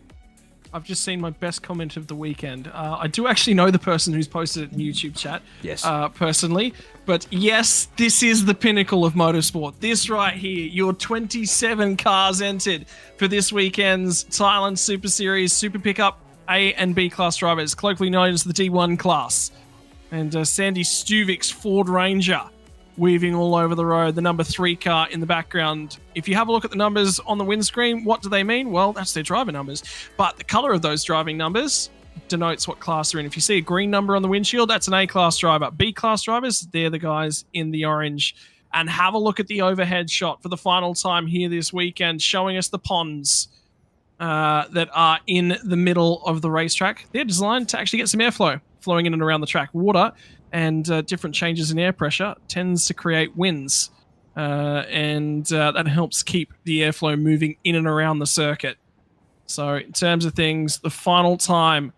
I've just seen my best comment of the weekend. I do actually know the person who's posted it in YouTube chat. Yes. Personally. But yes, this is the pinnacle of motorsport. This right here, your 27 cars entered for this weekend's Thailand Super Series Super Pickup A and B class drivers, colloquially known as the D1 class. And Sandy Stuvik's Ford Ranger weaving all over the road, the number 3 car in the background. If you have a look at the numbers on the windscreen, what do they mean? Well, that's their driver numbers. But the color of those driving numbers denotes what class they're in. If you see a green number on the windshield, that's an A-class driver. B-class drivers, they're the guys in the orange. And have a look at the overhead shot for the final time here this weekend, showing us the ponds that are in the middle of the racetrack. They're designed to actually get some airflow flowing in and around the track. Water and different changes in air pressure tends to create winds, and that helps keep the airflow moving in and around the circuit. So in terms of things, the final time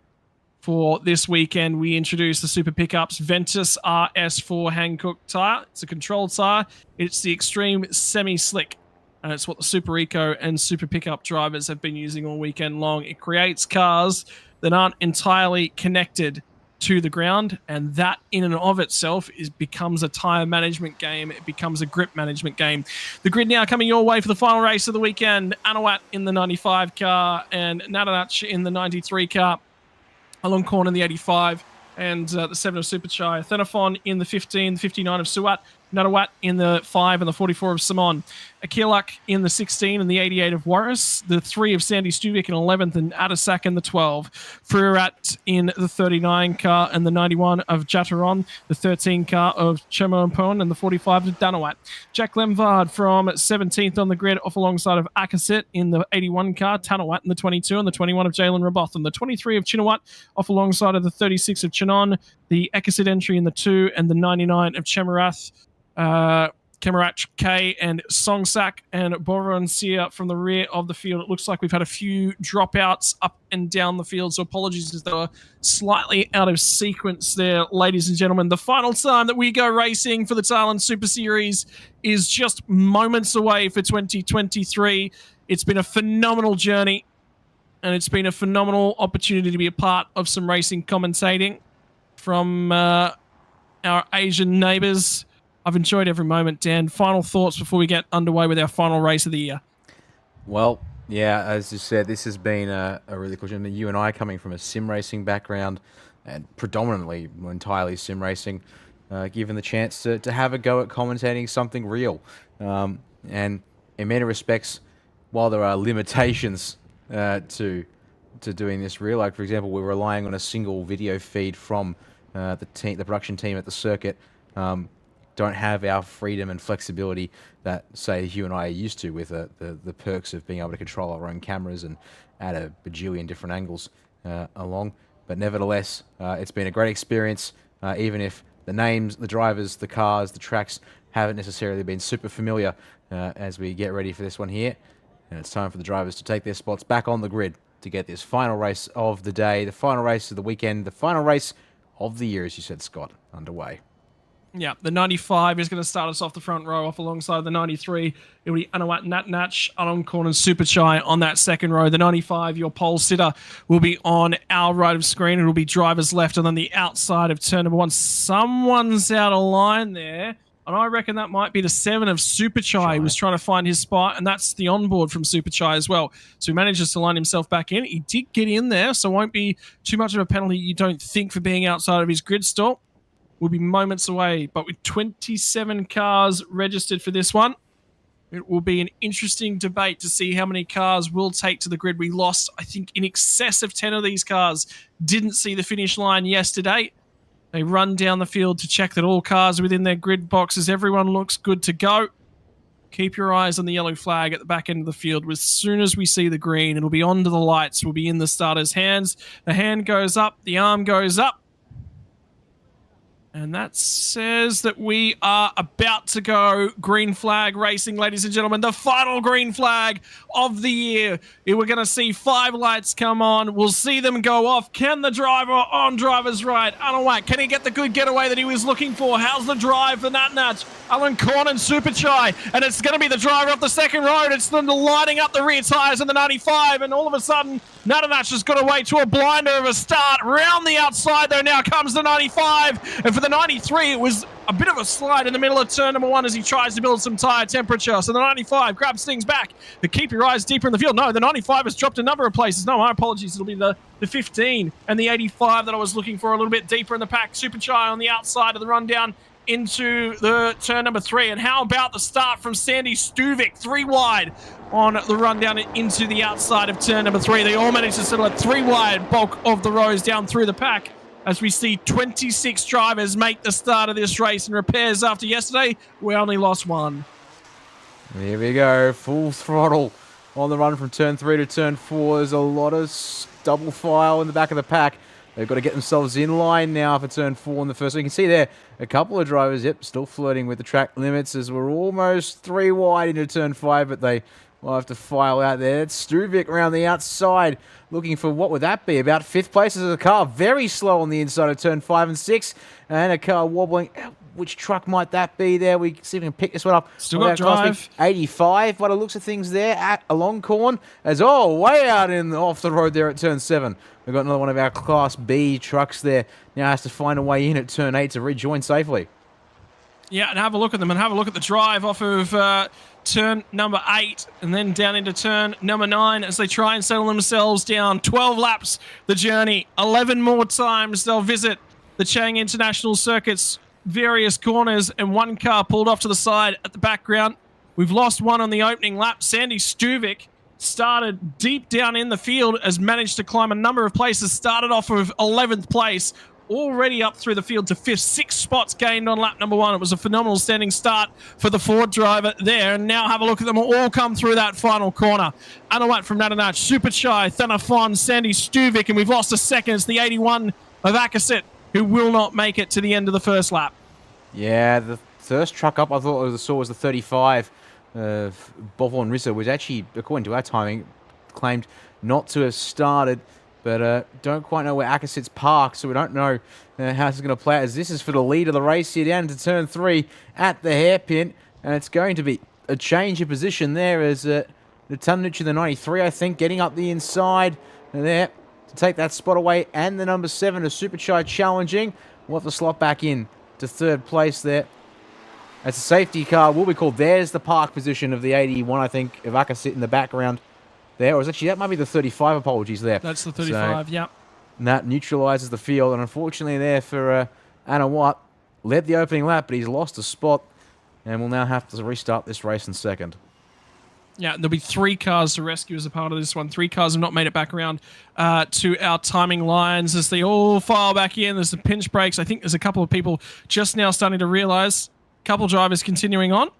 for this weekend, we introduced the Super Pickups Ventus RS4 Hankook tyre. It's a controlled tyre. It's the Extreme Semi-Slick. And it's what the Super Eco and Super Pickup drivers have been using all weekend long. It creates cars that aren't entirely connected to the ground, and that in and of itself becomes a tyre management game. It becomes a grip management game. The grid now coming your way for the final race of the weekend. Anawat in the 95 car and Nadanach in the 93 car. Along corner in the 85 and the 7 of Superchai. Thenophon in the 15, the 59 of Suat. Nadawat in the 5 and the 44 of Simon. Akilak in the 16 and the 88 of Warris. The 3 of Sandy Stuvik in 11th and Adasak in the 12. Frurat in the 39 car and the 91 of Jataron. The 13 car of Chemonpon and the 45 of Danawat. Jack Lemvard from 17th on the grid off alongside of Akasit in the 81 car. Tanawat in the 22 and the 21 of Jalen Raboth. And the 23 of Chinawat off alongside of the 36 of Chinon. The Akasit entry in the 2 and the 99 of Chemarath. Kemarach K and Songsak and Boron Sia from the rear of the field. It looks like we've had a few dropouts up and down the field, so apologies as they were slightly out of sequence there, ladies and gentlemen. The final time that we go racing for the Thailand Super Series is just moments away for 2023. It's been a phenomenal journey, and it's been a phenomenal opportunity to be a part of some racing commentating from our Asian neighbours. I've enjoyed every moment. Dan, final thoughts before we get underway with our final race of the year? Well, yeah, as you said, this has been a really cool journey. You and I coming from a sim racing background and predominantly entirely sim racing, given the chance to have a go at commentating something real. And in many respects, while there are limitations to doing this real, like for example, we're relying on a single video feed from the production team at the circuit, don't have our freedom and flexibility that, say, you and I are used to with the perks of being able to control our own cameras and add a bajillion different angles along. But nevertheless, it's been a great experience, even if the names, the drivers, the cars, the tracks haven't necessarily been super familiar as we get ready for this one here. And it's time for the drivers to take their spots back on the grid to get this final race of the day, the final race of the weekend, the final race of the year, as you said, Scott, underway. Yeah, the 95 is going to start us off the front row off alongside the 93. It'll be Anawat Natnach, Alon Korn and Superchai on that second row. The 95, your pole sitter, will be on our right of screen. It'll be driver's left and then the outside of turn number 1. Someone's out of line there. And I reckon that might be the 7 of Superchai who was trying to find his spot. And that's the onboard from Superchai as well. So he manages to line himself back in. He did get in there, so won't be too much of a penalty, you don't think, for being outside of his grid stop. Will be moments away, but with 27 cars registered for this one, it will be an interesting debate to see how many cars will take to the grid. We lost, I think, in excess of 10 of these cars. Didn't see the finish line yesterday. They run down the field to check that all cars are within their grid boxes. Everyone looks good to go. Keep your eyes on the yellow flag at the back end of the field. As soon as we see the green, it'll be onto the lights. We'll be in the starter's hands. The hand goes up, the arm goes up. And that says that we are about to go green flag racing, ladies and gentlemen. The final green flag of the year. We're going to see 5 lights come on. We'll see them go off. Can the driver on driver's right, Anawak, can he get the good getaway that he was looking for? How's the drive for Natnat? Alan Korn and Super Chai. And it's going to be the driver off the second road. It's them lighting up the rear tyres in the 95. And all of a sudden, Natnat has got away to a blinder of a start. Round the outside, though, now comes the 95. And for the 93, it was a bit of a slide in the middle of turn number 1 as he tries to build some tyre temperature. So the 95 grabs things back. But keep your eyes deeper in the field. No, the 95 has dropped a number of places. No, my apologies. It'll be the 15 and the 85 that I was looking for a little bit deeper in the pack. Super Chai on the outside of the rundown into the turn number 3. And how about the start from Sandy Stuvik, 3 wide on the rundown into the outside of turn number 3. They all managed to settle at 3 wide, bulk of the rows down through the pack, as we see 26 drivers make the start of this race. And repairs after yesterday, we only lost 1. There we go, full throttle on the run from turn 3 to turn 4. There's a lot of double file in the back of the pack. They've got to get themselves in line now for turn 4 in the first. So you can see there, a couple of drivers, still flirting with the track limits as we're almost 3 wide into turn 5, but they will have to file out there. It's Stuvik around the outside, looking for, what would that be? About 5th place as a car very slow on the inside of turn 5 and 6. And a car wobbling. Which truck might that be there? We see if we can pick this one up. Still got drive. 85, by the looks of things there at Alongcorn. As way out off the road there at turn 7. We've got another one of our Class B trucks there. Now has to find a way in at turn 8 to rejoin safely. Yeah, and have a look at them and have a look at the drive off of turn number 8 and then down into turn number 9 as they try and settle themselves down. 12 laps the journey. 11 more times they'll visit the Chang International Circuit's various corners, and 1 car pulled off to the side at the background. We've lost 1 on the opening lap. Sandy Stuvik started deep down in the field, has managed to climb a number of places, started off of 11th place, already up through the field to 5th, 6 spots gained on lap number 1. It was a phenomenal standing start for the Ford driver there. And now have a look at them all come through that final corner. Anawat from Natanach, Super Chai, Thanafon, Sandy Stuvik, and we've lost a second. It's the 81 of Akasit, who will not make it to the end of the first lap. Yeah, the first truck up I saw was the 35 of Bovon Rissa, which actually, according to our timing, claimed not to have started. But don't quite know where Akasit's parked, so we don't know how it's going to play out. As this is for the lead of the race here down to turn 3 at the hairpin. And it's going to be a change of position there as the Tunnuch in the 93, I think, getting up the inside there to take that spot away. And the number 7 is Super Chai challenging. We'll have to slot back in to 3rd place there. That's a safety car, will be called. There's the park position of the 81, I think, of Akasit in the background there. Or is actually, that might be the 35, apologies there. That's the 35, so, yep. And that neutralises the field. And unfortunately there for Anna Watt, led the opening lap, but he's lost a spot. And will now have to restart this race in 2nd. Yeah, there'll be 3 cars to rescue as a part of this one. 3 cars have not made it back around to our timing lines as they all file back in. There's the pinch brakes. I think there's a couple of people just now starting to realise. A couple drivers continuing on.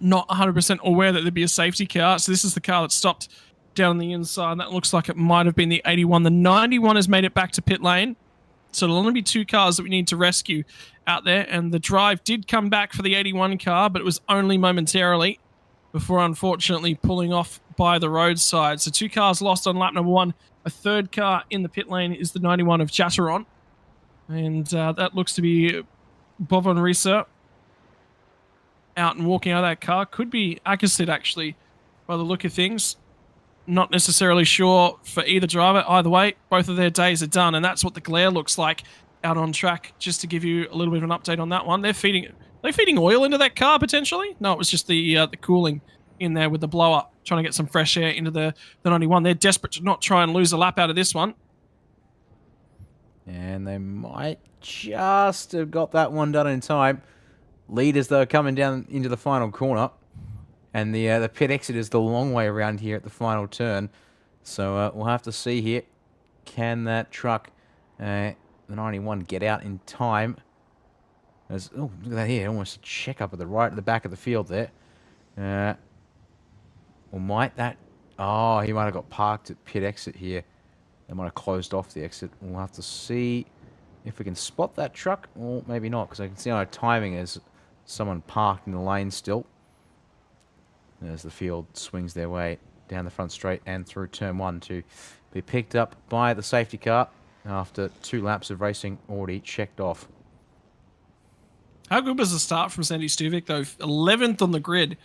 Not 100% aware that there'd be a safety car. So this is the car that stopped down on the inside. That looks like it might have been the 81. The 91 has made it back to pit lane. So there'll only be 2 cars that we need to rescue out there. And the drive did come back for the 81 car, but it was only momentarily before unfortunately pulling off by the roadside. So 2 cars lost on lap number 1. A 3rd car in the pit lane is the 91 of Chatteron. And that looks to be Bovon Risa out and walking out of that car. Could be Akasit, actually, by the look of things. Not necessarily sure for either driver. Either way, both of their days are done, and that's what the glare looks like out on track. Just to give you a little bit of an update on that one. They're feeding oil into that car, potentially? No, it was just the cooling in there with the blower, trying to get some fresh air into the 91. They're desperate to not try and lose a lap out of this one. And they might just have got that one done in time. Leaders, though, coming down into the final corner. And the pit exit is the long way around here at the final turn. So we'll have to see here. Can that truck, the 91, get out in time? Oh, look at that here. Almost a check up at the right at the back of the field there. Or might that... Oh, he might have got parked at pit exit here. They might have closed off the exit. We'll have to see if we can spot that truck, or maybe not, because I can see on our timing as someone parked in the lane still. As the field swings their way down the front straight and through turn 1 to be picked up by the safety car after 2 laps of racing already checked off. How good was the start from Sandy Stuvik, though? 11th on the grid.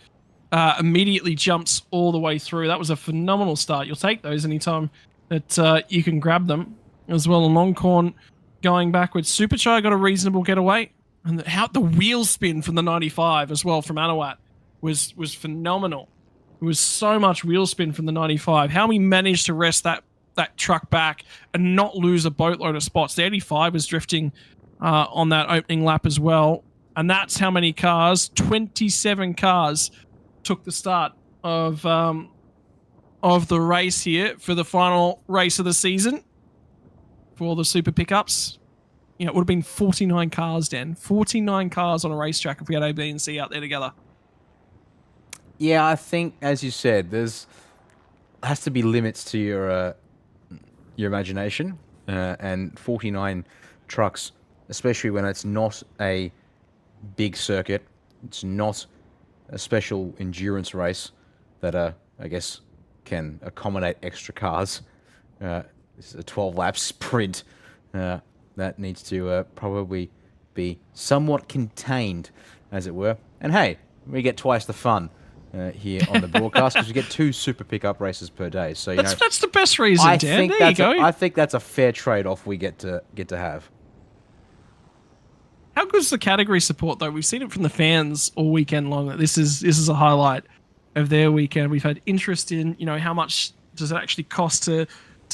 Immediately jumps all the way through. That was a phenomenal start. You'll take those anytime that you can grab them. As well, Longcorn going backwards. Superchai got a reasonable getaway. And how the wheel spin from the 95 as well from Anawat was phenomenal. It was so much wheel spin from the 95. How we managed to rest that truck back and not lose a boatload of spots. The 85 was drifting on that opening lap as well. And that's how many cars, 27 cars, took the start of the race here for the final race of the season for the super pickups. You know, it would have been 49 cars, Dan. 49 cars on a racetrack if we had A, B, and C out there together. Yeah, I think, as you said, has to be limits to your imagination, and 49 trucks, especially when it's not a big circuit, it's not a special endurance race that I guess can accommodate extra cars. This is a 12-lap sprint that needs to probably be somewhat contained, as it were. And hey, we get twice the fun here on the broadcast because we get 2 super pickup races per day. So that's the best reason, Dan. There you go. I think that's a fair trade-off we get to have. How good's the category support, though? We've seen it from the fans all weekend long that this is a highlight of their weekend. We've had interest in, how much does it actually cost to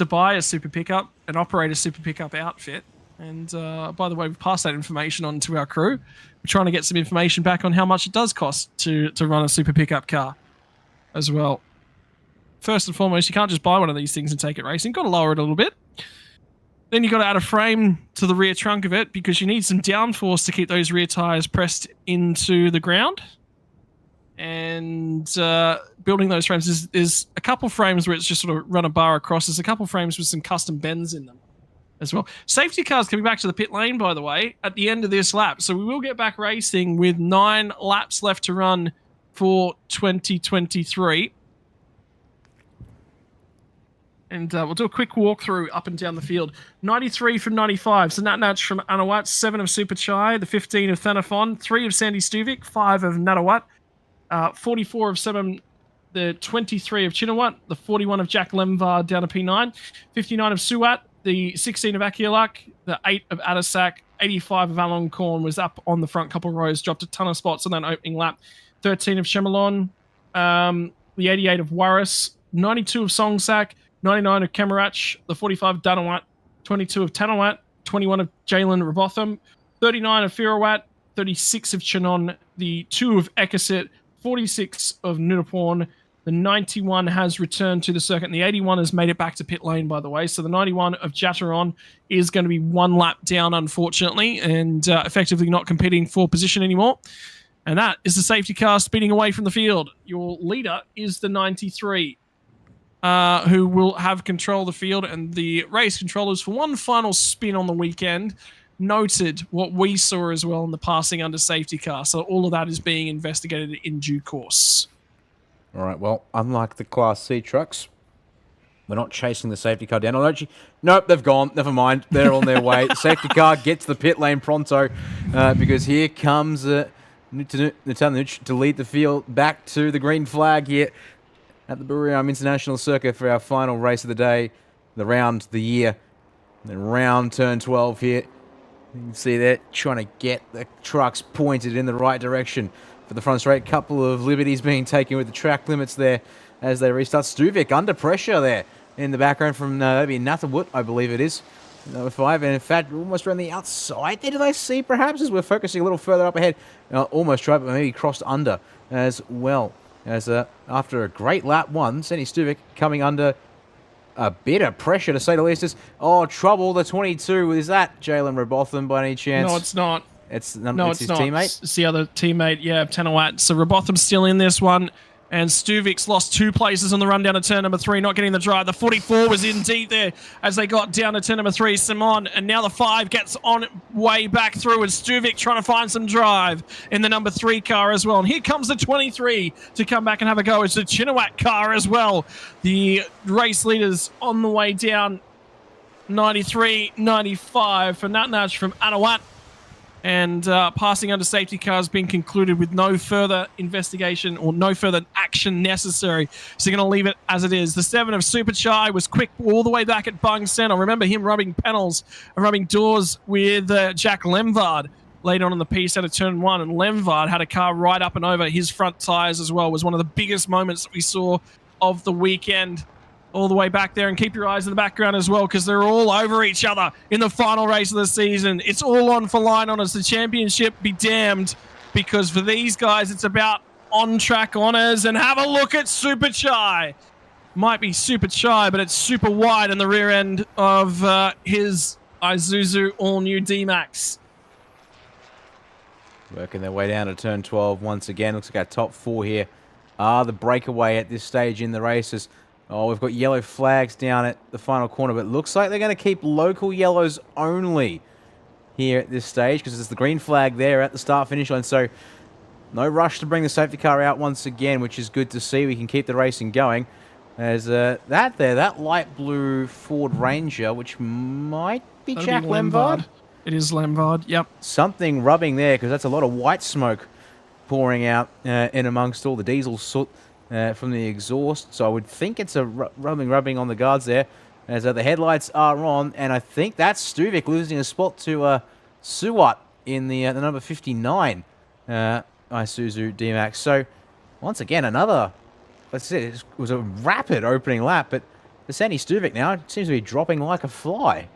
buy a super pickup and operate a super pickup outfit. And by the way, we've passed that information on to our crew. We're trying to get some information back on how much it does cost to run a super pickup car as well. First and foremost, you can't just buy one of these things and take it racing. You've got to lower it a little bit. Then you've got to add a frame to the rear trunk of it because you need some downforce to keep those rear tyres pressed into the ground. And building those frames, there's a couple frames where it's just sort of run a bar across. There's a couple frames with some custom bends in them as well. Safety cars coming back to the pit lane, by the way, at the end of this lap. So we will get back racing with 9 laps left to run for 2023. And we'll do a quick walkthrough up and down the field. 93 from 95. So Nat Natch from Anawat, 7 of Superchai, the 15 of Thanafon, 3 of Sandy Stuvik, 5 of Natawat, 44 of 7, the 23 of Chinawat, the 41 of Jack Lemvar down to P9, 59 of Suat, the 16 of Akialak, the 8 of Adasak, 85 of Alon Korn was up on the front couple rows, dropped a ton of spots on that opening lap, 13 of Shemalon, the 88 of Warris, 92 of Songsak, 99 of Kamarach, the 45 of Danawat, 22 of Tanawat, 21 of Jalen Robotham, 39 of Firawat, 36 of Chinon, the 2 of Ekasit, 46 of Nunaporn, the 91 has returned to the circuit, and the 81 has made it back to pit lane, by the way. So the 91 of Jataron is going to be 1 lap down, unfortunately, and effectively not competing for position anymore. And that is the safety car speeding away from the field. Your leader is the 93. Who will have control of the field, and the race controllers for one final spin on the weekend noted what we saw as well in the passing under safety car. So all of that is being investigated in due course. All right, well, unlike the Class C trucks, we're not chasing the safety car down. Nope, they've gone. Never mind. They're on their way. Safety car gets the pit lane pronto because here comes Nutanuch to lead the field back to the green flag here at the Buriram International Circuit for our final race of the day, the round, the year, the round turn 12 here. You can see they're trying to get the trucks pointed in the right direction for the front straight. Couple of liberties being taken with the track limits there as they restart. Stuvik under pressure there in the background from maybe Nathawood, I believe it is. Number 5, and in fact, almost around the outside there, do they see perhaps as we're focusing a little further up ahead. Almost tried, but maybe crossed under as well. As after a great lap 1, Sandy Stuvik coming under a bit of pressure, to say the least. Trouble, the 22. Is that Jalen Robotham by any chance? No, it's not. It's his not. teammate? It's the other teammate, yeah, Tanawat. So Robotham's still in this one. And Stuvik's lost 2 places on the run down to turn number 3, not getting the drive. The 44 was in deep there as they got down to turn number 3, Simon. And now the 5 gets on way back through, and Stuvik trying to find some drive in the number 3 car as well. And here comes the 23 to come back and have a go. It's the Chinawat car as well. The race leaders on the way down, 93, 95 for Nutnudge from Anawat. And passing under safety cars being concluded with no further investigation or no further action necessary. So you're going to leave it as it is. The 7 of Super Chai was quick all the way back at Bung Sen. I remember him rubbing panels and rubbing doors with Jack Lemvard later on in the piece out of turn 1. And Lemvard had a car right up and over his front tyres as well. It was one of the biggest moments that we saw of the weekend. All the way back there, and keep your eyes in the background as well, because they're all over each other in the final race of the season. It's all on for line honours. The championship be damned, because for these guys it's about on-track honours. And have a look at Super Chai. Might be Super Chai, but it's super wide in the rear end of his Isuzu all-new D-Max. Working their way down to turn 12 once again. Looks like our top 4 here are the breakaway at this stage in the races. Oh, we've got yellow flags down at the final corner, but it looks like they're going to keep local yellows only here at this stage, because there's the green flag there at the start-finish line. So no rush to bring the safety car out once again, which is good to see. We can keep the racing going. There's that light blue Ford Ranger, which might be Jack Lemvard. It is Lemvard, yep. Something rubbing there, because that's a lot of white smoke pouring out in amongst all the diesel soot from the exhaust. So I would think it's a rubbing on the guards there, as the headlights are on. And I think that's Stuvik losing a spot to Suwat in the number 59 Isuzu D-Max. So once again, another, let's say it was a rapid opening lap, but the Sandy Stuvik now seems to be dropping like a fly.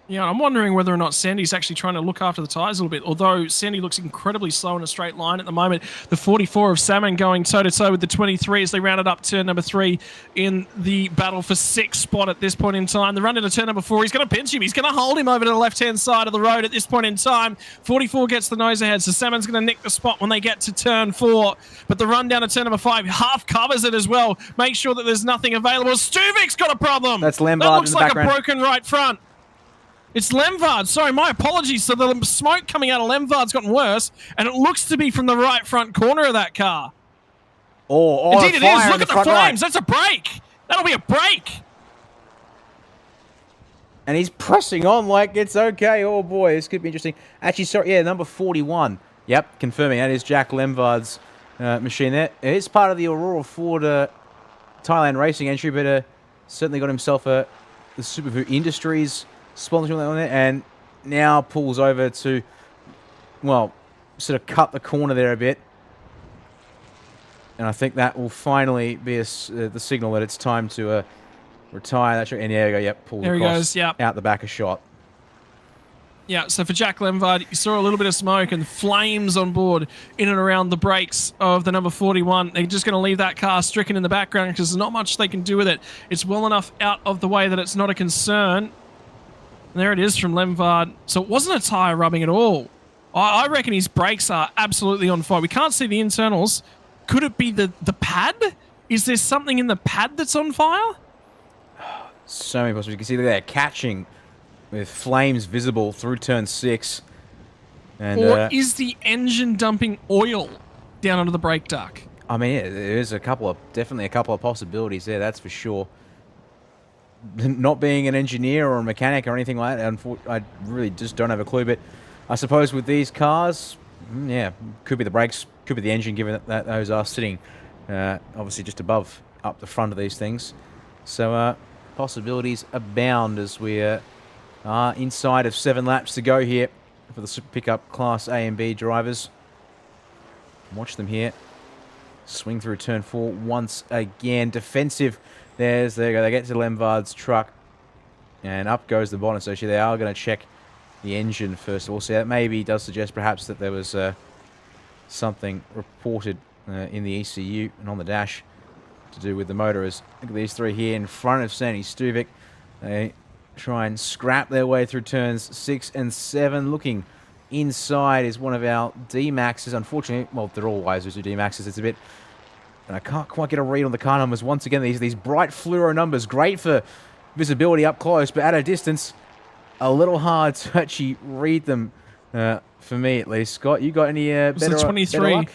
Yeah, I'm wondering whether or not Sandy's actually trying to look after the tyres a little bit, although Sandy looks incredibly slow in a straight line at the moment. The 44 of Salmon going toe-to-toe with the 23 as they rounded up turn number 3 in the battle for 6th spot at this point in time. The run into turn number 4, he's going to pinch him. He's going to hold him over to the left-hand side of the road at this point in time. 44 gets the nose ahead, so Salmon's going to nick the spot when they get to turn 4. But the run down to turn number 5 half covers it as well. Make sure that there's nothing available. Stuvik's got a problem. That's Lemvard. That looks in the like background. a broken right front. It's Lemvard. Sorry, my apologies. So the smoke coming out of Lemvard's gotten worse, and it looks to be from the right front corner of that car. Indeed it is. Look at the flames. Right. That's a break. That'll be a break. And he's pressing on like it's okay. Oh, boy, this could be interesting. Actually, sorry, yeah, number 41. Yep, confirming. That is Jack Lemvard's machine there. It is part of the Aurora Ford Thailand racing entry, but certainly got himself the Supervu Industries sponsorship on there, and now pulls over to, well, sort of cut the corner there a bit. And I think that will finally be the signal that it's time to retire. That's right. And there we go. Yep, pulls there across, he goes, yep. Out the back a shot. Yeah, so for Jack Lemvard, you saw a little bit of smoke and flames on board in and around the brakes of the number 41. They're just going to leave that car stricken in the background because there's not much they can do with it. It's well enough out of the way that it's not a concern. And there it is from Lemvard. So it wasn't a tyre rubbing at all. I reckon his brakes are absolutely on fire. We can't see the internals. Could it be the pad? Is there something in the pad that's on fire? So many possibilities. You can see they're catching with flames visible through turn 6. And, or is the engine dumping oil down onto the brake duct? I mean, yeah, there's definitely a couple of possibilities there, that's for sure. Not being an engineer or a mechanic or anything like that, I really just don't have a clue. But I suppose with these cars, yeah, could be the brakes, could be the engine, given that those are sitting obviously just above, up the front of these things. So possibilities abound as we are inside of 7 laps to go here for the Super Pickup Class A and B drivers. Watch them here. Swing through turn 4 once again. Defensive. There you go. They get to Lemvard's truck. And up goes the bonnet. So actually they are going to check the engine first of all. So that maybe does suggest perhaps that there was something reported in the ECU and on the dash to do with the motor. As look at these 3 here in front of Sandy Stuvik. They try and scrap their way through turns 6 and 7. Looking inside is one of our D-Maxes. Unfortunately, well, they're all Isuzu D-Maxes. It's a bit And I can't quite get a read on the car numbers. Once again, these bright fluoro numbers, great for visibility up close, but at a distance, a little hard to actually read them, for me at least. Scott, you got any better 23, luck?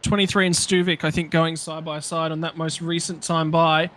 23 and Stuvik, I think, going side by side on that most recent time by.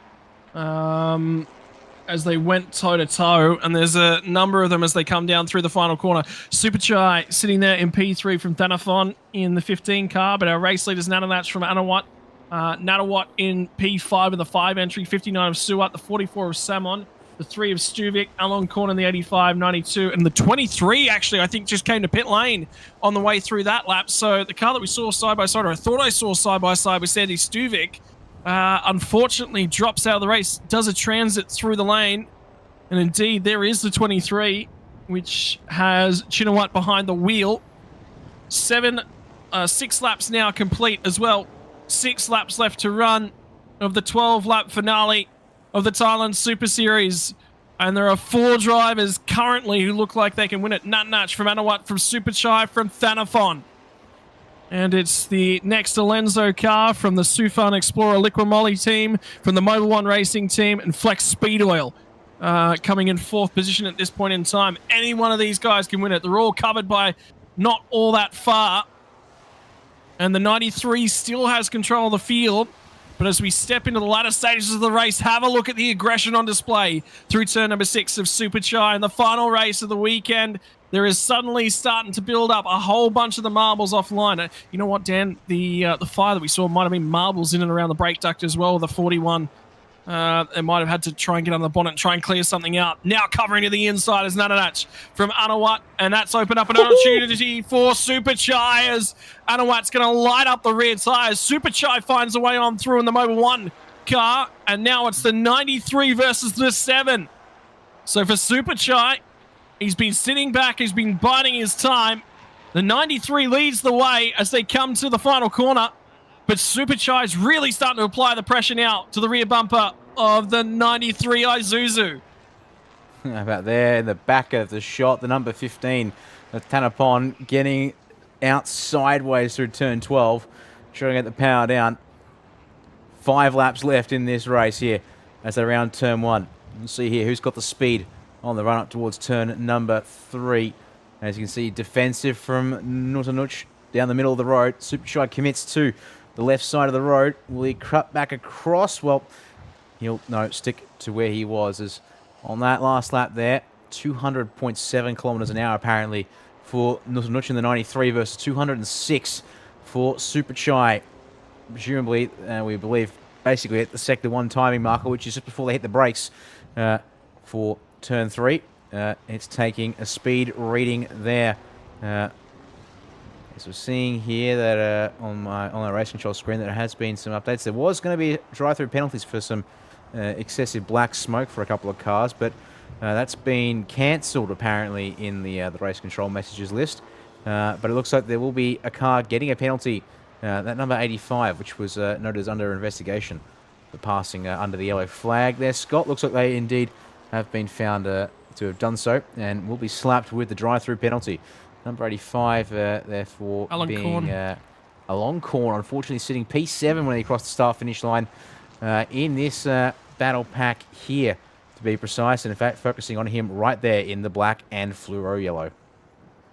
As they went toe-to-toe, and there's a number of them as they come down through the final corner. Super Chai sitting there in P3 from Thanathon in the 15 car, but our race leaders Nananach from Anawat. Natawat in P5 in the 5 entry, 59 of Suat, the 44 of Samon, the 3 of Stuvik, Alon Korn in the 85, 92, and the 23 actually, I think, just came to pit lane on the way through that lap. So the car that we saw side-by-side, or I thought I saw side-by-side with Sandy Stuvik, unfortunately drops out of the race, does a transit through the lane, and indeed there is the 23, which has Chinawat behind the wheel. 6 laps now complete as well. 6 laps left to run of the 12-lap finale of the Thailand Super Series. And there are 4 drivers currently who look like they can win it. Natnach from Anawat, from Super Chai, from Thanathon. And it's the next Alenzo car from the Sufan Explorer Liquimolly team, from the Mobile One Racing team, and Flex Speed Oil coming in 4th position at this point in time. Any one of these guys can win it. They're all covered by not all that far. And the 93 still has control of the field. But as we step into the latter stages of the race, have a look at the aggression on display through turn number 6 of Super Chai. And the final race of the weekend, there is suddenly starting to build up a whole bunch of the marbles offline. You know what, Dan? The fire that we saw might have been marbles in and around the brake duct as well, the 41. They might have had to try and get on the bonnet and try and clear something out. Now covering to the inside is Nananach from Anawat, and that's opened up an opportunity for Super Chai as Anawat's going to light up the rear tyres. Super Chai finds a way on through in the Mobile One car, and now it's the 93 versus the 7. So for Super Chai, he's been sitting back, he's been biding his time. The 93 leads the way as they come to the final corner. But Super Chai is really starting to apply the pressure now to the rear bumper of the 93 Isuzu. How about there in the back of the shot, the number 15, Tanapon, getting out sideways through turn 12, trying to get the power down. 5 laps left in this race here as they round turn 1. Let's see here who's got the speed on the run up towards turn number 3. As you can see, defensive from Nutanuch down the middle of the road. Super Chai commits to the left side of the road. Will he cut back across? Well, he'll stick to where he was. As on that last lap there, 200.7 kilometers an hour apparently for Nutanuch in the 93 versus 206 for Super Chai. Presumably, we believe, basically at the sector 1 timing marker, which is just before they hit the brakes for turn 3. It's taking a speed reading there. So we're seeing here that on our race control screen that there has been some updates. There was going to be drive-through penalties for some excessive black smoke for a couple of cars, but that's been cancelled apparently in the race control messages list. But it looks like there will be a car getting a penalty, that number 85, which was noted as under investigation for passing under the yellow flag there. Scott, looks like they indeed have been found to have done so and will be slapped with the drive-through penalty. Number 85, therefore, Alon being Alon Korn, unfortunately sitting P7 when he crossed the start-finish line in this battle pack here, to be precise. And in fact, focusing on him right there in the black and fluoro yellow.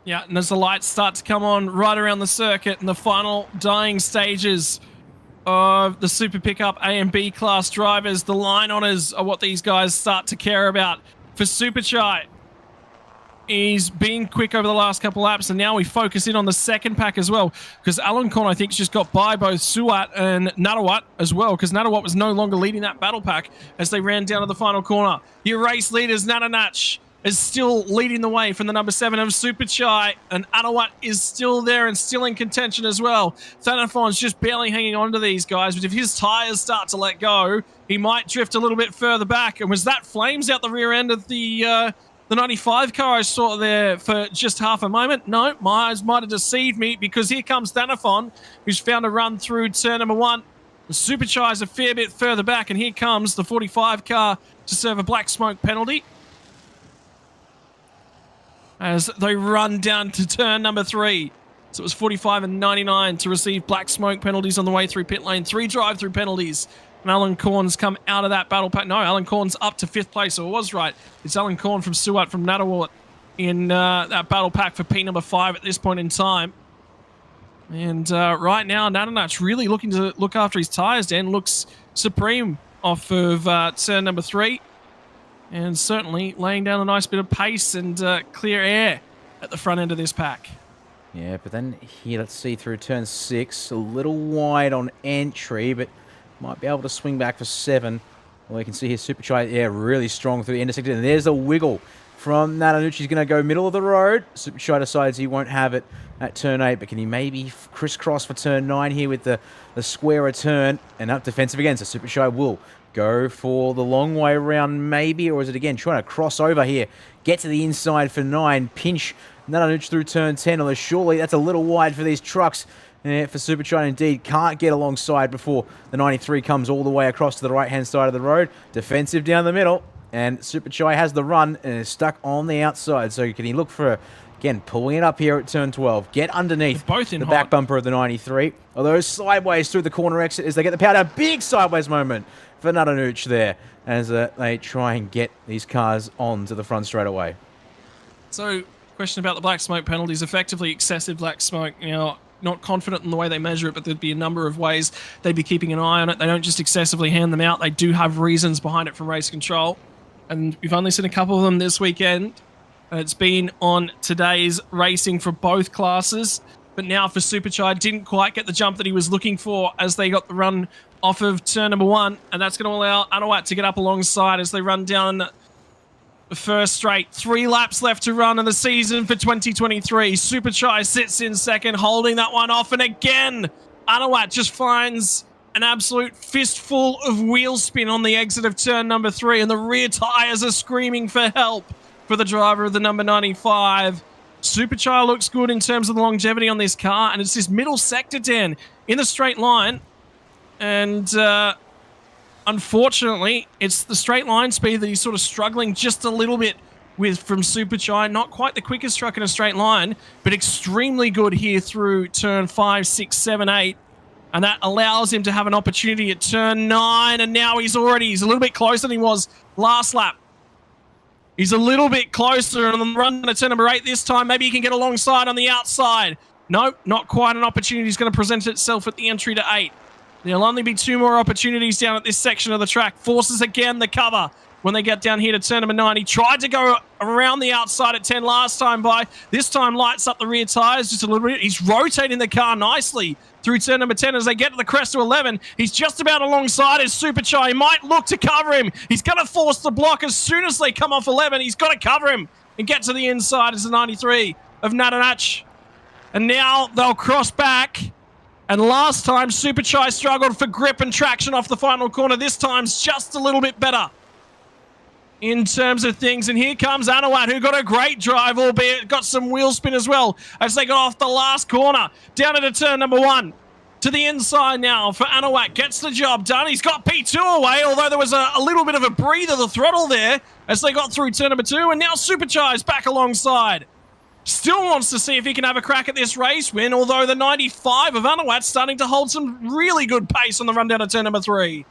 Yeah, and as the lights start to come on right around the circuit in the final dying stages of the Super Pickup A and B class drivers, the line honours are what these guys start to care about. For Super Chai, he's been quick over the last couple laps, and now we focus in on the second pack as well, because Alon Korn, I think, just got by both Suat and Natawat as well, because Natawat was no longer leading that battle pack as they ran down to the final corner. Your race leaders, Nananach, is still leading the way from the number 7 of Super Chai, and Anawat is still there and still in contention as well. Thanafon's just barely hanging on to these guys, but if his tyres start to let go, he might drift a little bit further back. And was that flames out the rear end of the 95 car I saw there for just half a moment? No, my eyes might have deceived me, because here comes Thanafon, who's found a run through turn number 1. The Super Chai is a fair bit further back, and here comes the 45 car to serve a black smoke penalty as they run down to turn number 3. So it was 45 and 99 to receive black smoke penalties on the way through pit lane. 3 drive-through penalties. And Alan Korn's come out of that battle pack. No, Alan Korn's up to 5th place, so it was right. It's Alan Korn from Suat from Natawat in that battle pack for P number 5 at this point in time. And right now, Natanach really looking to look after his tyres, Dan. Looks supreme off of turn number 3. And certainly laying down a nice bit of pace and clear air at the front end of this pack. Yeah, but then here, let's see, through turn 6, a little wide on entry, but might be able to swing back for 7. Well, you can see here, Superchai, yeah, really strong through the intersector. And there's a wiggle from Natanucci's going to go middle of the road. Superchai decides he won't have it at turn 8, but can he maybe crisscross for turn 9 here with the square return and up defensive again? So Superchai will go for the long way around maybe, or is it again trying to cross over here, get to the inside for 9, pinch Natanucci through turn 10, although surely that's a little wide for these trucks. Yeah, for Superchai indeed, can't get alongside before the 93 comes all the way across to the right-hand side of the road. Defensive down the middle, and Superchai has the run and is stuck on the outside. So can he look for, again, pulling it up here at turn 12, get underneath the back bumper of the 93. Although sideways through the corner exit as they get the power down. Big sideways moment for Natanucci there as they try and get these cars onto the front straight away. So, question about the black smoke penalties, effectively excessive black smoke. You know, not confident in the way they measure it, but there'd be a number of ways they'd be keeping an eye on it. They don't just excessively hand them out. They do have reasons behind it from race control. And we've only seen a couple of them this weekend. It's been on today's racing for both classes. But now for Superchai, didn't quite get the jump that he was looking for as they got the run off of turn number 1. And that's going to allow Anawat to get up alongside as they run down the first straight. 3 laps left to run in the season for 2023. Superchai sits in second, holding that one off. And again, Anawat just finds an absolute fistful of wheel spin on the exit of turn number 3. And the rear tyres are screaming for help for the driver of the number 95. Superchai looks good in terms of the longevity on this car. And it's this middle sector, Dan, in the straight line. And unfortunately, it's the straight line speed that he's sort of struggling just a little bit with from Superchai. Not quite the quickest truck in a straight line, but extremely good here through turn 5, 6, 7, 8. And that allows him to have an opportunity at turn 9. And now he's a little bit closer than he was last lap. He's a little bit closer on the run to turn number 8 this time. Maybe he can get alongside on the outside. Nope, not quite an opportunity. He's going to present itself at the entry to 8. There'll only be 2 more opportunities down at this section of the track. Forces again the cover when they get down here to turn number 9. He tried to go around the outside at 10 last time by. This time lights up the rear tyres just a little bit. He's rotating the car nicely through turn number 10 as they get to the crest to 11. He's just about alongside his Superchai. He might look to cover him. He's going to force the block as soon as they come off 11. He's got to cover him and get to the inside as the 93 of Natanach. And now they'll cross back. And last time, Superchai struggled for grip and traction off the final corner. This time's just a little bit better in terms of things. And here comes Anawat, who got a great drive, albeit got some wheel spin as well as they got off the last corner. Down into turn number 1. To the inside now for Anawat. Gets the job done. He's got P2 away, although there was a little bit of a breather, the throttle there, as they got through turn number 2. And now Superchai's back alongside. Still wants to see if he can have a crack at this race win, although the 95 of Anawat's starting to hold some really good pace on the run down to turn number 3.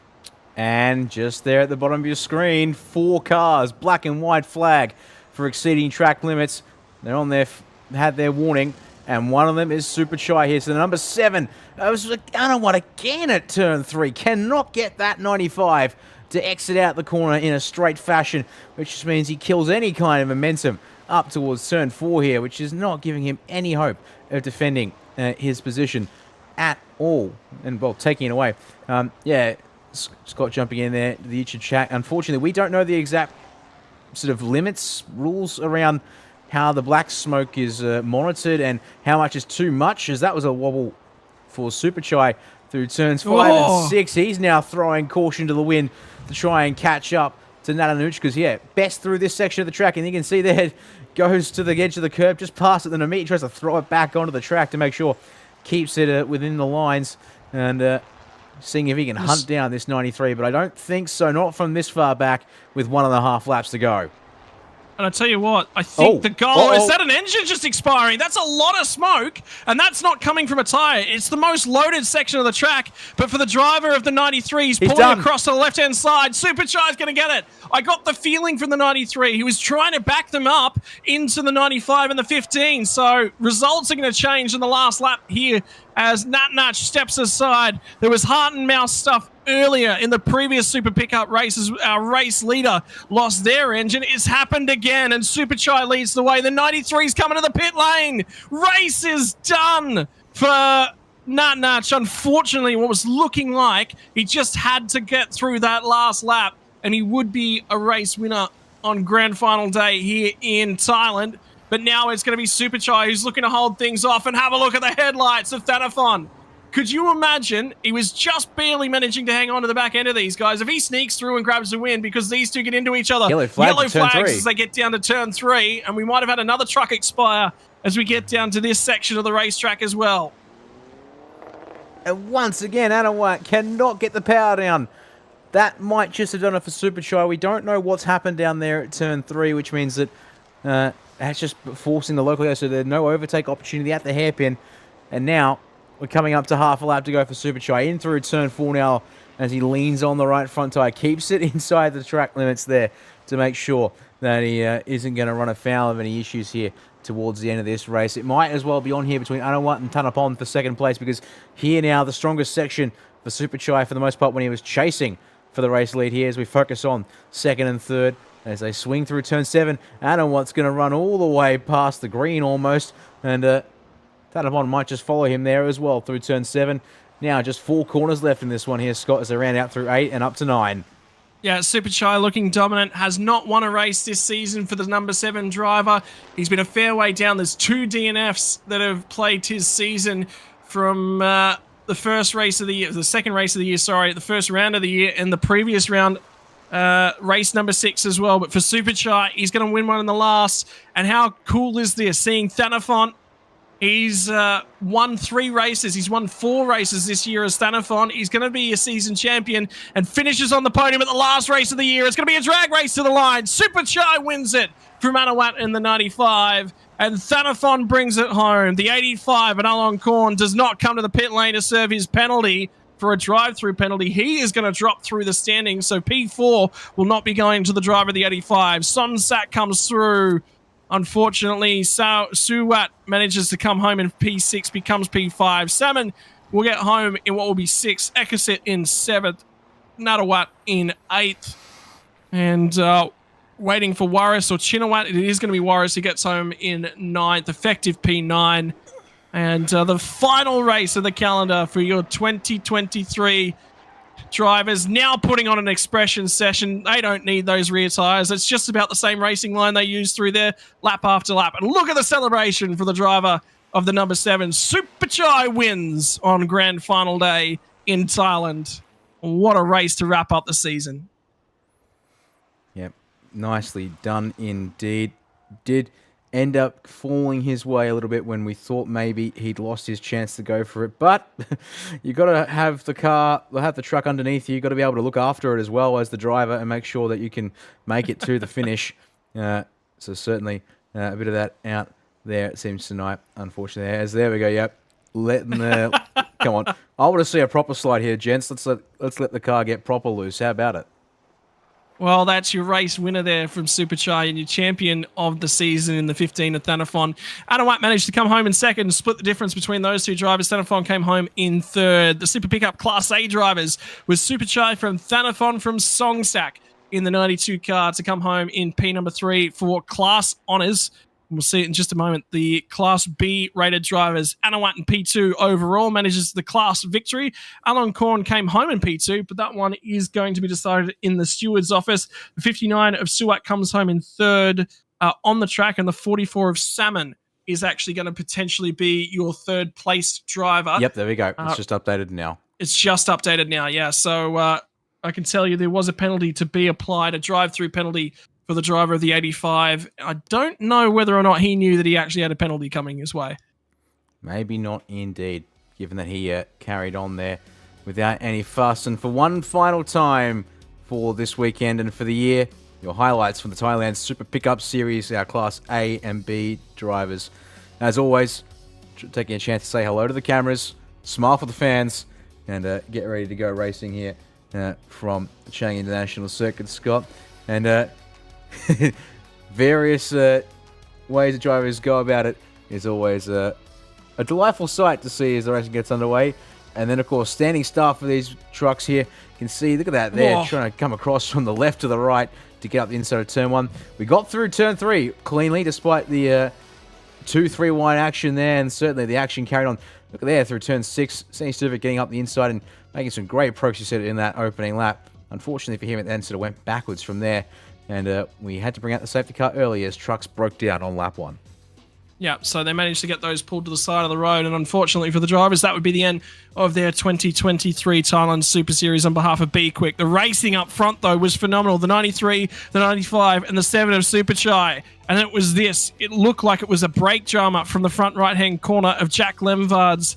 And just there at the bottom of your screen, 4 cars, black and white flag for exceeding track limits. They're on there, had their warning, and one of them is Superchai here. So the number 7, Anawat again at turn 3, cannot get that 95 to exit out the corner in a straight fashion, which just means he kills any kind of momentum up towards turn 4 here, which is not giving him any hope of defending his position at all. And, well, taking it away. Yeah, Scott jumping in there to the YouTube chat. Unfortunately, we don't know the exact sort of limits, rules around how the black smoke is monitored and how much is too much, as that was a wobble for Superchai through turns 5 and 6. He's now throwing caution to the wind to try and catch up to Natanucci, because, yeah, best through this section of the track. And you can see there, goes to the edge of the curb, just past it, then immediately tries to throw it back onto the track to make sure keeps it within the lines. And seeing if he can hunt down this 93, but I don't think so. Not from this far back with 1.5 laps to go. And I tell you what, I think the goal, is that an engine just expiring? That's a lot of smoke, and that's not coming from a tyre. It's the most loaded section of the track, but for the driver of the 93, he's pulling across to the left-hand side. Superchar's going to get it. I got the feeling from the 93. He was trying to back them up into the 95 and the 15, so results are going to change in the last lap here as Nat steps aside. There was heart and mouth stuff earlier in the previous Super Pickup races. Our race leader lost their engine. It's happened again, and Superchai leads the way. The 93's coming to the pit lane. Race is done for Nat. Unfortunately, what was looking like he just had to get through that last lap, and he would be a race winner on grand final day here in Thailand. But now it's going to be Superchai who's looking to hold things off, and have a look at the headlights of Thanathon. Could you imagine? He was just barely managing to hang on to the back end of these guys. If he sneaks through and grabs the win, because these two get into each other. Yellow flags as they get down to turn 3, and we might have had another truck expire as we get down to this section of the racetrack as well. And once again, Anawat cannot get the power down. That might just have done it for Superchai. We don't know what's happened down there at turn 3, which means that that's just forcing the local guys, so there's no overtake opportunity at the hairpin. And now we're coming up to half a lap to go for Superchai. In through turn 4 now as he leans on the right front tyre. Keeps it inside the track limits there to make sure that he isn't going to run afoul of any issues here towards the end of this race. It might as well be on here between Anawat and Tanapon for second place, because here now the strongest section for Superchai for the most part when he was chasing for the race lead here as we focus on second and third. As they swing through turn 7, Anawat's going to run all the way past the green almost, and Tanapon might just follow him there as well through turn 7. Now just 4 corners left in this one here, Scott, as they ran out through 8 and up to 9. Yeah, Superchai looking dominant, has not won a race this season for the number 7 driver. He's been a fair way down. There's 2 DNFs that have plagued his season from the first race of the year, the second race of the year, sorry, the first round of the year, and the previous round, race number 6 as well. But for Superchai, he's going to win one in the last. And how cool is this? Seeing Thanathon, he's won 3 races. He's won 4 races this year as Thanathon. He's going to be a season champion and finishes on the podium at the last race of the year. It's going to be a drag race to the line. Superchai wins it from Anawat in the 95. And Thanathon brings it home. The 85 and Alon Korn does not come to the pit lane to serve his penalty for a drive-through penalty. He is going to drop through the standings, so P4 will not be going to the driver of the 85. Somsak comes through. Unfortunately, Suwat manages to come home in P6, becomes P5. Salmon will get home in what will be 6th. Ekasit in 7th. Natawat in 8th. And waiting for Warris or Chinawat. It is going to be Warris who gets home in 9th, effective P9. And the final race of the calendar for your 2023 drivers, now putting on an expression session. They don't need those rear tyres. It's just about the same racing line they use through there, lap after lap. And look at the celebration for the driver of the number 7. Superchai wins on grand final day in Thailand. What a race to wrap up the season. Yep, nicely done indeed. Did end up falling his way a little bit when we thought maybe he'd lost his chance to go for it. But you've got to have the truck underneath you. You've got to be able to look after it as well as the driver and make sure that you can make it to the finish. So certainly a bit of that out there, it seems tonight, unfortunately. As there we go, yep. Letting the... Come on. I want to see a proper slide here, gents. Let's let the car get proper loose. How about it? Well, that's your race winner there from Superchai and your champion of the season in the 15 of Thanathon. Anawat managed to come home in 2nd and split the difference between those 2 drivers. Thanathon came home in 3rd. The Super Pickup Class A drivers was Superchai from Thanathon from Songsak in the 92 car to come home in P number 3 for Class Honours. We'll see it in just a moment. The Class B rated drivers, Anawat in P2 overall, manages the class victory. Alon Korn came home in P2, but that one is going to be decided in the steward's office. The 59 of Suwat comes home in 3rd on the track, and the 44 of Salmon is actually going to potentially be your 3rd place driver. Yep, there we go. It's just updated now. It's just updated now, yeah. So I can tell you there was a penalty to be applied, a drive-through penalty for the driver of the 85. I don't know whether or not he knew that he actually had a penalty coming his way. Maybe not indeed, given that he carried on there without any fuss. And for one final time for this weekend and for the year, your highlights from the Thailand Super Pickup Series, our Class A and B drivers. As always, taking a chance to say hello to the cameras, smile for the fans, and get ready to go racing here from Chang International Circuit, Scott. And various ways the drivers go about it is always a delightful sight to see as the racing gets underway. And then, of course, standing start for these trucks here. You can see, look at that there, trying to come across from the left to the right to get up the inside of turn 1. We got through turn 3 cleanly, despite the 2-3 wide action there, and certainly the action carried on. Look at there through turn 6. Sandy Stuvik getting up the inside and making some great progress, you said, in that opening lap. Unfortunately for him, it then sort of went backwards from there. And we had to bring out the safety car early as trucks broke down on lap 1. Yeah, so they managed to get those pulled to the side of the road, and unfortunately for the drivers, that would be the end of their 2023 Thailand Super Series on behalf of B-Quik. The racing up front, though, was phenomenal. The 93, the 95, and the 7 of Super Chai. And it was this. It looked like it was a brake drama from the front right-hand corner of Jack Lemvard's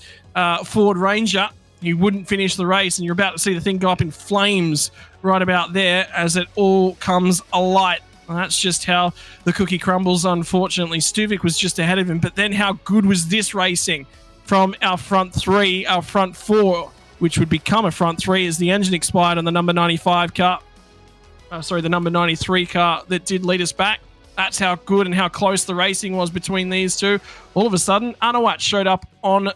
Ford Ranger. He wouldn't finish the race, and you're about to see the thing go up in flames right about there as it all comes alight. And that's just how the cookie crumbles, unfortunately. Stuvik was just ahead of him, but then how good was this racing from our front 3, our front 4, which would become a front 3 as the engine expired on the number 95 car. The number 93 car that did lead us back. That's how good and how close the racing was between these two. All of a sudden, Anawat showed up on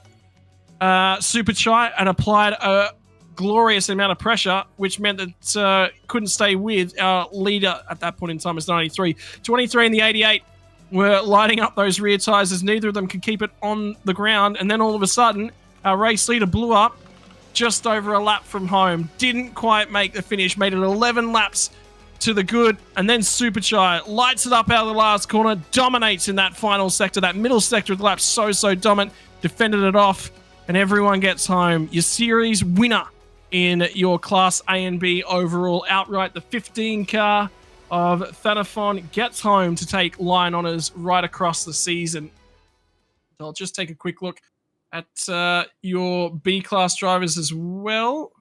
Super Chai and applied a glorious amount of pressure, which meant that couldn't stay with our leader at that point in time as 93. 23 and the 88 were lighting up those rear tyres as neither of them could keep it on the ground. And then all of a sudden, our race leader blew up just over a lap from home. Didn't quite make the finish, made it 11 laps to the good. And then Super Chai lights it up out of the last corner, dominates in that final sector, that middle sector of the lap, so dominant, defended it off, and everyone gets home. Your series winner in your Class A and B overall outright. The 15 car of Thanafon gets home to take line honours right across the season. So I'll just take a quick look at your B-class drivers as well.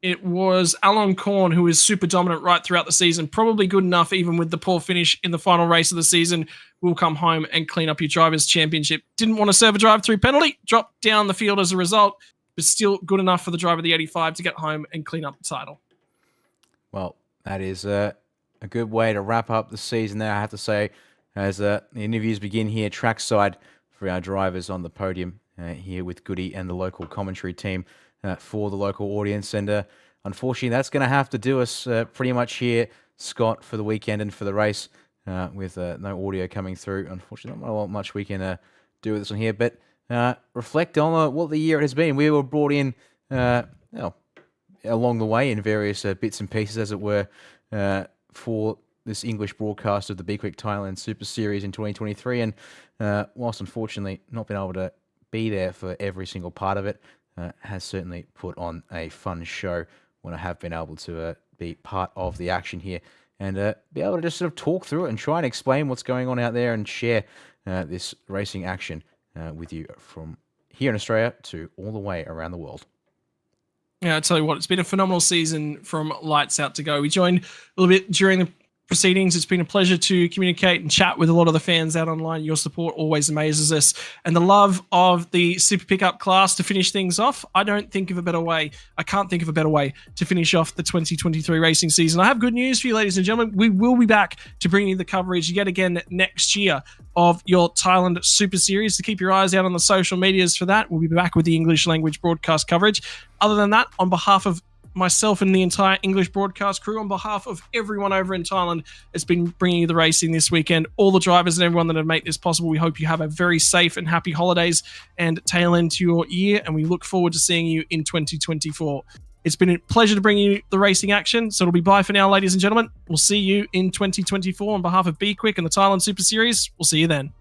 It was Alon Korn, who is super dominant right throughout the season. Probably good enough, even with the poor finish in the final race of the season. Will come home and clean up your Drivers' Championship. Didn't want to serve a drive-through penalty. Dropped down the field as a result. But still good enough for the driver of the 85 to get home and clean up the title. Well, that is a good way to wrap up the season there, I have to say, as the interviews begin here trackside for our drivers on the podium here with Goody and the local commentary team for the local audience. And unfortunately, that's going to have to do us pretty much here, Scott, for the weekend and for the race with no audio coming through. Unfortunately, not much we can do with this one here, but reflect on what the year has been. We were brought in along the way in various bits and pieces, as it were, for this English broadcast of the B-Quik Thailand Super Series in 2023. And whilst unfortunately not been able to be there for every single part of it, has certainly put on a fun show when I have been able to be part of the action here and be able to just sort of talk through it and try and explain what's going on out there and share this racing action with you from here in Australia to all the way around the world. Yeah, I tell you what, it's been a phenomenal season from lights out to go. We joined a little bit during the proceedings. It's been a pleasure to communicate and chat with a lot of the fans out online. Your support always amazes us. And the love of the Super Pickup class to finish things off, I can't think of a better way to finish off the 2023 racing season. I have good news for you, ladies and gentlemen. We will be back to bring you the coverage yet again next year of your Thailand Super Series. To keep your eyes out on the social medias for that. We'll be back with the English language broadcast coverage. Other than that, on behalf of myself and the entire English broadcast crew, on behalf of everyone over in Thailand, it's been bringing you the racing this weekend. All the drivers and everyone that have made this possible, we hope you have a very safe and happy holidays and tail end to your year, and we look forward to seeing you in 2024. It's been a pleasure to bring you the racing action, so it'll be bye for now, ladies and gentlemen. We'll see you in 2024 on behalf of B-Quik and the Thailand Super Series. We'll see you then.